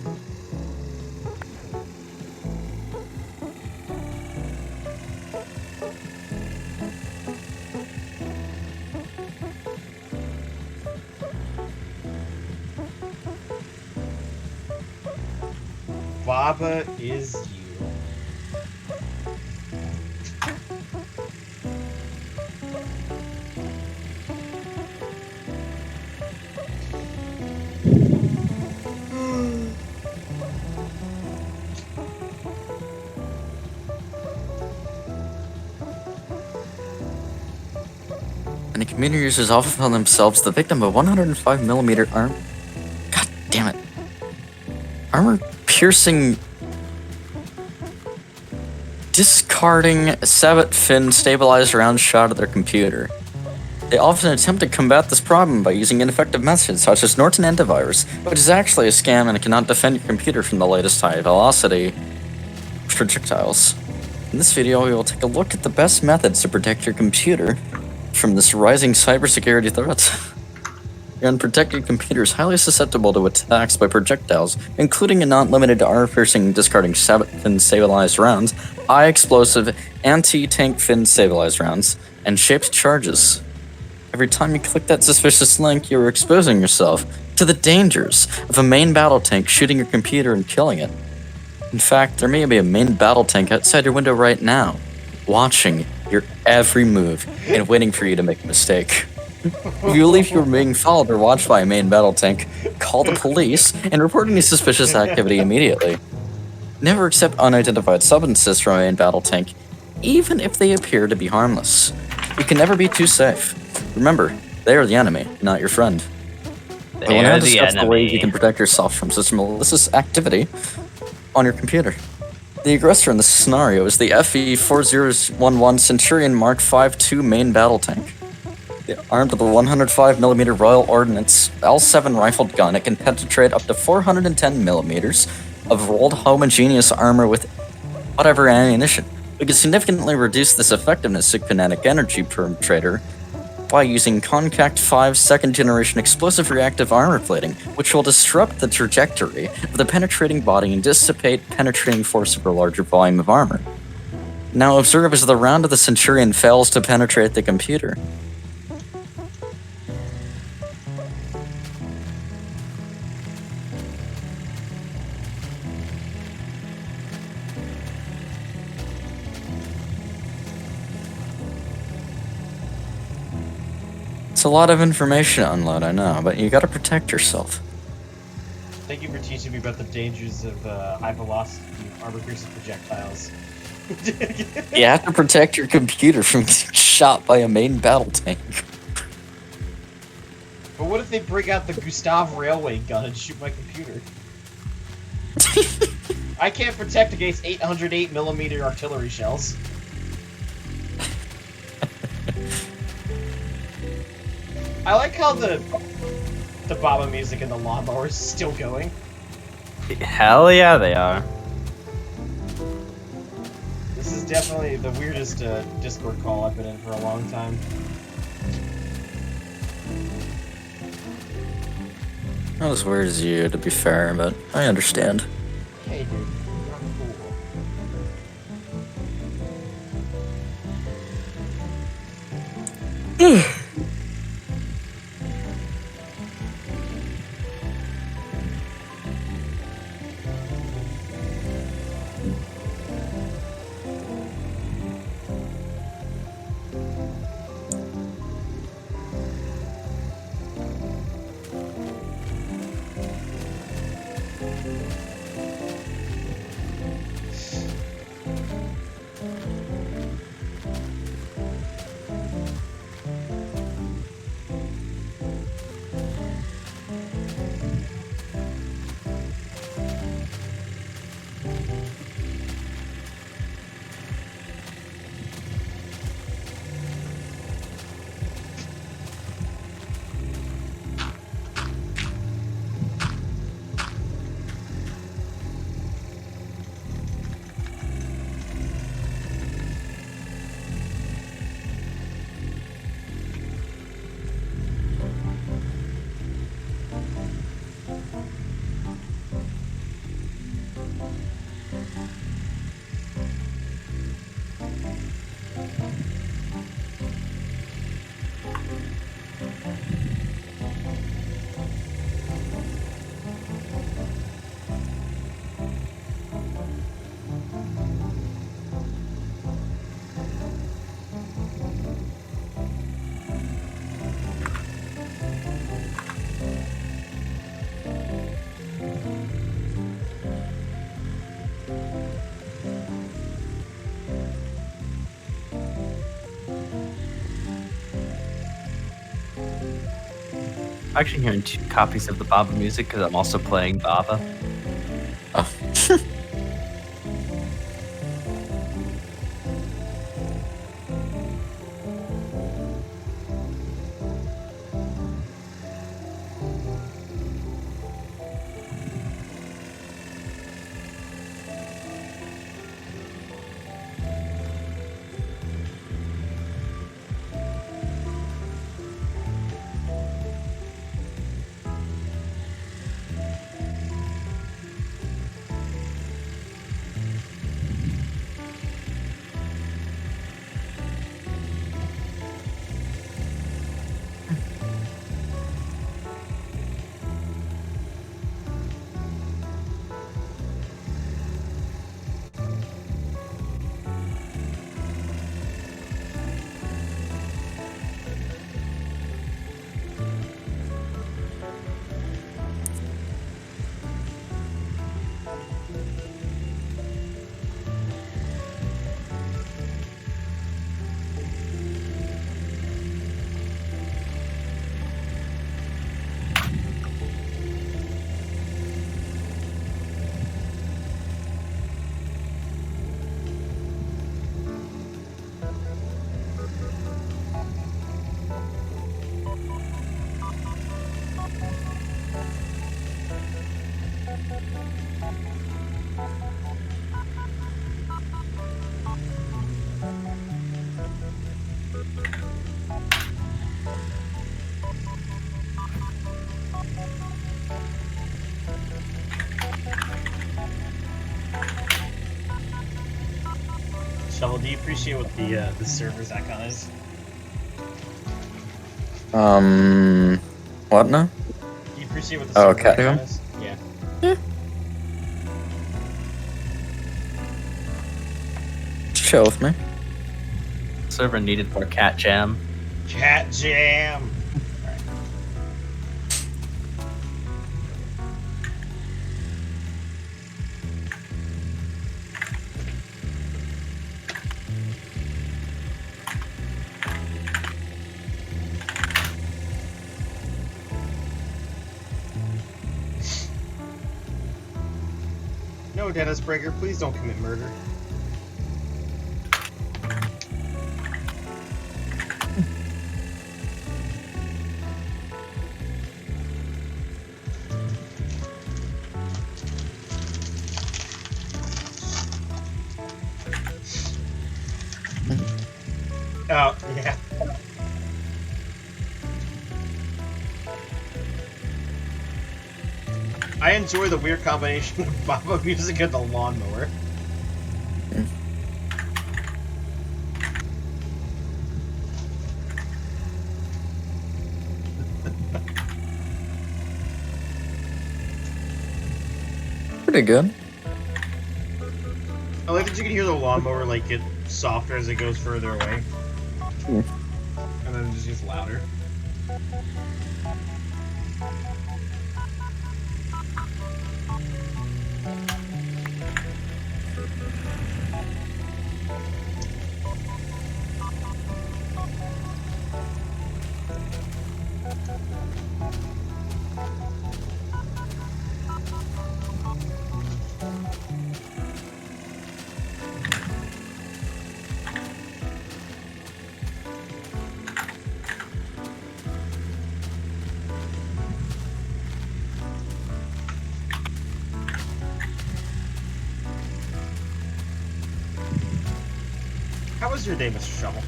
B: Baba is you.
F: Many computer users often find themselves the victim of 105mm armor... God damn it. Armor-piercing... discarding sabot fin stabilized round shot at their computer. They often attempt to combat this problem by using ineffective methods such as Norton antivirus, which is actually a scam and cannot defend your computer from the latest high-velocity projectiles. In this video, we will take a look at the best methods to protect your computer from this rising cybersecurity threat. Your unprotected computer is highly susceptible to attacks by projectiles, including and not limited to armor-piercing discarding sabot fin stabilized rounds, high-explosive anti-tank fin stabilized rounds, and shaped charges. Every time you click that suspicious link, you are exposing yourself to the dangers of a main battle tank shooting your computer and killing it. In fact, there may be a main battle tank outside your window right now, watching your every move and waiting for you to make a mistake. If you believe you are being followed or watched by a main battle tank, call the police and report any suspicious activity immediately. Never accept unidentified substances from a main battle tank, even if they appear to be harmless. You can never be too safe. Remember, they are the enemy, not your friend. I will now discuss the ways you can protect yourself from such malicious activity on your computer. The aggressor in this scenario is the FE-4011 Centurion Mark V-2 main battle tank. Armed with a 105mm Royal Ordnance L7 rifled gun, it can penetrate up to 410mm of rolled homogeneous armor with whatever ammunition. We can significantly reduce this effectiveness of kinetic energy penetrator by using Concact 5 second generation explosive reactive armor plating, which will disrupt the trajectory of the penetrating body and dissipate penetrating force of a larger volume of armor. Now observe as the round of the Centurion fails to penetrate the computer. It's a lot of information to unload, I know, but you gotta protect yourself.
B: Thank you for teaching me about the dangers of high-velocity armor-piercing projectiles.
F: You have to protect your computer from getting shot by a main battle tank.
B: But what if they break out the Gustav Railway gun and shoot my computer? I can't protect against 808mm artillery shells. I like how the Baba music and the lawnmower is still going.
C: Hell yeah, they are.
B: This is definitely the weirdest Discord call I've been in for a long time.
F: Not as weird as you, to be fair, but I understand.
B: Hey, dude. You're cool.
C: I'm actually hearing 2 copies of the Baba music because I'm also playing Baba.
F: Oh.
B: Shovel, do you appreciate what the server's icon is?
F: What now?
B: Do you appreciate what the
F: Oh,
B: server
F: okay.
B: icon is? Yeah.
F: Chill with me.
C: Server needed more cat jam.
B: Cat jam! Alright. No, Dennis Breaker, please don't commit murder. Oh, yeah. I enjoy the weird combination of Baba music and the lawnmower.
F: Pretty good.
B: I like that you can hear the lawnmower like get softer as it goes further away.
F: Mm.
B: And then it just gets louder. How was your day, Mr. Shovel?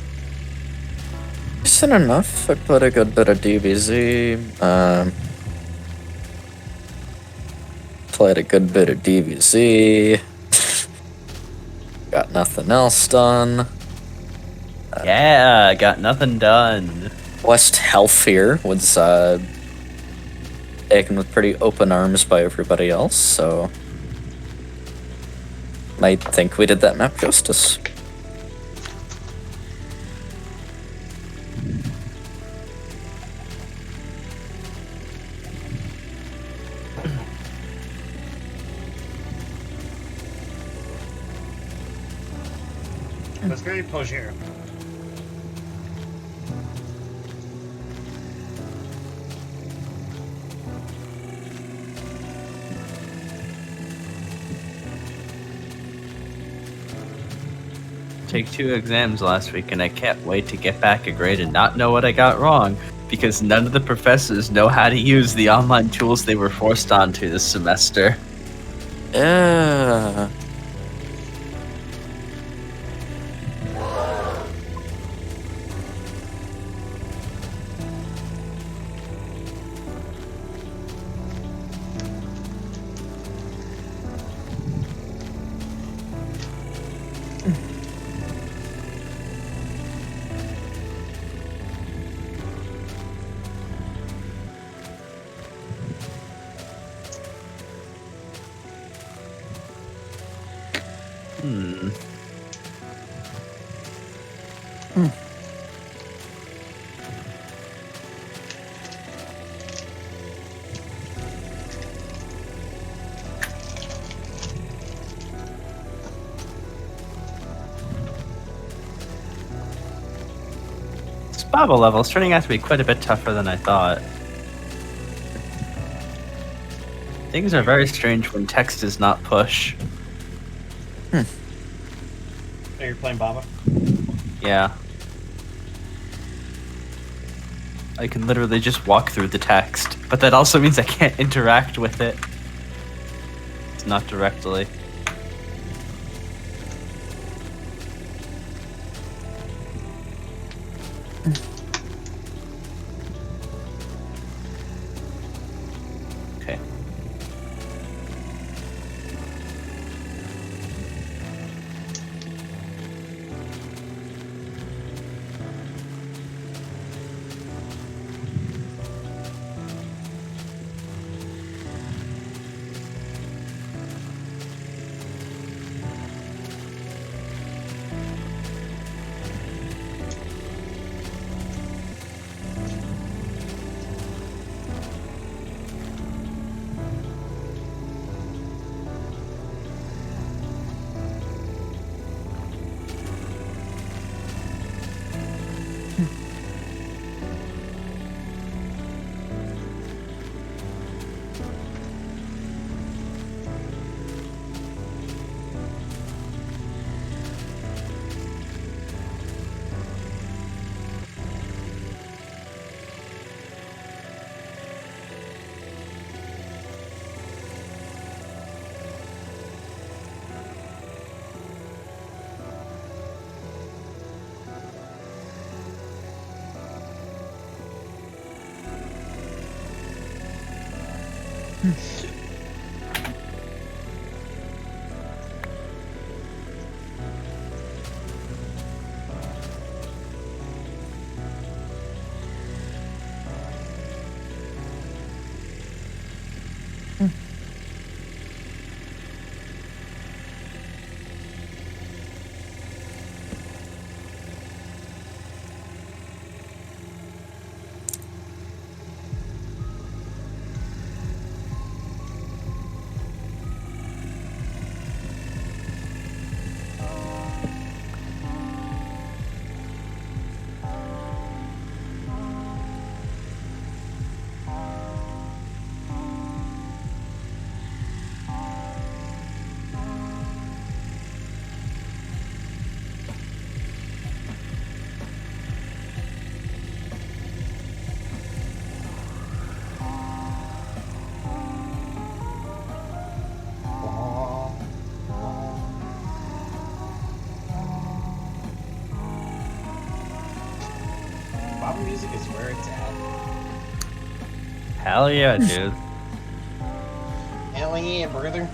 F: Decent enough. I put a good bit of DBZ. Played a good bit of DBZ. Got nothing else done.
C: Yeah, got nothing done.
F: West Healthier was taken with pretty open arms by everybody else, so might think we did that map justice.
B: That's very push here.
C: Take 2 exams last week, and I can't wait to get back a grade and not know what I got wrong, because none of the professors know how to use the online tools they were forced onto this semester.
F: Yeah.
C: Hmm. This Baba level is turning out to be quite a bit tougher than I thought. Things are very strange when text is not push.
B: Oh, you're playing Baba?
C: Yeah. I can literally just walk through the text, but that also means I can't interact with it. It's not directly. Okay.
B: music is where it's at.
C: Hell yeah, dude.
B: Hell yeah, brother.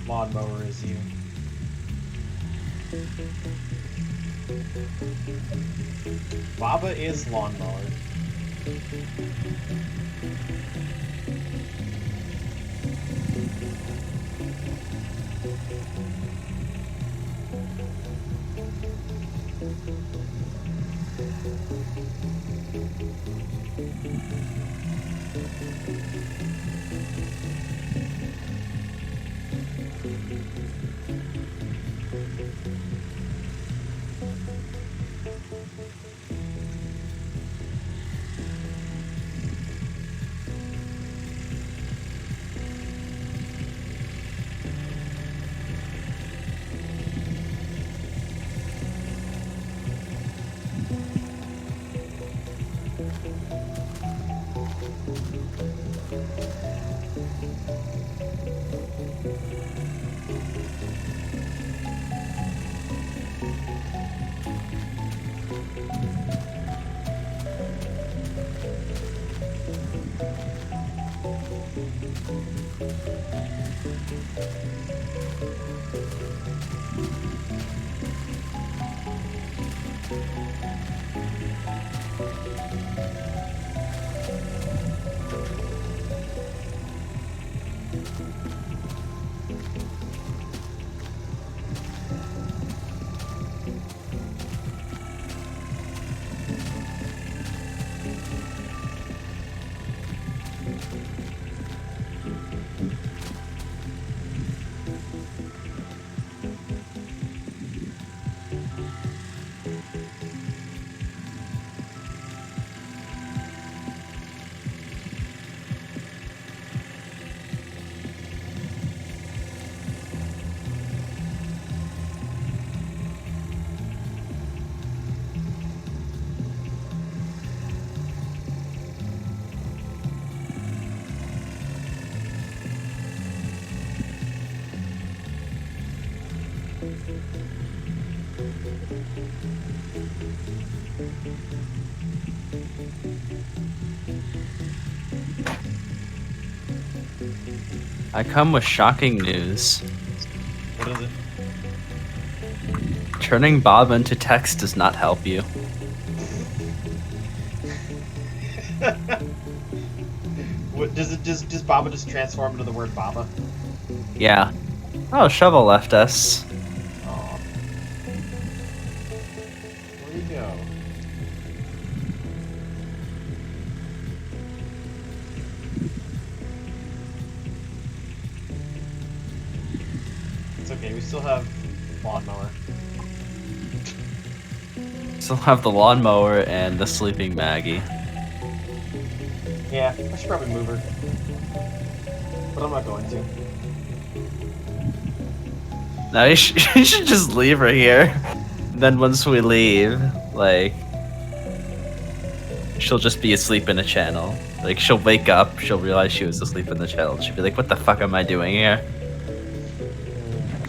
B: Lawnmower is you. Baba is lawnmower.
C: I come with shocking news.
B: What is it?
C: Turning Bob into text does not help you.
B: What does it? Does Baba just transform into the word Baba?
C: Yeah. Oh, Shovel left us.
B: Aw. Where'd he go? It's okay. We still have lawnmower.
C: Still have the lawnmower and the sleeping Maggie.
B: Yeah, I should probably move her, but I'm not going to.
C: No, you should just leave her here. Then once we leave, like... she'll just be asleep in a channel. Like, she'll wake up, she'll realize she was asleep in the channel, and she'll be like, what the fuck am I doing here?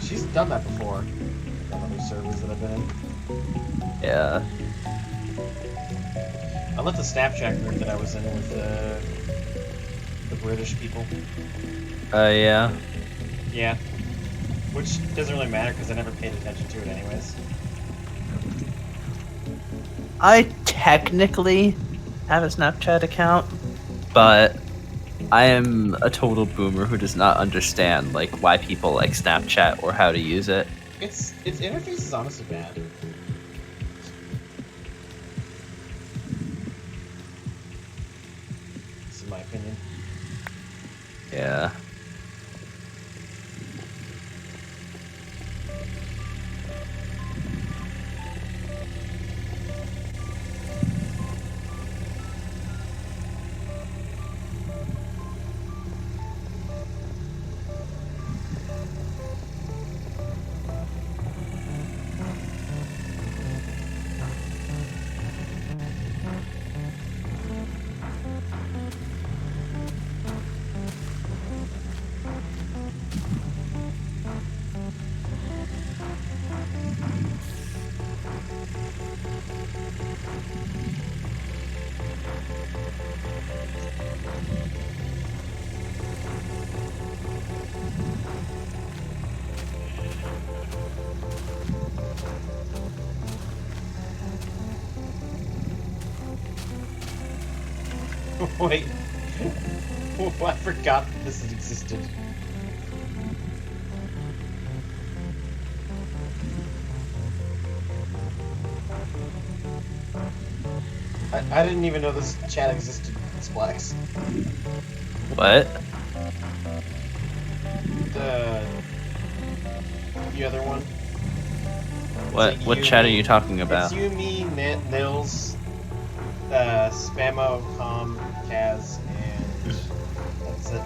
B: She's done that before on other servers that I've been in.
C: Yeah.
B: I left the Snapchat group that I was in with the British people.
C: Yeah.
B: Yeah. Which doesn't really matter because I never paid attention to it anyways.
C: I technically have a Snapchat account, but I am a total boomer who does not understand like why people like Snapchat or how to use it.
B: Its interface is honestly bad. This is my opinion.
C: Yeah.
B: Wait. Oh, I forgot this existed. I didn't even know this chat existed, Splax.
C: What?
B: The other one.
C: What chat are you talking about?
B: It's you, me, Nils, Spamo, Com, Kaz, and that's it.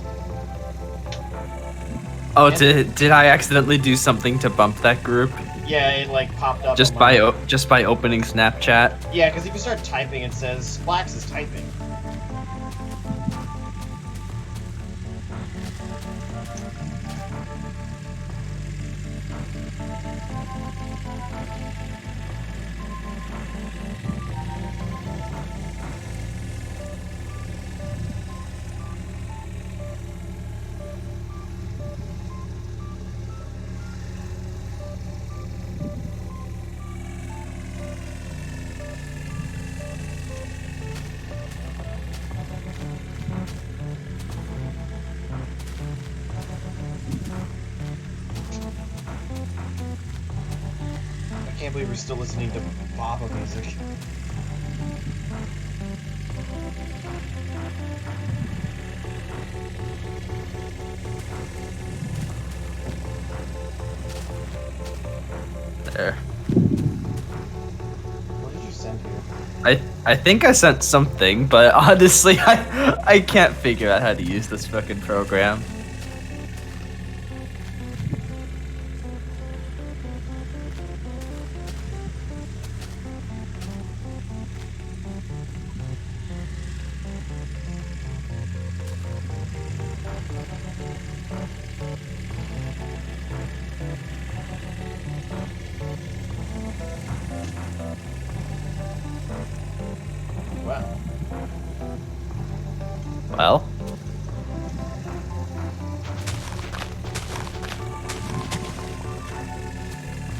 C: Oh,
B: And-
C: did I accidentally do something to bump that group?
B: Yeah, it like popped up.
C: Just
B: on
C: by
B: my-
C: just by opening Snapchat?
B: Yeah, because if you start typing, it says Splax is typing. I can't believe we're still listening to Baba music.
C: There.
B: What did you send here?
C: I think I sent something, but honestly, I can't figure out how to use this fucking program.
B: Wow.
C: Well,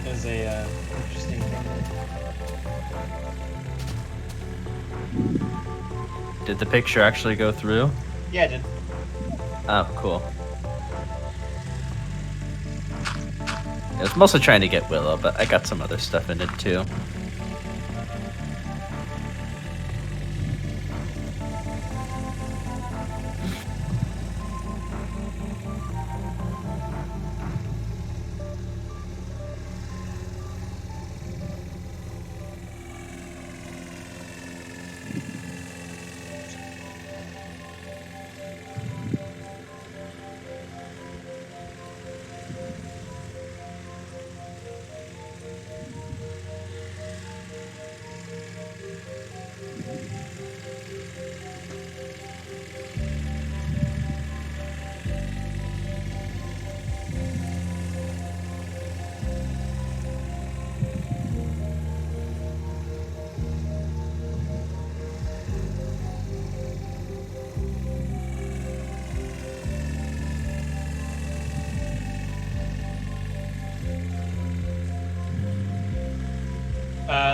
B: There's a interesting thing.
C: did the picture actually go through?
B: Yeah, I did.
C: Oh, cool. I was mostly trying to get Willow, but I got some other stuff in it too.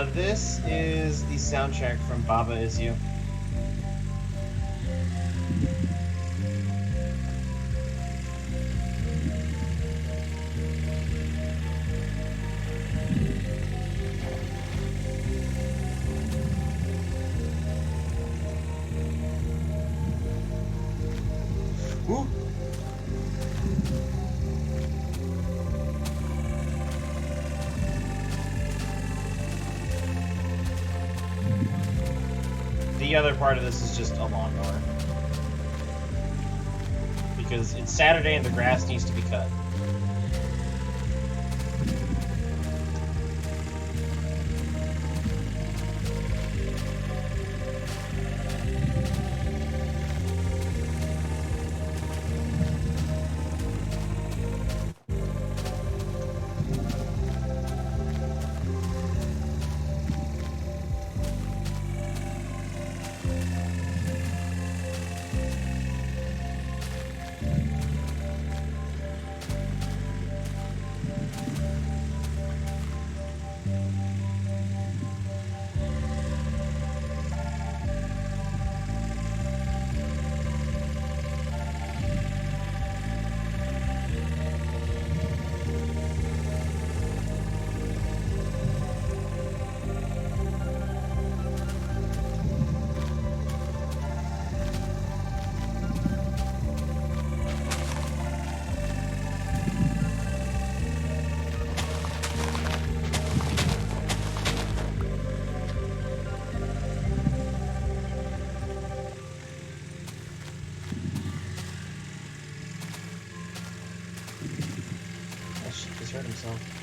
B: This is the soundtrack from Baba Is You. Ooh. The other part of this is just a lawnmower. Because it's Saturday and the grass needs to be cut. Oh shit, he's hurt himself.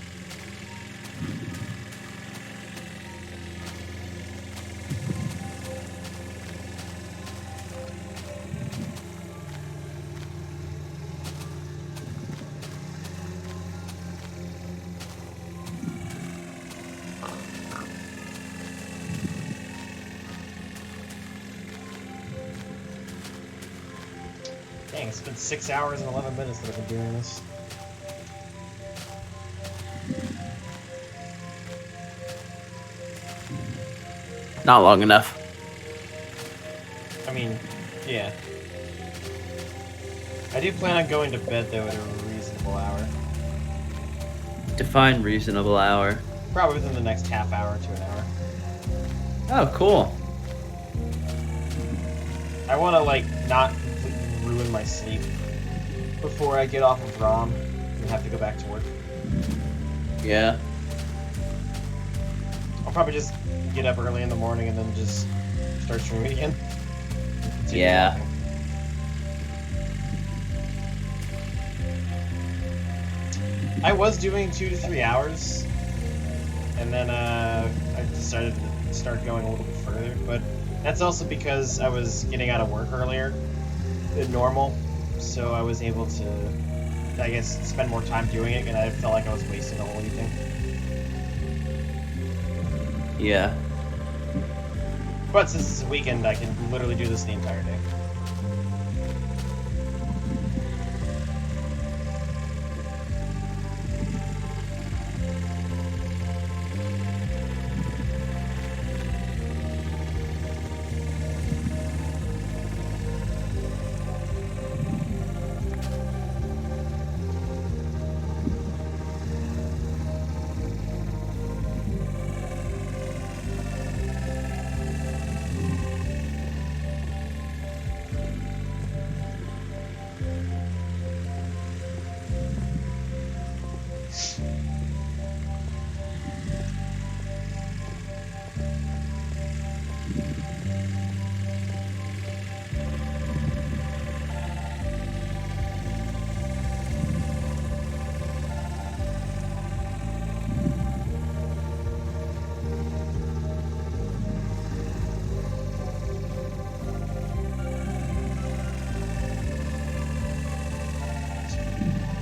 B: Dang, it's been 6 hours and 11 minutes that I've been doing this.
C: Not long enough.
B: I mean, yeah. I do plan on going to bed, though, at a reasonable hour.
C: Define reasonable hour.
B: Probably within the next half hour to an hour.
C: Oh, cool.
B: I want to, like, not completely ruin my sleep before I get off of ROM and have to go back to work.
C: Yeah.
B: I'll probably just get up early in the morning and then just start streaming again.
C: Yeah.
B: I was doing 2 to 3 hours, and then I decided to start going a little bit further, but that's also because I was getting out of work earlier than normal, so I was able to, I guess, spend more time doing it, and I felt like I was wasting the whole evening.
C: Yeah.
B: But since it's a weekend, I can literally do this the entire day.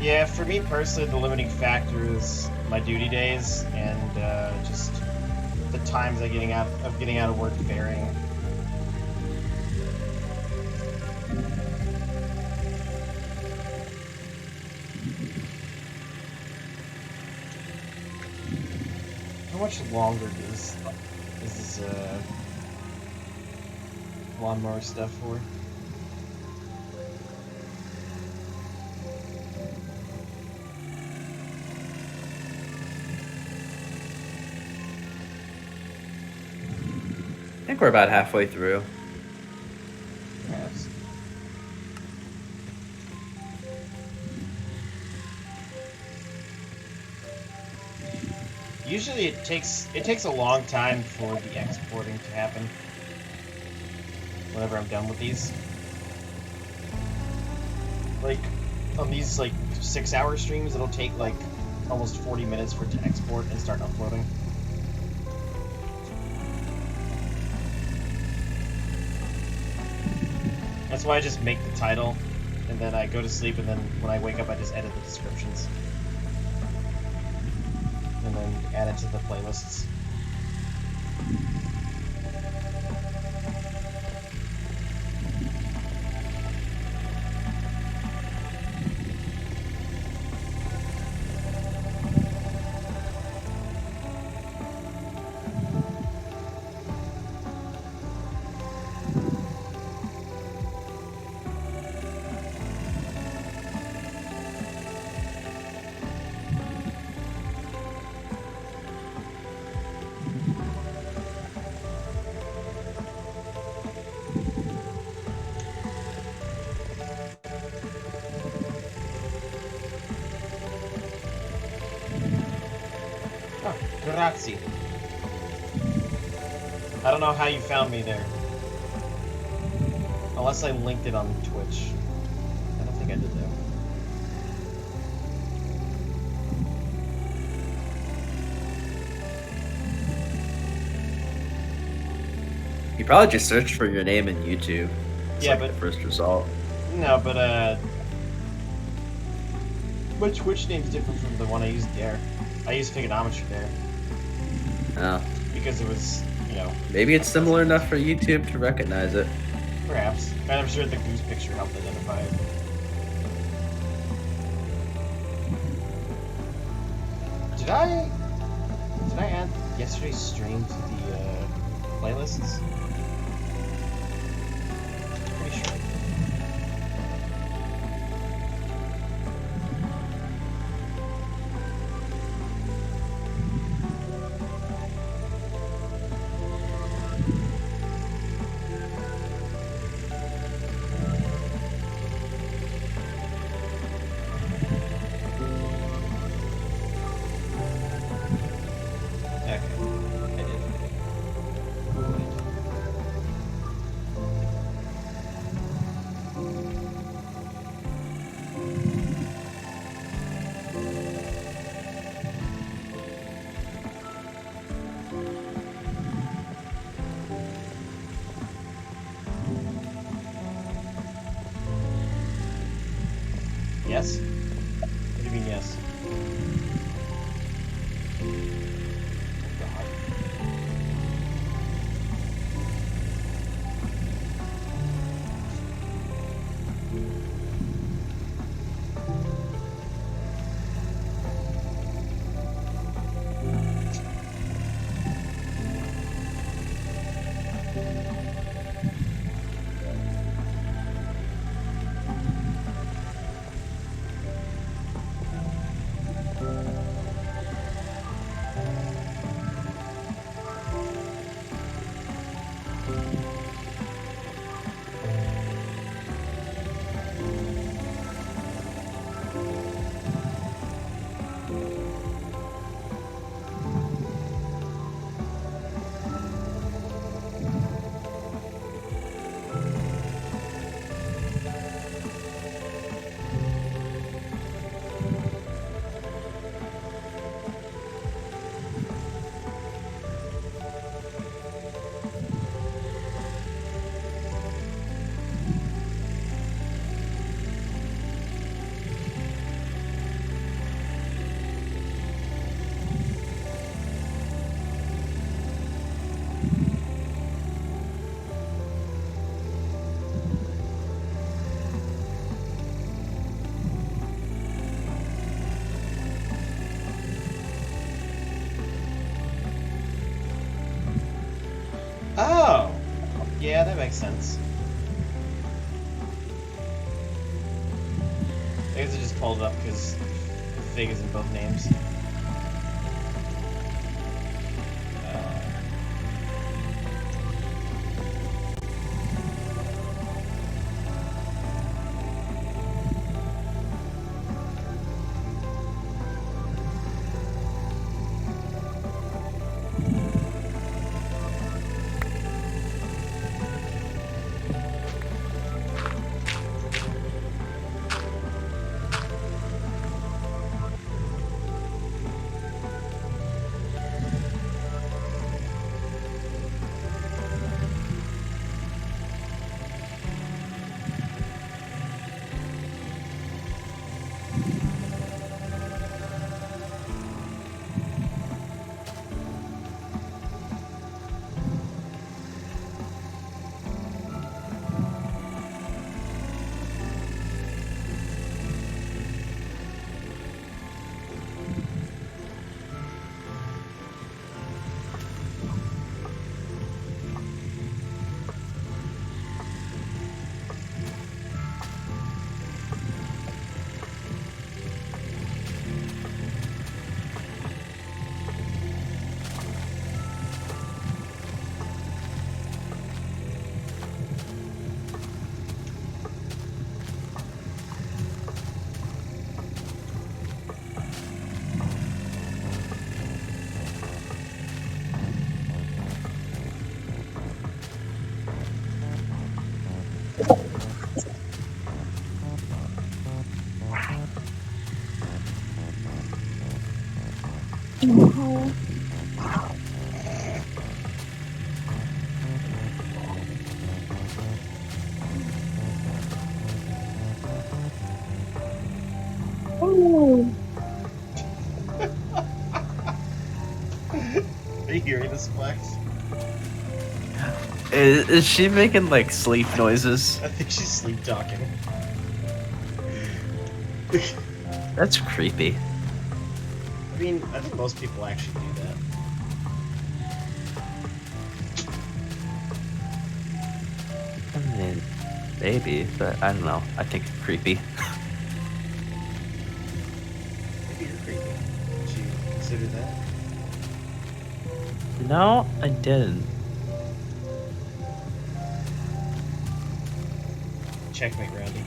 B: Yeah, for me personally, the limiting factor is my duty days and just the times of getting out of work varying. How much longer does these lawnmower stuff for.
C: I think we're about halfway through.
B: Yes. Usually it takes a long time for the exporting to happen. Whenever I'm done with these. Like on these like 6-hour streams, it'll take like almost 40 minutes for it to export and start uploading. That's why I just make the title, and then I go to sleep, and then when I wake up, I just edit the descriptions. And then add it to the playlists. Oh, grazie. I don't know how you found me there. Unless I linked it on Twitch. I don't think I did that.
C: You probably just searched for your name in YouTube. It's
B: Yeah,
C: like
B: but
C: the first result.
B: no, but my Twitch name's different from the one I used there. I used Trigonometry there
C: Oh,
B: because it was, you know,
C: maybe it's similar enough for YouTube to recognize it.
B: perhaps. I'm sure the goose picture helped identify it. Did I add yesterday's stream to the playlists? Pretty sure. Okay, I did. Yes? What do you mean yes? God. Yeah, that makes sense. I guess I just pulled it up because Fig is in both names. Are you hearing this, Flex?
C: Is she making like sleep noises?
B: I think she's sleep talking.
C: That's creepy.
B: I mean, I think most people actually do that.
C: I mean, maybe, but I don't know. I think it's creepy.
B: Maybe you're creepy. Did you consider that?
C: No, I didn't.
B: Checkmate, Randy.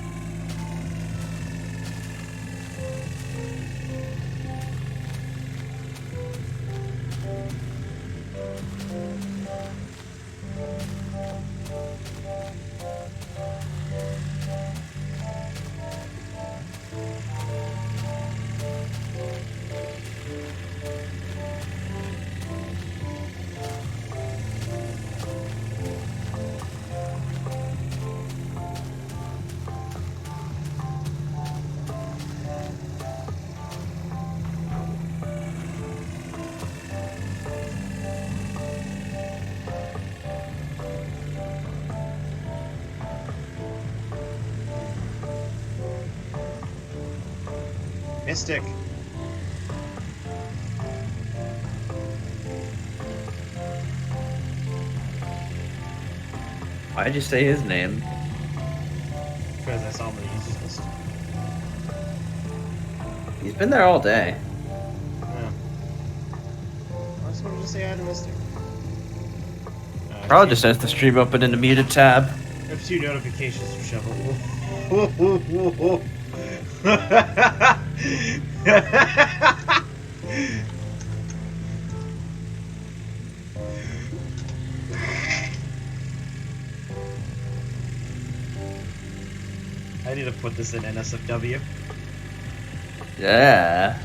B: Mystic.
C: Why'd you say his name?
B: Because I saw him in the users list.
C: He's been there all day.
B: Yeah. I just wanted to say hi to Mystic.
C: Probably just has the stream open in a muted tab.
B: I have 2 notifications from Shovel. I need to put this in NSFW.
C: Yeah.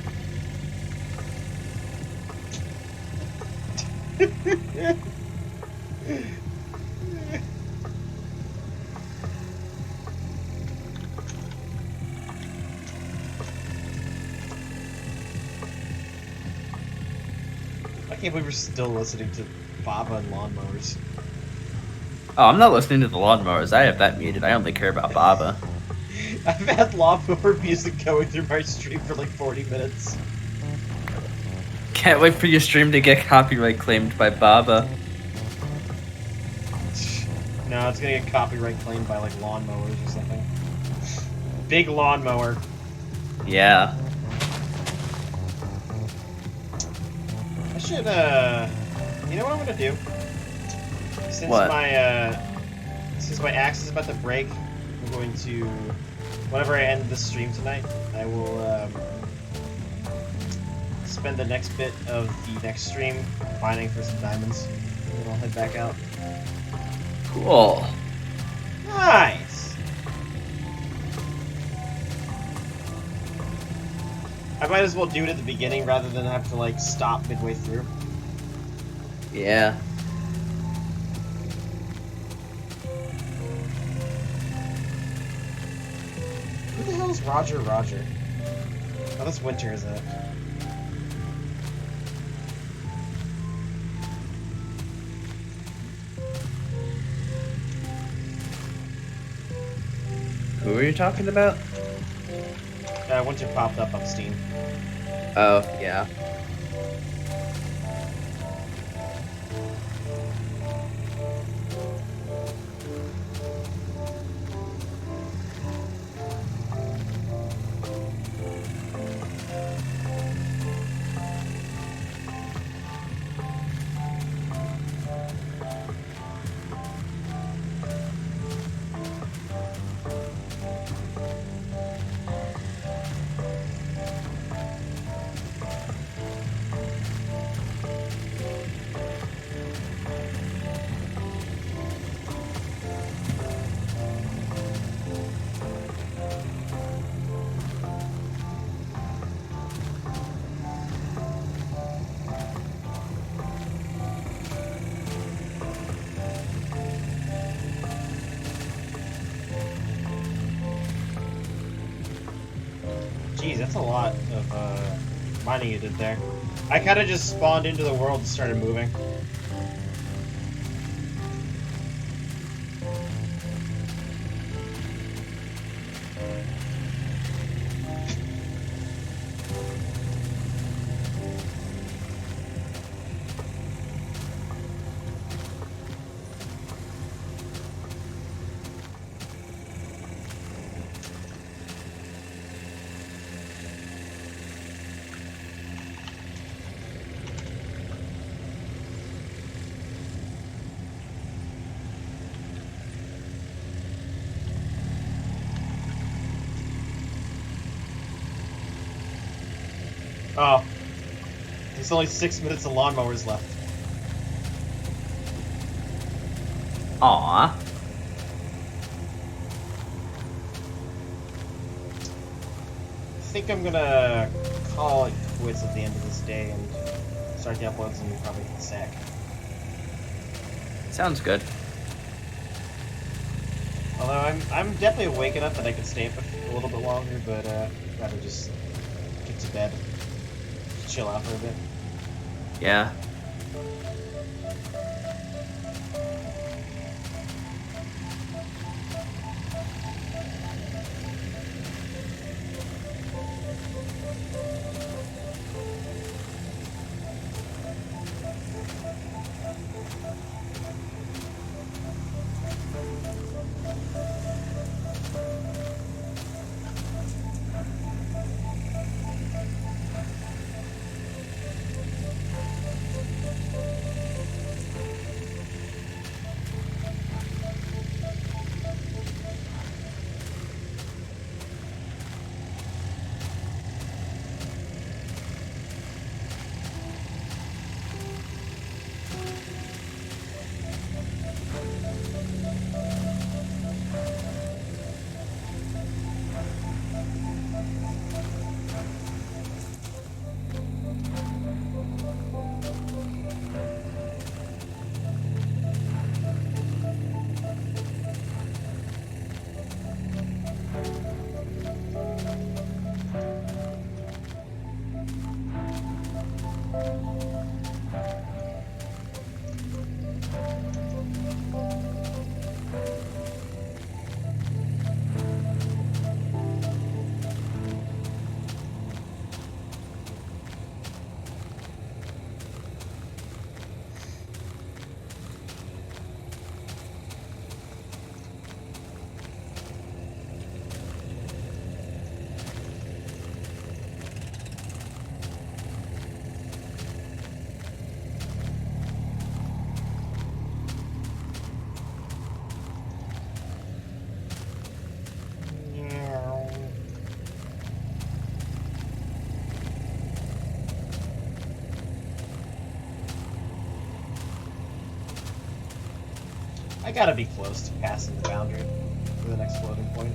B: I can't believe we're still listening to Baba and lawnmowers.
C: Oh, I'm not listening to the lawnmowers. I have that muted. I only care about Baba.
B: I've had lawnmower music going through my stream for like 40 minutes.
C: Can't wait for your stream to get copyright claimed by Baba.
B: No, it's gonna get copyright claimed by like lawnmowers or something. Big lawnmower.
C: Yeah.
B: I should, you know what I'm gonna do? Since
C: What?
B: my axe is about to break, I'm going to, whenever I end this stream tonight, I will, spend the next bit of the next stream mining for some diamonds, and then I'll head back out.
C: Cool.
B: Nice! I might as well do it at the beginning rather than have to, like, stop midway through.
C: Yeah.
B: Who the hell is Roger Roger? Oh, that's Winter, isn't it?
C: Who are you talking about?
B: Winter popped up on Steam.
C: Oh, yeah.
B: Jeez, that's a lot of mining you did there. I kind of just spawned into the world and started moving. Oh. There's only 6 minutes of lawnmowers left.
C: Aw.
B: I think I'm gonna call it quits at the end of this day and start the uploads and probably hit sack.
C: Sounds good.
B: Although I'm definitely awake enough that I could stay up a little bit longer, but rather just get to bed, just chill out for a bit.
C: Yeah.
B: I gotta be close to passing the boundary for the next floating point.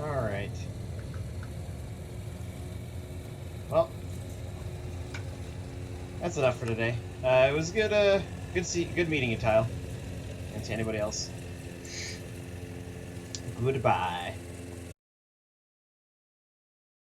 B: Alright. Well, that's enough for today. It was good, good meeting you, Tyle. And to anybody else. Goodbye.